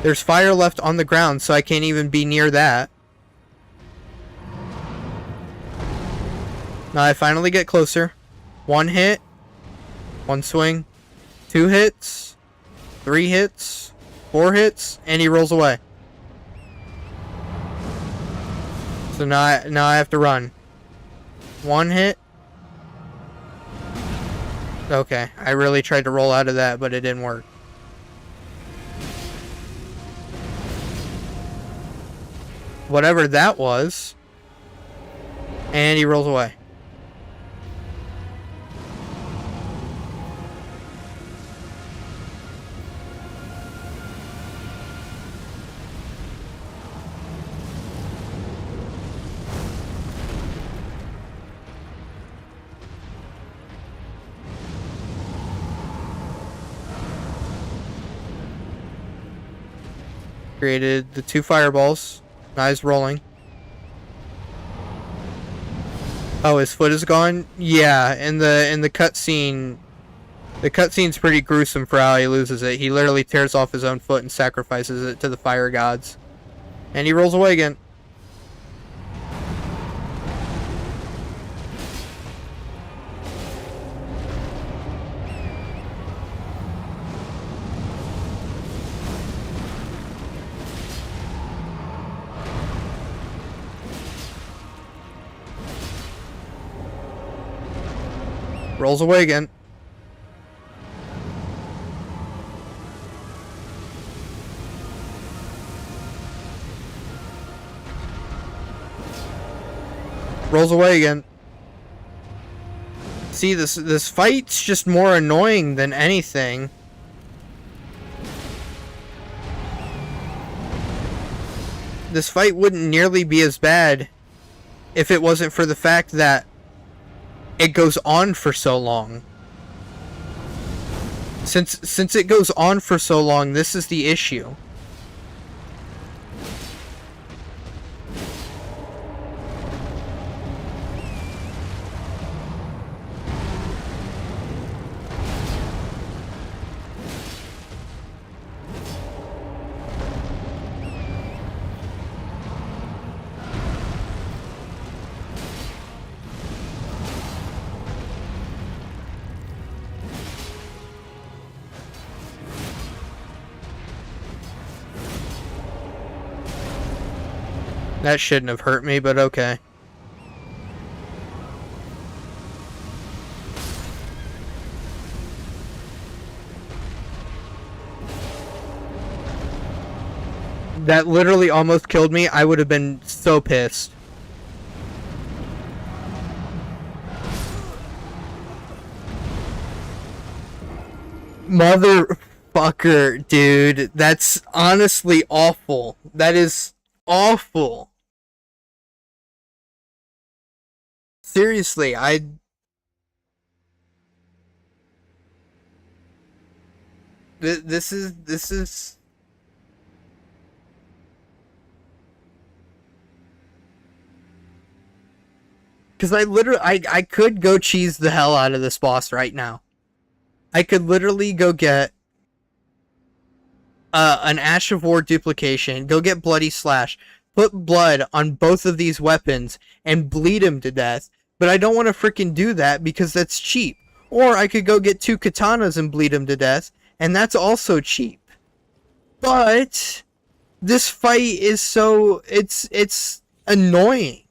There's fire left on the ground, so I can't even be near that. Now I finally get closer. 1 hit. 1 swing. 2 hits. 3 hits. 4 hits, and he rolls away. So now I have to run. 1 hit. Okay, I really tried to roll out of that, but it didn't work. Whatever that was. And he rolls away. Created the 2 fireballs. Now he's rolling. Oh, his foot is gone? Yeah, in the cutscene, the cutscene's pretty gruesome for how he loses it. He literally tears off his own foot and sacrifices it to the fire gods. And he rolls away again. Rolls away again. Rolls away again. See, this fight's just more annoying than anything. This fight wouldn't nearly be as bad if it wasn't for the fact that it goes on for so long. Since it goes on for so long, this is the issue. That shouldn't have hurt me, but okay. That literally almost killed me. I would have been so pissed. Motherfucker, dude. That's honestly awful. That is awful. Seriously, this is because I could go cheese the hell out of this boss right now. I could literally go get an Ash of War duplication, go get Bloody Slash, put blood on both of these weapons, and bleed him to death. But I don't want to freaking do that because that's cheap. Or I could go get 2 katanas and bleed him to death, and that's also cheap. But this fight is so it's annoying.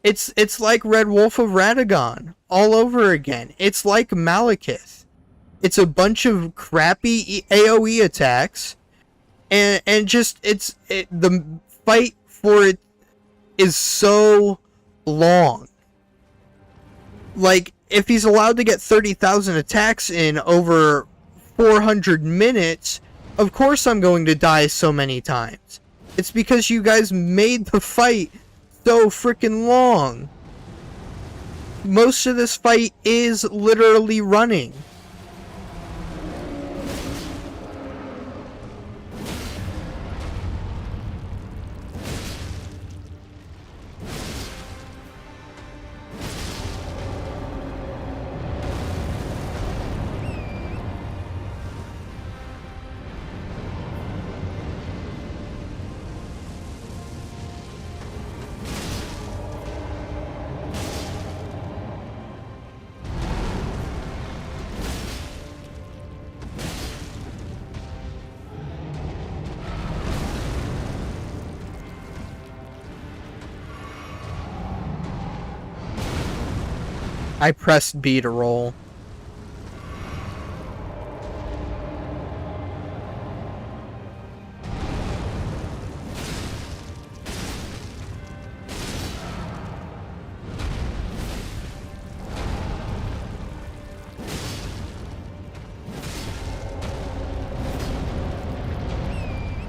It's like Red Wolf of Radagon all over again. It's like Malekith. It's a bunch of crappy AoE attacks, and just the fight for it is so long. Like, if he's allowed to get 30,000 attacks in over 400 minutes, of course I'm going to die so many times. It's because you guys made the fight so freaking long. Most of this fight is literally running. I pressed B to roll.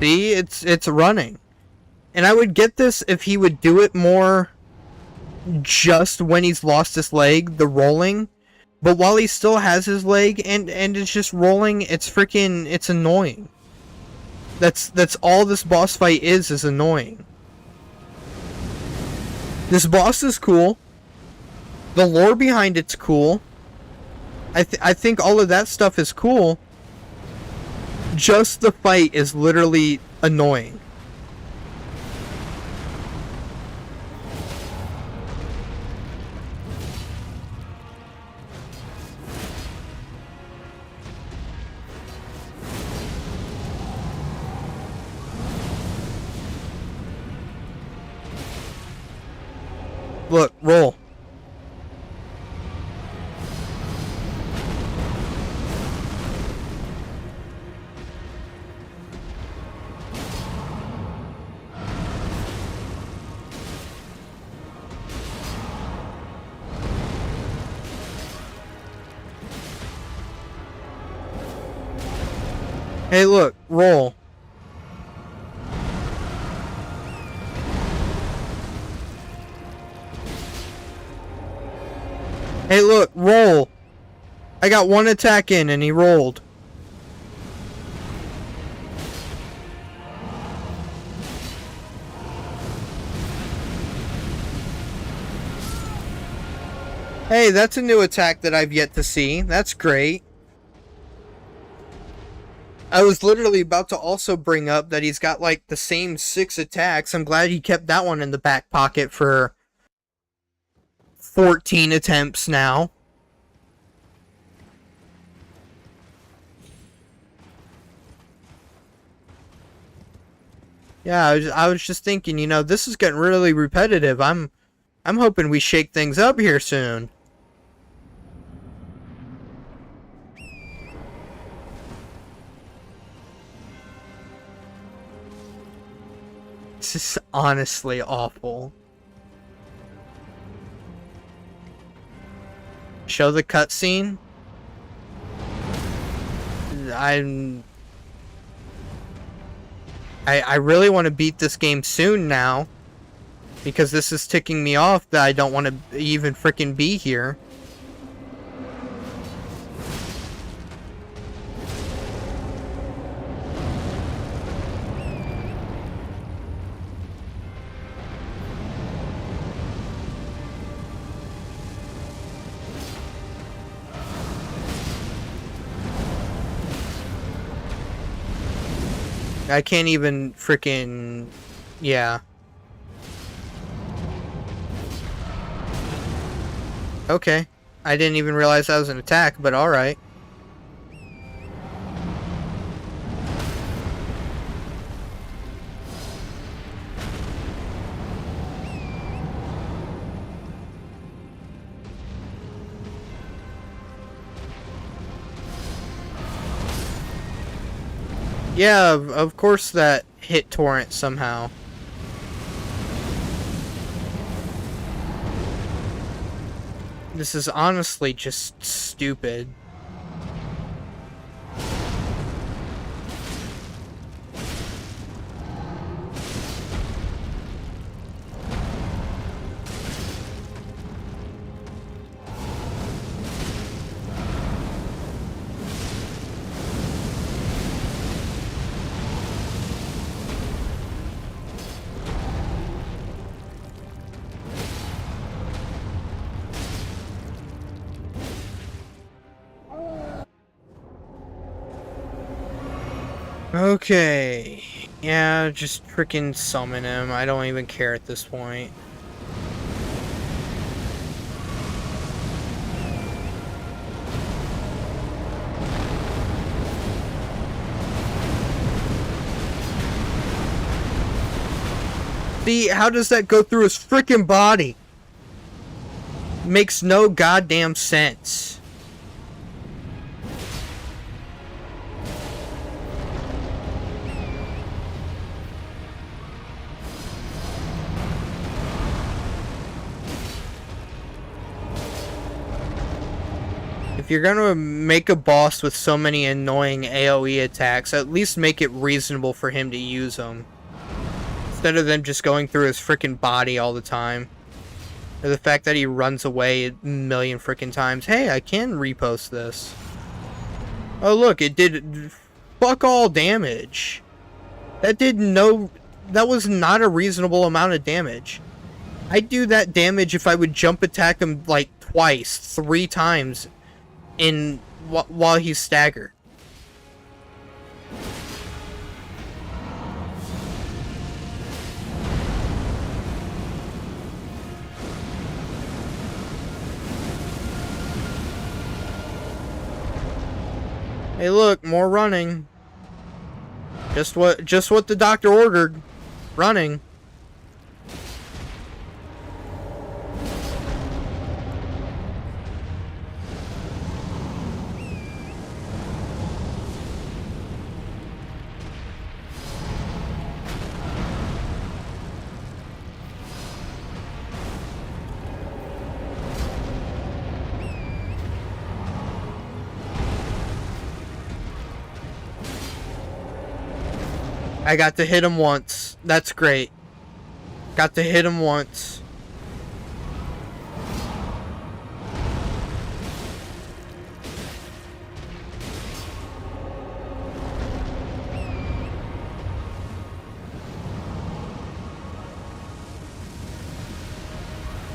See, it's running. And I would get this if he would do it more just when he's lost his leg, the rolling. But while he still has his leg and it's just rolling, it's annoying. That's all this boss fight is annoying. This boss is cool. The lore behind it's cool. I think all of that stuff is cool. Just the fight is literally annoying. Look, roll. Hey, look, roll. Hey, look, roll. I got one attack in and he rolled. Hey, that's a new attack that I've yet to see. That's great. I was literally about to also bring up that he's got like the same 6 attacks. I'm glad he kept that one in the back pocket for 14 attempts now. Yeah, I was just thinking, you know, this is getting really repetitive. I'm hoping we shake things up here soon. This is honestly awful. Show the cutscene. I really want to beat this game soon now, because this is ticking me off that I don't want to even frickin' be here. I can't even frickin'... yeah. Okay. I didn't even realize that was an attack, but alright. Yeah, of course that hit torrent somehow. This is honestly just stupid. Okay. Yeah, just freaking summon him. I don't even care at this point. See, how does that go through his freaking body? Makes no goddamn sense. If you're gonna make a boss with so many annoying AoE attacks, at least make it reasonable for him to use them. Instead of them just going through his freaking body all the time. Or the fact that he runs away a million freaking times. Hey, I can repost this. Oh look, it did fuck all damage. That was not a reasonable amount of damage. I'd do that damage if I would jump attack him like twice, 3 times while he's staggered. Hey look, more running. Just what the doctor ordered. Running. I got to hit him once. That's great. Got to hit him once.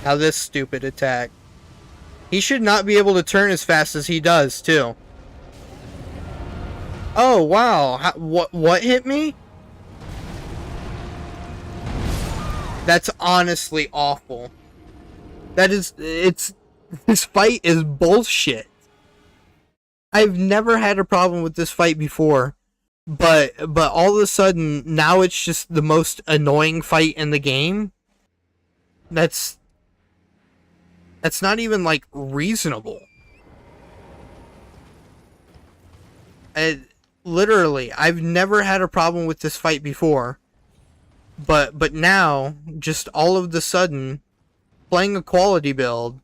Now this stupid attack. He should not be able to turn as fast as he does, too. Oh, wow. What hit me? That's honestly awful. This fight is bullshit. I've never had a problem with this fight before, but all of a sudden, now it's just the most annoying fight in the game. That's not even, like, reasonable. Literally, I've never had a problem with this fight before. But now, just all of the sudden, playing a quality build,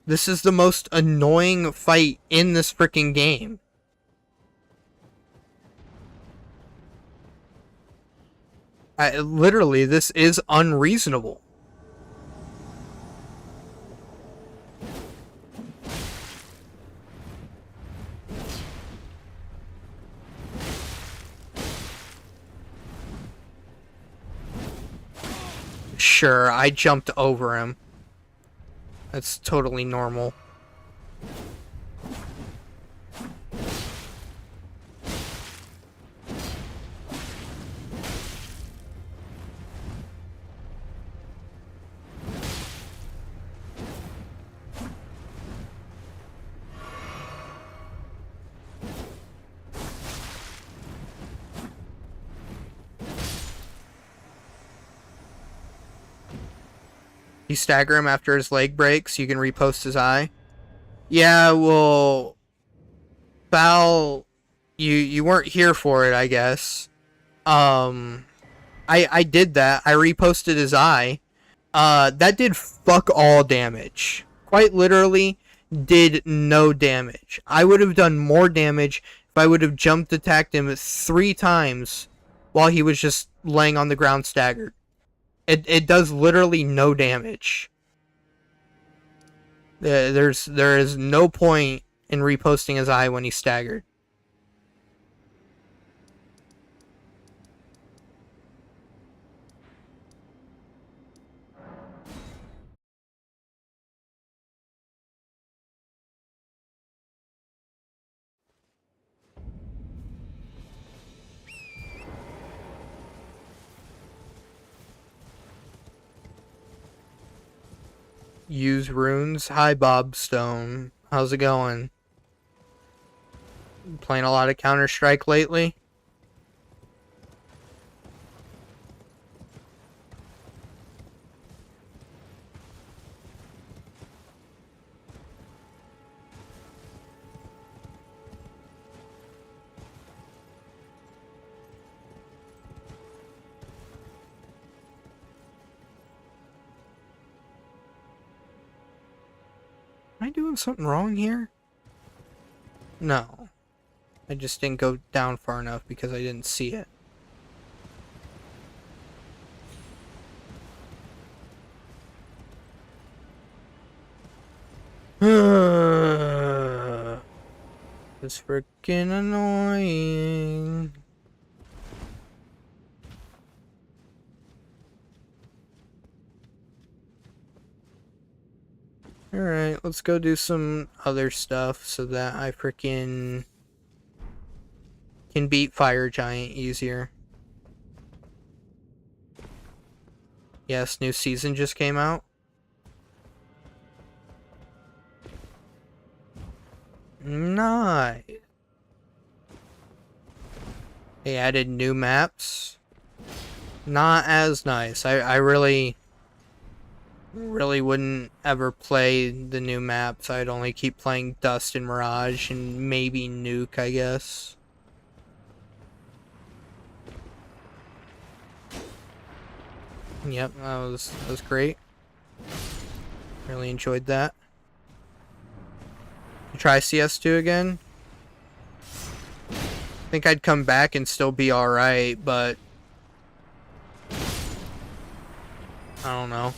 this is the most annoying fight in this freaking game. Literally, this is unreasonable. Sure, I jumped over him. That's totally normal. You stagger him after his leg breaks, you can repost his eye. Yeah, well, Val, you weren't here for it, I guess. I did that. I reposted his eye. That did fuck all damage. Quite literally, did no damage. I would have done more damage if I would have jumped attacked him 3 times while he was just laying on the ground staggered. It does literally no damage. There is no point in reposting his eye when he's staggered. Use runes. Hi, Bob Stone. How's it going? Playing a lot of Counter-Strike lately? Am I doing something wrong here? No. I just didn't go down far enough because I didn't see it. It's freaking annoying. Alright, let's go do some other stuff so that I freaking can beat Fire Giant easier. Yes, new season just came out. Nice. They added new maps. Not as nice. I really wouldn't ever play the new maps. I'd only keep playing Dust and Mirage and maybe Nuke, I guess. Yep, that was great. Really enjoyed that. Try CS2 again. I think I'd come back and still be alright, but I don't know.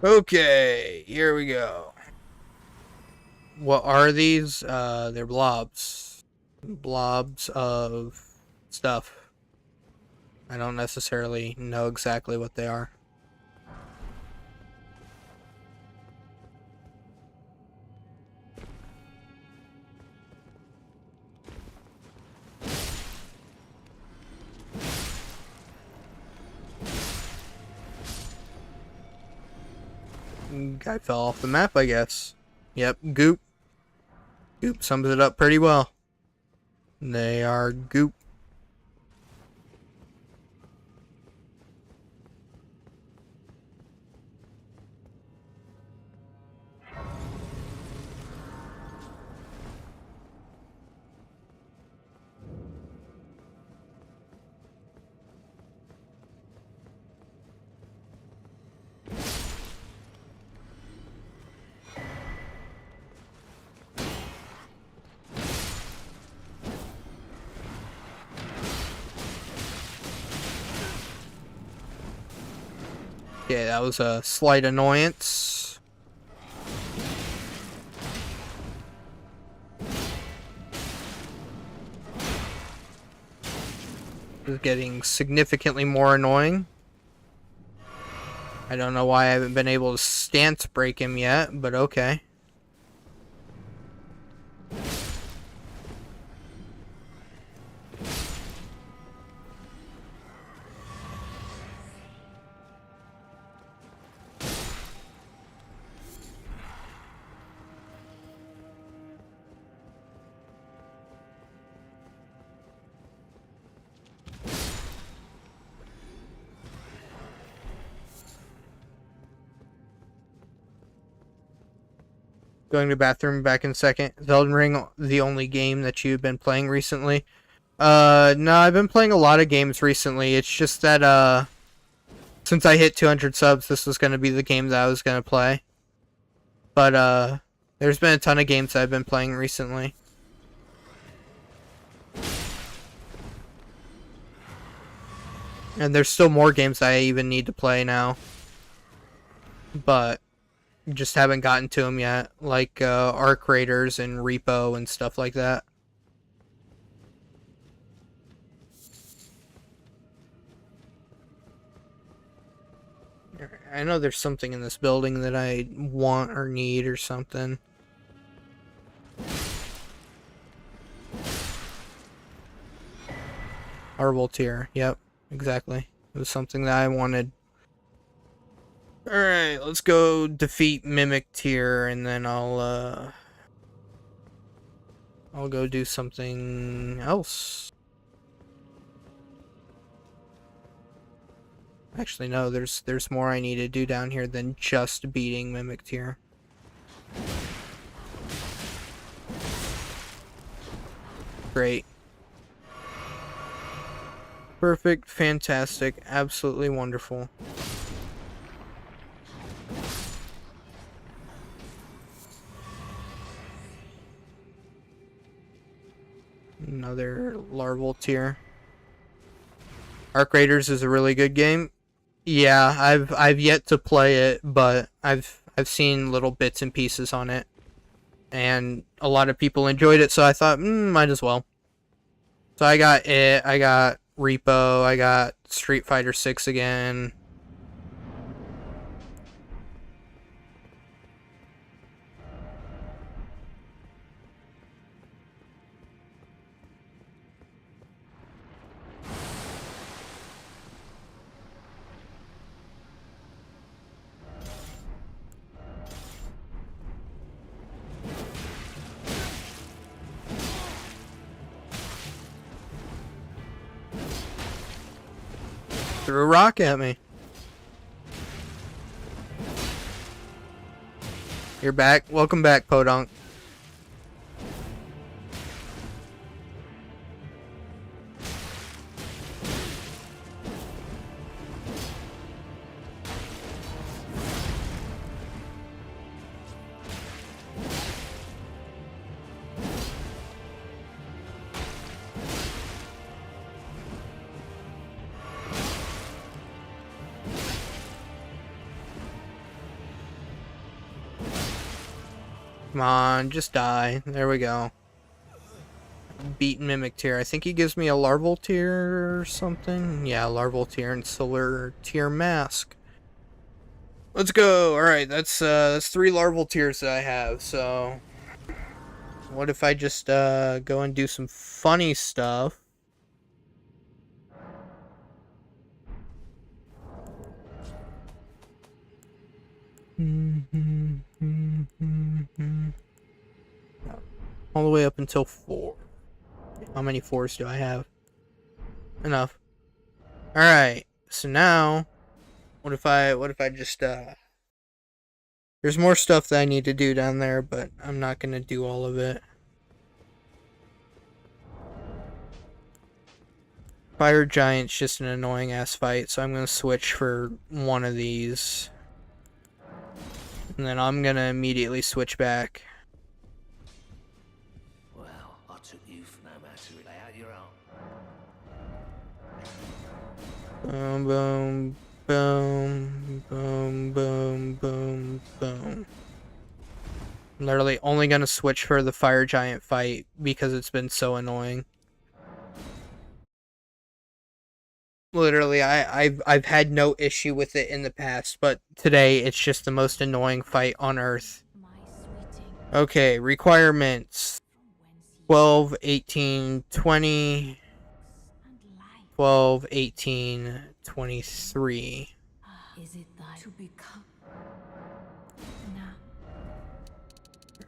Okay, here we go. What are these? They're blobs. Blobs of stuff. I don't necessarily know exactly what they are. Guy fell off the map, I guess. Yep, goop. Goop sums it up pretty well. They are goop. Okay, that was a slight annoyance. This is getting significantly more annoying. I don't know why I haven't been able to stance break him yet, but okay. Going to the bathroom back in a second. Is Elden Ring the only game that you've been playing recently? No, I've been playing a lot of games recently. It's just that, since I hit 200 subs, this was going to be the game that I was going to play. But, there's been a ton of games that I've been playing recently. And there's still more games that I even need to play now. But just haven't gotten to them yet, like Arc Raiders and Repo and stuff like that. I know there's something in this building that I want or need or something. Horrible tier, yep, exactly. It was something that I wanted. Alright, let's go defeat Mimic tier, and then I'll go do something else. Actually, no, there's more I need to do down here than just beating Mimic Tier. Great. Perfect, fantastic, absolutely wonderful. Another larval tier. Arc Raiders is a really good game. Yeah, I've yet to play it, but I've seen little bits and pieces on it, and a lot of people enjoyed it, so I thought, might as well. So I got it. I got Repo. I got Street Fighter 6 again. Threw a rock at me. You're back. Welcome back, Podunk. Come on, just die. There we go. Beat Mimic Tier. I think he gives me a larval tier or something. Yeah, larval tier and silver tier mask. Let's go. Alright, that's 3 larval tiers that I have, so what if I just go and do some funny stuff? All the way up until 4. How many 4s do I have? Enough. Alright, so now what if I just there's more stuff that I need to do down there, but I'm not gonna do all of it. Fire Giant's just an annoying ass fight, so I'm gonna switch for one of these. And then I'm gonna immediately switch back. Well, I took you for no matter. Lay out your own. Boom, boom, boom, boom, boom, boom. I'm literally only gonna switch for the Fire Giant fight because it's been so annoying. Literally, I've had no issue with it in the past, but today it's just the most annoying fight on Earth. Okay, requirements. 12, 18, 20. 12, 18, 23. Is it that to become now?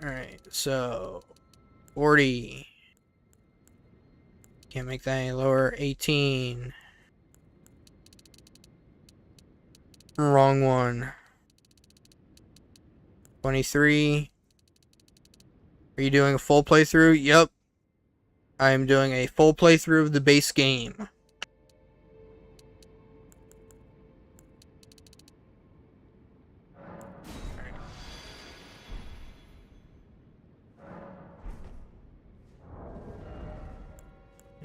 Alright, so 40. Can't make that any lower. 18. Wrong one. 23. Are you doing a full playthrough? Yep. I am doing a full playthrough of the base game.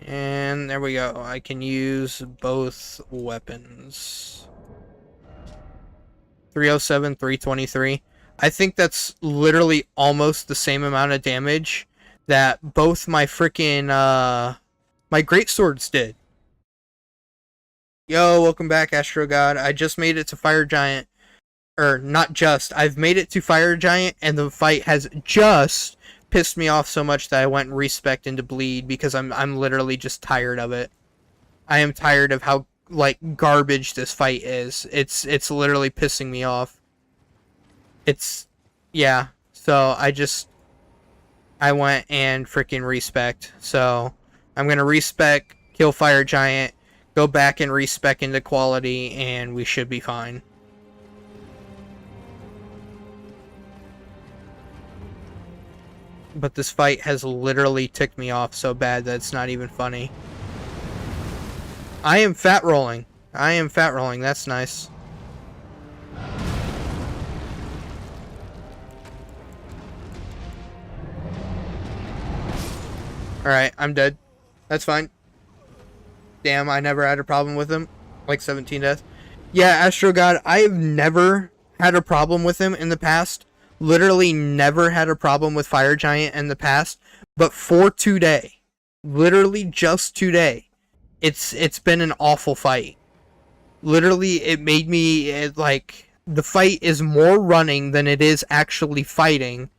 And there we go. I can use both weapons. 307, 323. I think that's literally almost the same amount of damage that both my freaking my great swords did. Yo, welcome back, Astro God. I just made it to Fire Giant. Or not just. I've made it to Fire Giant, and the fight has just pissed me off so much that I went and respec into Bleed because I'm literally just tired of it. I am tired of how like garbage this fight is. It's literally pissing me off. Yeah. So I went and freaking respec. So I'm gonna respec, kill Fire Giant, go back and respec into quality, and we should be fine. But this fight has literally ticked me off so bad that it's not even funny. I am fat rolling. I am fat rolling. That's nice. Alright, I'm dead. That's fine. Damn, I never had a problem with him. Like 17 deaths. Yeah, Astro God, I have never had a problem with him in the past. Literally never had a problem with Fire Giant in the past. But for today, literally just today, it's been an awful fight. Literally, it made me, like, the fight is more running than it is actually fighting.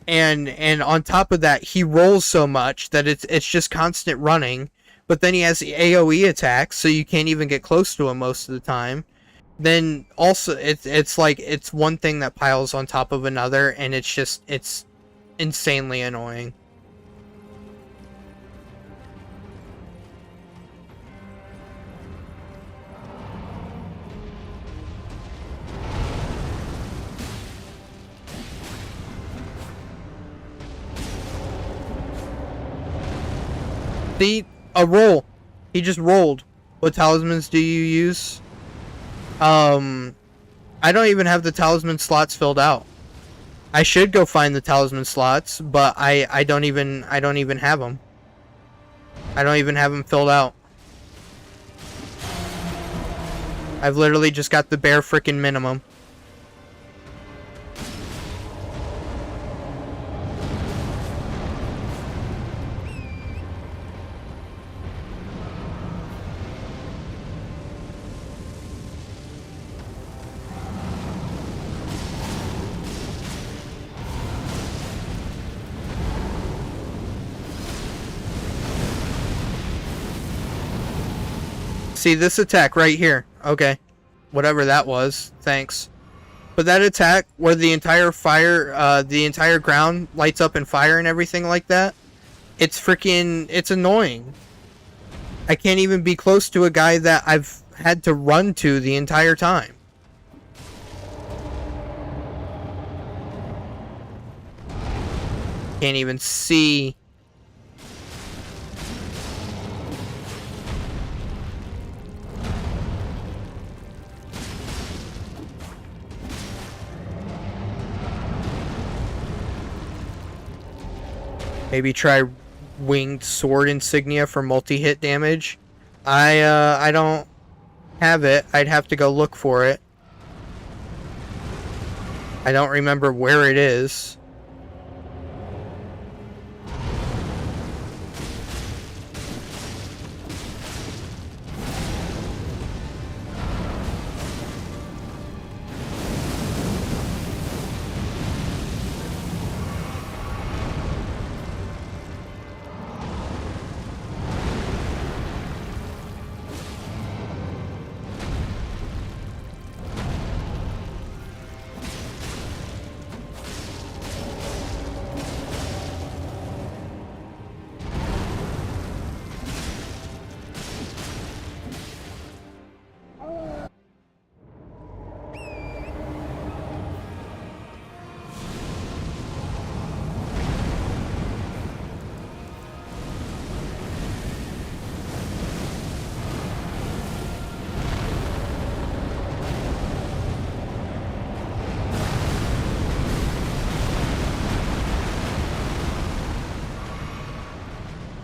And on top of that, he rolls so much that it's just constant running. But then he has the AoE attacks, so you can't even get close to him most of the time. Then also, it's like, it's one thing that piles on top of another, and it's insanely annoying. See? A roll. He just rolled. What talismans do you use? I don't even have the talisman slots filled out. I should go find the talisman slots, but I don't even have them. I don't even have them filled out. I've literally just got the bare frickin' minimum. See this attack right here. Okay. Whatever that was. Thanks. But that attack where the entire fire, the entire ground lights up in fire and everything like that, it's freaking, it's annoying. I can't even be close to a guy that I've had to run to the entire time. Can't even see. Maybe try winged sword insignia for multi-hit damage. I don't have it. I'd have to go look for it. I don't remember where it is.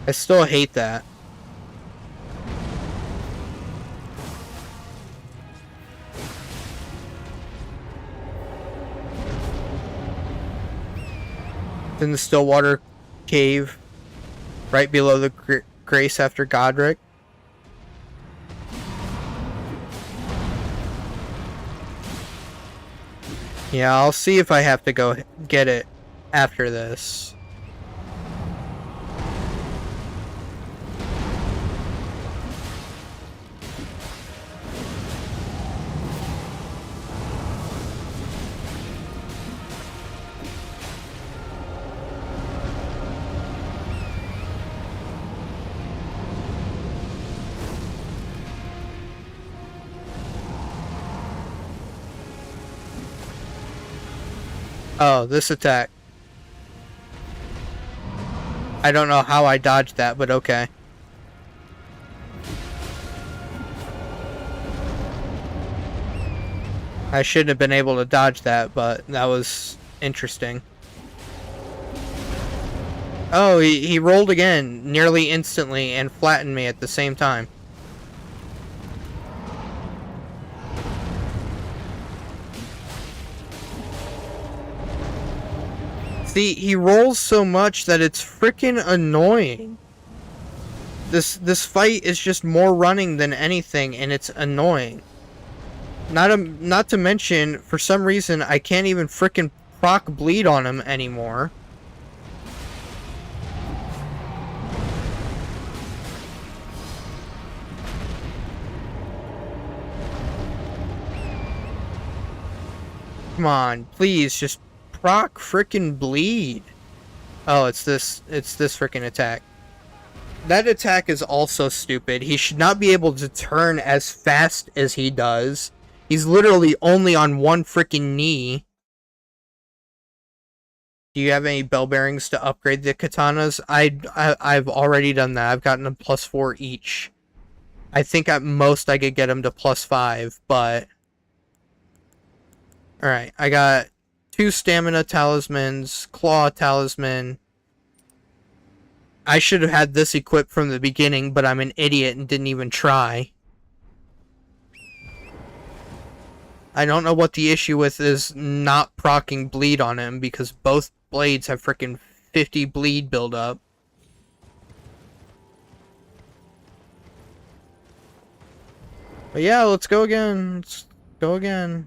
I still hate that. It's in the Stillwater Cave, right below the Grace after Godric. Yeah, I'll see if I have to go get it after this. Oh, this attack. I don't know how I dodged that, but okay. I shouldn't have been able to dodge that, but that was interesting. Oh, he rolled again, nearly instantly, and flattened me at the same time. See, he rolls so much that it's freaking annoying. This fight is just more running than anything, and it's annoying. Not to mention, for some reason, I can't even freaking proc bleed on him anymore. Come on, please, just proc frickin' bleed. Oh, it's this frickin' attack. That attack is also stupid. He should not be able to turn as fast as he does. He's literally only on one frickin' knee. Do you have any bell bearings to upgrade the katanas? I've already done that. I've gotten a +4 each. I think at most I could get him to +5, but... Alright, I got 2 stamina talismans, claw talisman. I should have had this equipped from the beginning, but I'm an idiot and didn't even try. I don't know what the issue with is not proccing bleed on him, because both blades have freaking 50 bleed buildup. But yeah, let's go again. Let's go again.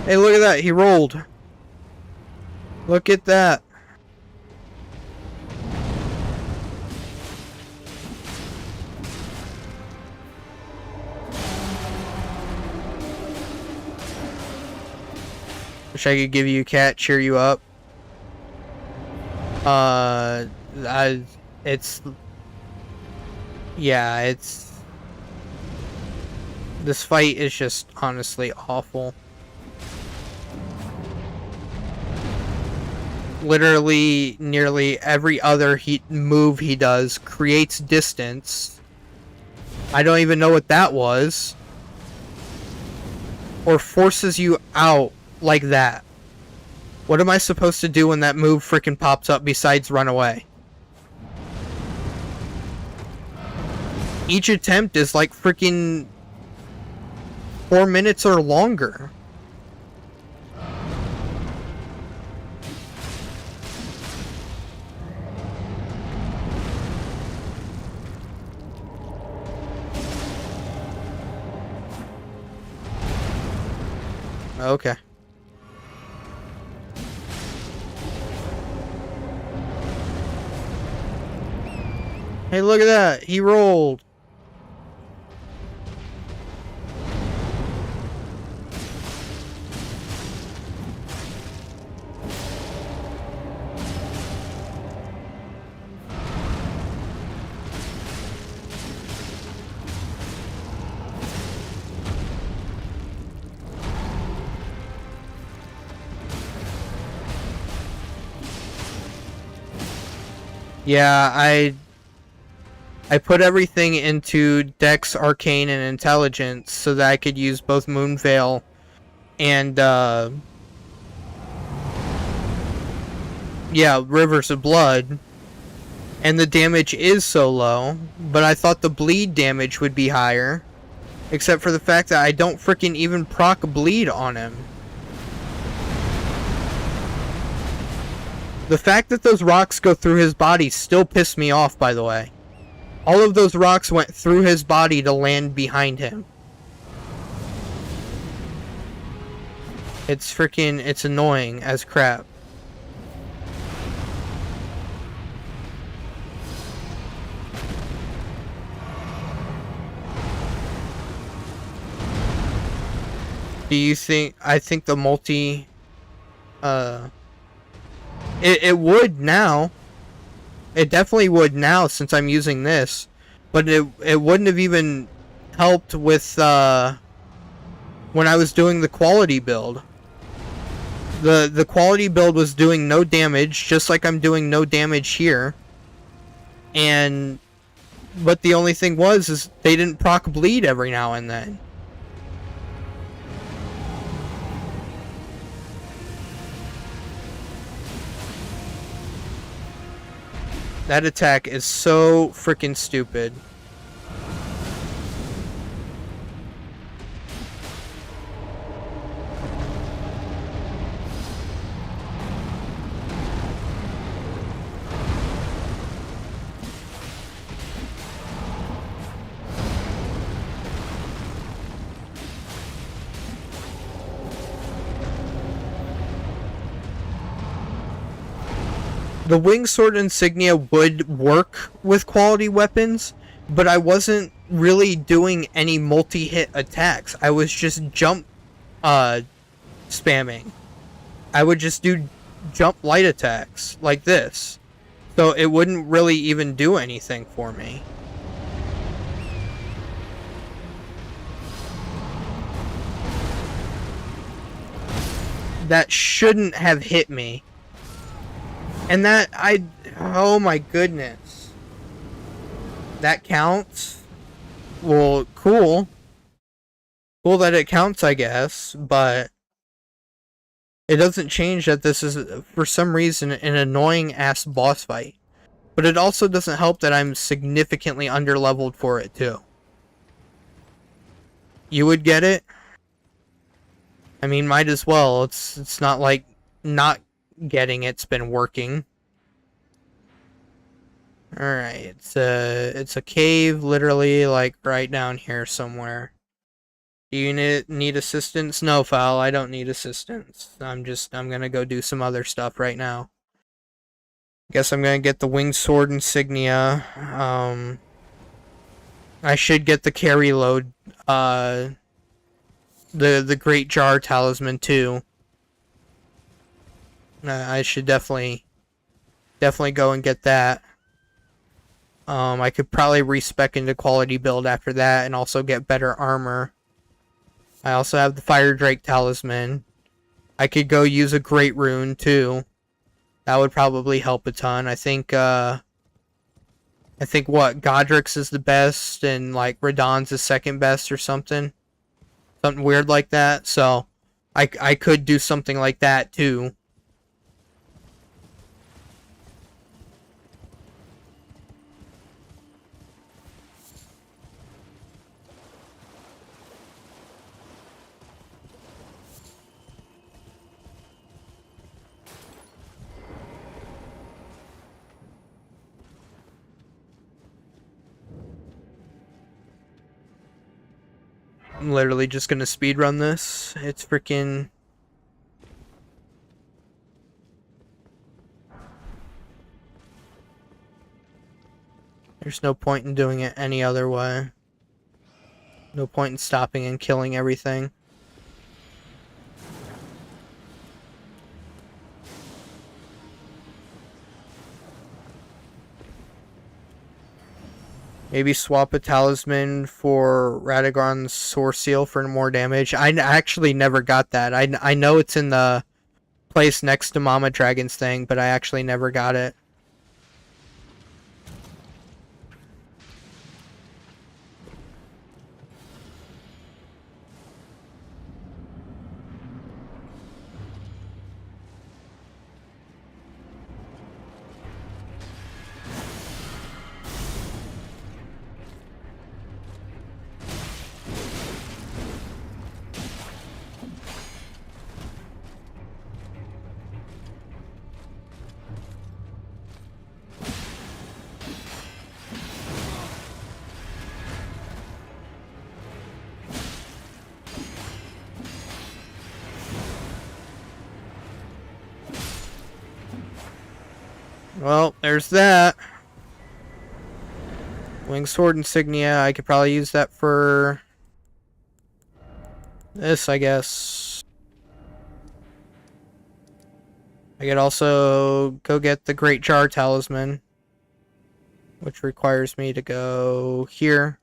Hey, look at that. He rolled. Look at that. Wish I could give you a cat, cheer you up. This fight is just honestly awful. Literally, nearly every other move he does creates distance. I don't even know what that was. Or forces you out like that. What am I supposed to do when that move freaking pops up besides run away? Each attempt is like freaking 4 minutes or longer. Okay. Hey, look at that. He rolled. Yeah, I put everything into Dex, Arcane, and Intelligence so that I could use both Moonveil and, yeah, Rivers of Blood. And the damage is so low, but I thought the bleed damage would be higher. Except for the fact that I don't freaking even proc bleed on him. The fact that those rocks go through his body still pissed me off, by the way. All of those rocks went through his body to land behind him. It's annoying as crap. Do you think... I think the multi... It would now. It definitely would now since I'm using this. But it wouldn't have even helped with, when I was doing the quality build. The quality build was doing no damage, just like I'm doing no damage here. But the only thing is they didn't proc bleed every now and then. That attack is so freaking stupid. The wing sword insignia would work with quality weapons, but I wasn't really doing any multi-hit attacks. I was just jump spamming. I would just do jump light attacks like this. So it wouldn't really even do anything for me. That shouldn't have hit me. And that, oh my goodness. That counts? Well, cool. Cool that it counts, I guess, but it doesn't change that this is, for some reason, an annoying-ass boss fight. But it also doesn't help that I'm significantly underleveled for it, too. You would get it? I mean, might as well. It's not like not getting it's been working. Alright, it's a cave literally like right down here somewhere. Do you need assistance? No, Foul, I don't need assistance. I'm gonna go do some other stuff right now. Guess I'm gonna get the winged sword insignia. I should get the carry load, the great jar talisman too. I should definitely go and get that. I could probably respec into quality build after that and also get better armor. I also have the Fire Drake talisman. I could go use a great rune too. That would probably help a ton. I think what, Godric's is the best and like Radahn's is second best or something. Something weird like that. So I could do something like that too. I'm literally just gonna speedrun this. It's freaking... There's no point in doing it any other way. No point in stopping and killing everything. Maybe swap a talisman for Radagon's Source Seal for more damage. I actually never got that. I know it's in the place next to Mama Dragon's thing, but I actually never got it. Well, there's that. Winged Sword Insignia, I could probably use that for this, I guess. I could also go get the Great Jar Talisman, which requires me to go here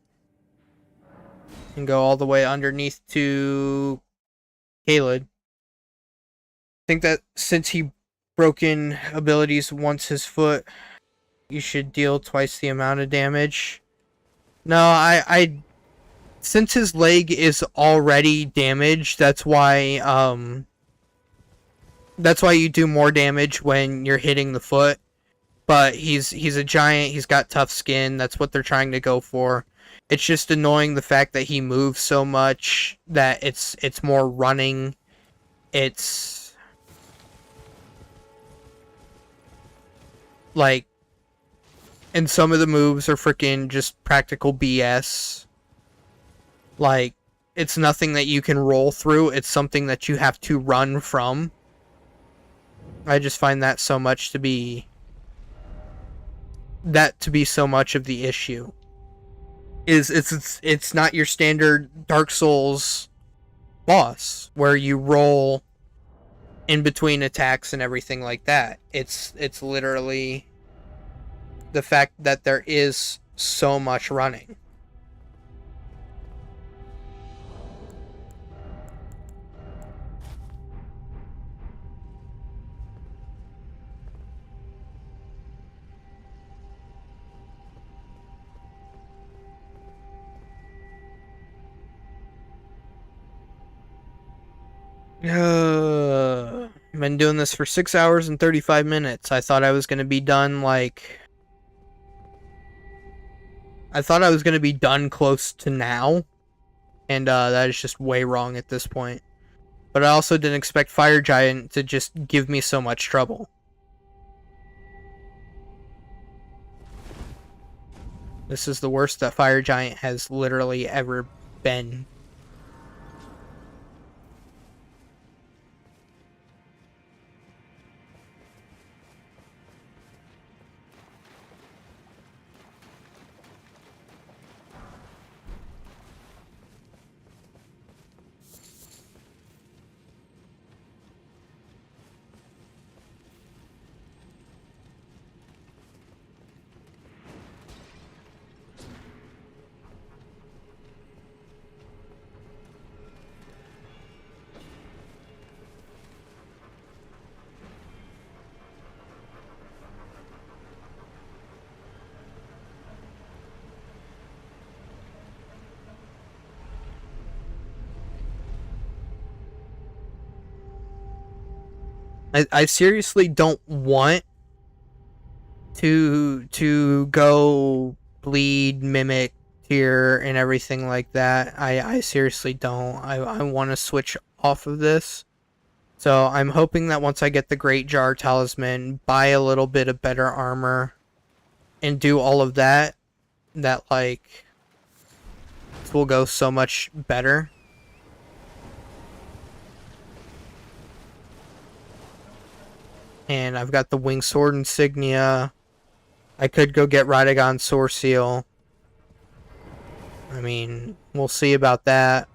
and go all the way underneath to Caled. I think that since he broken abilities once his foot, you should deal twice the amount of damage. No, I since his leg is already damaged, that's why you do more damage when you're hitting the foot. But he's a giant, he's got tough skin, that's what they're trying to go for. It's just annoying the fact that he moves so much that it's more running. It's like, and some of the moves are freaking just practical BS. Like, it's nothing that you can roll through, it's something that you have to run from. I just find that so much to be so much of the issue. It's not your standard Dark Souls boss where you roll in between attacks and everything like that. It's literally the fact that there is so much running. Been doing this for 6 hours and 35 minutes. I thought I was going to be done, like... I thought I was going to be done close to now. And that is just way wrong at this point. But I also didn't expect Fire Giant to just give me so much trouble. This is the worst that Fire Giant has literally ever been. I seriously don't want to go bleed, mimic, tear, and everything like that. I seriously don't. I want to switch off of this. So I'm hoping that once I get the Great Jar Talisman, buy a little bit of better armor, and do all of that, that like, this will go so much better. And I've got the Winged Sword insignia. I could go get Radagon's Sword Seal. I mean, we'll see about that.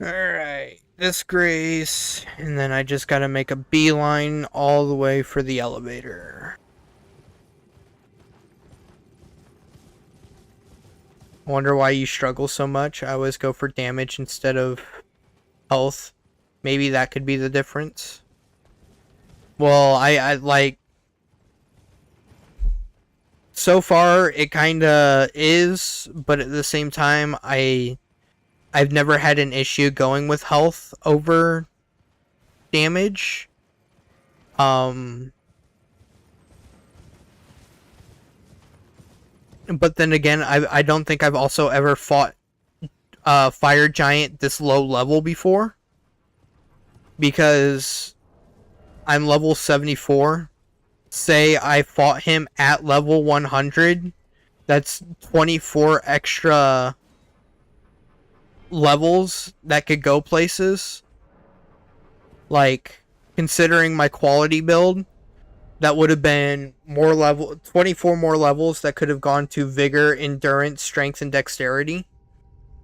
Alright, disgrace, and then I just gotta make a beeline all the way for the elevator. Wonder why you struggle so much. I always go for damage instead of health. Maybe that could be the difference. Well, I like... so far it kinda is, but at the same time, I've never had an issue going with health over damage. But then again, I don't think I've also ever fought Fire Giant this low level before. Because I'm level 74. Say I fought him at level 100. That's 24 extra levels that could go places. Like, considering my quality build, that would have been 24 more levels that could have gone to Vigor, Endurance, Strength, and Dexterity.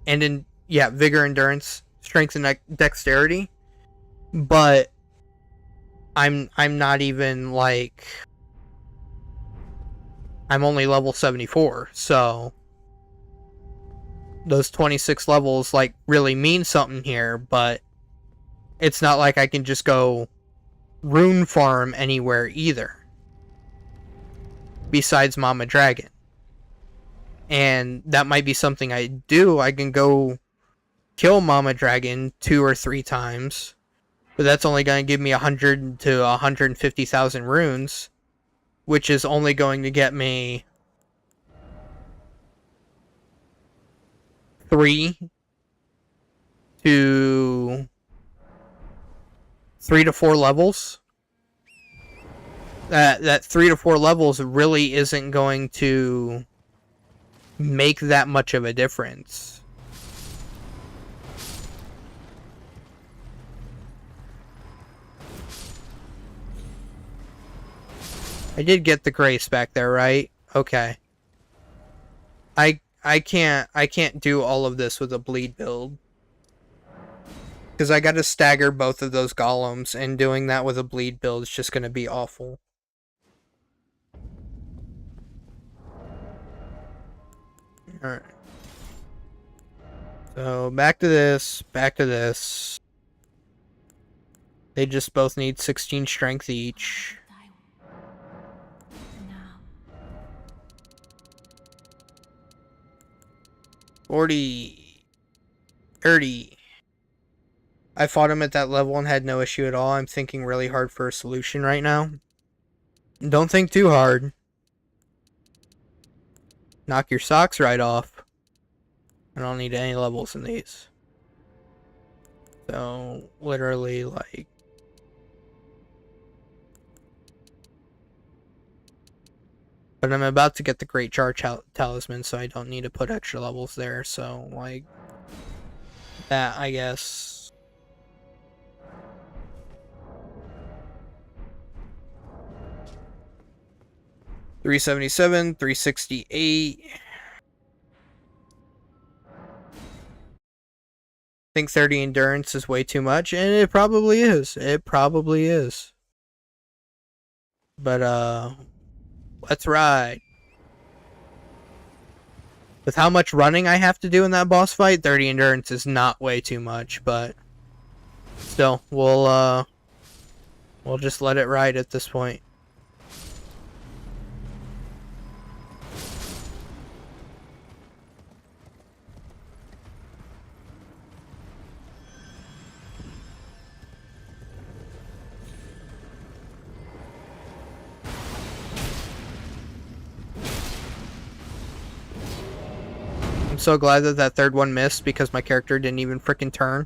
And Vigor, Endurance, Strength, and Dexterity. But I'm not even, like, I'm only level 74, so those 26 levels, like, really mean something here, but it's not like I can just go rune farm anywhere either, besides Mama Dragon. And that might be something I do. I can go kill Mama Dragon 2 or 3 times, but that's only going to give me 100 to 150,000 runes, which is only going to get me 3 to 4 levels. That 3 to 4 levels really isn't going to make that much of a difference. I did get the grace back there, right? Okay. I can't do all of this with a bleed build. Because I gotta stagger both of those golems, and doing that with a bleed build is just gonna be awful. Alright. So, back to this. They just both need 16 strength each. Now. 40. 30. I fought him at that level and had no issue at all. I'm thinking really hard for a solution right now. Don't think too hard. Knock your socks right off. I don't need any levels in these. So, literally, like... But I'm about to get the Great Charge Talisman, so I don't need to put extra levels there. So, like... That, I guess... 377, 368. I think 30 endurance is way too much, and it probably is. But, let's ride. With how much running I have to do in that boss fight, 30 endurance is not way too much, but still, we'll just let it ride at this point. I'm so glad that that third one missed because my character didn't even frickin' turn.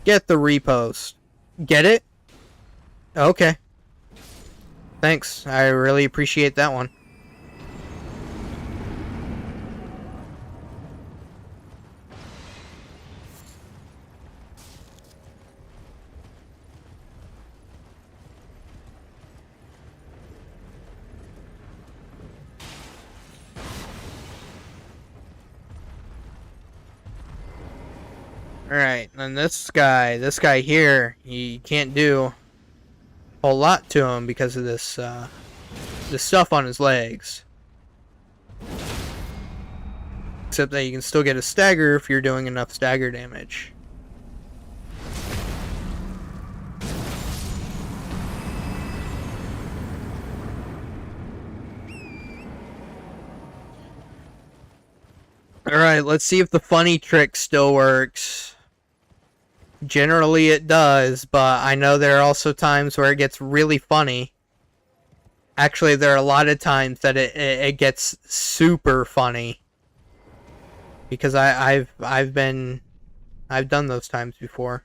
Get the repost. Get it? Okay. Thanks. I really appreciate that one. Alright, and this guy here, you can't do a whole lot to him because of this, this stuff on his legs. Except that you can still get a stagger if you're doing enough stagger damage. Alright, let's see if the funny trick still works. Generally it does, but I know there are also times where it gets really funny. Actually, there are a lot of times that it gets super funny. Because I've done those times before.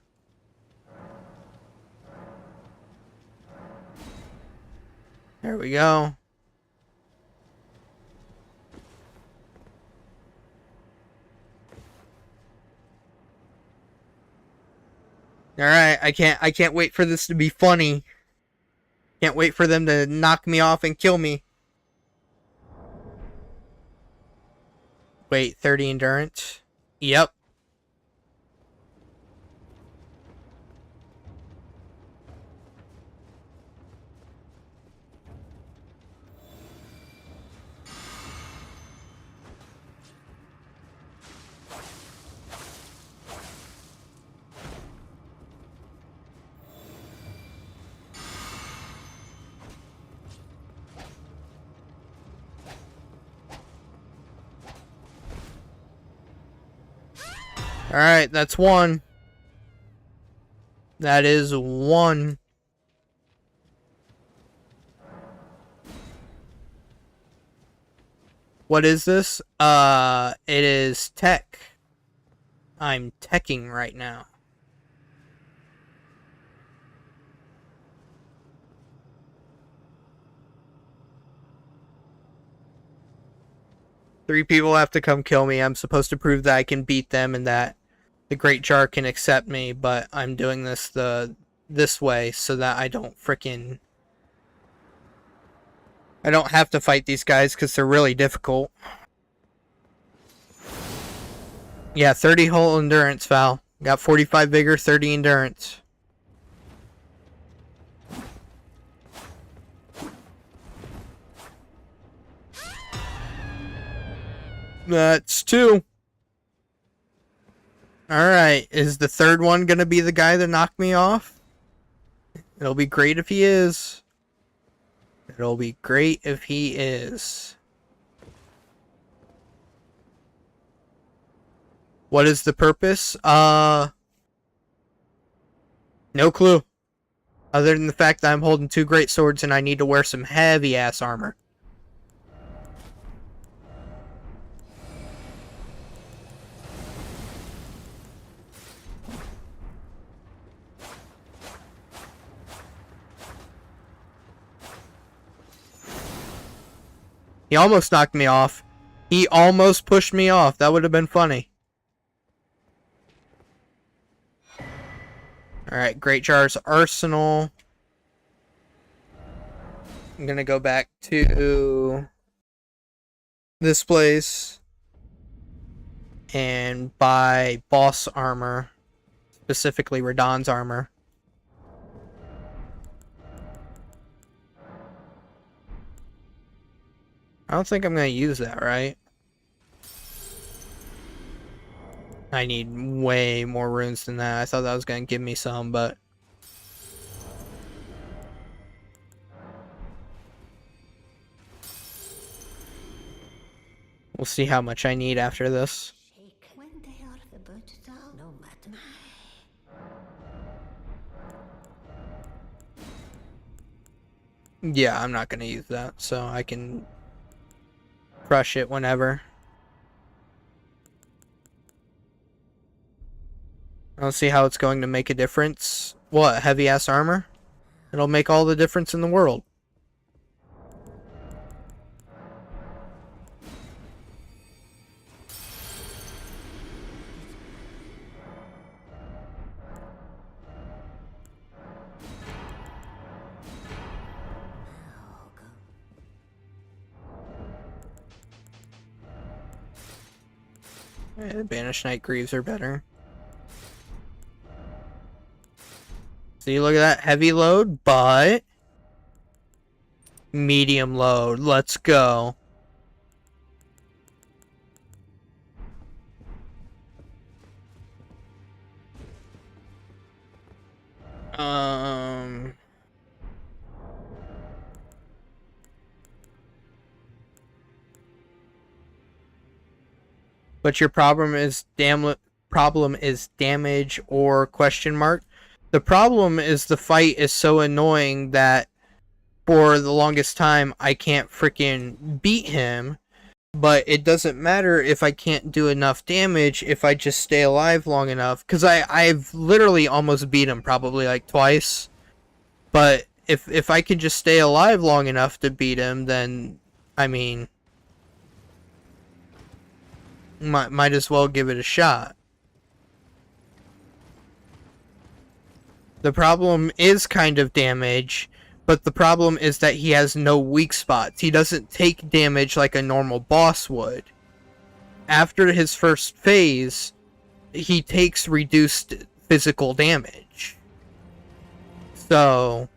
There we go. Alright, I can't wait for this to be funny. Can't wait for them to knock me off and kill me. Wait, 30 endurance? Yep. Alright, that's one. That is one. What is this? It is tech. I'm teching right now. Three people have to come kill me. I'm supposed to prove that I can beat them and that the Great Jar can accept me, but I'm doing this this way so that I don't have to fight these guys because they're really difficult. Yeah, 30 whole endurance, Val. Got 45 vigor, 30 endurance. That's two. Alright, is the third one gonna be the guy that knocked me off? It'll be great if he is. It'll be great if he is. What is the purpose? No clue. Other than the fact that I'm holding two great swords and I need to wear some heavy ass armor. He almost knocked me off. He almost pushed me off. That would have been funny. Alright, Great Jar's Arsenal. I'm gonna go back to this place and buy boss armor. Specifically Radahn's armor. I don't think I'm gonna use that, right? I need way more runes than that. I thought that was gonna give me some, but... we'll see how much I need after this. When they are about to no matter. Yeah, I'm not gonna use that, so I can crush it whenever. I don't see how it's going to make a difference. What, heavy ass armor? It'll make all the difference in the world. Banished Night Greaves are better. See, look at that heavy load, but medium load. Let's go. but your problem is damage or question mark. The problem is the fight is so annoying that for the longest time I can't freaking beat him, but it doesn't matter if I can't do enough damage if I just stay alive long enough, because I've literally almost beat him probably like twice, but if I can just stay alive long enough to beat him, then I mean, might as well give it a shot. The problem is kind of damage, but the problem is that he has no weak spots. He doesn't take damage like a normal boss would. After his first phase, he takes reduced physical damage. So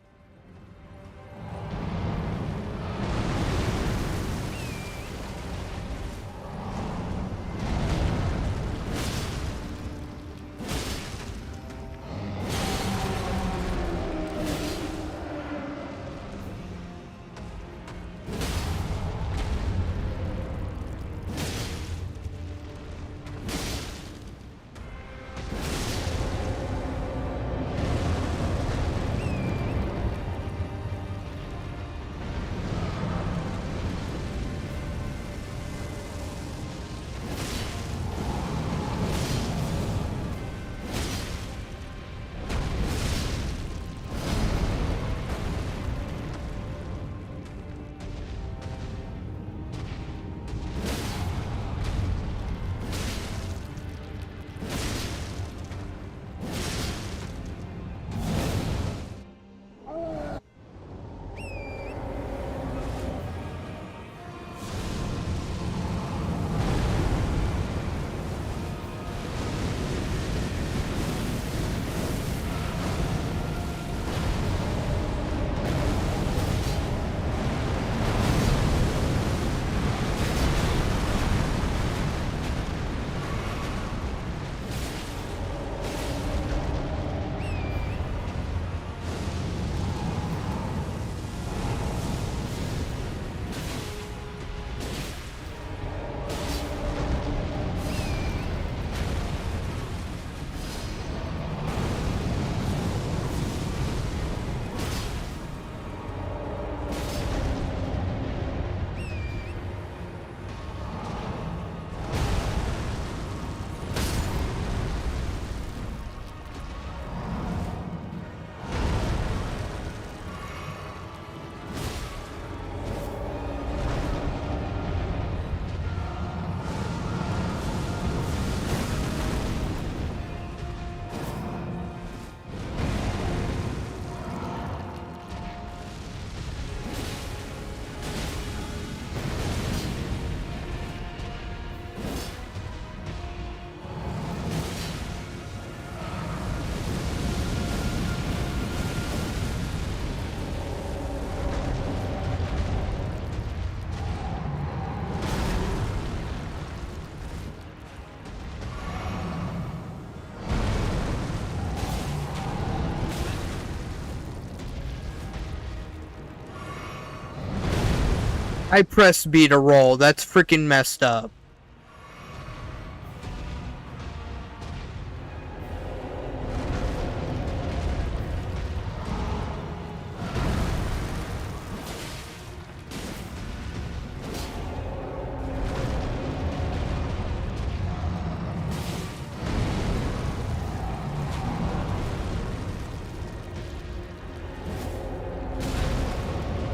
I pressed B to roll. That's freaking messed up.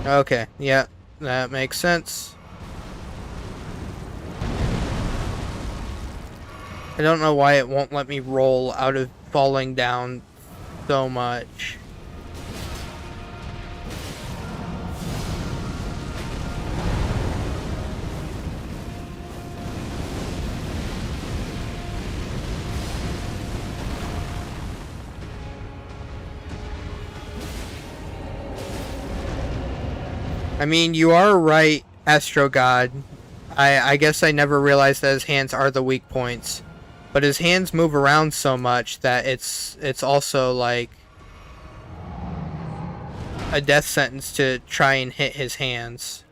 Okay, yeah. That makes sense. I don't know why it won't let me roll out of falling down so much. I mean, you are right, Astro God. I guess I never realized that his hands are the weak points. But his hands move around so much that it's also like a death sentence to try and hit his hands.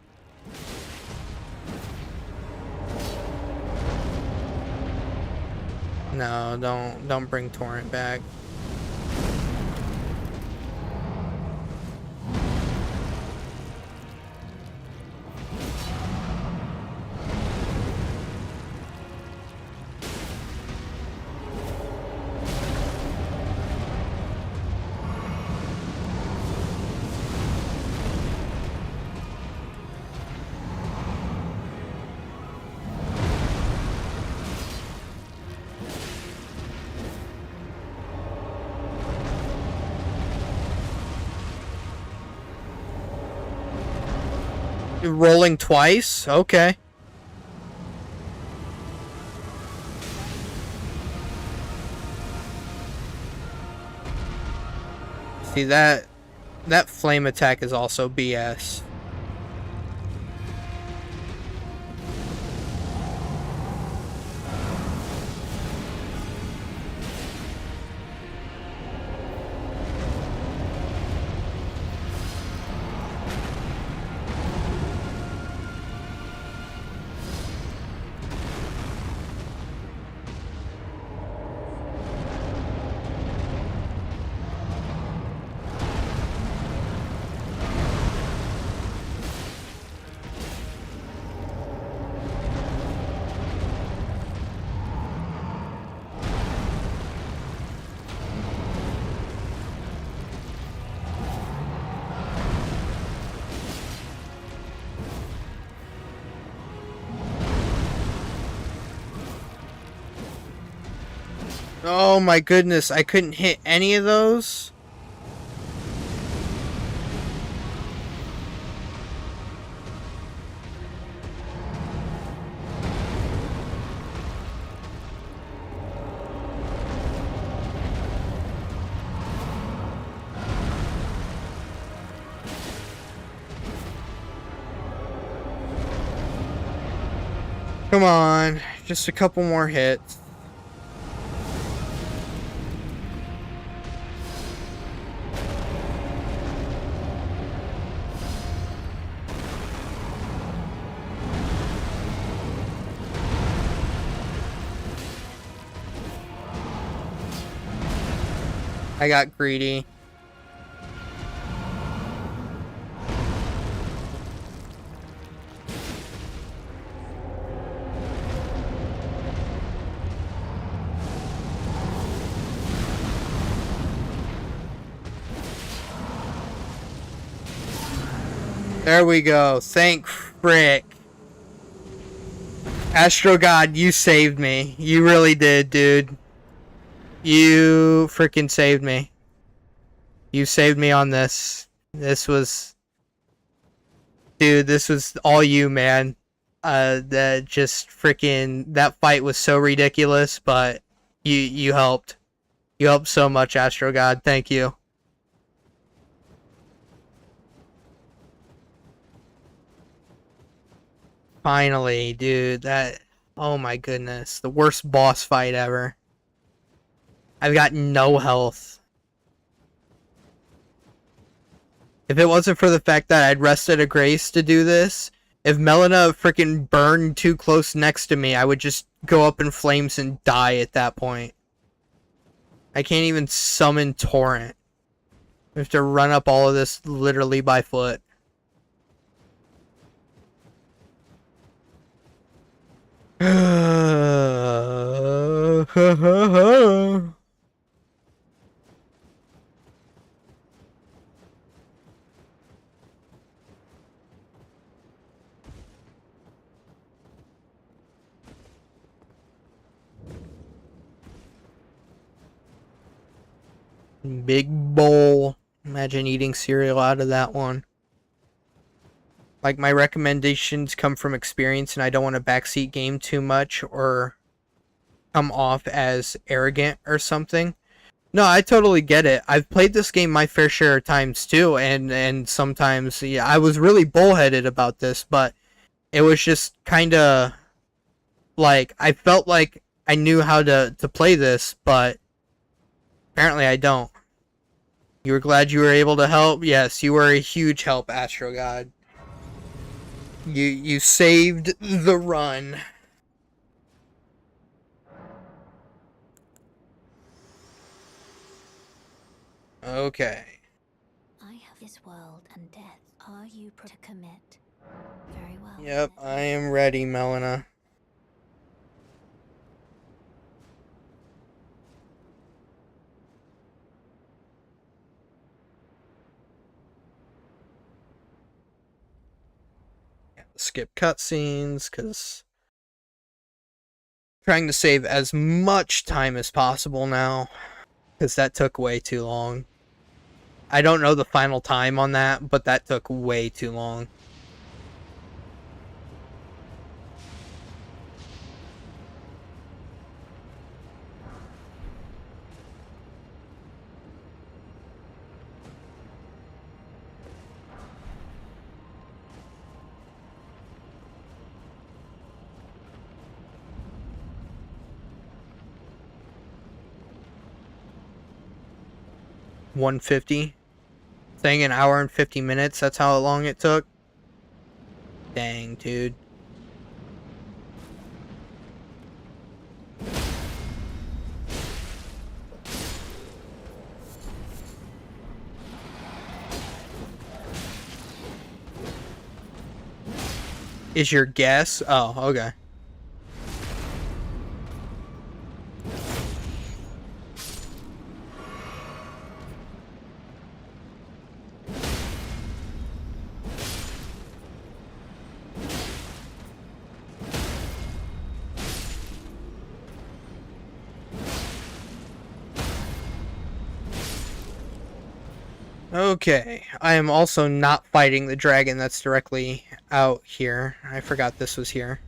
No, don't bring Torrent back. Rolling twice? Okay. See, that flame attack is also BS. Oh my goodness, I couldn't hit any of those? Come on, just a couple more hits. I got greedy. There we go. Thank frick. Astro God, you saved me. You really did, dude. You freaking saved me. You saved me on this. This was... Dude, this was all you, man. That just freaking... That fight was so ridiculous, but you helped. You helped so much, Astro God. Thank you. Finally, dude, that... Oh my goodness. The worst boss fight ever. I've got no health. If it wasn't for the fact that I'd rested a grace to do this, if Melina freaking burned too close next to me, I would just go up in flames and die at that point. I can't even summon Torrent. I have to run up all of this literally by foot. Big bowl. Imagine eating cereal out of that one. Like, my recommendations come from experience, and I don't want to backseat game too much or come off as arrogant or something. No, I totally get it. I've played this game my fair share of times too, and sometimes, yeah, I was really bullheaded about this, but it was just kind of like, I felt like I knew how to play this, but apparently I don't. You were glad you were able to help? Yes, you were a huge help, Astro God. You saved the run. Okay. I have this world and death. Are you to commit? Very well. Yep, I am ready, Melina. Skip cutscenes, because trying to save as much time as possible now, because that took way too long. I don't know the final time on that, but that took way too long. $150. Saying an hour and 50 minutes, that's how long it took? Dang, dude. Is your guess? Oh, okay. Okay, I am also not fighting the dragon that's directly out here. I forgot this was here.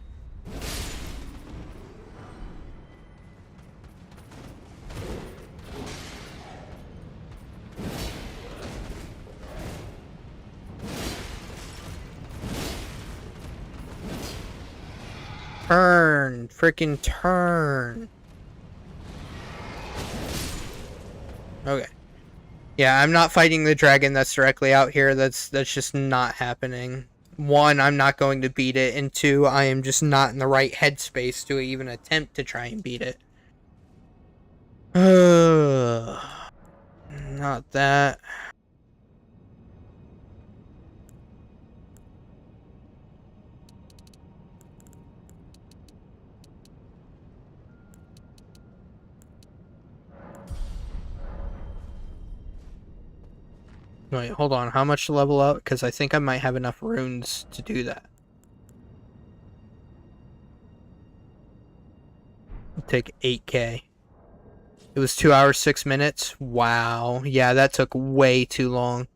Turn! Freaking turn! Okay. Yeah, I'm not fighting the dragon that's directly out here. That's just not happening. One, I'm not going to beat it, and two, I am just not in the right headspace to even attempt to try and beat it. Not that. Wait, hold on. How much to level up? Because I think I might have enough runes to do that. Take 8k. It was 2 hours, 6 minutes. Wow. Yeah, that took way too long.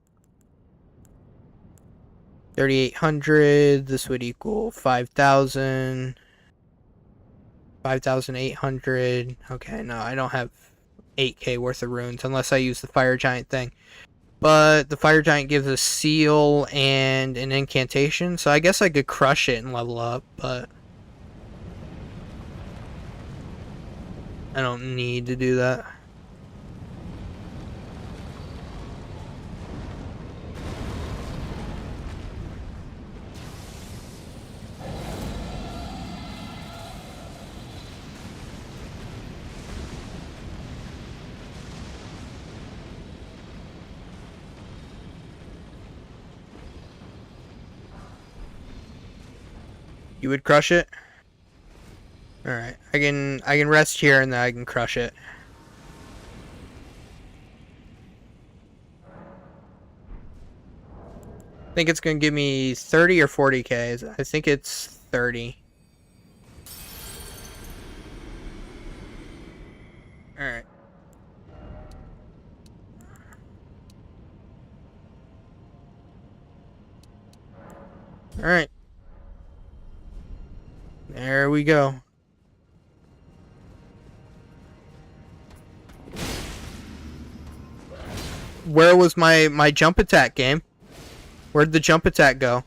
3,800. This would equal 5,000. 5,800. Okay, no, I don't have 8k worth of runes unless I use the fire giant thing. But the fire giant gives a seal and an incantation, so I guess I could crush it and level up, but I don't need to do that. You would crush it? Alright, I can rest here and then I can crush it. I think it's gonna give me 30 or 40k. I think it's 30. Alright. Alright. There we go. Where was my jump attack, game? Where'd the jump attack go?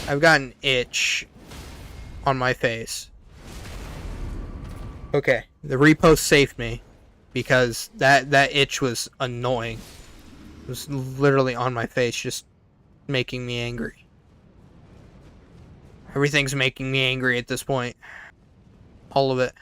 I've got an itch on my face. Okay, the repost saved me because that itch was annoying. It was literally on my face, just making me angry. Everything's making me angry at this point. All of it.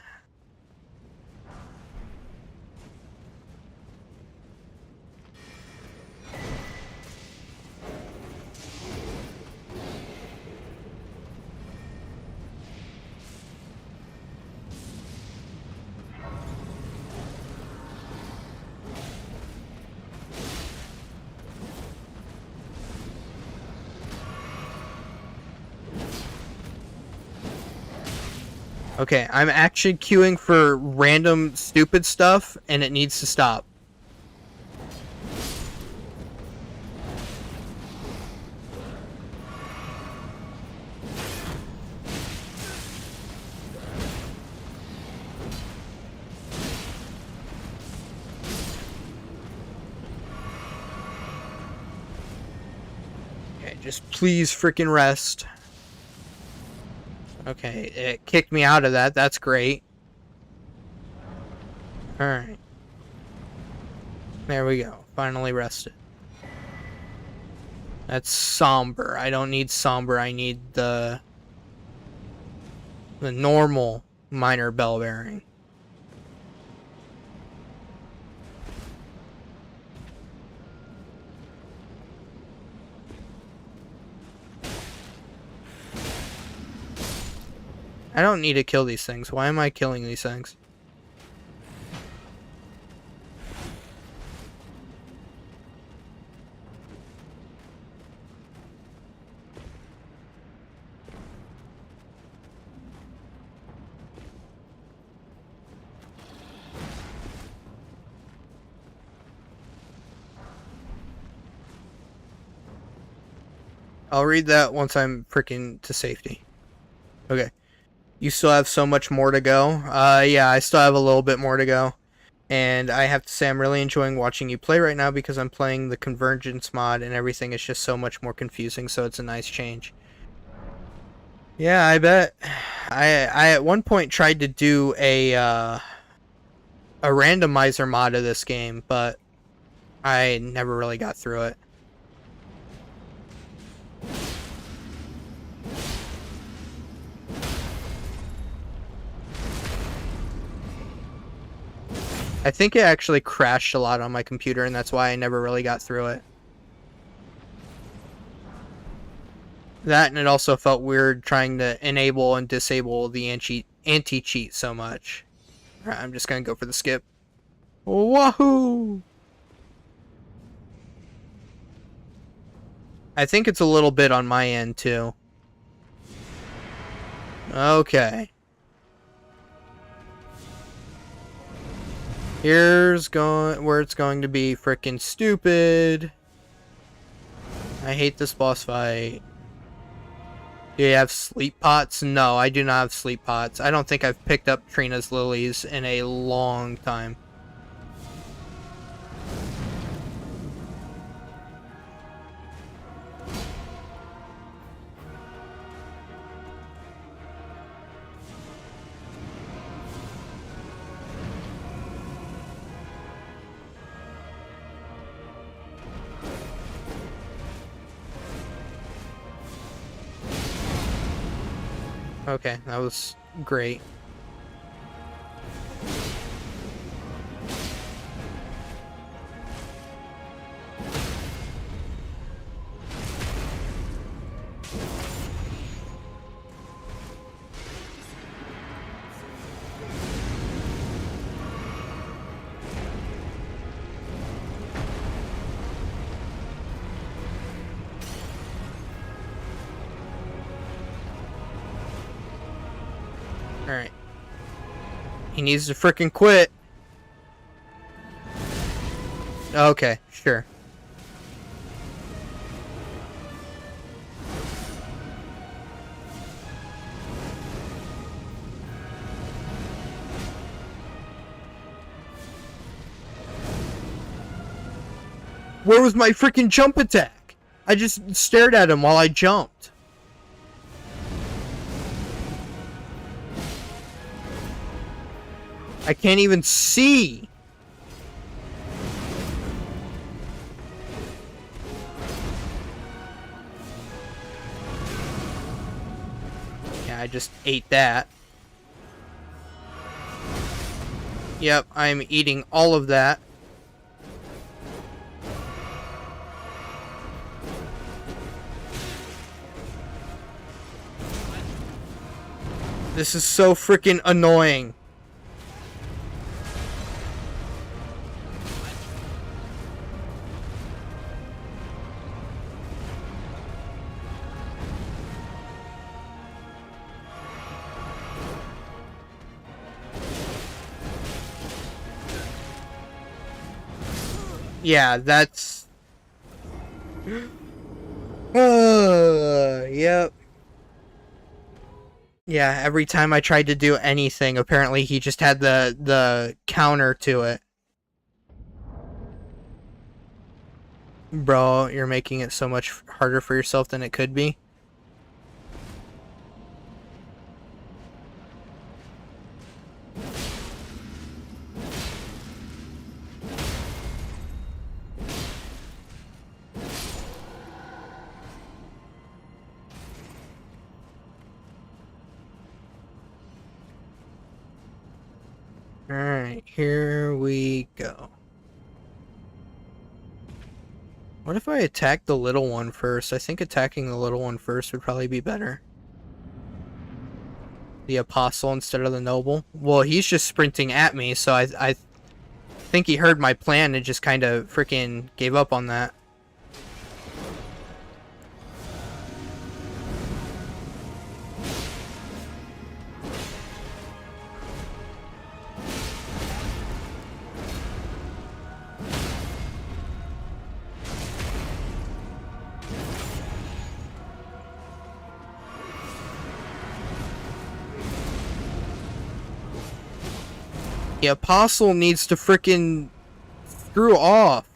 Okay, I'm actually queuing for random stupid stuff, and it needs to stop. Okay, just please freaking rest. Okay, it kicked me out of that. That's great. Alright. There we go. Finally rested. That's somber. I don't need somber. I need the normal minor bell bearing. I don't need to kill these things. Why am I killing these things? I'll read that once I'm freaking to safety. Okay. You still have so much more to go? Yeah, I still have a little bit more to go. And I have to say I'm really enjoying watching you play right now because I'm playing the Convergence mod and everything is just so much more confusing, so it's a nice change. Yeah, I bet. I at one point tried to do a randomizer mod of this game, but I never really got through it. I think it actually crashed a lot on my computer, and that's why I never really got through it. That, and it also felt weird trying to enable and disable the anti-cheat so much. Alright, I'm just gonna go for the skip. Wahoo! I think it's a little bit on my end, too. Okay. Here's where it's going to be frickin' stupid. I hate this boss fight. Do you have sleep pots? No, I do not have sleep pots. I don't think I've picked up Trina's lilies in a long time. Okay, that was great. Alright. He needs to frickin' quit. Okay, sure. Where was my frickin' jump attack? I just stared at him while I jumped. I can't even see. Yeah, I just ate that. Yep, I'm eating all of that. This is so freaking annoying. Yeah, that's... Yep. Yeah, every time I tried to do anything, apparently he just had the counter to it. Bro, you're making it so much harder for yourself than it could be. Alright, here we go. What if I attack the little one first? I think attacking the little one first would probably be better. The apostle instead of the noble. Well, he's just sprinting at me, so I think he heard my plan and just kind of freaking gave up on that. The apostle needs to frickin' screw off.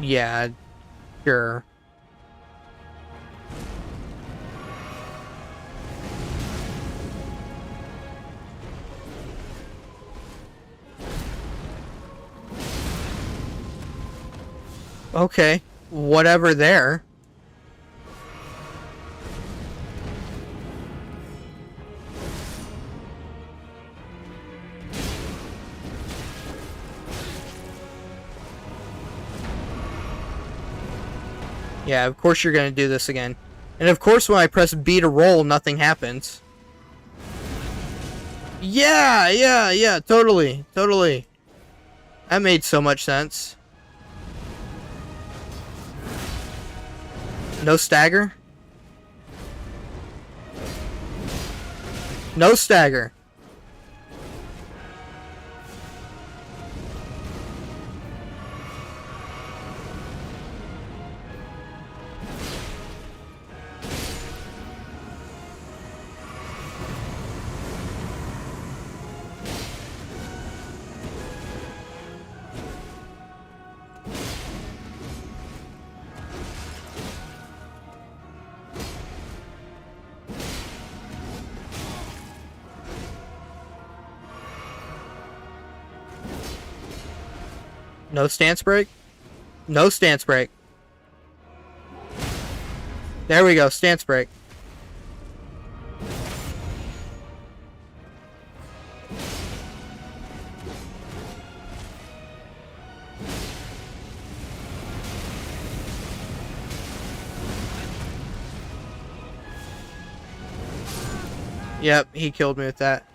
Yeah, sure. Okay, whatever there. Yeah, of course you're gonna do this again. And of course when I press B to roll, nothing happens. Yeah, totally. That made so much sense. No stagger? No stagger. No stance break? No stance break. There we go, stance break. Yep, he killed me with that.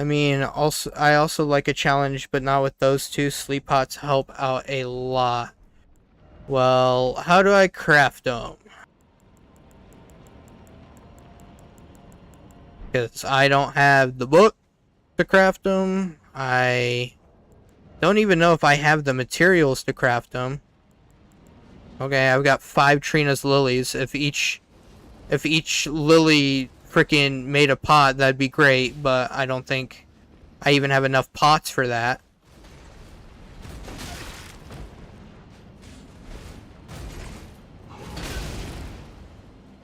I mean, I also like a challenge, but not with those two. Sleep pots help out a lot. Well, how do I craft them? Because I don't have the book to craft them. I don't even know if I have the materials to craft them. Okay, I've got 5 Trina's lilies. If each lily freaking made a pot, that'd be great, but I don't think I even have enough pots for that.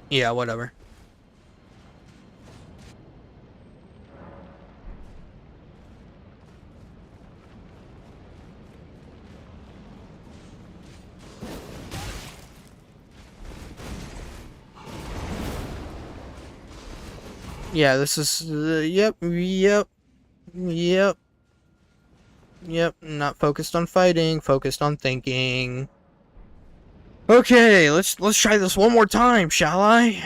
Yeah, whatever. Yeah, this is yep. Not focused on fighting, focused on thinking. Okay, let's try this one more time, shall I?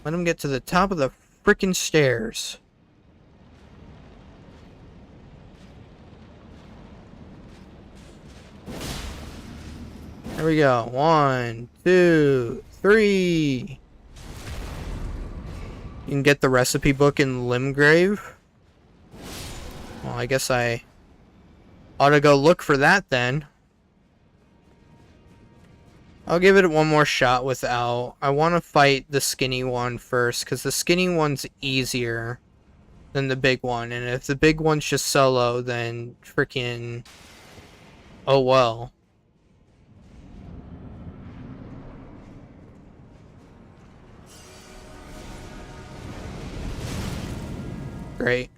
Let him get to the top of the frickin' stairs. There we go. 1, 2, 3. You can get the recipe book in Limgrave. Well, I guess I ought to go look for that then. I'll give it one more shot without. I want to fight the skinny one first, because the skinny one's easier than the big one. And if the big one's just solo, then freaking... oh well. Great.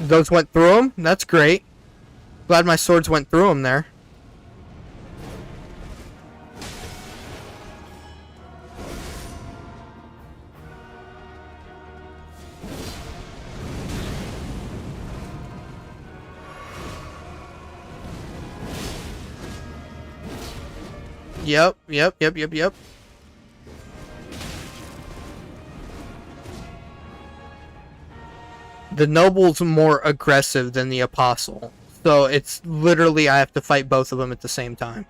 Those went through him? That's great. Glad my swords went through him there. Yep. The noble's more aggressive than the apostle. So it's literally I have to fight both of them at the same time.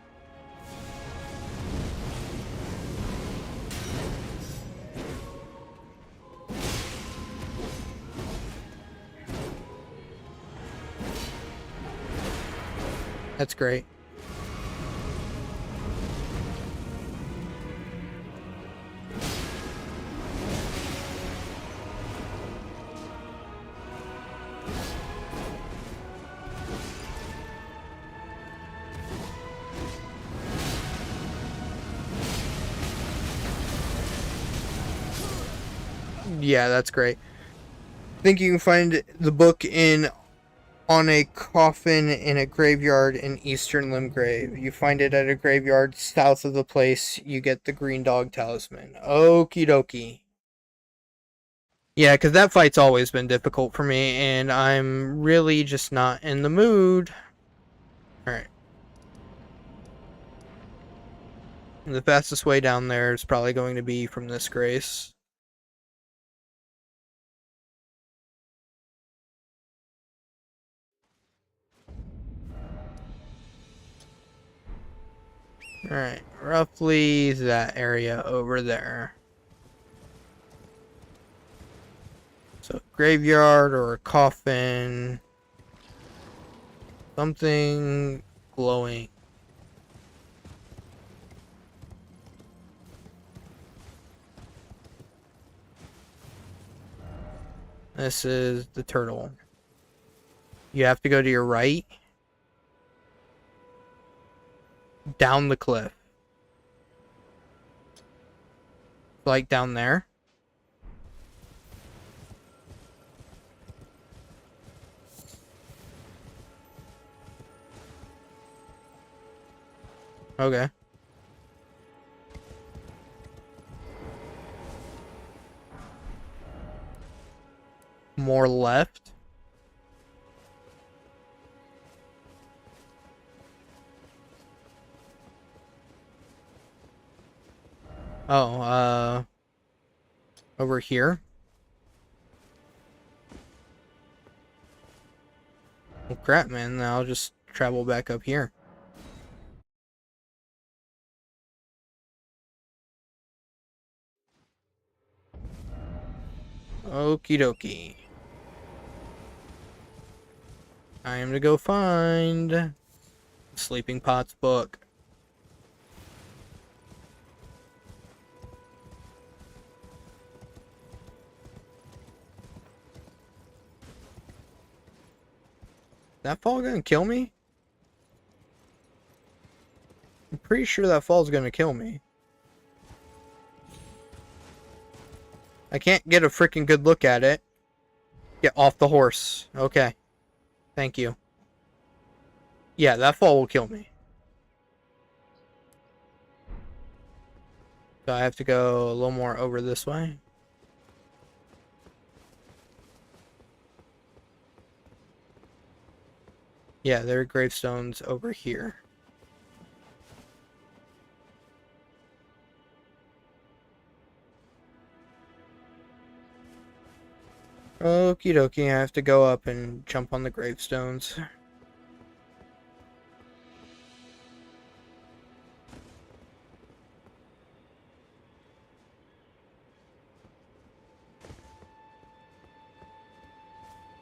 That's great. Yeah, that's great. I think you can find the book on a coffin in a graveyard in Eastern Limgrave. You find it at a graveyard south of the place. You get the green dog talisman. Okie dokie. Yeah, because that fight's always been difficult for me, and I'm really just not in the mood. Alright. The fastest way down there is probably going to be from this grace. Alright, roughly that area over there. So, graveyard or a coffin. Something glowing. This is the turtle. You have to go to your right. Down the cliff. Like down there. Okay. More left. Oh, over here. Well, crap, man. Then I'll just travel back up here. Okie dokie. I am to go find Sleeping Pot's book. That fall gonna kill me? I'm pretty sure that fall's gonna kill me. I can't get a freaking good look at it. Get off the horse. Okay. Thank you. Yeah, that fall will kill me. So I have to go a little more over this way. Yeah, there are gravestones over here. Okie dokie, I have to go up and jump on the gravestones.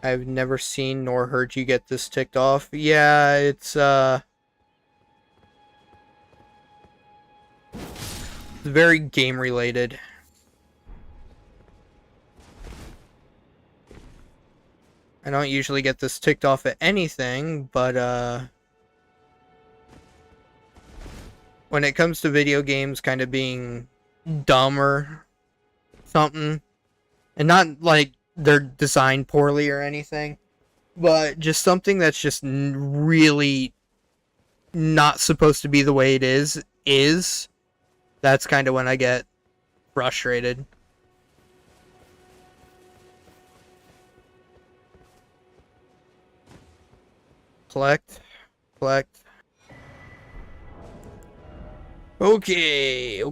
I've never seen nor heard you get this ticked off. Yeah, it's very game related. I don't usually get this ticked off at anything, but when it comes to video games kind of being dumb or something, and not like they're designed poorly or anything, but just something that's just really not supposed to be the way it is, that's kind of when I get frustrated. Collect. Okay.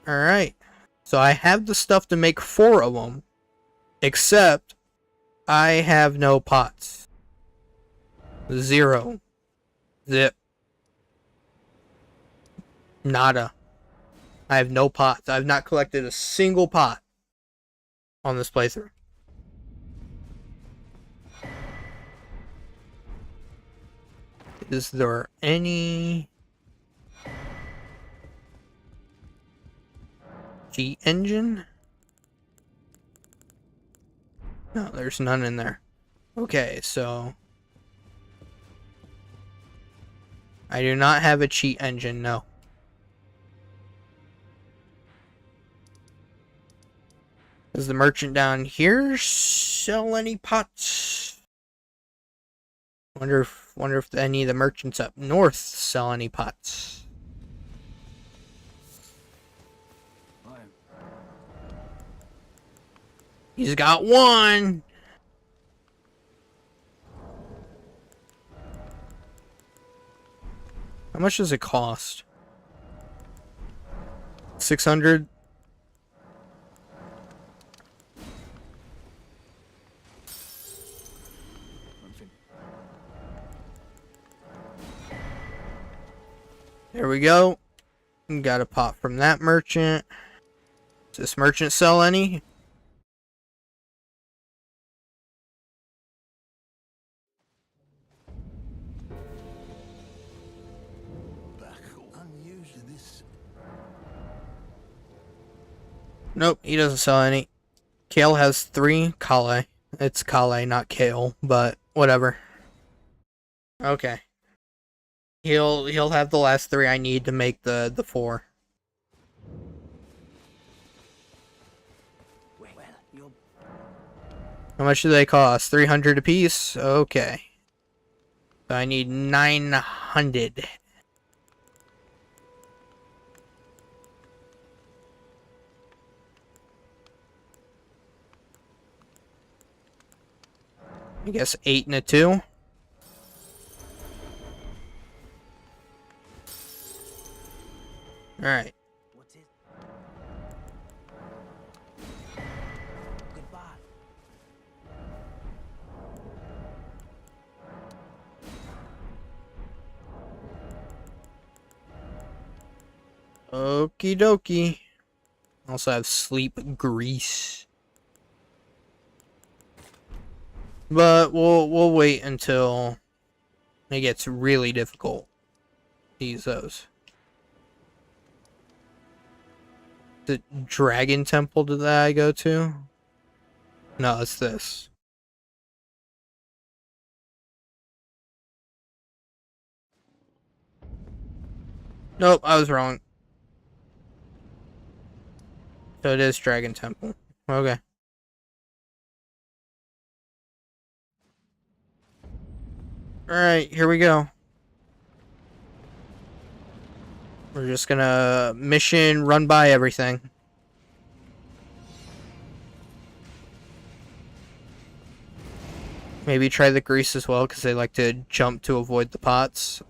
Alright. So I have the stuff to make 4 of them, except I have no pots. 0. Zip. Nada. I have no pots. I've not collected a single pot on this playthrough. Is there any cheat engine? No, there's none in there. Okay, so I do not have a cheat engine, no. Does the merchant down here sell any pots? Wonder if any of the merchants up north sell any pots. He's got 1. How much does it cost? 600? There we go. Got a pot from that merchant. Does this merchant sell any? Nope, he doesn't sell any. Kale has 3. Kale. It's Kale, not Kale, but whatever. Okay. He'll have the last 3 I need to make the 4. How much do they cost? 300 apiece? Okay. So I need 900. I guess 8 and a 2. Alright. What's it? Goodbye. Okie dokie. Also have sleep grease. But we'll wait until it gets really difficult to use those. The Dragon Temple did that I go to? No, it's this. Nope, I was wrong. So it is Dragon Temple. Okay. Alright, here we go. We're just gonna mission run by everything. Maybe try the grease as well, because they like to jump to avoid the pots.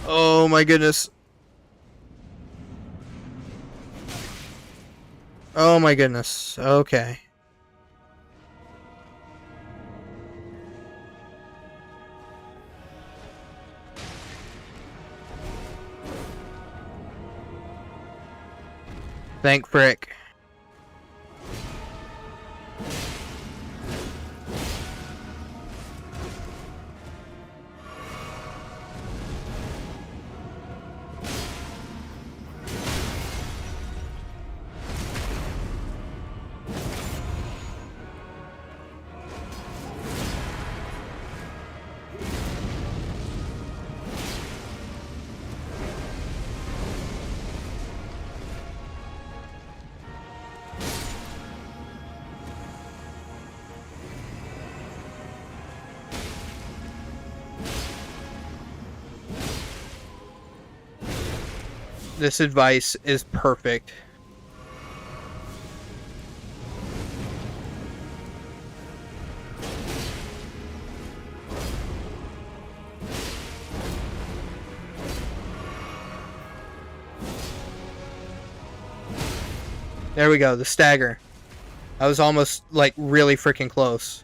Oh my goodness. Oh my goodness. Okay. Thank frick. This advice is perfect. There we go, the stagger. I was almost, like, really freaking close.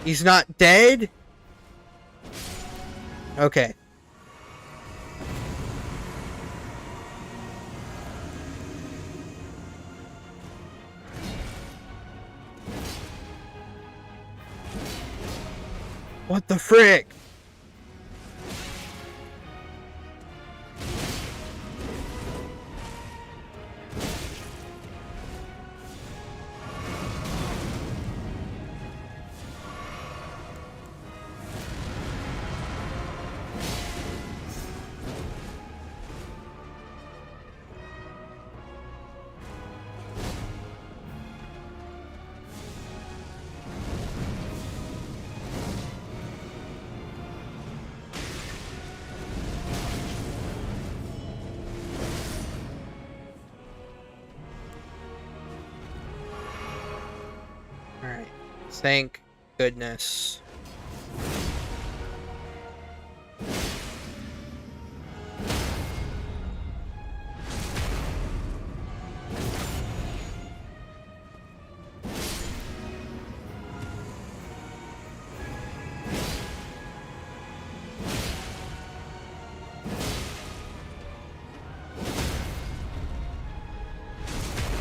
He's not dead? Okay. What the frick? Alright. Thank goodness.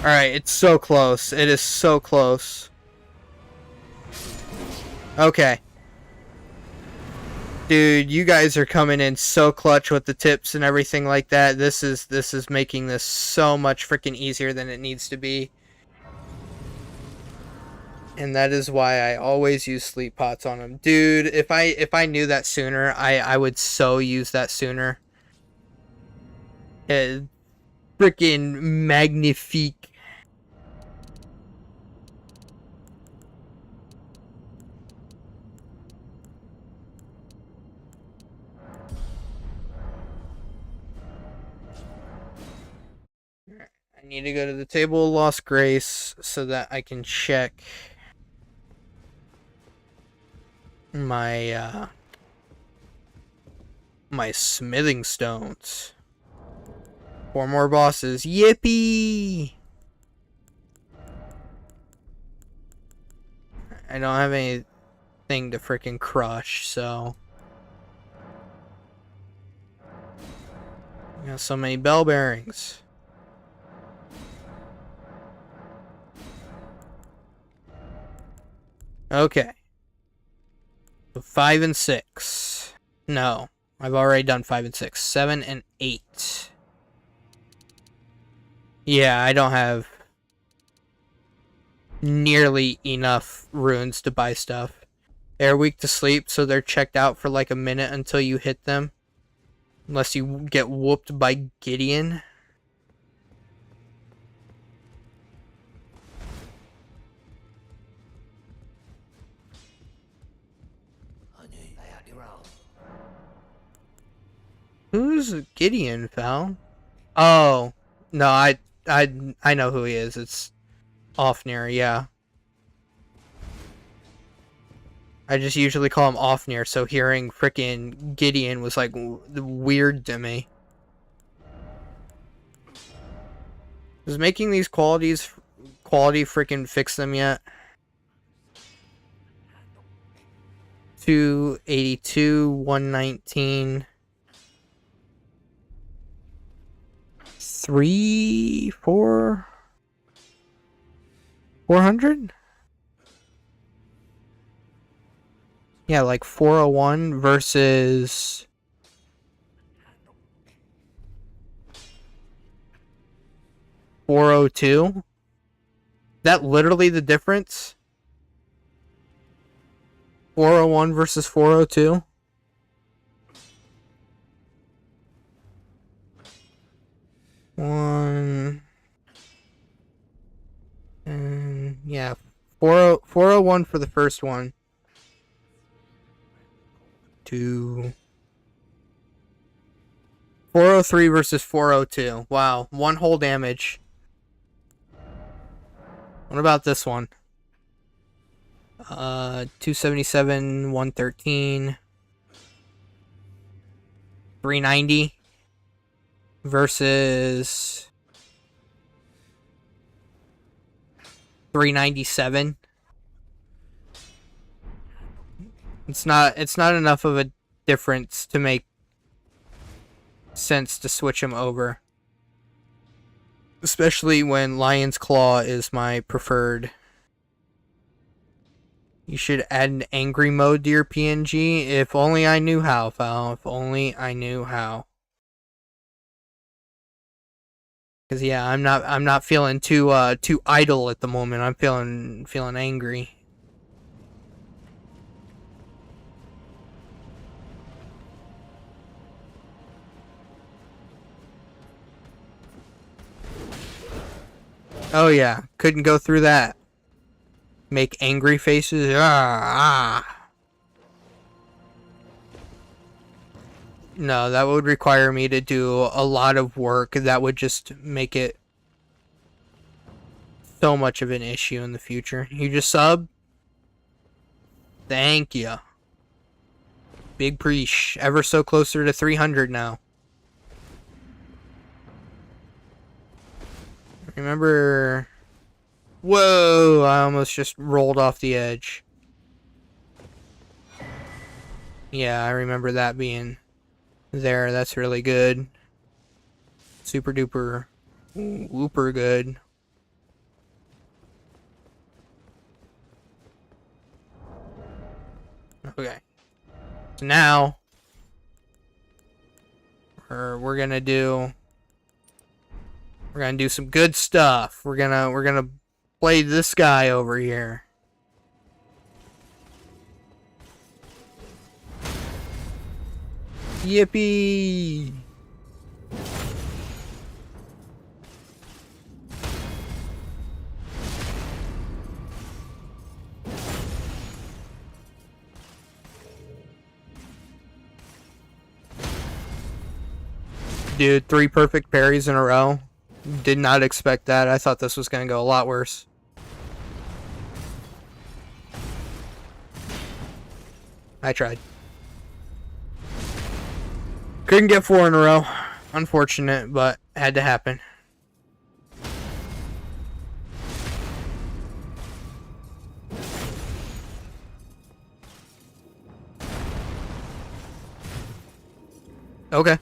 Alright, it's so close. It is so close. Okay. Dude, you guys are coming in so clutch with the tips and everything like that. This is making this so much freaking easier than it needs to be. And that is why I always use sleep pots on them. Dude, if I knew that sooner, I would so use that sooner. Freaking magnifique. I need to go to the table of lost grace so that I can check my my smithing stones. 4 more bosses. Yippee! I don't have anything to freaking crush, so I got so many bell bearings. Okay. So 5 and 6. No, I've already done 5 and 6. 7 and 8. Yeah, I don't have nearly enough runes to buy stuff. They're weak to sleep, so they're checked out for like a minute until you hit them. Unless you get whooped by Gideon. out your arse. Who's Gideon, Val? Oh, no, I know who he is. It's Ofnir, yeah. I just usually call him Ofnir, so hearing frickin' Gideon was like weird to me. Is making these quality frickin' fix them yet? 282, 119, 3, 4, 400? Yeah, like 401 versus 402. That literally the difference? 401 versus 402. And yeah, 401 for the first one. 403 versus 402. Wow, one whole damage. What about this one? 277, 113, 390 versus 397. It's not enough of a difference to make sense to switch them over. Especially when Lion's Claw is my preferred. You should add an angry mode to your PNG. If only I knew how, Val. If only I knew how. Cause yeah, I'm not feeling too idle at the moment. I'm feeling angry. Oh yeah, couldn't go through that. Make angry faces. No, that would require me to do a lot of work. That would just make it so much of an issue in the future. You just sub? Thank you. Big preach. Ever so closer to 300 now. Remember... Whoa! I almost just rolled off the edge. Yeah, I remember that being there. That's really good. Super duper whooper good. Okay. So now we're gonna do some good stuff. We're gonna play this guy over here. Yippee! Dude, 3 perfect parries in a row. Did not expect that. I thought this was going to go a lot worse. I tried. Couldn't get 4 in a row. Unfortunate, but had to happen. Okay.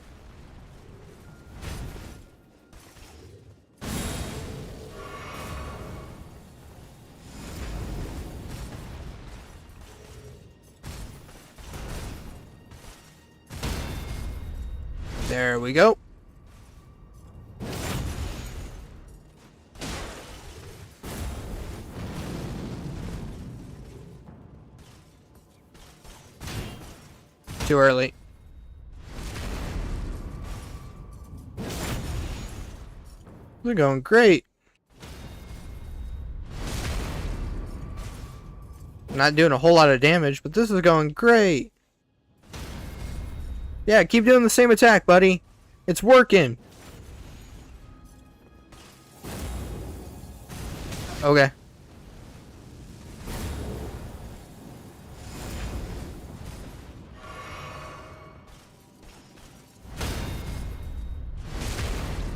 There we go. Too early. We're going great. Not doing a whole lot of damage, but this is going great. Yeah, keep doing the same attack, buddy. It's working. Okay.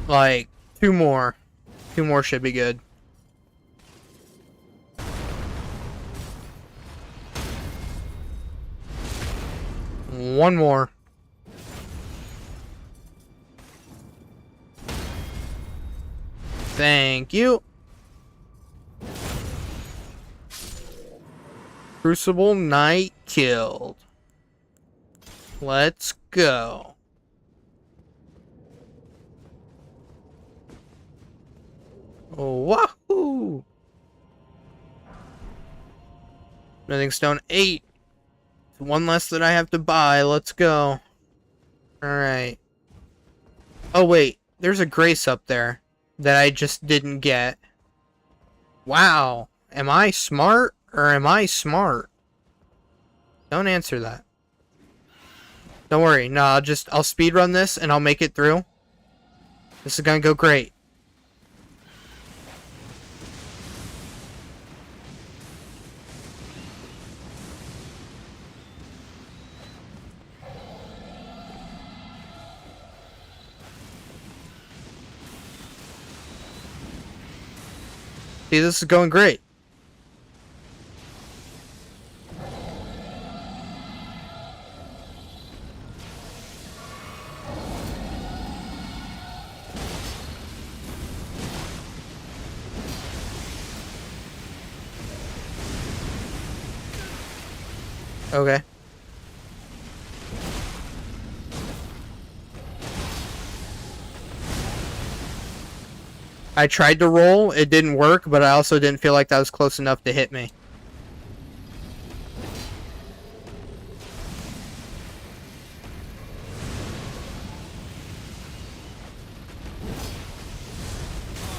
Like, two more. Two more should be good. One more. Thank you. Crucible Knight killed. Let's go. Wahoo! Smithing Stone 8. One less that I have to buy. Let's go. Alright. Oh, wait. There's a grace up there that I just didn't get. Wow. Am I smart or am I smart? Don't answer that. Don't worry. No, I'll speedrun this and I'll make it through. This is gonna go great. See, this is going great. Okay. I tried to roll, it didn't work, but I also didn't feel like that was close enough to hit me.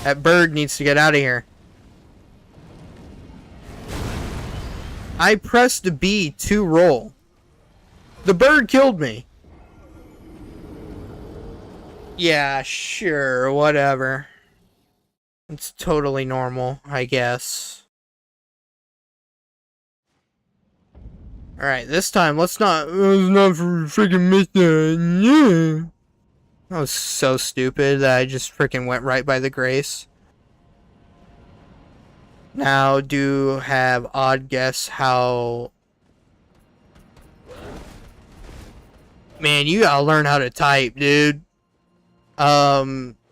That bird needs to get out of here. I pressed B to roll. The bird killed me. Yeah, sure, whatever. It's totally normal, I guess. Alright, this time, let's not freaking miss that. Yeah. That was so stupid that I just freaking went right by the grace. Now, do have odd guess how... Man, you gotta learn how to type, dude.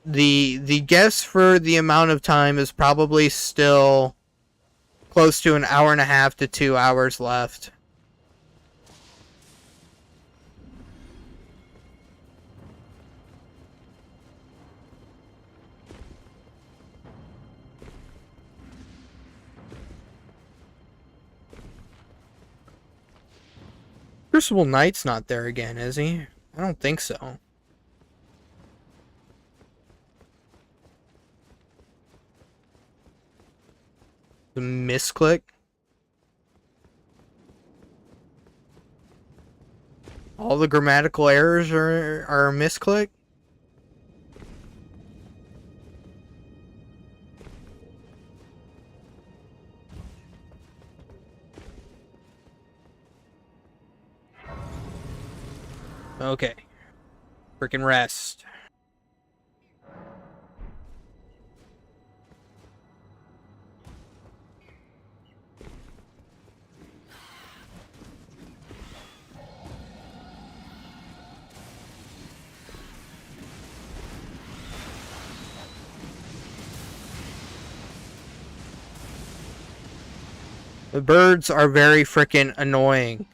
The guess for the amount of time is probably still close to an hour and a half to 2 hours left. Crucible Knight's not there again, is he? I don't think so. The misclick. All the grammatical errors are a misclick. Okay. Freaking rest. The birds are very freaking annoying.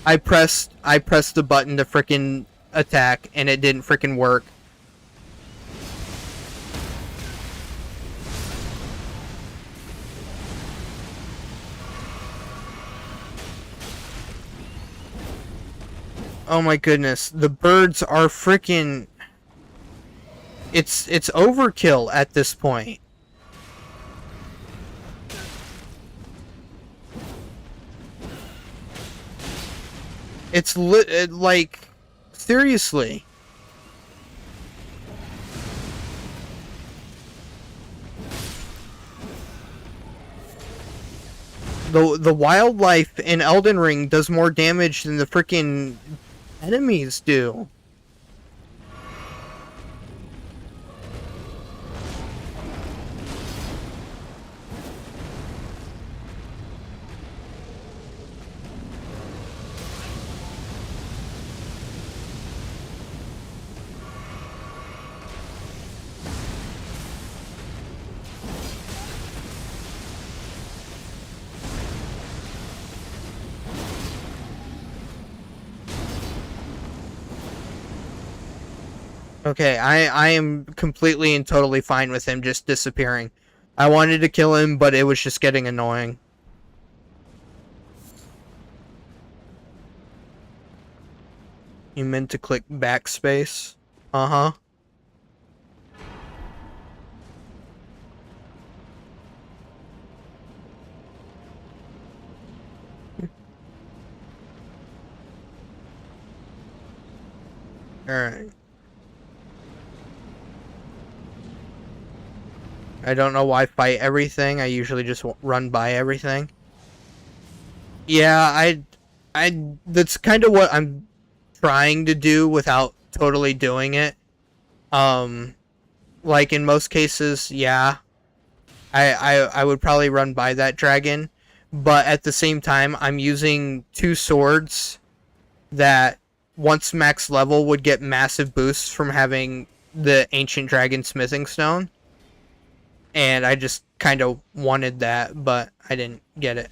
I pressed the button to frickin' attack and it didn't frickin' work. Oh my goodness, the birds are freaking... It's overkill at this point. It's like, seriously. The wildlife in Elden Ring does more damage than the freaking enemies do. Okay, I am completely and totally fine with him just disappearing. I wanted to kill him, but it was just getting annoying. You meant to click backspace? Uh-huh. Alright. I don't know why fight everything. I usually just run by everything. Yeah, that's kind of what I'm trying to do without totally doing it. Like in most cases, yeah, I would probably run by that dragon, but at the same time, I'm using 2 swords that once max level would get massive boosts from having the ancient dragon smithing stone. And I just kind of wanted that, but I didn't get it.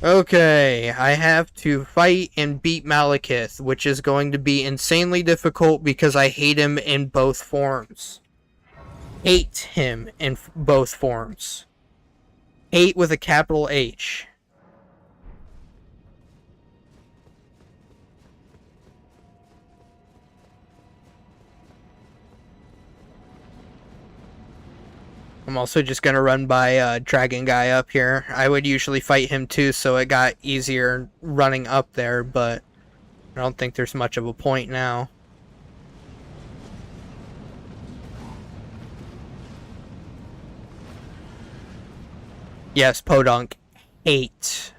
Okay, I have to fight and beat Malekith, which is going to be insanely difficult because I hate him in both forms. Hate him in both forms. Hate with a capital H. I'm also just gonna run by Dragon Guy up here. I would usually fight him too, so it got easier running up there, but I don't think there's much of a point now. Yes, Podunk. 8.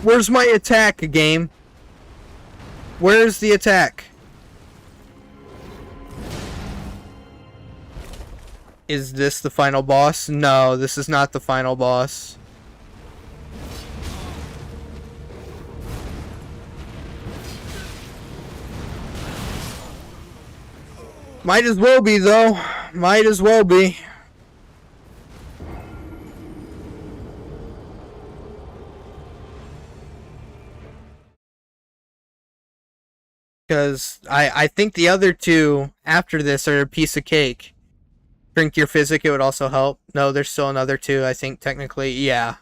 Where's my attack, game? Where's the attack? Is this the final boss? No, this is not the final boss. Might as well be, though. Might as well be. Because I think the other 2 after this are a piece of cake. Drink your physic, it would also help. No, there's still another 2, I think, technically. Yeah.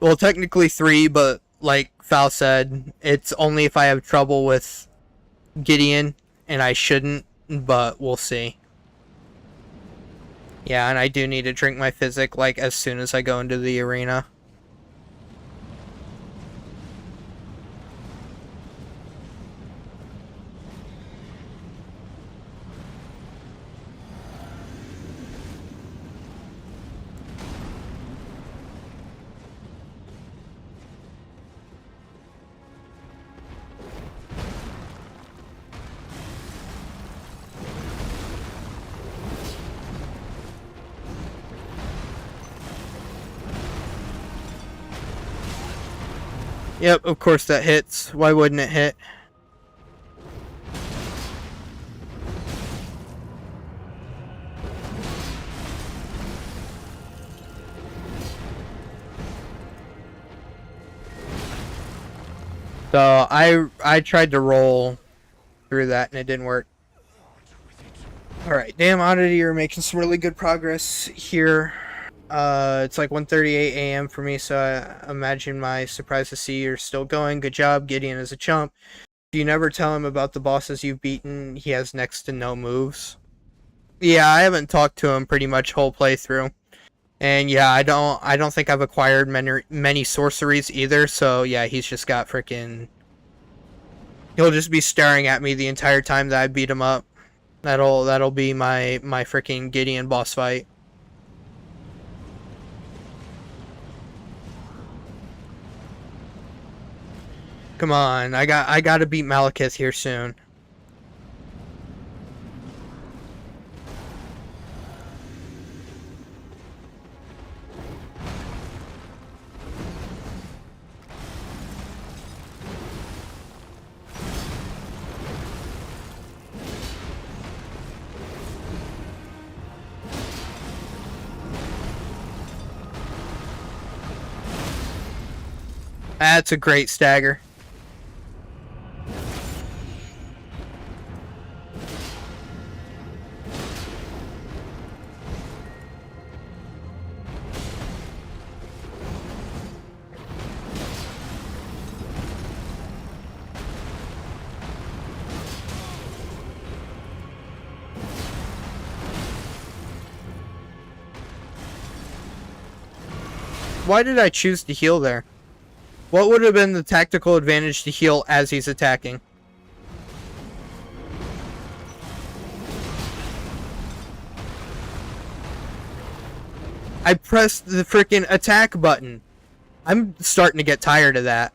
Well, technically 3, but like Fal said, it's only if I have trouble with Gideon, and I shouldn't, but we'll see. Yeah, and I do need to drink my physic, like, as soon as I go into the arena. Yep, of course that hits. Why wouldn't it hit? So I tried to roll through that and it didn't work. Alright, damn Oddity, you're making some really good progress here. It's like 1:38 a.m. for me, so I imagine my surprise to see you're still going. Good job, Gideon is a chump. Do you never tell him about the bosses you've beaten? He has next to no moves. Yeah, I haven't talked to him pretty much whole playthrough. And yeah, I don't think I've acquired many sorceries either, so yeah, he's just got freaking... He'll just be staring at me the entire time that I beat him up. That'll be my freaking Gideon boss fight. Come on, I gotta beat Malekith here soon. That's a great stagger. Why did I choose to heal there? What would have been the tactical advantage to heal as he's attacking? I pressed the freaking attack button. I'm starting to get tired of that.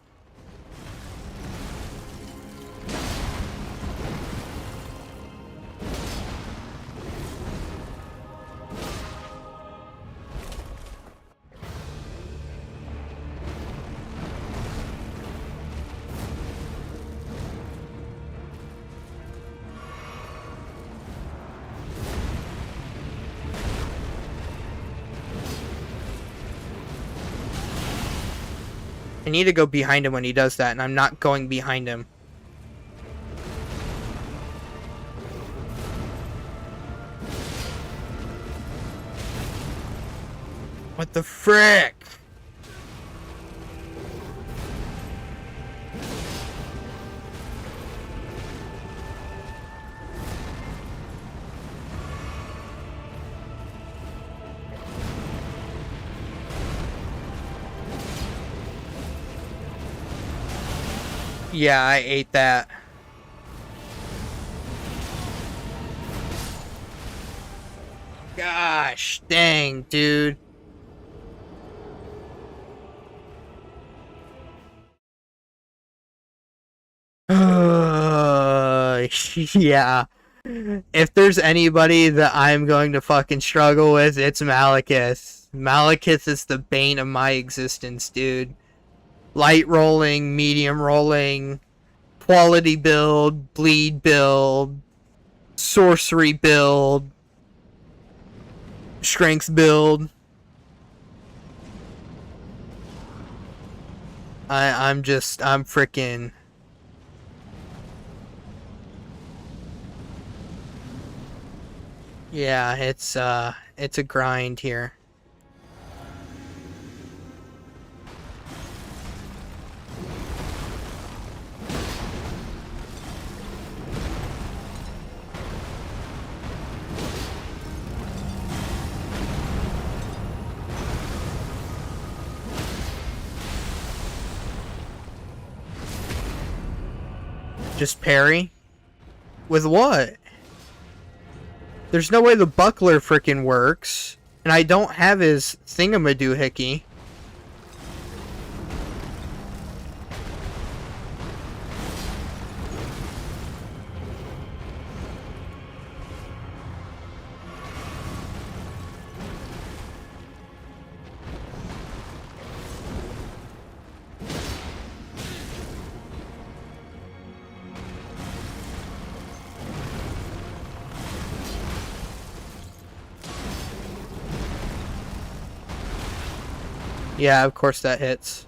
I need to go behind him when he does that, and I'm not going behind him. What the frick? Yeah, I ate that. Gosh, dang, dude. Yeah. If there's anybody that I'm going to fucking struggle with, it's Malekith. Malekith is the bane of my existence, dude. Light rolling, medium rolling, quality build, bleed build, sorcery build, strength build. I'm freaking... Yeah, it's a grind here. Just parry? With what? There's no way the buckler frickin' works. And I don't have his thingamadoohickey. Yeah, of course that hits.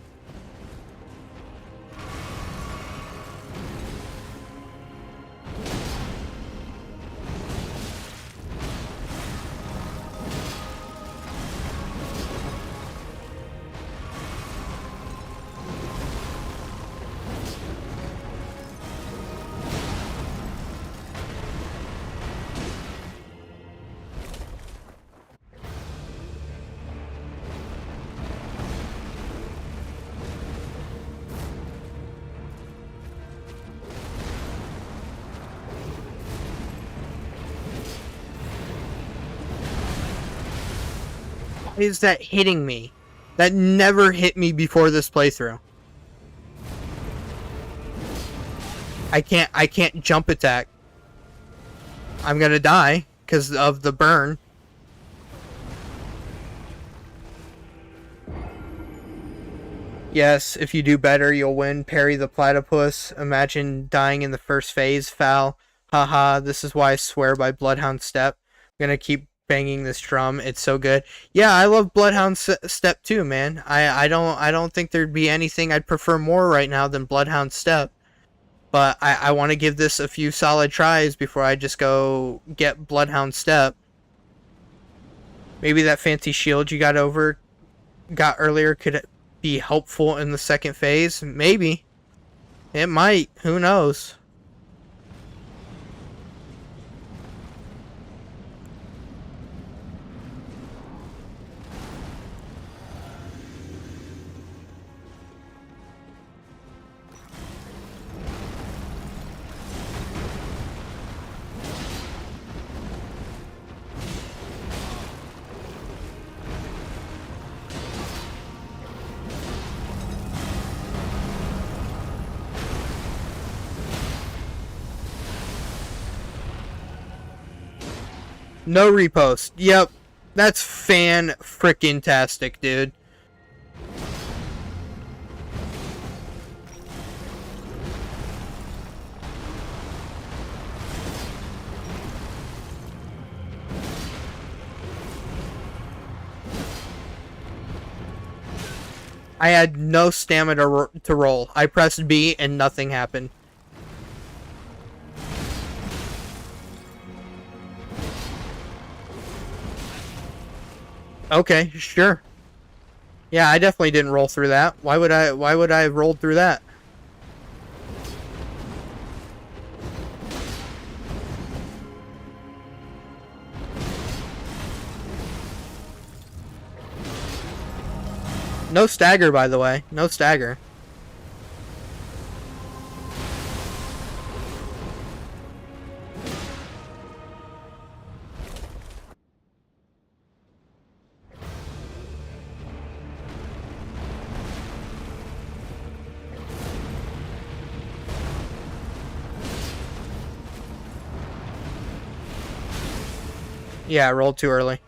Why is that hitting me? That never hit me before this playthrough. I can't jump attack. I'm gonna die because of the burn. Yes, if you do better, you'll win. Parry the platypus. Imagine dying in the first phase, Foul. Haha, this is why I swear by Bloodhound Step. I'm gonna keep banging this drum. It's so good. Yeah, I love Bloodhound Step too, man. I don't think there'd be anything I'd prefer more right now than Bloodhound Step. But I want to give this a few solid tries before I just go get Bloodhound Step. Maybe that fancy shield you got earlier could be helpful in the second phase. Maybe. It might. Who knows? No repost. Yep. That's fan-frickin-tastic, dude. I had no stamina to roll. I pressed B and nothing happened. Okay, sure. Yeah, I definitely didn't roll through that. Why would I have rolled through that? No stagger, by the way. No stagger. Yeah, I rolled too early.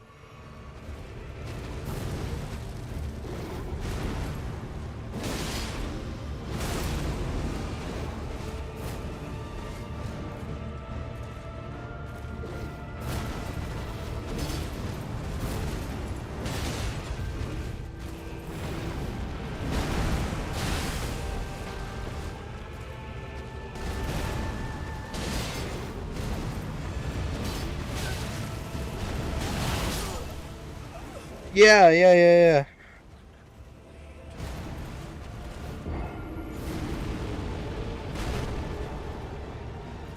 Yeah.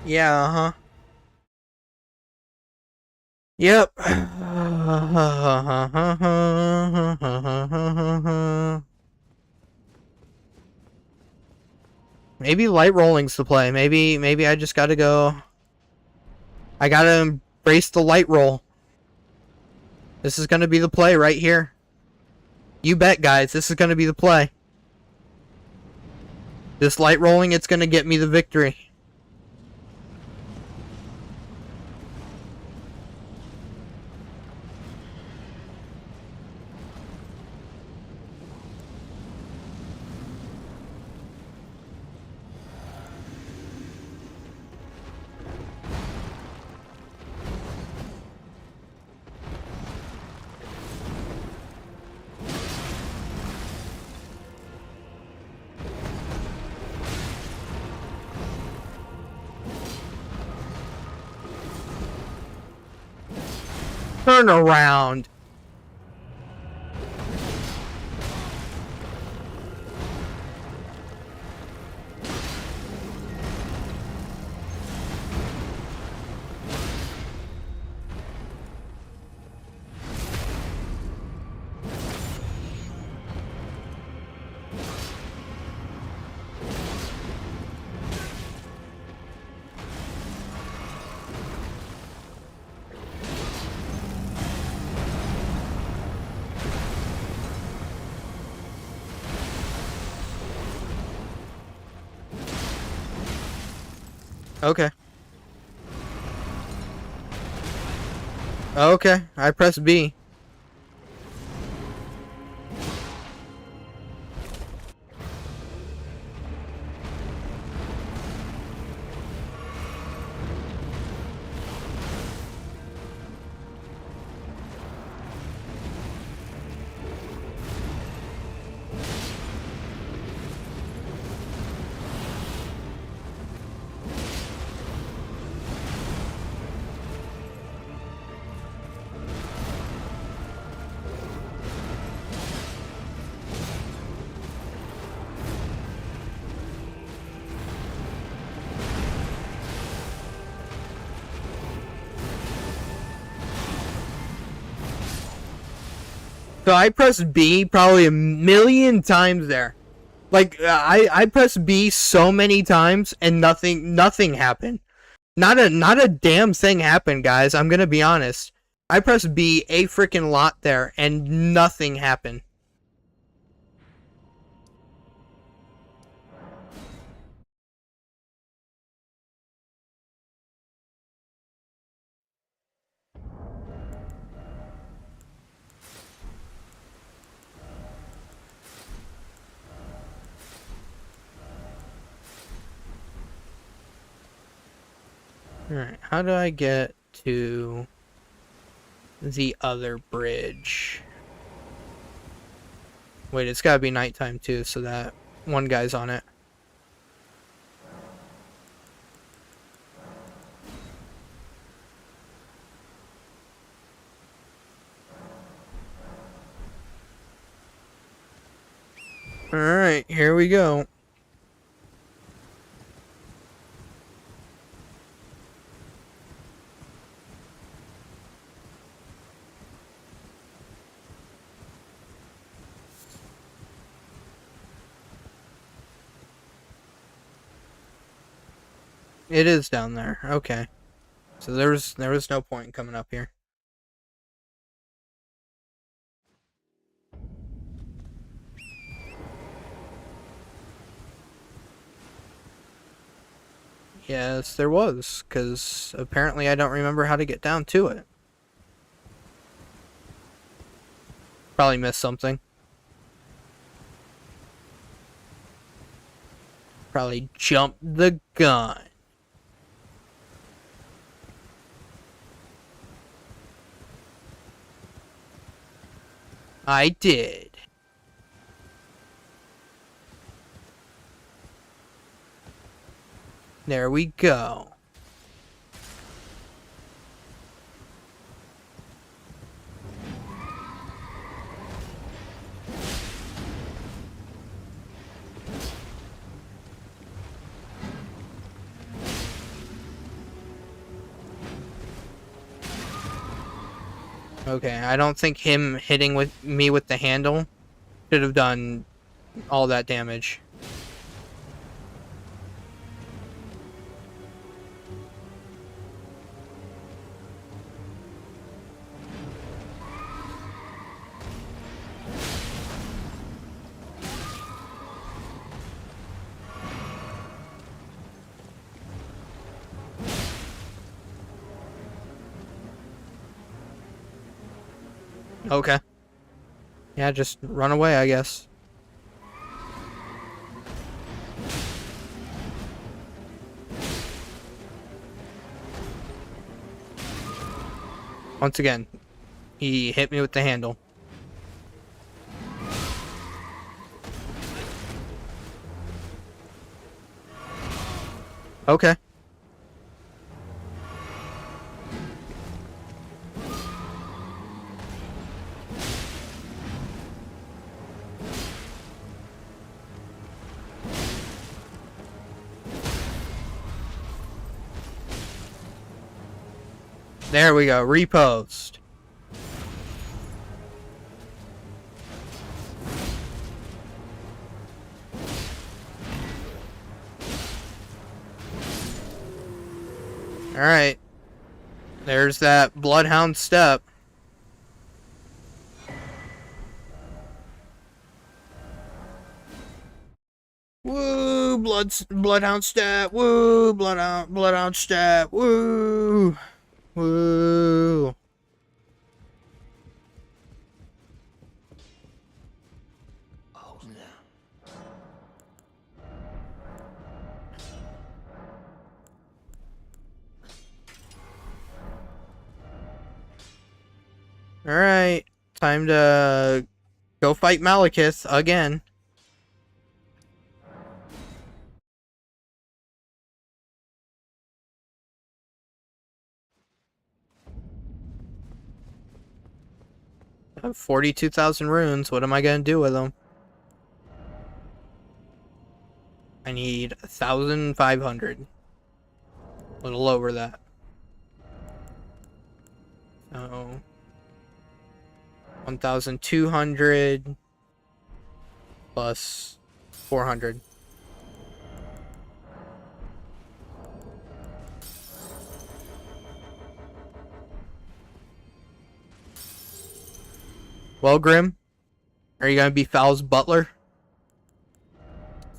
Yeah, uh-huh. Yep. Maybe light rolling's the play. Maybe I just gotta go. I gotta embrace the light roll. This is gonna be the play right here. You bet, guys. This is gonna be the play. This light rolling, it's gonna get me the victory. Turn around. Okay. Okay, I press B. So I pressed B probably a million times there. Like I pressed B so many times and nothing happened. Not a damn thing happened, guys. I'm gonna be honest. I pressed B a freaking lot there and nothing happened. Alright, how do I get to the other bridge? Wait, it's gotta be nighttime too, so that one guy's on it. Alright, here we go. It is down there. Okay. So there was no point in coming up here. Yes, there was, because apparently I don't remember how to get down to it. Probably missed something. Probably jumped the gun. I did. There we go. Okay, I don't think him hitting me with the handle should have done all that damage. Okay. Yeah, just run away, I guess. Once again, he hit me with the handle. Okay. There we go. Repost. Alright. There's that Bloodhound step. Woo! Bloodhound step. Woo! Bloodhound step. Woo! Woo! Oh, no. Alright. Time to go fight Malekith again. I have 42,000 runes. What am I gonna do with them? I need 1,500. A little over that. So 1,200 plus 400. Well, Grim, are you gonna be Fal's butler?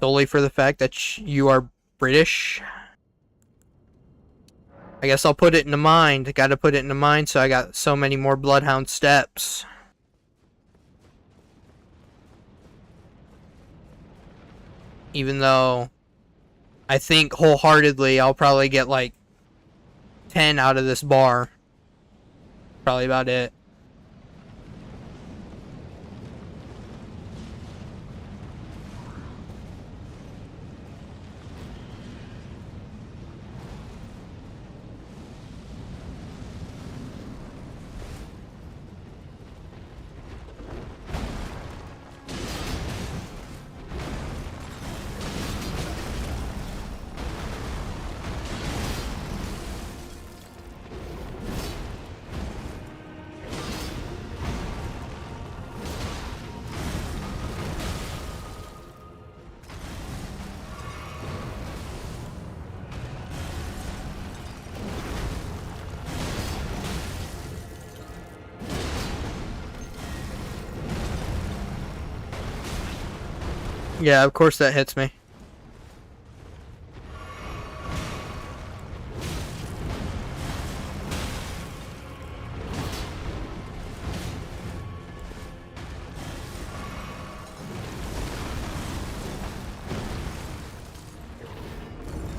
Solely for the fact that you are British? I guess I'll put it into mind. Gotta put it into mind so I got so many more Bloodhound steps. Even though I think wholeheartedly I'll probably get like 10 out of this bar. Probably about it. Yeah, of course that hits me.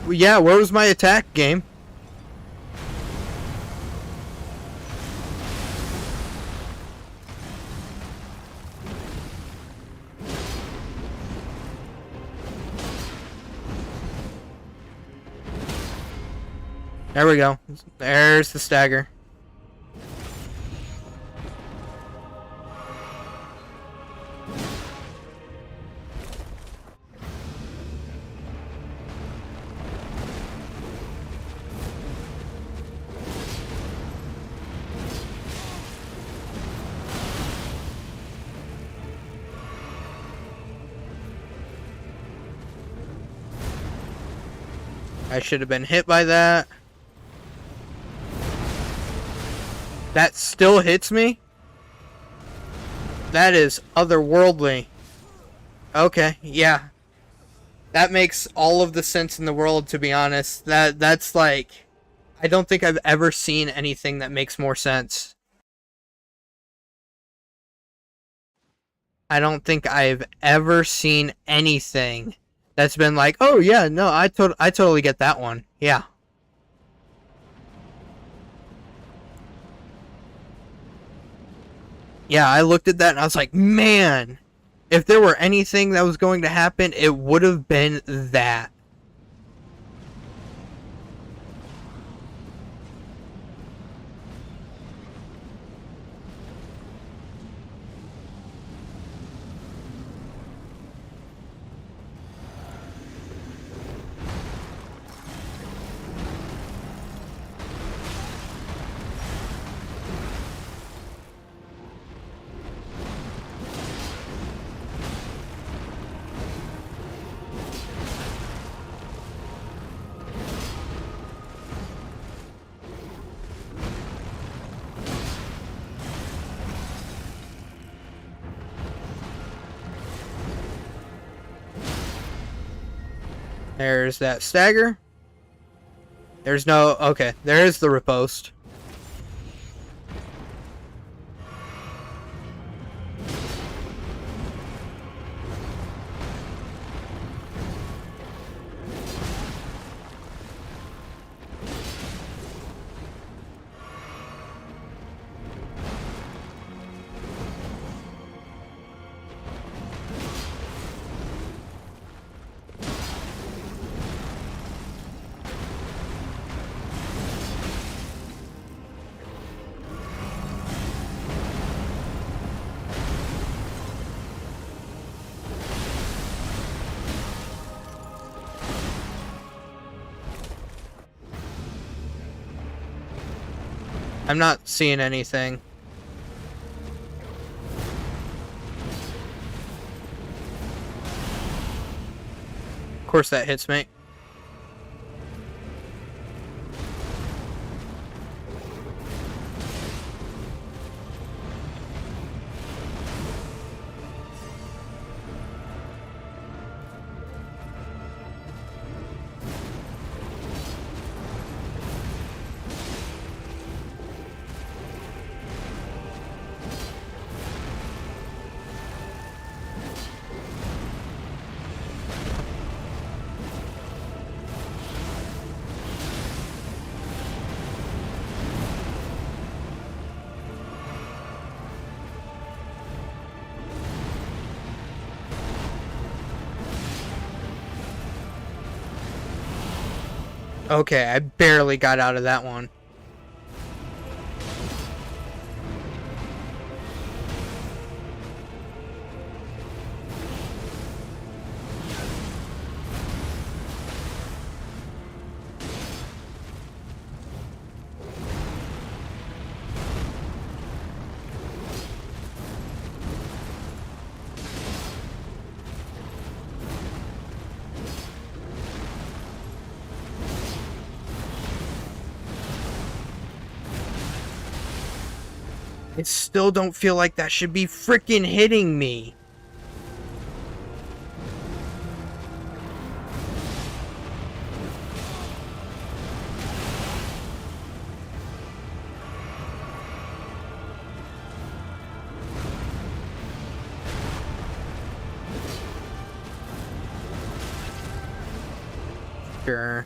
Yeah, where was my attack, game? There we go. There's the stagger. I should have been hit by that. That still hits me? That is otherworldly. Okay, yeah. That makes all of the sense in the world, to be honest. That's like, I don't think I've ever seen anything that makes more sense. I don't think I've ever seen anything that's been like, oh yeah, no, I totally get that one. Yeah. Yeah, I looked at that and I was like, man, if there were anything that was going to happen, it would have been that. There's that stagger. There's no... Okay, there's the riposte. I'm not seeing anything. Of course that hits me. Okay, I barely got out of that one. I still don't feel like that should be freaking hitting me. Sure.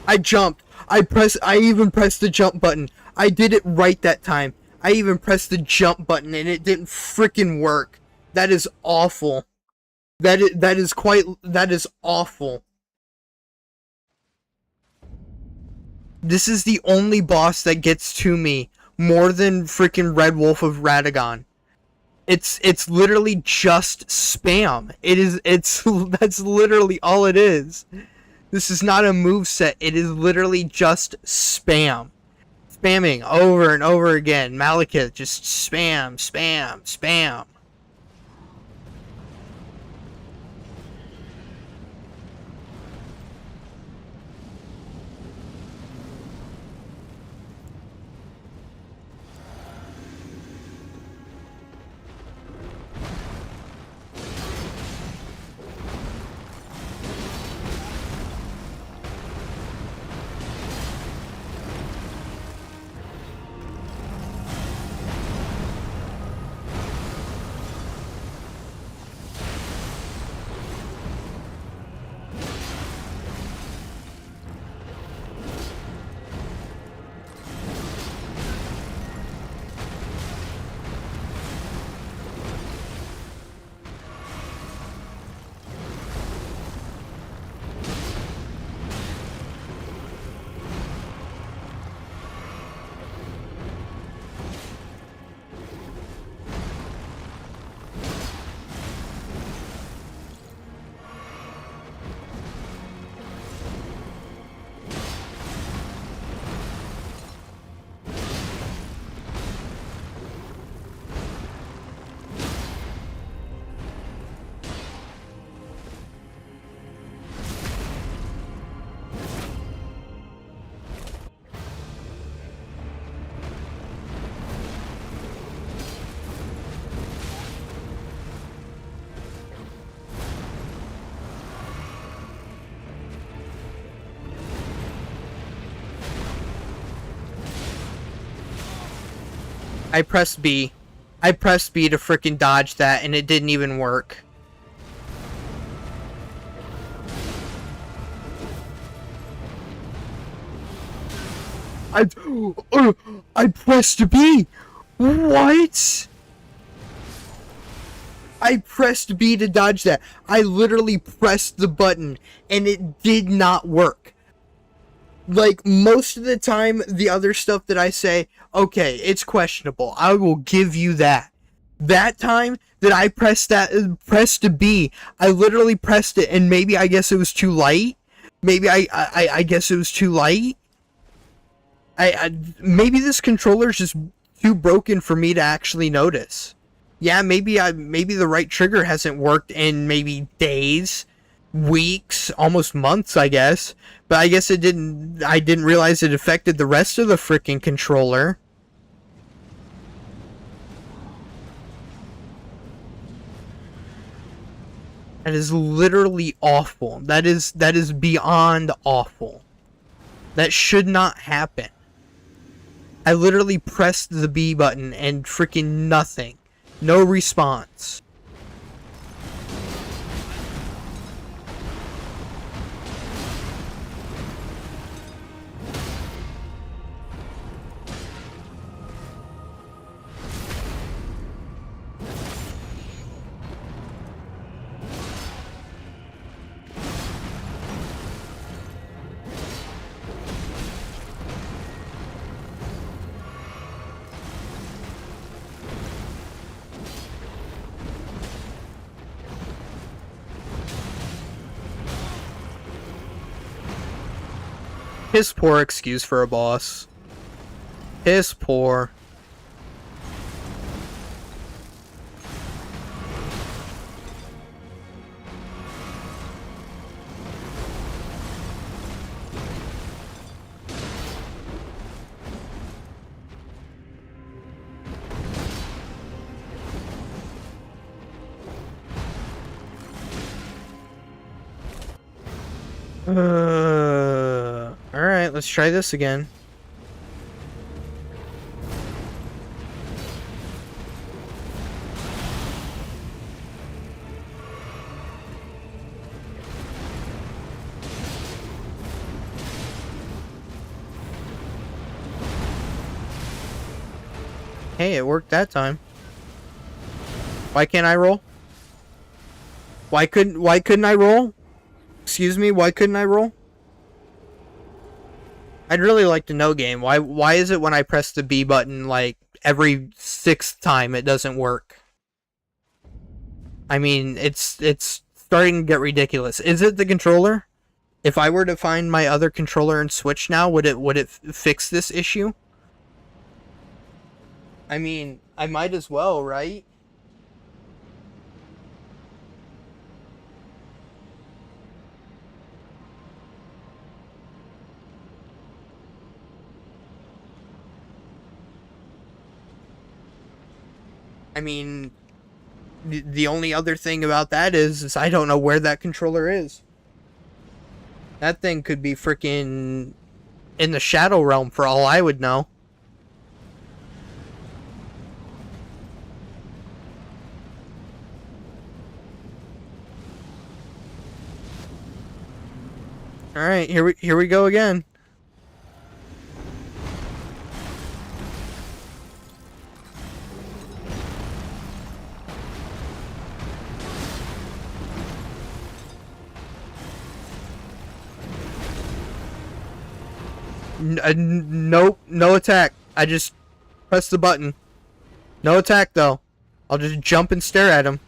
I jumped. I even pressed the jump button. I did it right that time. I even pressed the jump button and it didn't freaking work. That is awful. That is awful. This is the only boss that gets to me more than freaking Red Wolf of Radagon. It's literally just spam. That's literally all it is. This is not a moveset, it is literally just spam. Spamming over and over again. Malekith, just spam, spam, spam. I pressed B. I pressed B to freaking dodge that, and it didn't even work. I pressed B. What? I pressed B to dodge that. I literally pressed the button, and it did not work. Like, most of the time, the other stuff that I say, okay, it's questionable. I will give you that. That time that I pressed B, I literally pressed it, and maybe I guess it was too light. Maybe I guess it was too light. Maybe this controller is just too broken for me to actually notice. Yeah, maybe the right trigger hasn't worked in maybe days, weeks, almost months, I guess. But I guess I didn't realize it affected the rest of the freaking controller. That is literally awful. That is beyond awful. That should not happen. I literally pressed the B button and freaking nothing. No response. Piss poor excuse for a boss. Piss poor. Alright, let's try this again. Hey, it worked that time. Why can't I roll? Why couldn't I roll? Excuse me, why couldn't I roll? I'd really like to know, game. Why is it when I press the B button, like, every 6th time it doesn't work? I mean, it's starting to get ridiculous. Is it the controller? If I were to find my other controller and switch now, would it fix this issue? I mean, I might as well, right? I mean, the only other thing about that is I don't know where that controller is. That thing could be freaking in the Shadow Realm for all I would know. Alright, here we go again. Nope, no attack. I just press the button. No attack though. I'll just jump and stare at him.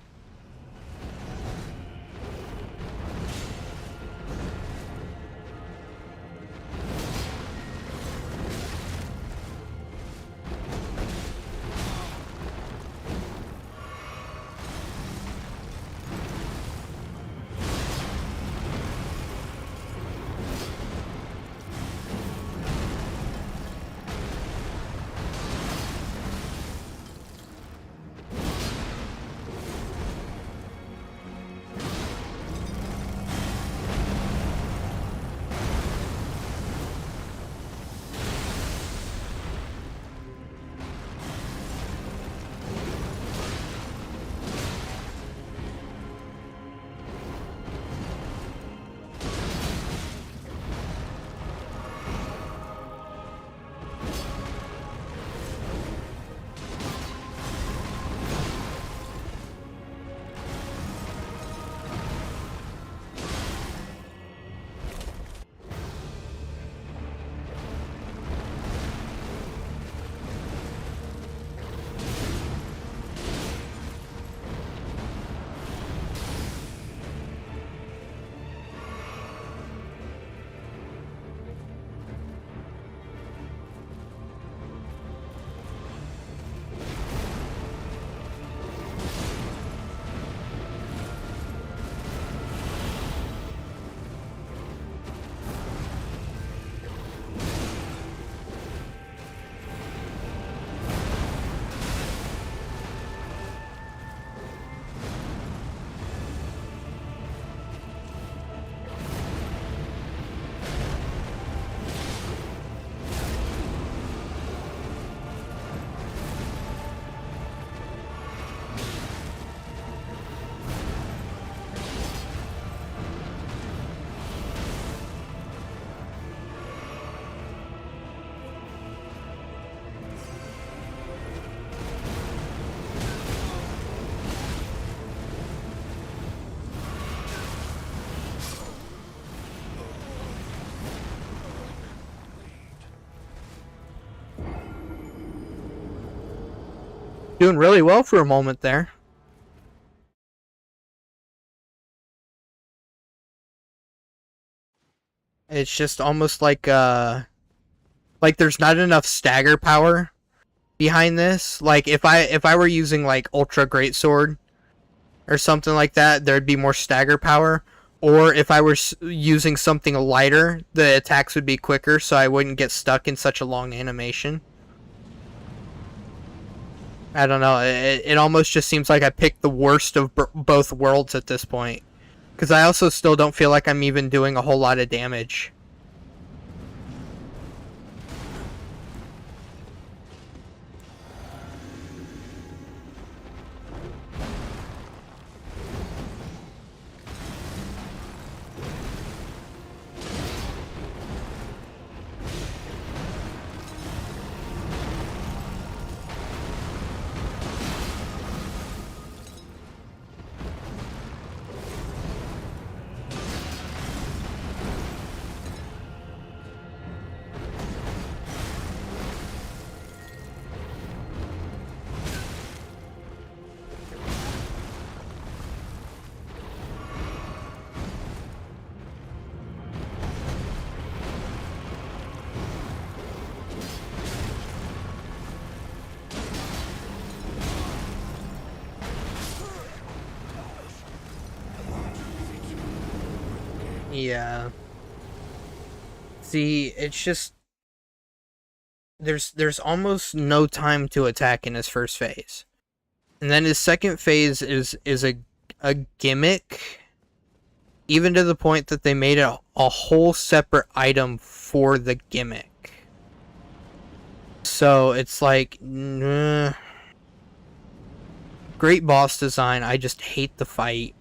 doing really well for a moment there. It's just almost like there's not enough stagger power behind this. Like if I were using like Ultra Greatsword or something like that, there'd be more stagger power. Or if I were using something lighter, the attacks would be quicker, so I wouldn't get stuck in such a long animation. I don't know. It almost just seems like I picked the worst of both worlds at this point. Because I also still don't feel like I'm even doing a whole lot of damage. Yeah. See, it's just there's almost no time to attack in his first phase. And then his second phase is a gimmick, even to the point that they made a whole separate item for the gimmick. So it's like, great boss design, I just hate the fight.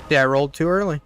Yeah, I rolled too early.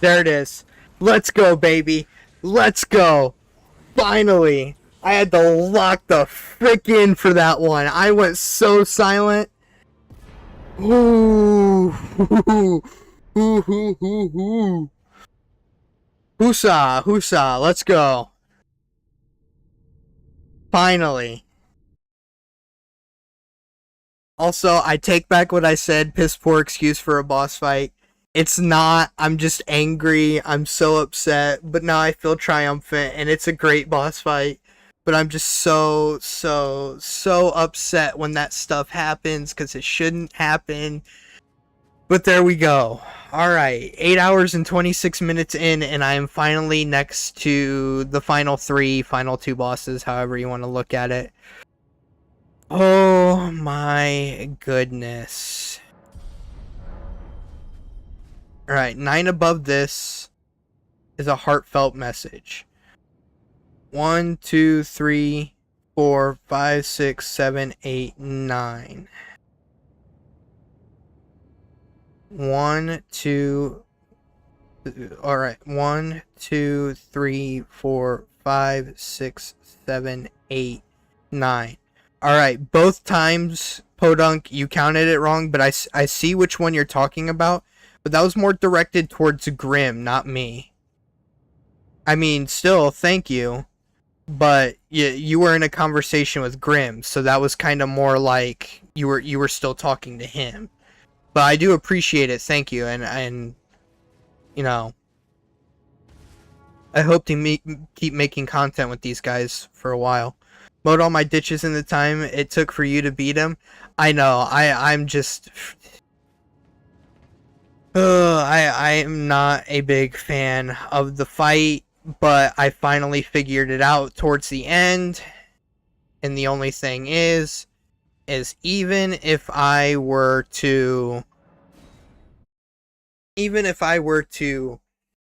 There it is. Let's go, baby. Let's go. Finally. I had to lock the frick in for that one. I went so silent. Ooh. Ooh. Ooh. Ooh. Ooh. Husa. Husa. Let's go. Finally. Also, I take back what I said. Piss poor excuse for a boss fight. It's not. I'm just angry. I'm so upset. But now I feel triumphant. And it's a great boss fight. But I'm just so upset when that stuff happens. Because it shouldn't happen. But there we go. Alright. 8 hours and 26 minutes in. And I am finally next to the final two bosses. However you want to look at it. Oh my goodness. Alright, 9 above this is a heartfelt message. 1, 2, 3, 4, 5, 6, 7, 8, 9. 1, 2. Alright, 1, 2, 3, 4, 5, 6, 7, 8, 9. Alright, both times, Podunk, you counted it wrong, but I see which one you're talking about. But that was more directed towards Grim, not me. I mean, still, thank you. But you were in a conversation with Grim, so that was kind of more like you were still talking to him. But I do appreciate it, thank you, and you know, I hope to keep making content with these guys for a while. Mowed all my ditches in the time it took for you to beat him. I know, I'm just... I am not a big fan of the fight, but I finally figured it out towards the end. And the only thing is even if I were to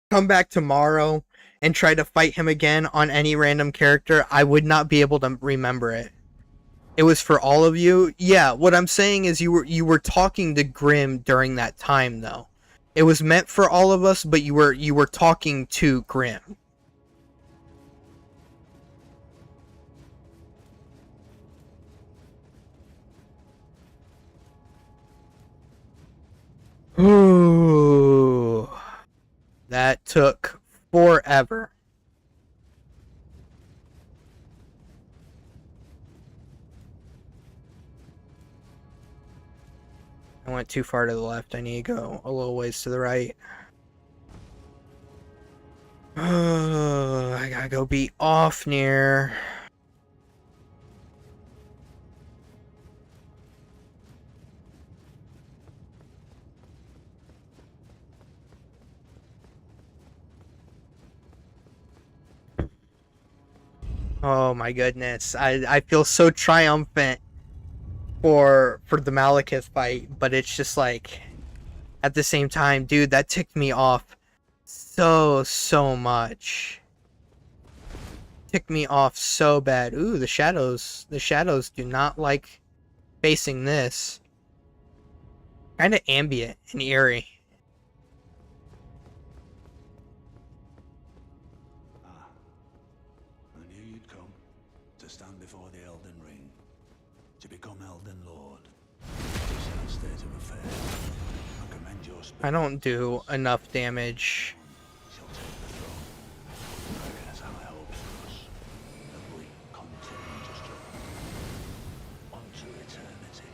come back tomorrow and try to fight him again on any random character, I would not be able to remember it. It was for all of you. Yeah, what I'm saying is you were talking to Grim during that time though. It was meant for all of us, but you were talking to Grim. Ooh. That took forever. I went too far to the left. I need to go a little ways to the right. I gotta go be off near. Oh my goodness. I feel so triumphant for the Malekith fight, but it's just like at the same time, dude, that ticked me off so much. Ticked me off so bad. Ooh, the shadows do not like facing this. Kind of ambient and eerie. I knew you'd come to stand before the Elden Ring, to become Elden Lord. This state of affairs. I commend your spirit. I don't do enough damage. Shall take the throne. I reckon it's high hopes for us, that we continue to struggle unto eternity.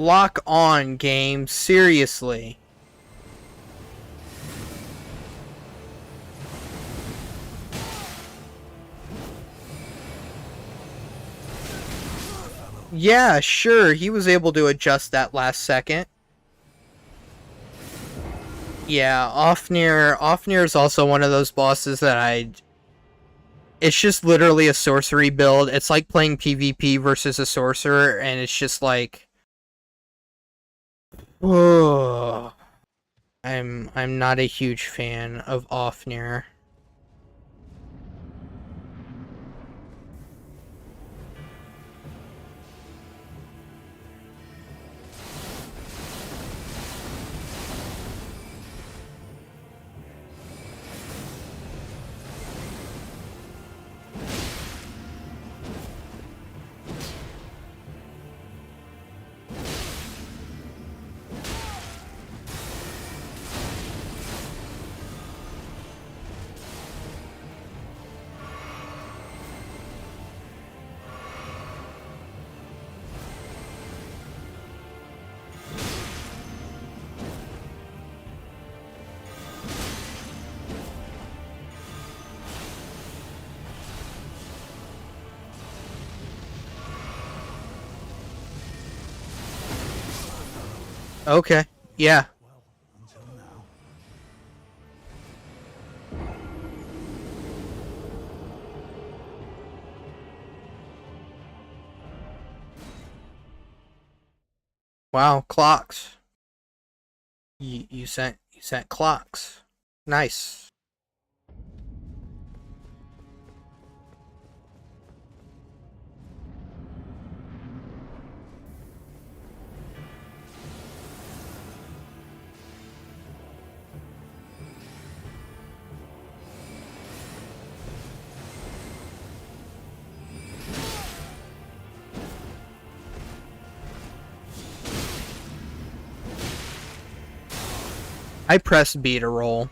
Lock on, game. Seriously. Yeah, sure, he was able to adjust that last second. Yeah, Ofnir is also one of those bosses that it's just literally a sorcery build. It's like playing PvP versus a sorcerer, and it's just like, oh, I'm not a huge fan of Ofnir. Okay, yeah. Well, until now. Wow, clocks. You sent clocks. Nice. I pressed B to roll.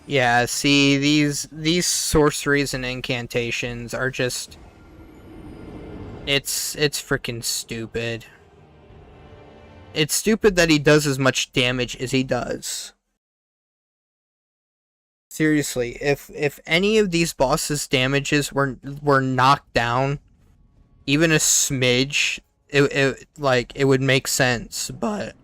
Yeah, see, these sorceries and incantations are just, it's freaking stupid. It's stupid that he does as much damage as he does. Seriously, if any of these bosses' damages were knocked down even a smidge, it would make sense, but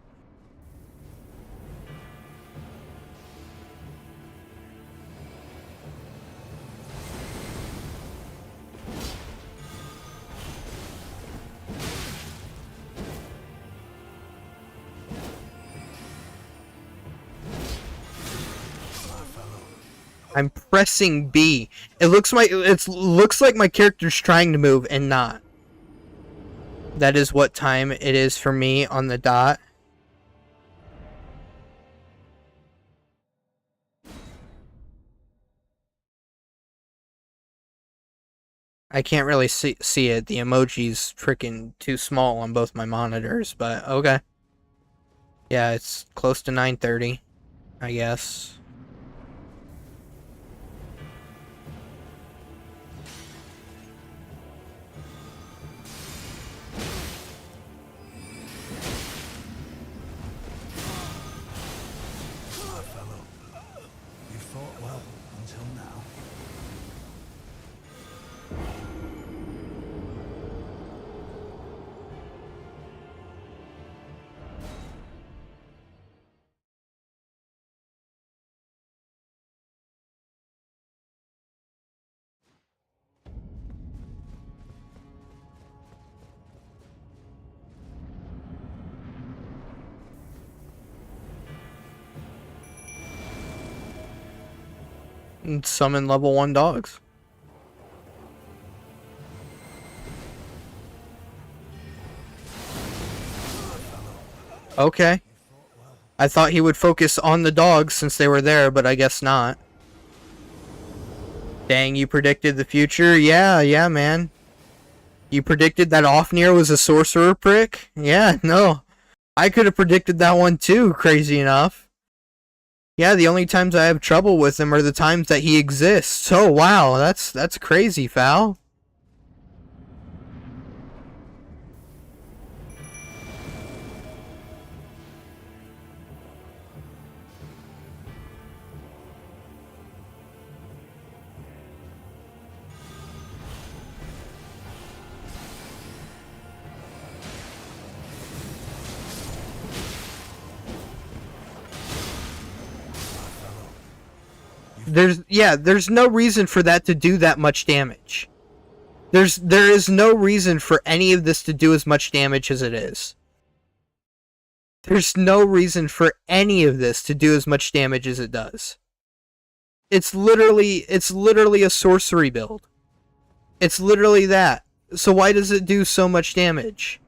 I'm pressing B. It looks like my character's trying to move and not. That is what time it is for me on the dot. I can't really see it. The emoji's freaking too small on both my monitors, but okay. Yeah, it's close to 9:30, I guess. You fought well until now. And summon level 1 dogs. Okay. I thought he would focus on the dogs since they were there, but I guess not. Dang, you predicted the future? Yeah, man. You predicted that Ofnir was a sorcerer prick? Yeah, no. I could have predicted that one too, crazy enough. Yeah, the only times I have trouble with him are the times that he exists. Oh wow, that's crazy, Foul. There's no reason for that to do that much damage. There is no reason for any of this to do as much damage as it is. There's no reason for any of this to do as much damage as it does. It's literally a sorcery build. It's literally that. So why does it do so much damage?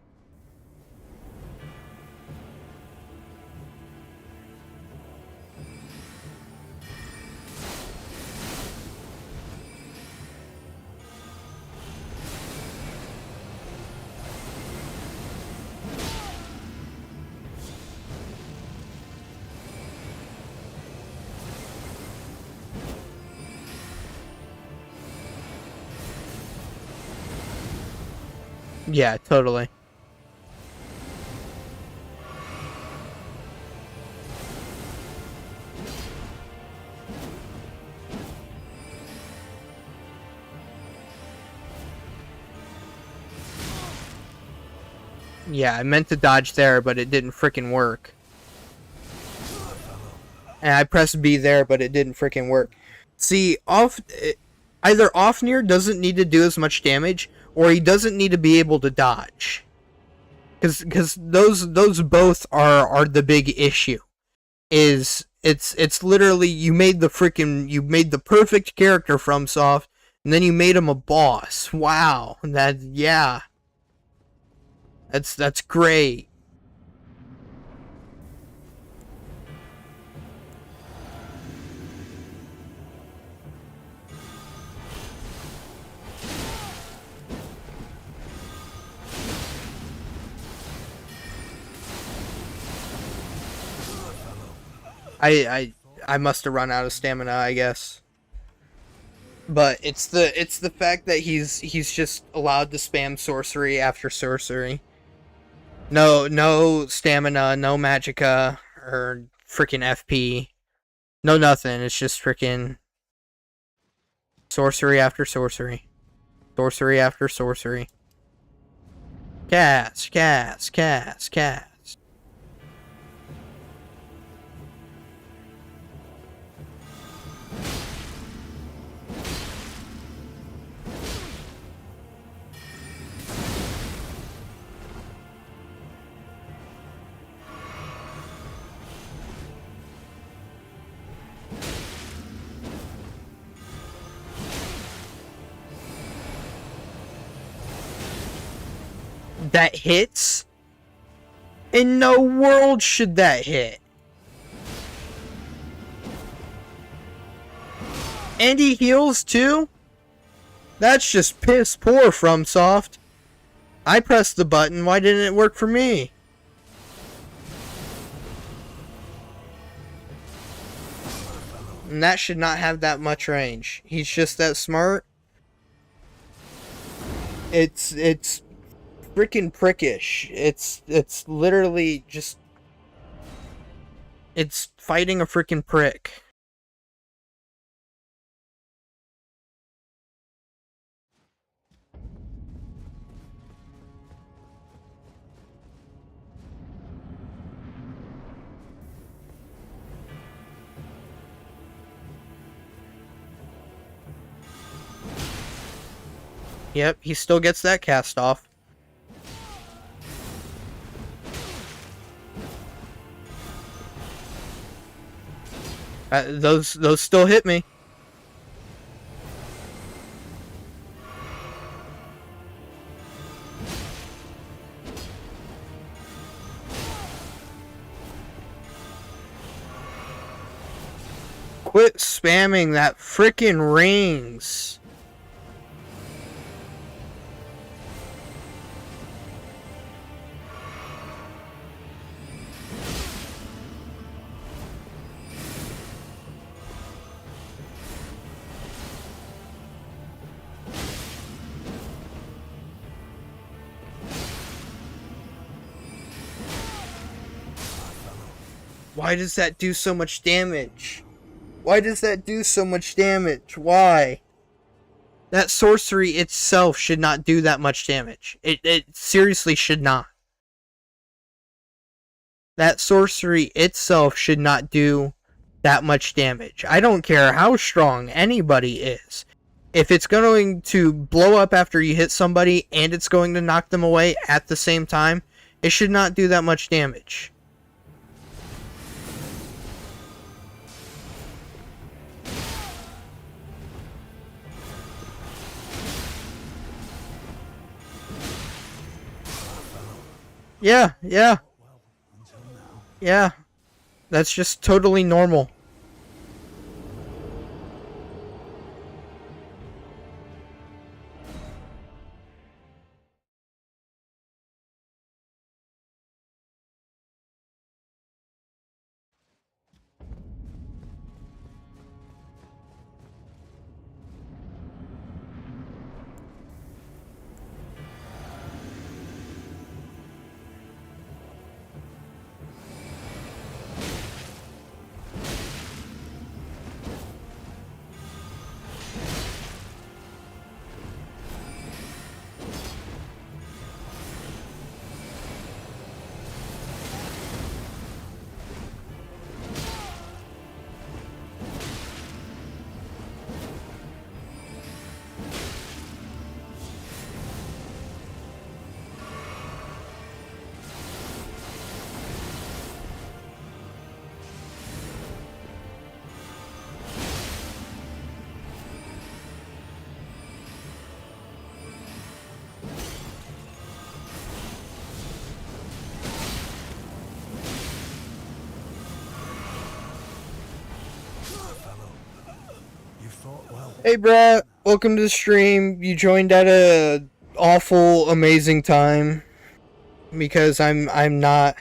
Yeah, totally. Yeah, I meant to dodge there, but it didn't frickin' work. And I pressed B there, but it didn't frickin' work. See, either Ofnir doesn't need to do as much damage, or he doesn't need to be able to dodge. Because those both are the big issue. It's literally you made the perfect character FromSoft, and then you made him a boss. Wow, that's great. I must have run out of stamina, I guess. But it's the fact that he's just allowed to spam sorcery after sorcery. No stamina, no magicka, or freaking FP. No nothing. It's just freaking sorcery after sorcery. Sorcery after sorcery. Cast. That hits? In no world should that hit. And he heals too? That's just piss poor, FromSoft. I pressed the button, why didn't it work for me? And that should not have that much range. He's just that smart. It's freaking prickish. It's literally just... It's fighting a freaking prick. Yep, he still gets that cast off. Those still hit me. Quit spamming that frickin' rings. Why does that do so much damage? Why does that do so much damage? Why? That sorcery itself should not do that much damage. It seriously should not. That sorcery itself should not do that much damage. I don't care how strong anybody is. If it's going to blow up after you hit somebody and it's going to knock them away at the same time, it should not do that much damage. Yeah. Yeah. That's just totally normal. Hey Brett, welcome to the stream. You joined at a awful amazing time because I'm not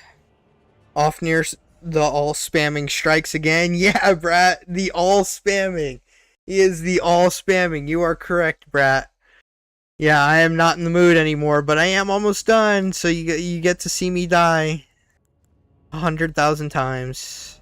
off near the all spamming strikes again. Yeah, Brett, the all spamming. He is the all spamming. You are correct, Brett. Yeah, I am not in the mood anymore, but I am almost done, so you get to see me die 100,000 times.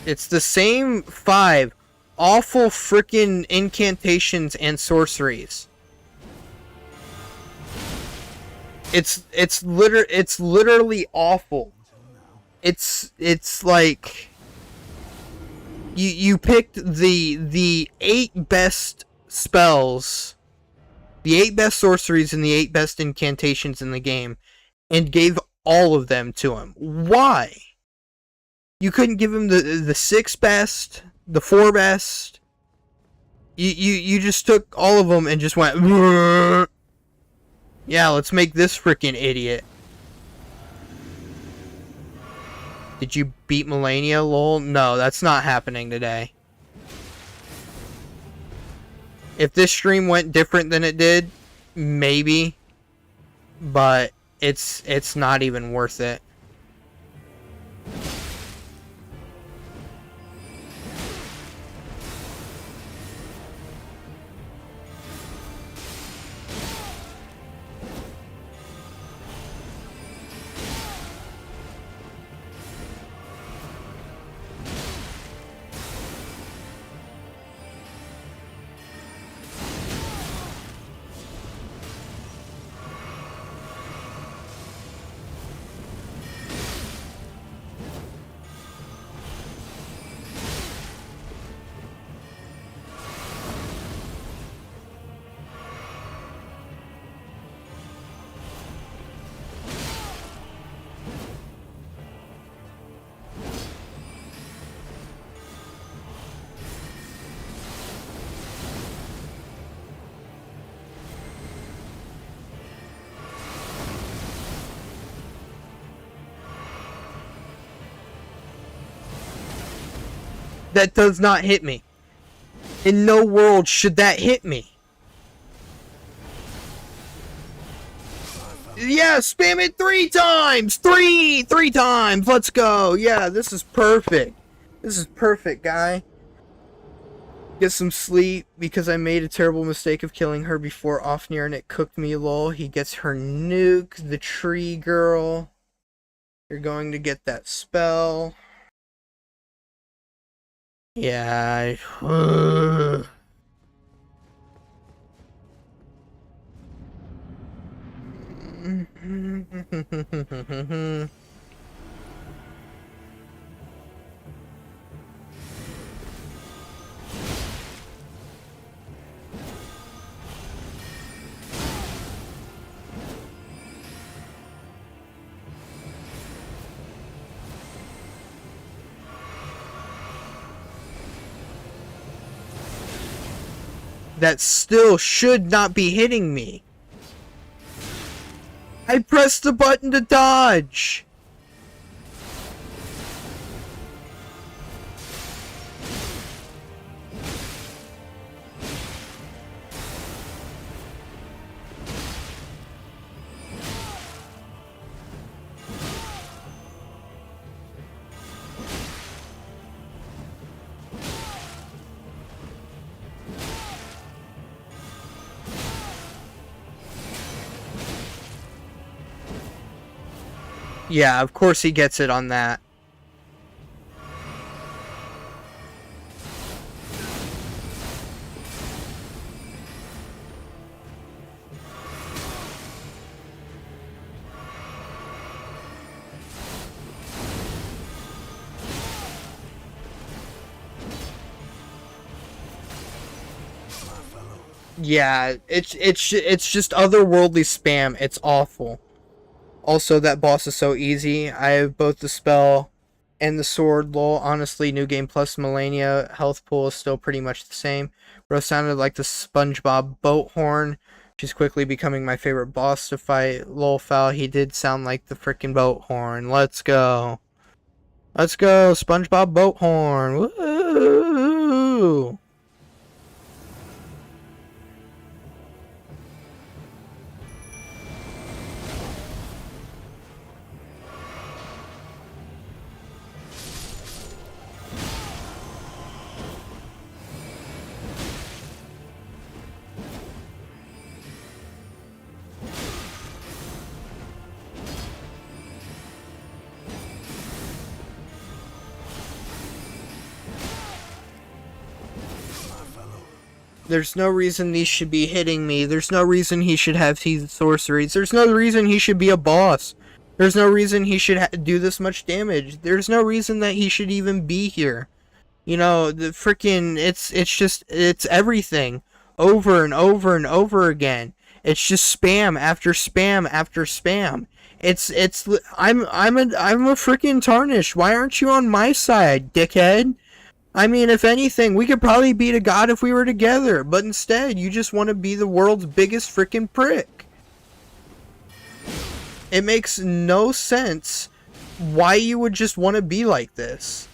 It's the same 5 awful freaking incantations and sorceries. It's literally awful. It's like you picked the 8 best spells, the 8 best sorceries and the 8 best incantations in the game and gave all of them to him. Why? You couldn't give him the 6 best, the 4 best. You just took all of them and just went, "Brrr." Yeah, let's make this freaking idiot. Did you beat Melania, lol? No, that's not happening today. If this stream went different than it did, maybe. But it's not even worth it. That does not hit me. In no world should that hit me. Yeah, spam it 3 times! Three times! Let's go! Yeah, this is perfect. This is perfect, guy. Get some sleep, because I made a terrible mistake of killing her before Ofnir and it cooked me, lol. He gets her nuke, the tree girl. You're going to get that spell. Yeah, that still should not be hitting me. I pressed the button to dodge. Yeah, of course he gets it on that. Yeah, it's just otherworldly spam. It's awful. Also, that boss is so easy. I have both the spell and the sword. Lol. Honestly, New Game Plus Millennia health pool is still pretty much the same. Bro sounded like the SpongeBob boat horn. She's quickly becoming my favorite boss to fight. Lol, foul. He did sound like the freaking boat horn. Let's go. Let's go, SpongeBob boat horn. Woo! There's no reason these should be hitting me. There's no reason he should have teeth sorceries. There's no reason he should be a boss. There's no reason he should do this much damage. There's no reason that he should even be here. You know, the freaking, it's everything. Over and over and over again. It's just spam after spam after spam. I'm a freaking Tarnished. Why aren't you on my side, dickhead? I mean, if anything, we could probably beat a god if we were together, but instead, you just want to be the world's biggest freaking prick. It makes no sense why you would just want to be like this.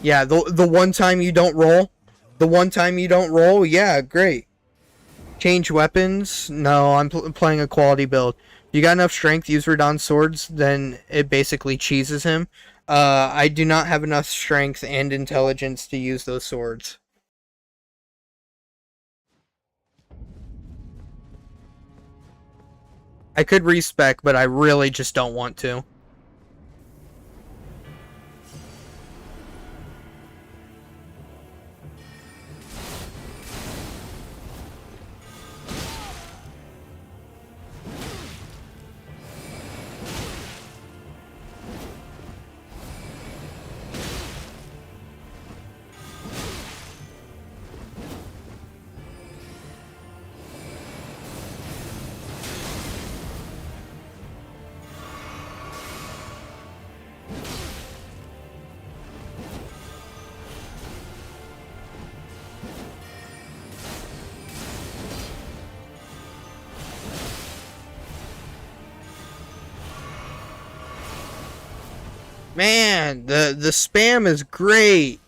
Yeah, the one time you don't roll, yeah, great. Change weapons? No, I'm playing a quality build. If you got enough strength, use Radon's swords, then it basically cheeses him. I do not have enough strength and intelligence to use those swords. I could respec, but I really just don't want to. Man, the spam is great.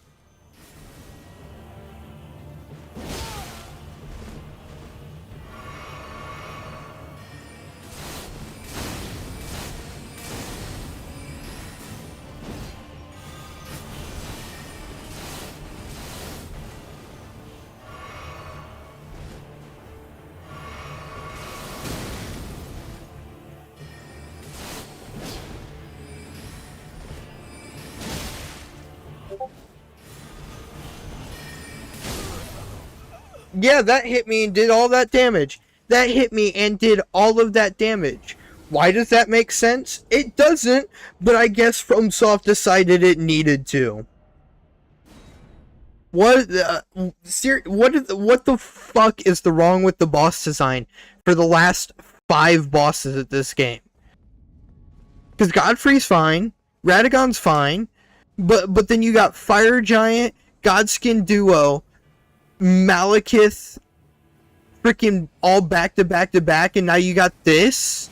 Yeah, that hit me and did all that damage. That hit me and did all of that damage. Why does that make sense? It doesn't, but I guess FromSoft decided it needed to. What the fuck is the wrong with the boss design for the last 5 bosses of this game? Because Godfrey's fine, Radagon's fine, but then you got Fire Giant, Godskin Duo, Malekith, freaking all back to back to back, and now you got this?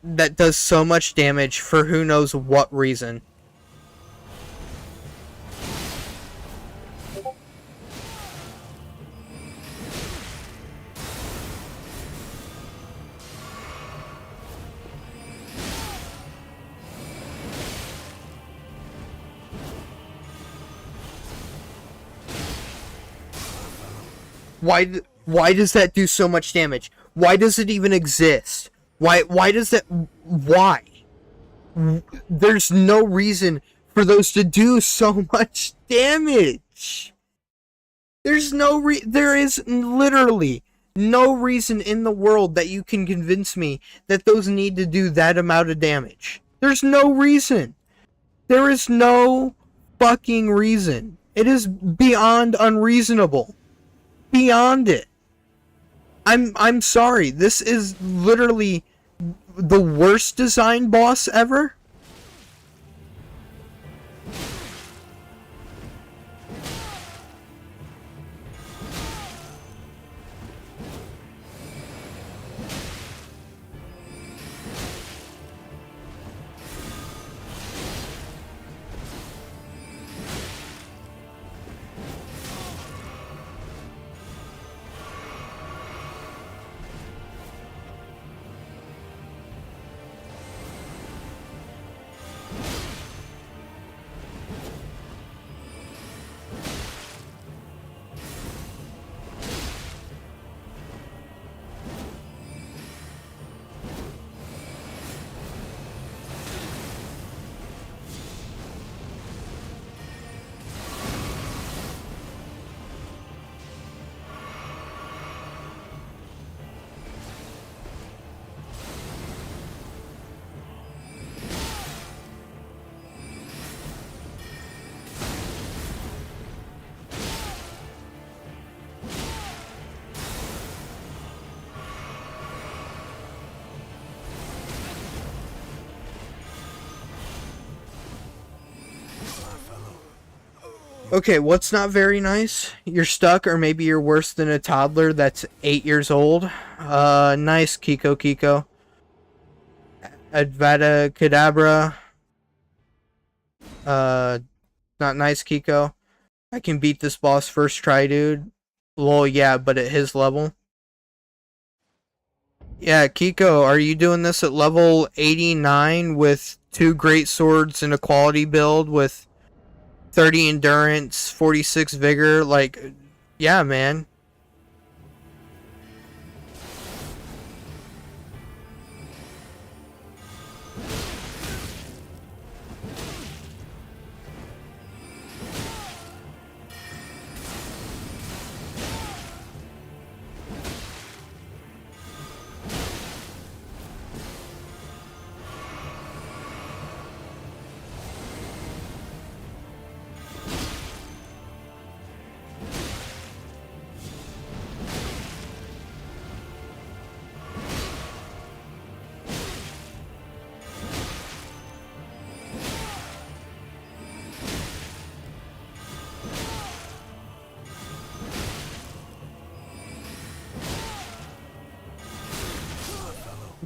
That does so much damage for who knows what reason. Why does that do so much damage? Why does it even exist? Why does that... Why? There's no reason for those to do so much damage. There is literally no reason in the world that you can convince me that those need to do that amount of damage. There's no reason. There is no fucking reason. It is beyond unreasonable. Beyond it. I'm sorry. This is literally the worst design boss ever. Okay, what's not very nice? You're stuck, or maybe you're worse than a toddler that's 8 years old. Nice, Kiko. Advada Kedavra. Not nice, Kiko. I can beat this boss first try, dude. Lol, yeah, but at his level. Yeah, Kiko, are you doing this at level 89 with 2 great swords and a quality build with 30 endurance, 46 vigor? Like, yeah, man.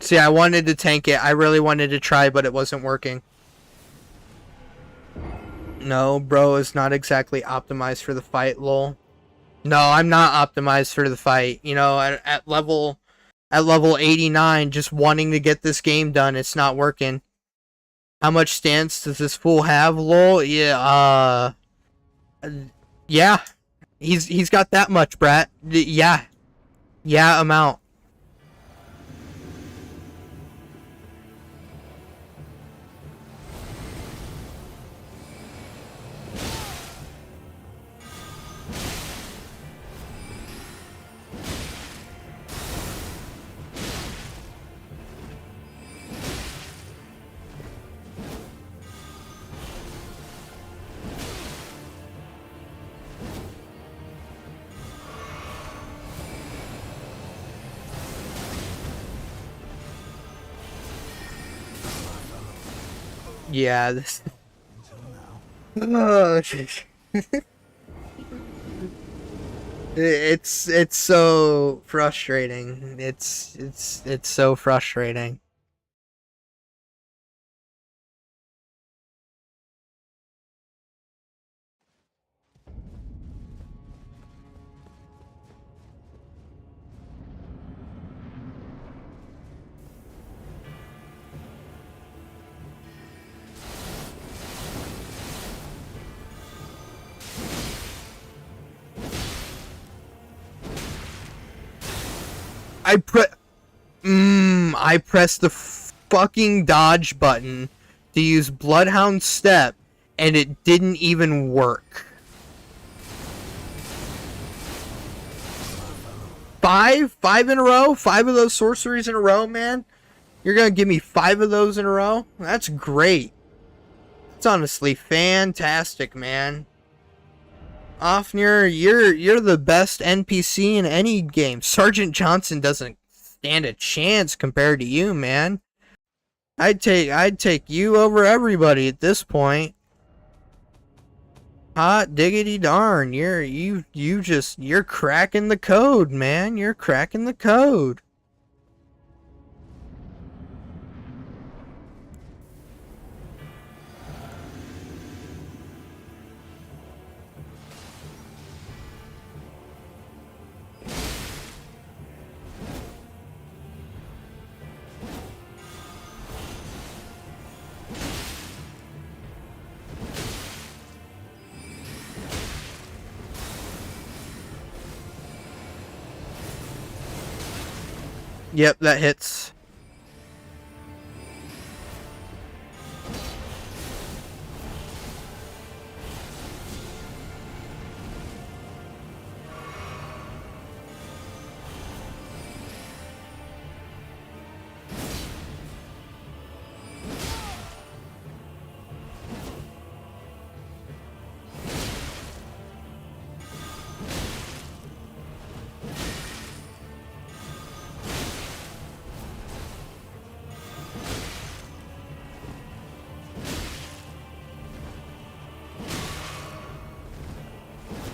See, I wanted to tank it. I really wanted to try, but it wasn't working. No, bro, it's not exactly optimized for the fight, lol. No, I'm not optimized for the fight. You know, at level 89, just wanting to get this game done, it's not working. How much stance does this fool have, lol? Yeah, yeah. He's got that much, brat. Yeah. Yeah, amount. Yeah, this. Oh, it's so frustrating. It's so frustrating. I pressed the fucking dodge button to use Bloodhound Step, and it didn't even work. Five in a row? 5 of those sorceries in a row, man? You're gonna give me 5 of those in a row? That's great. It's honestly fantastic, man. Offnir, you're the best NPC in any game. Sergeant Johnson doesn't stand a chance compared to you, man. I'd take you over everybody at this point. Hot diggity darn, you're cracking the code, man. You're cracking the code. Yep, that hits.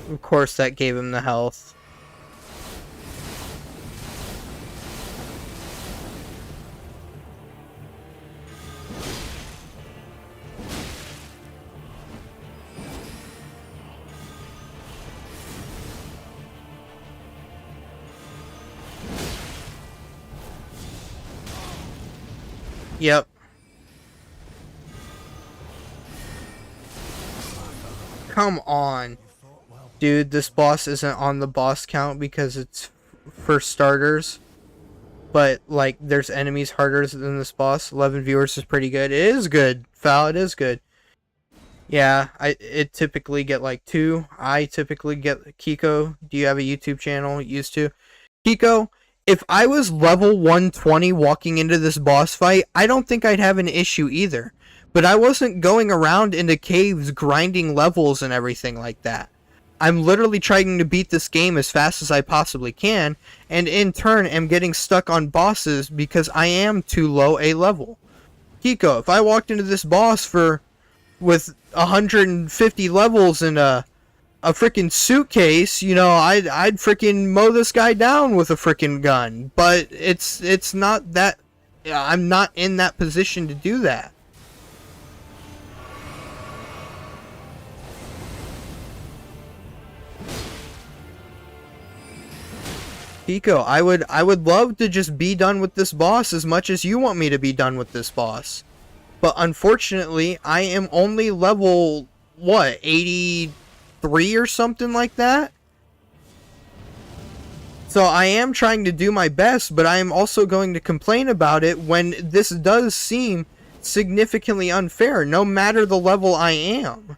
Of course, that gave him the health. Yep. Come on. Dude, this boss isn't on the boss count because it's for starters. But, like, there's enemies harder than this boss. 11 viewers is pretty good. It is good, Fal. It is good. Yeah, it typically get, like, 2. I typically get Kiko. Do you have a YouTube channel? Used to. Kiko, if I was level 120 walking into this boss fight, I don't think I'd have an issue either. But I wasn't going around into caves grinding levels and everything like that. I'm literally trying to beat this game as fast as I possibly can, and in turn am getting stuck on bosses because I am too low a level. Kiko, if I walked into this boss with 150 levels and a freaking suitcase, you know, I'd freaking mow this guy down with a freaking gun. But it's not that I'm not in that position to do that. Pico, I would love to just be done with this boss as much as you want me to be done with this boss. But unfortunately, I am only level, what, 83 or something like that? So I am trying to do my best, but I am also going to complain about it when this does seem significantly unfair, no matter the level I am.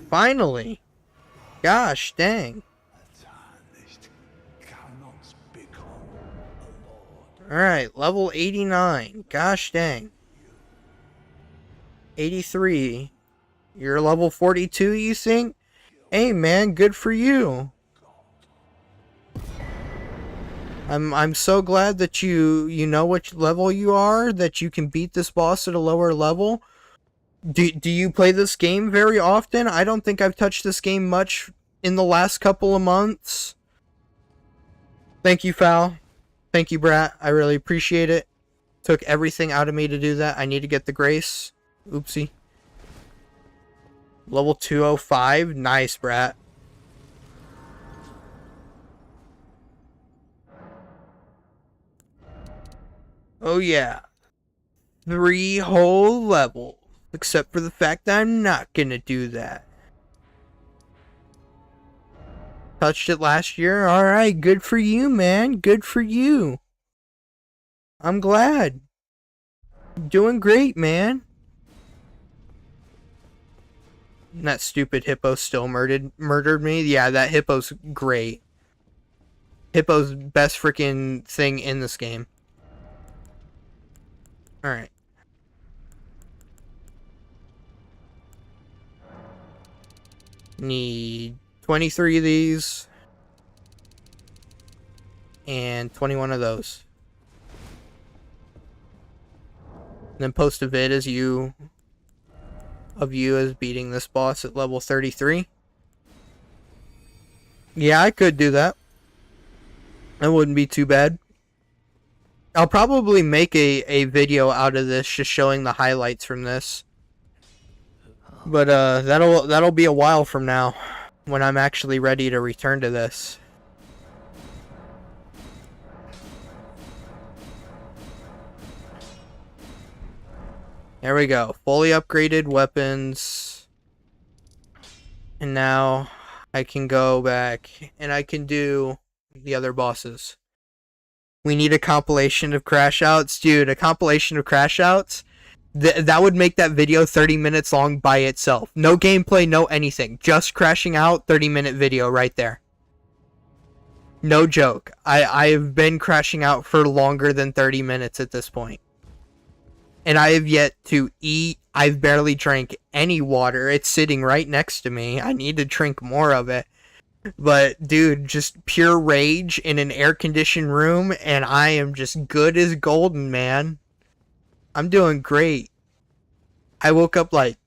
Finally. Gosh, dang. Alright, level 89. Gosh, dang. 83. You're level 42, you think? Hey, man, good for you. I'm so glad that you know which level you are, that you can beat this boss at a lower level. Do you play this game very often? I don't think I've touched this game much in the last couple of months. Thank you, Fal. Thank you, Brat. I really appreciate it. Took everything out of me to do that. I need to get the grace. Oopsie. Level 205. Nice, Brat. Oh, yeah. 3 whole levels. Except for the fact that I'm not gonna do that. Touched it last year? Alright, good for you, man. Good for you. I'm glad. Doing great, man. And that stupid hippo still murdered me? Yeah, that hippo's great. Hippo's best freaking thing in this game. Alright. Need 23 of these and 21 of those. And then post a vid as you as beating this boss at level 33. Yeah, I could do that. That wouldn't be too bad. I'll probably make a video out of this just showing the highlights from this. But that'll be a while from now when I'm actually ready to return to this. There we go. Fully upgraded weapons. And now I can go back and I can do the other bosses. We need a compilation of crash outs. Dude, a compilation of crash outs? That would make that video 30 minutes long by itself. No gameplay, no anything. Just crashing out, 30-minute video right there. No joke. I've been crashing out for longer than 30 minutes at this point. And I have yet to eat. I've barely drank any water. It's sitting right next to me. I need to drink more of it. But, dude, just pure rage in an air-conditioned room, and I am just good as golden, man. I'm doing great. I woke up like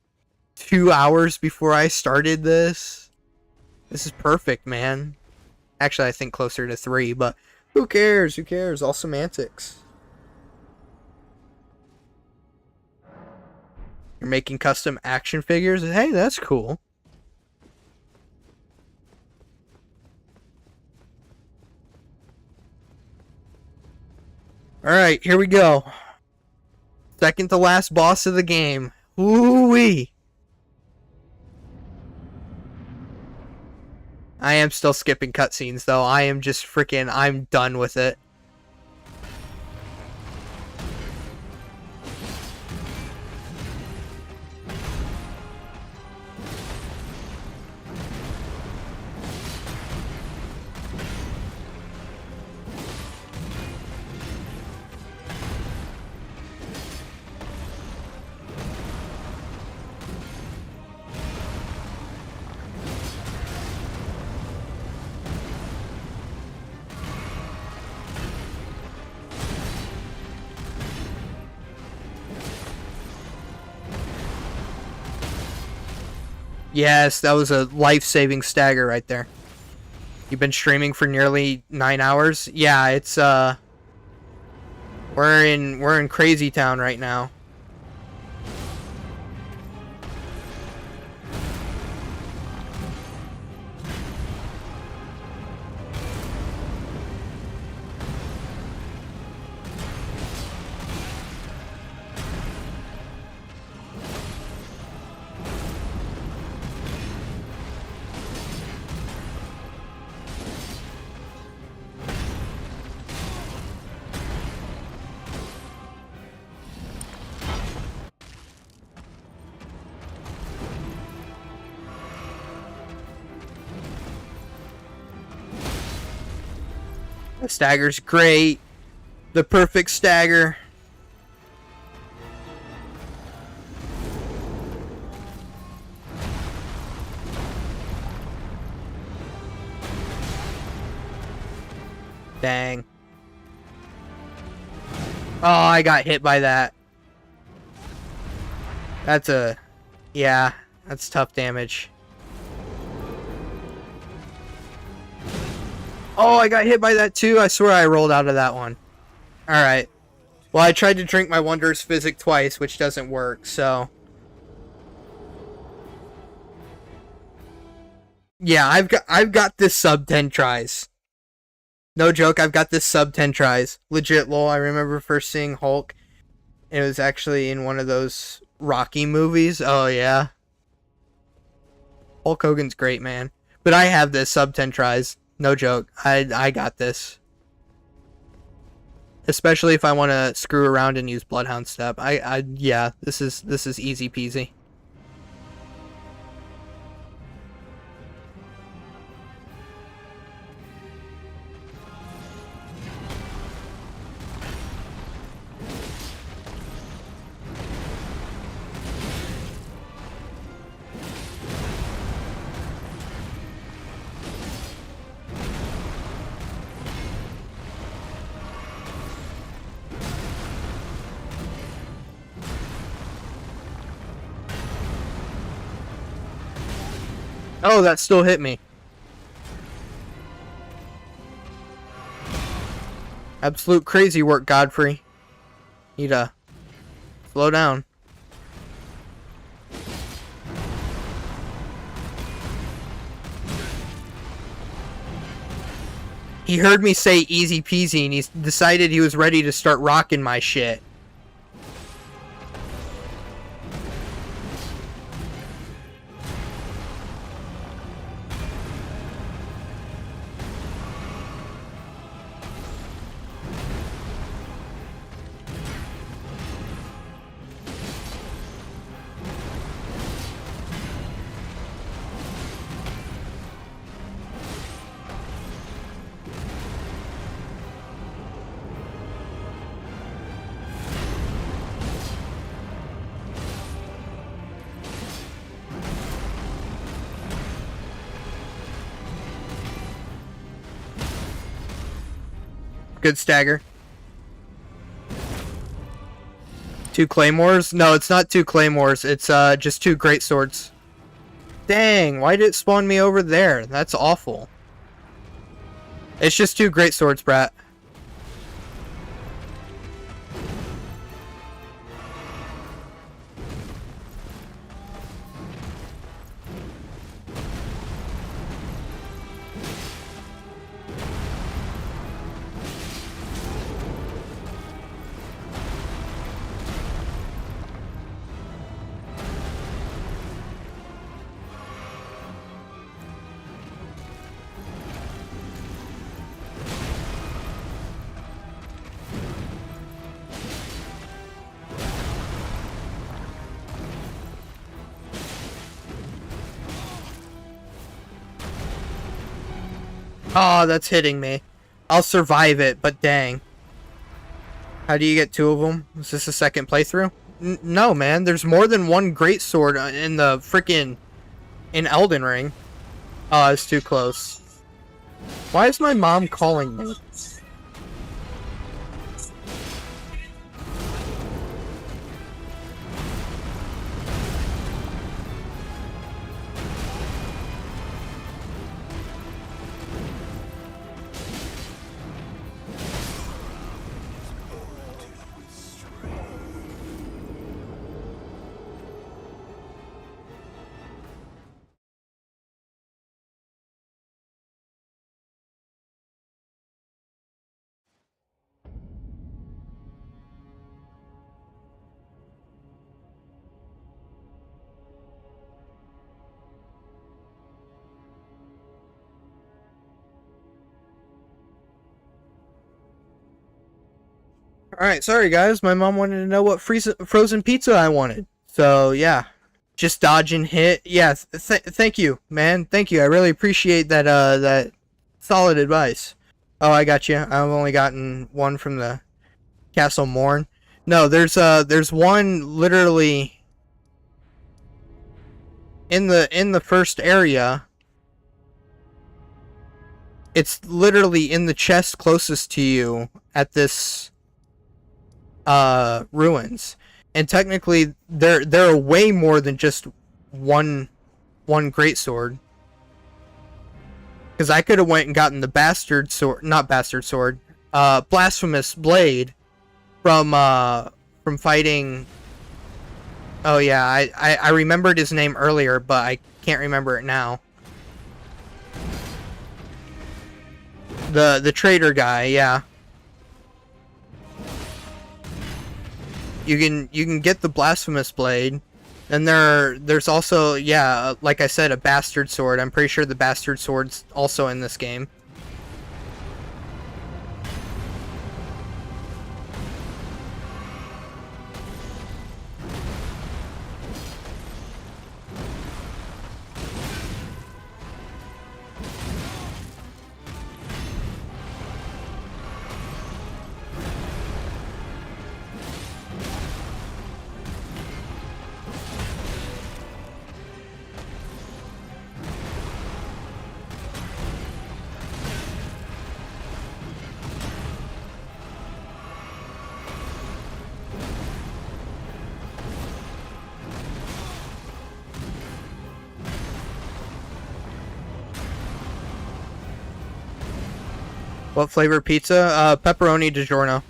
2 hours before I started this. This is perfect, man. Actually, I think closer to 3, but who cares? Who cares? All semantics. You're making custom action figures? Hey, that's cool. Alright, here we go. Second to last boss of the game. Woo-wee! I am still skipping cutscenes, though. I am just freaking... I'm done with it. Yes, that was a life-saving stagger right there. You've been streaming for nearly 9 hours? Yeah, it's we're in Crazy Town right now. The stagger's great. The perfect stagger. Dang. Oh, I got hit by that. That's a... Yeah, that's tough damage. Oh, I got hit by that too. I swear I rolled out of that one. Alright. Well, I tried to drink my Wondrous Physic twice, which doesn't work, so... Yeah, I've got this sub 10 tries. No joke, I've got this sub 10 tries. Legit, lol, I remember first seeing Hulk. It was actually in one of those Rocky movies. Oh, yeah. Hulk Hogan's great, man. But I have this sub 10 tries. No joke. I got this. Especially if I want to screw around and use Bloodhound Step. Yeah, this is easy peasy. Oh, that still hit me. Absolute crazy work, Godfrey. Need to slow down. He heard me say easy peasy and he decided he was ready to start rocking my shit. Good stagger. 2 claymores? No, it's not 2 claymores. It's just 2 great swords. Dang, why did it spawn me over there? That's awful. It's just 2 great swords, brat. Oh, that's hitting me. I'll survive it, but dang. How do you get 2 of them? Is this a second playthrough? No, man. There's more than 1 greatsword in the freaking... in Elden Ring. Oh, it's too close. Why is my mom calling me? Alright, sorry guys, my mom wanted to know what frozen pizza I wanted. So, yeah. Just dodge and hit. Yeah, thank you, man. Thank you. I really appreciate that, that solid advice. Oh, I got you. I've only gotten one from the Castle Morn. No, there's one literally in the first area. It's literally in the chest closest to you at this ruins. And technically there are way more than just one greatsword. Because I could have went and gotten the bastard sword, not bastard sword, blasphemous blade from fighting. Oh yeah, I remembered his name earlier, but I can't remember it now. The trader guy, yeah. You can get the blasphemous blade, and there's also, yeah, like I said, a bastard sword. I'm pretty sure the bastard sword's also in this game. What flavor pizza? Pepperoni DiGiorno.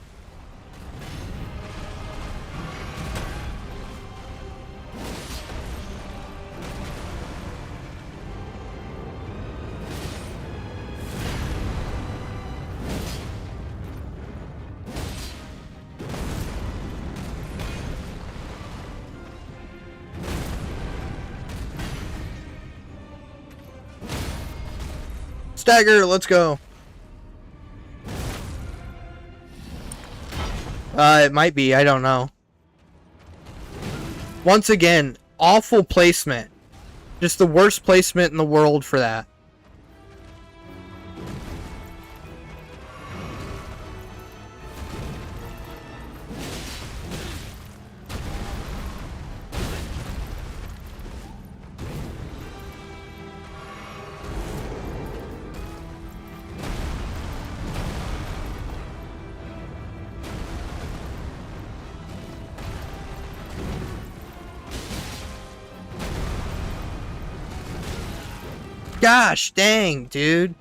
Stagger, let's go. It might be, I don't know. Once again, awful placement. Just the worst placement in the world for that. Gosh dang, dude.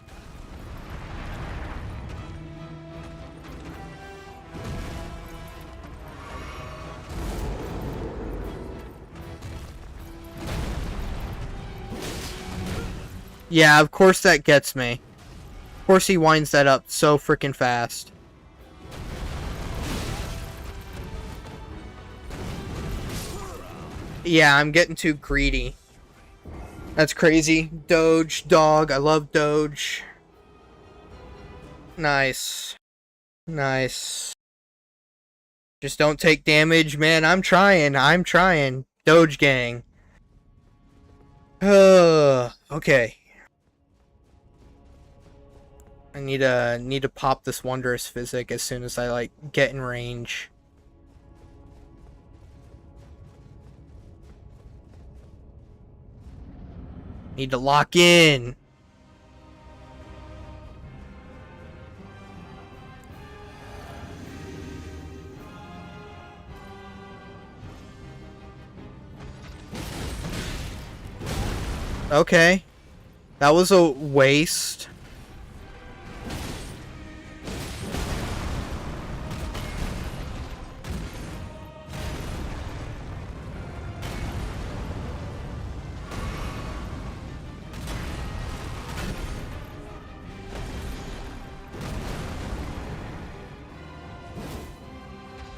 Yeah, of course that gets me. Of course he winds that up so freaking fast. Yeah, I'm getting too greedy. That's crazy. Doge, dog. I love Doge. Nice. Nice. Just don't take damage, man. I'm trying. I'm trying. Doge gang. Okay. I need to pop this wondrous physic as soon as I like get in range. Need to lock in. Okay. That was a waste.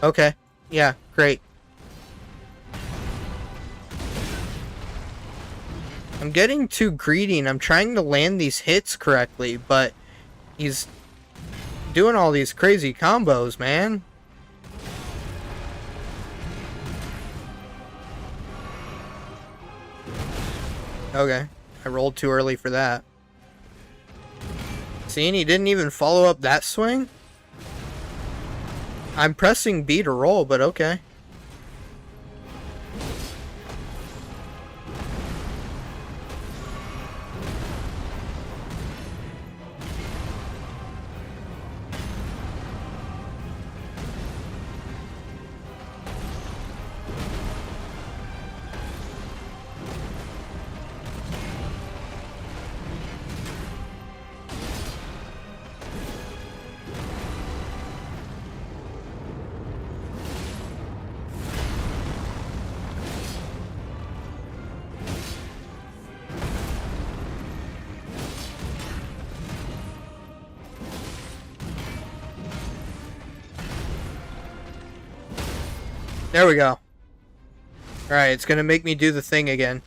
Okay. Yeah, great. I'm getting too greedy and I'm trying to land these hits correctly, but he's doing all these crazy combos, man. Okay. I rolled too early for that. See, and he didn't even follow up that swing? I'm pressing B to roll, but okay. There we go. Alright, it's gonna make me do the thing again.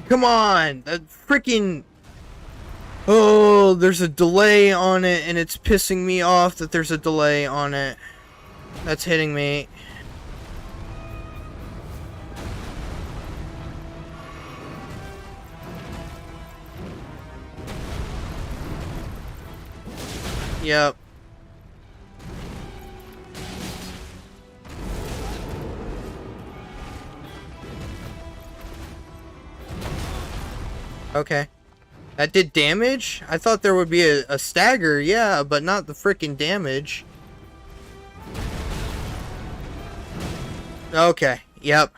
Come on! That freaking... Oh, there's a delay on it, and it's pissing me off that there's a delay on it. That's hitting me. Yep. Okay. That did damage? I thought there would be a stagger, yeah, but not the freaking damage. Okay, yep.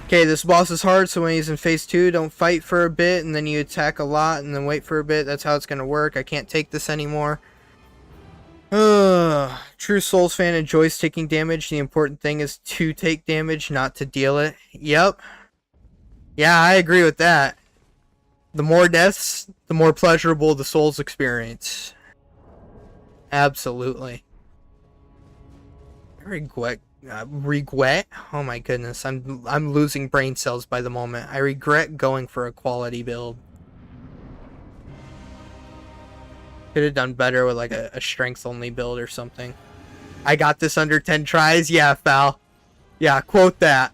Okay, this boss is hard, so when he's in phase 2, don't fight for a bit, and then you attack a lot, and then wait for a bit. That's how it's gonna work. I can't take this anymore. True Souls fan enjoys taking damage. The important thing is to take damage, not to deal it. Yep. Yeah, I agree with that. The more deaths, the more pleasurable the Souls experience. Absolutely. Regret? Oh my goodness, I'm losing brain cells by the moment. I regret going for a quality build. Could have done better with like a strength only build or something. I got this under 10 tries? Yeah, Fal. Yeah, quote that.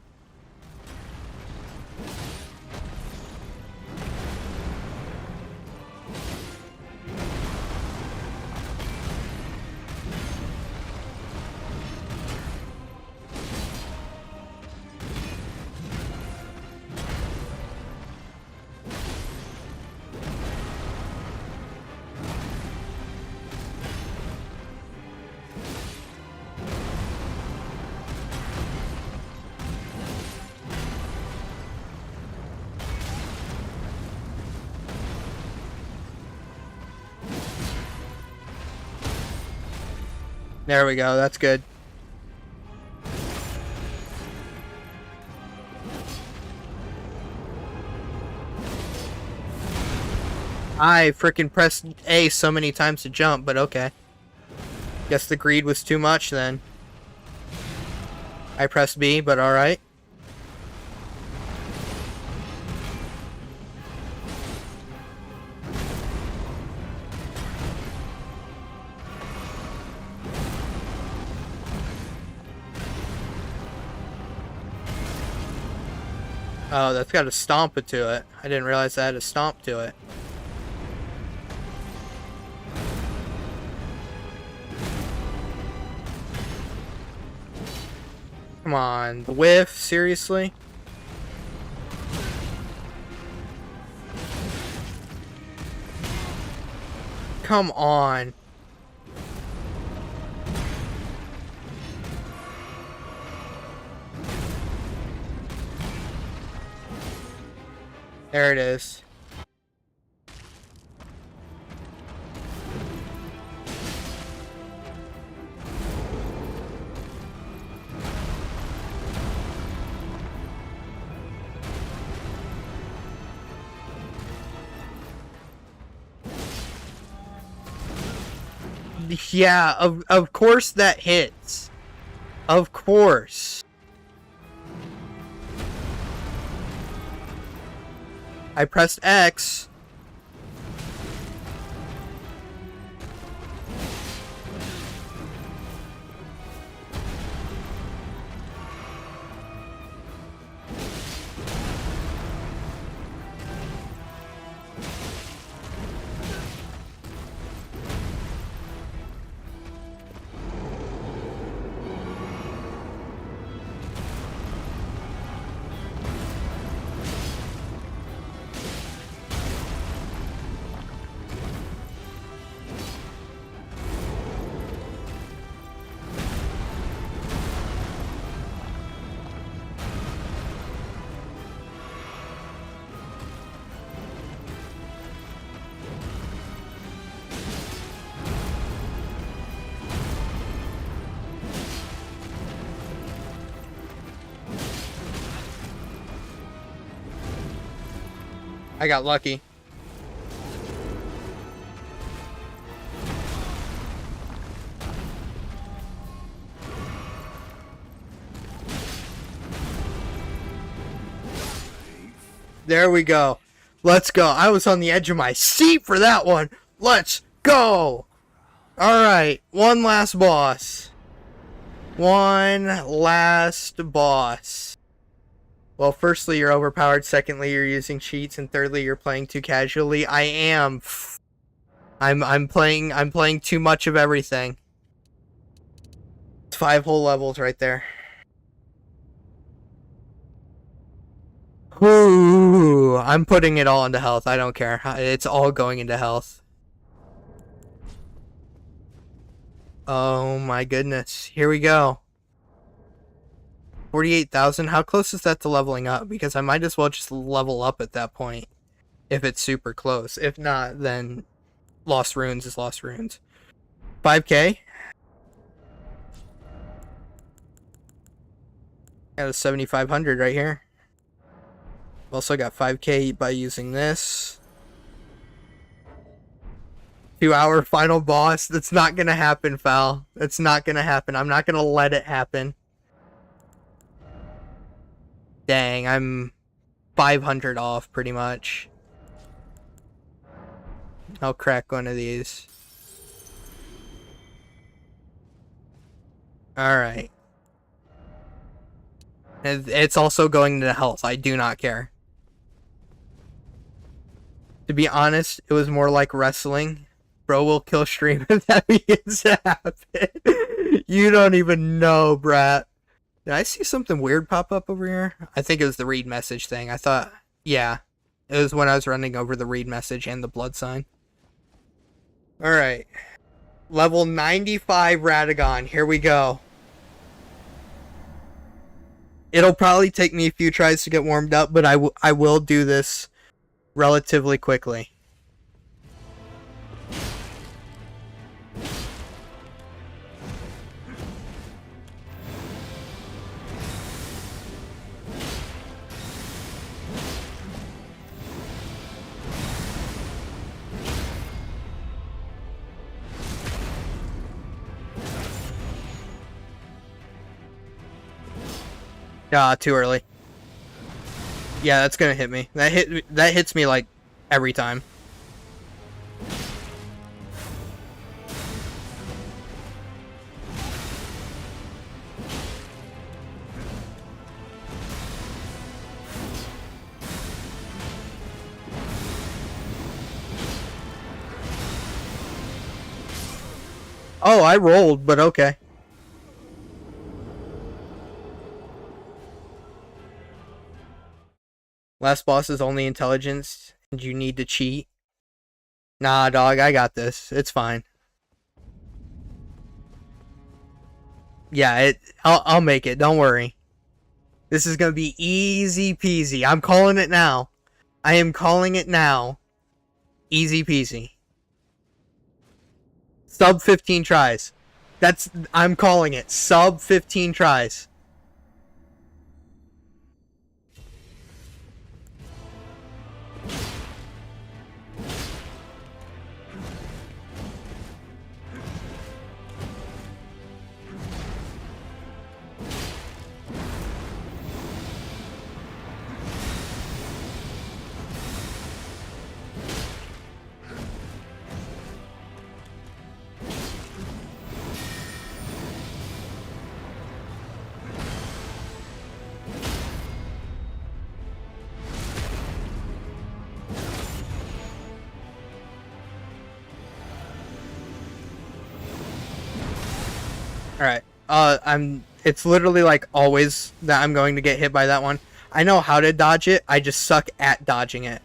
There we go, that's good. I frickin' pressed A so many times to jump, but okay. Guess the greed was too much then. I pressed B, but alright. Oh, that's got a stomp to it. I didn't realize that had a stomp to it. Come on, the whiff, seriously? Come on. There it is. Yeah, of course that hits. Of course. I pressed X. I got lucky. There we go. Let's go. I was on the edge of my seat for that one. Let's go. Alright, one last boss. One last boss. Well, firstly, you're overpowered. Secondly, you're using cheats, and thirdly, you're playing too casually. I am. I'm playing too much of everything. It's 5 whole levels right there. Ooh, I'm putting it all into health. I don't care. It's all going into health. Oh my goodness. Here we go. 48,000. How close is that to leveling up? Because I might as well just level up at that point. If it's super close. If not, then Lost Runes is Lost Runes. 5k. Got a 7,500 right here. Also got 5k by using this. 2-hour final boss. That's not gonna happen, Fal. That's not gonna happen. I'm not gonna let it happen. Dang, I'm 500 off pretty much. I'll crack one of these. Alright. It's also going to health. I do not care. To be honest, it was more like wrestling. Bro will kill stream if that begins to happen. You don't even know, brat. Did I see something weird pop up over here? I think it was the read message thing. I thought, yeah. It was when I was running over the read message and the blood sign. Alright. Level 95 Radagon. Here we go. It'll probably take me a few tries to get warmed up, but I will do this relatively quickly. Ah, too early. Yeah, that's gonna hit me. That hits me like every time. Oh, I rolled, but okay. Last boss is only intelligence, and you need to cheat. Nah, dog, I got this. It's fine. Yeah, I'll make it. Don't worry. This is gonna be easy peasy. I'm calling it now. I am calling it now. Easy peasy. Sub 15 tries. I'm calling it. Sub 15 tries. Alright. It's literally like always that I'm going to get hit by that one. I know how to dodge it, I just suck at dodging it.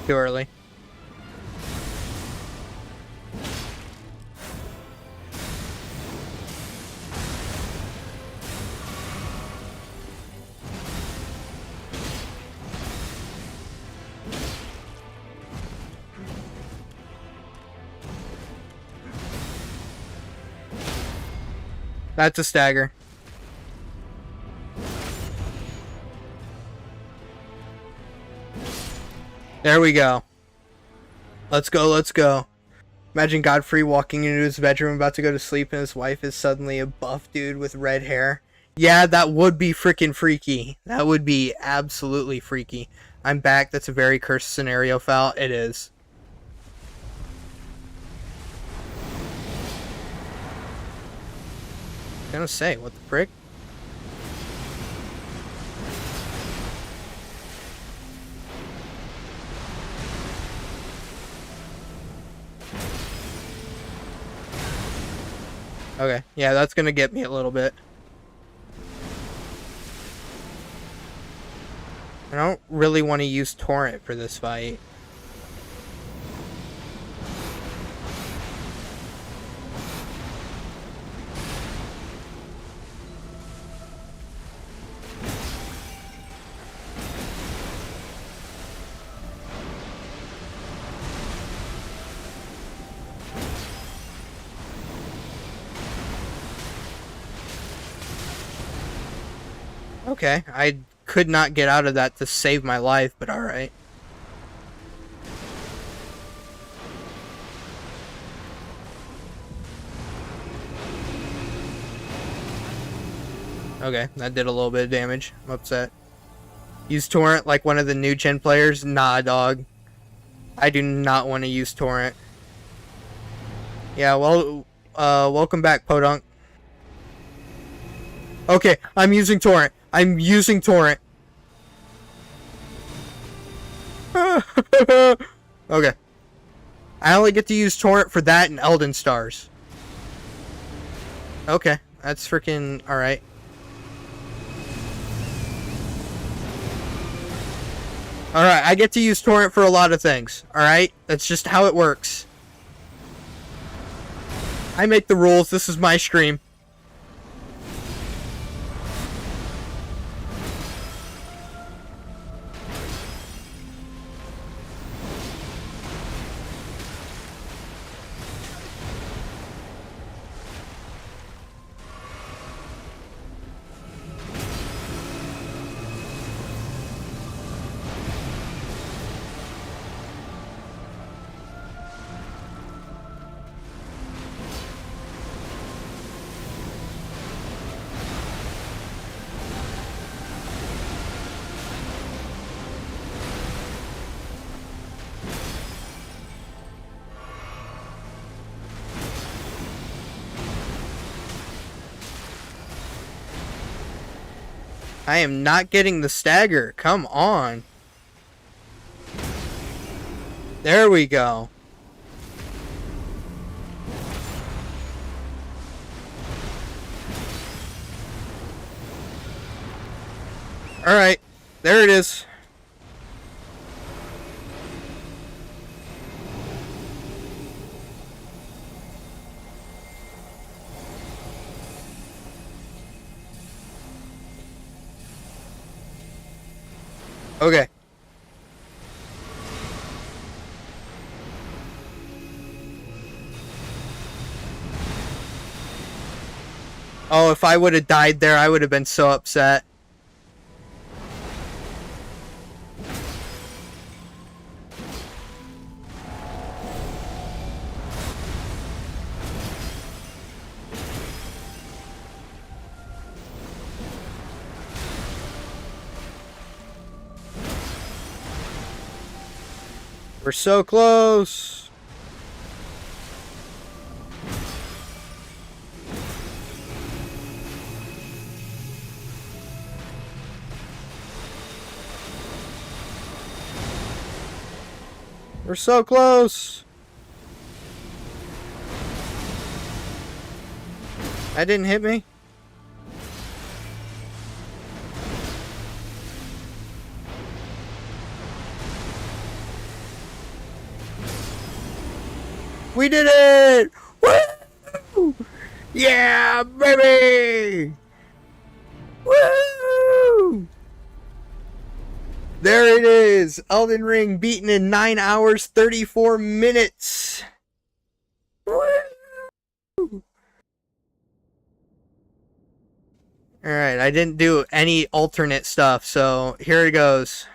Too early. That's a stagger. There we go. Let's go, let's go. Imagine Godfrey walking into his bedroom about to go to sleep and his wife is suddenly a buff dude with red hair. Yeah, that would be freaking freaky. That would be absolutely freaky. I'm back. That's a very cursed scenario, Foul. It is. I'm gonna say, what the frick? Okay, yeah, that's gonna get me a little bit. I don't really want to use Torrent for this fight. Okay, I could not get out of that to save my life, but alright. Okay, that did a little bit of damage. I'm upset. Use Torrent like one of the new gen players? Nah, dog. I do not want to use Torrent. Yeah, well, welcome back, Podunk. Okay, I'm using Torrent. I'm using Torrent. Okay. I only get to use Torrent for that and Elden Stars. Okay, that's freaking alright. Alright, I get to use Torrent for a lot of things. Alright? That's just how it works. I make the rules. This is my stream. I am not getting the stagger. Come on. There we go. Alright. There it is. Oh, if I would have died there, I would have been so upset. We're so close. We're so close. That didn't hit me. We did it! Woo! Yeah, baby! Woo! There it is. Elden Ring beaten in 9 hours, 34 minutes. Woo! Alright, I didn't do any alternate stuff, so here it goes.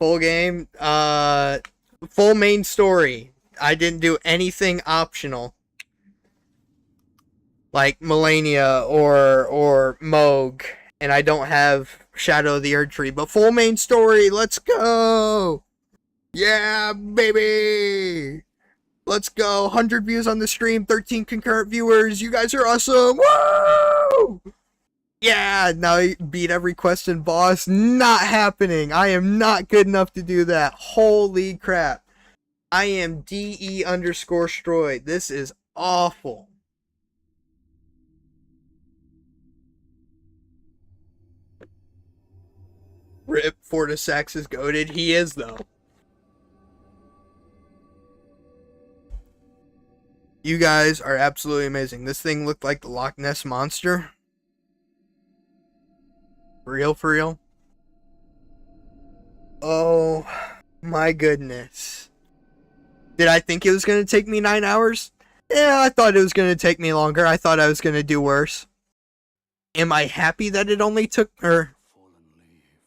Full game, full main story. I didn't do anything optional. Like Melania or Moog. And I don't have Shadow of the Erd Tree. But full main story, let's go! Yeah, baby! Let's go. 100 views on the stream, 13 concurrent viewers. You guys are awesome! Woo! Yeah, now I beat every quest and boss. Not happening. I am not good enough to do that. Holy crap. I am DE_stroid. This is awful. Rip, Fortisax is goated. He is, though. You guys are absolutely amazing. This thing looked like the Loch Ness Monster. For real? Oh, my goodness. Did I think it was going to take me 9 hours? Yeah, I thought it was going to take me longer. I thought I was going to do worse. Am I happy that it only took, or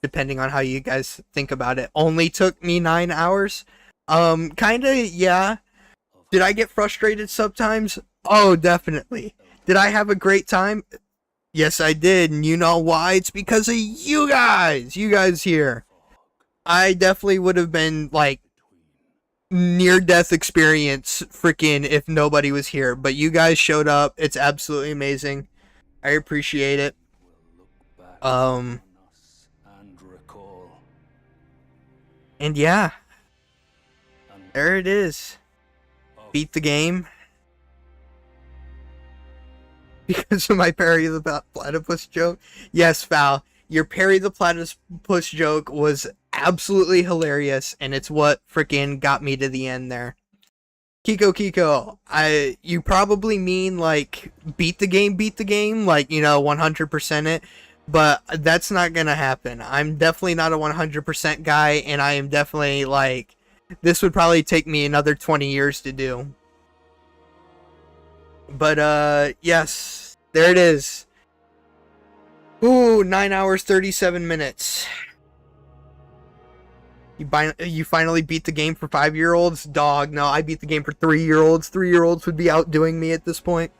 depending on how you guys think about it, only took me 9 hours? Kinda, yeah. Did I get frustrated sometimes? Oh, definitely. Did I have a great time? Yes, I did. And you know why? It's because of you guys. You guys here. I definitely would have been, like, near-death experience freaking if nobody was here. But you guys showed up. It's absolutely amazing. I appreciate it. And yeah. There it is. Beat the game. Because of my Parry the Platypus joke. Yes, Fal. Your Parry the Platypus joke was absolutely hilarious. And it's what freaking got me to the end there. Kiko, you probably mean, like, beat the game, like, you know, 100% it, but that's not gonna happen. I'm definitely not a 100% guy, and I am definitely, like, this would probably take me another 20 years to do. But, yes, there it is. Ooh, 9 hours, 37 minutes. You finally beat the game for 5-year-olds? Dog, no, I beat the game for 3-year-olds. 3-year-olds would be outdoing me at this point.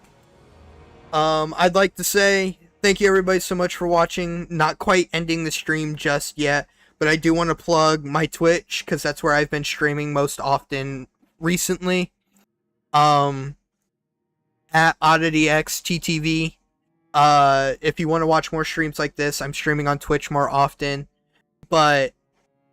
I'd like to say thank you everybody so much for watching. Not quite ending the stream just yet, but I do want to plug my Twitch, because that's where I've been streaming most often recently. At OddityXTTV. If you want to watch more streams like this, I'm streaming on Twitch more often. But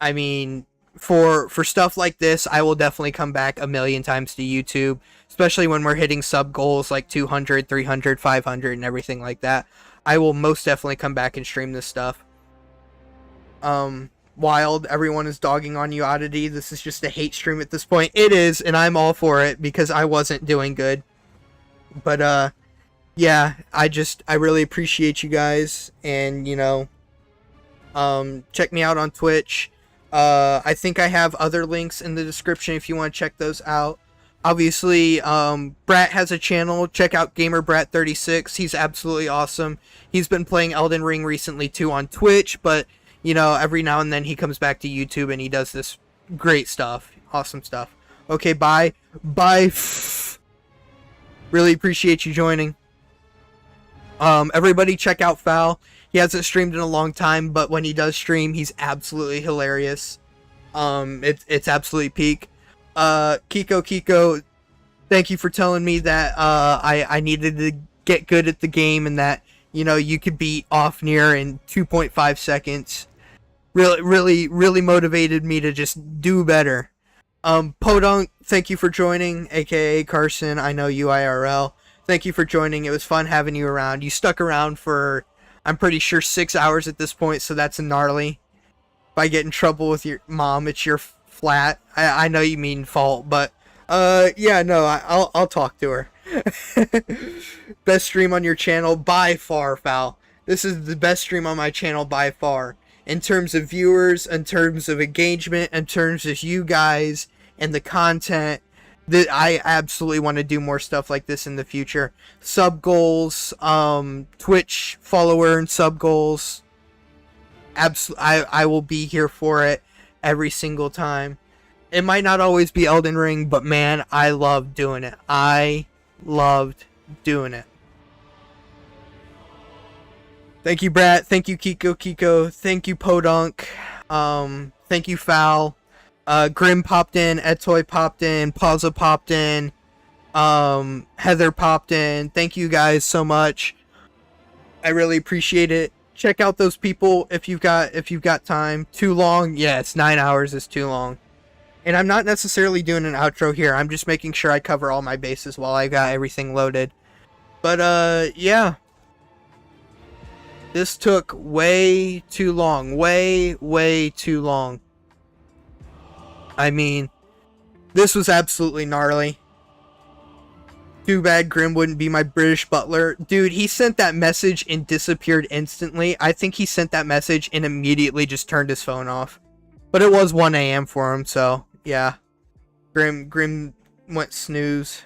I mean, for stuff like this, I will definitely come back a million times to YouTube, especially when we're hitting sub goals like 200, 300, 500, and everything like that. I will most definitely come back and stream this stuff. Wild, everyone is dogging on you, Oddity. This is just a hate stream at this point. It is, and I'm all for it, because I wasn't doing good. But, yeah, I really appreciate you guys, and, you know, check me out on Twitch. I think I have other links in the description if you want to check those out. Obviously, Brat has a channel. Check out GamerBrat36. He's absolutely awesome. He's been playing Elden Ring recently too on Twitch, but you know, every now and then he comes back to YouTube and he does this great stuff. Awesome stuff. Okay, bye. Bye. Really appreciate you joining. Everybody check out Foul. He hasn't streamed in a long time, but when he does stream, he's absolutely hilarious. It's absolutely peak. Kiko, thank you for telling me that I needed to get good at the game and that, you know, you could beat off near in 2.5 seconds. Really motivated me to just do better. Podunk, thank you for joining, aka Carson. I know you IRL. Thank you for joining. It was fun having you around. You stuck around for, I'm pretty sure, 6 hours at this point, so that's gnarly. If I get in trouble with your mom, it's your flat. I know you mean fault, but yeah, no, I'll talk to her. Best stream on your channel by far, Foul. This is the best stream on my channel by far. In terms of viewers, in terms of engagement, in terms of you guys and the content. That I absolutely want to do more stuff like this in the future. Sub goals, Twitch follower and sub goals. I will be here for it every single time. It might not always be Elden Ring, but man, I love doing it. I loved doing it. Thank you, Brat. Thank you, Kiko. Thank you, Podunk. Thank you, Foul. Grim popped in, Etoy popped in, Pauza popped in, Heather popped in. Thank you guys so much. I really appreciate it. Check out those people if you've got time. Too long? Yes, 9 hours is too long. And I'm not necessarily doing an outro here. I'm just making sure I cover all my bases while I got everything loaded. But yeah. This took way too long. Way too long. I mean, this was absolutely gnarly. Too bad Grim wouldn't be my British butler. Dude, he sent that message and disappeared instantly. I think he sent that message and immediately just turned his phone off. But it was 1 a.m. for him, so yeah. Grim went snooze.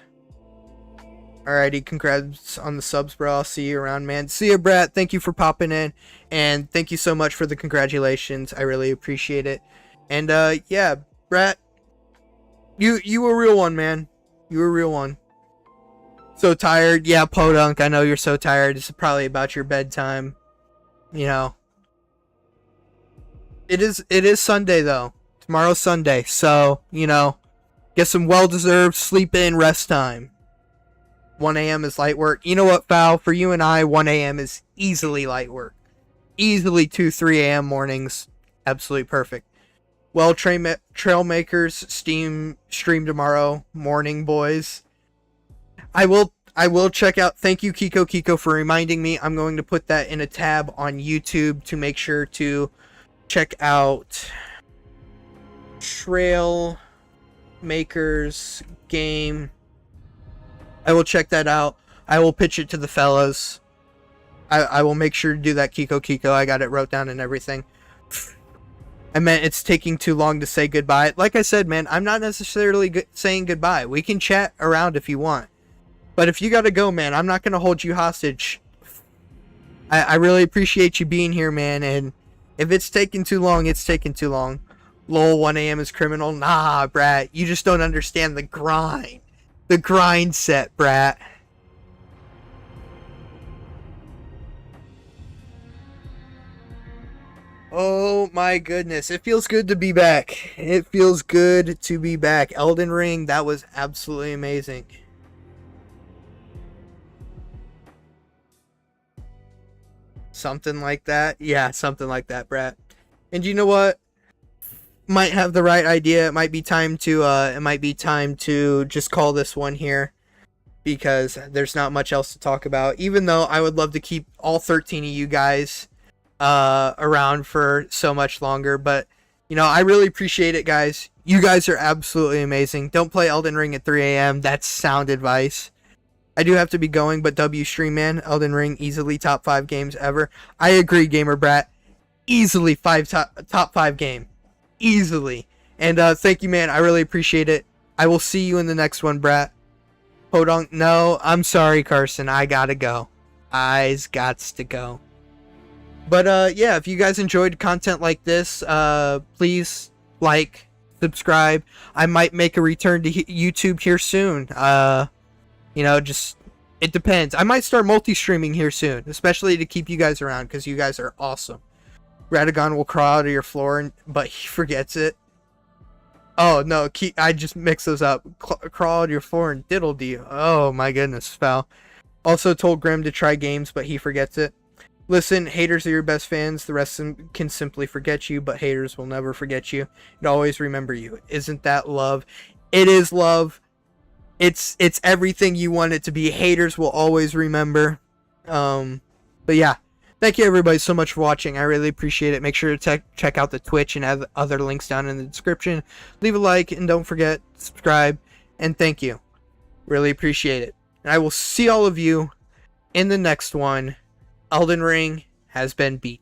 Alrighty, congrats on the subs, bro. I'll see you around, man. See ya, Brat. Thank you for popping in. And thank you so much for the congratulations. I really appreciate it. And yeah. Brat, you a real one, man. You a real one. So tired. Yeah, Podunk, I know you're so tired. It's probably about your bedtime. You know. It is Sunday, though. Tomorrow's Sunday. So, you know, get some well-deserved sleep in, rest time. 1 a.m. is light work. You know what, Foul? For you and I, 1 a.m. is easily light work. Easily 2-3 a.m. mornings. Absolutely perfect. Well, Trailmakers stream tomorrow morning, boys. I will check out. Thank you, Kiko, for reminding me. I'm going to put that in a tab on YouTube to make sure to check out Trailmakers game. I will check that out. I will pitch it to the fellas. I will make sure to do that, Kiko. I got it wrote down and everything. I meant it's taking too long to say goodbye. Like I said, man, I'm not necessarily saying goodbye. We can chat around if you want. But if you gotta go, man, I'm not gonna hold you hostage. I really appreciate you being here, man. And if it's taking too long, it's taking too long. Lol, 1 a.m. is criminal. Nah, Brat. You just don't understand the grind. The grind set, Brat. Oh my goodness. It feels good to be back. It feels good to be back. Elden Ring, that was absolutely amazing. Something like that? Yeah, something like that, Brat. And you know what? Might have the right idea. It might be time to just call this one here. Because there's not much else to talk about. Even though I would love to keep all 13 of you guys around for so much longer, but you know, I really appreciate it, guys. You guys are absolutely amazing. Don't play Elden Ring at 3 a.m. That's sound advice. I do have to be going, but W stream, man. Elden Ring, easily top 5 games ever. I agree, Gamer Brat. Easily top 5 game. Easily. And thank you, man. I really appreciate it. I will see you in the next one, Brett. Hold on. No, I'm sorry, Carson. I gotta go. I's gots to go. But yeah, if you guys enjoyed content like this, please like, subscribe. I might make a return to YouTube here soon. You know, just it depends. I might start multi-streaming here soon, especially to keep you guys around because you guys are awesome. Radagon will crawl out of your floor, but he forgets it. Oh no, I just mix those up. Crawl out of your floor and diddle do you. Oh my goodness, foul. Also told Grim to try games, but he forgets it. Listen, haters are your best fans. The rest can simply forget you, but haters will never forget you and always remember you. Isn't that love? It is love. It's everything you want it to be. Haters will always remember. But yeah, thank you everybody so much for watching. I really appreciate it. Make sure to check out the Twitch and have other links down in the description. Leave a like and don't forget subscribe. And thank you. Really appreciate it. And I will see all of you in the next one. Elden Ring has been beat.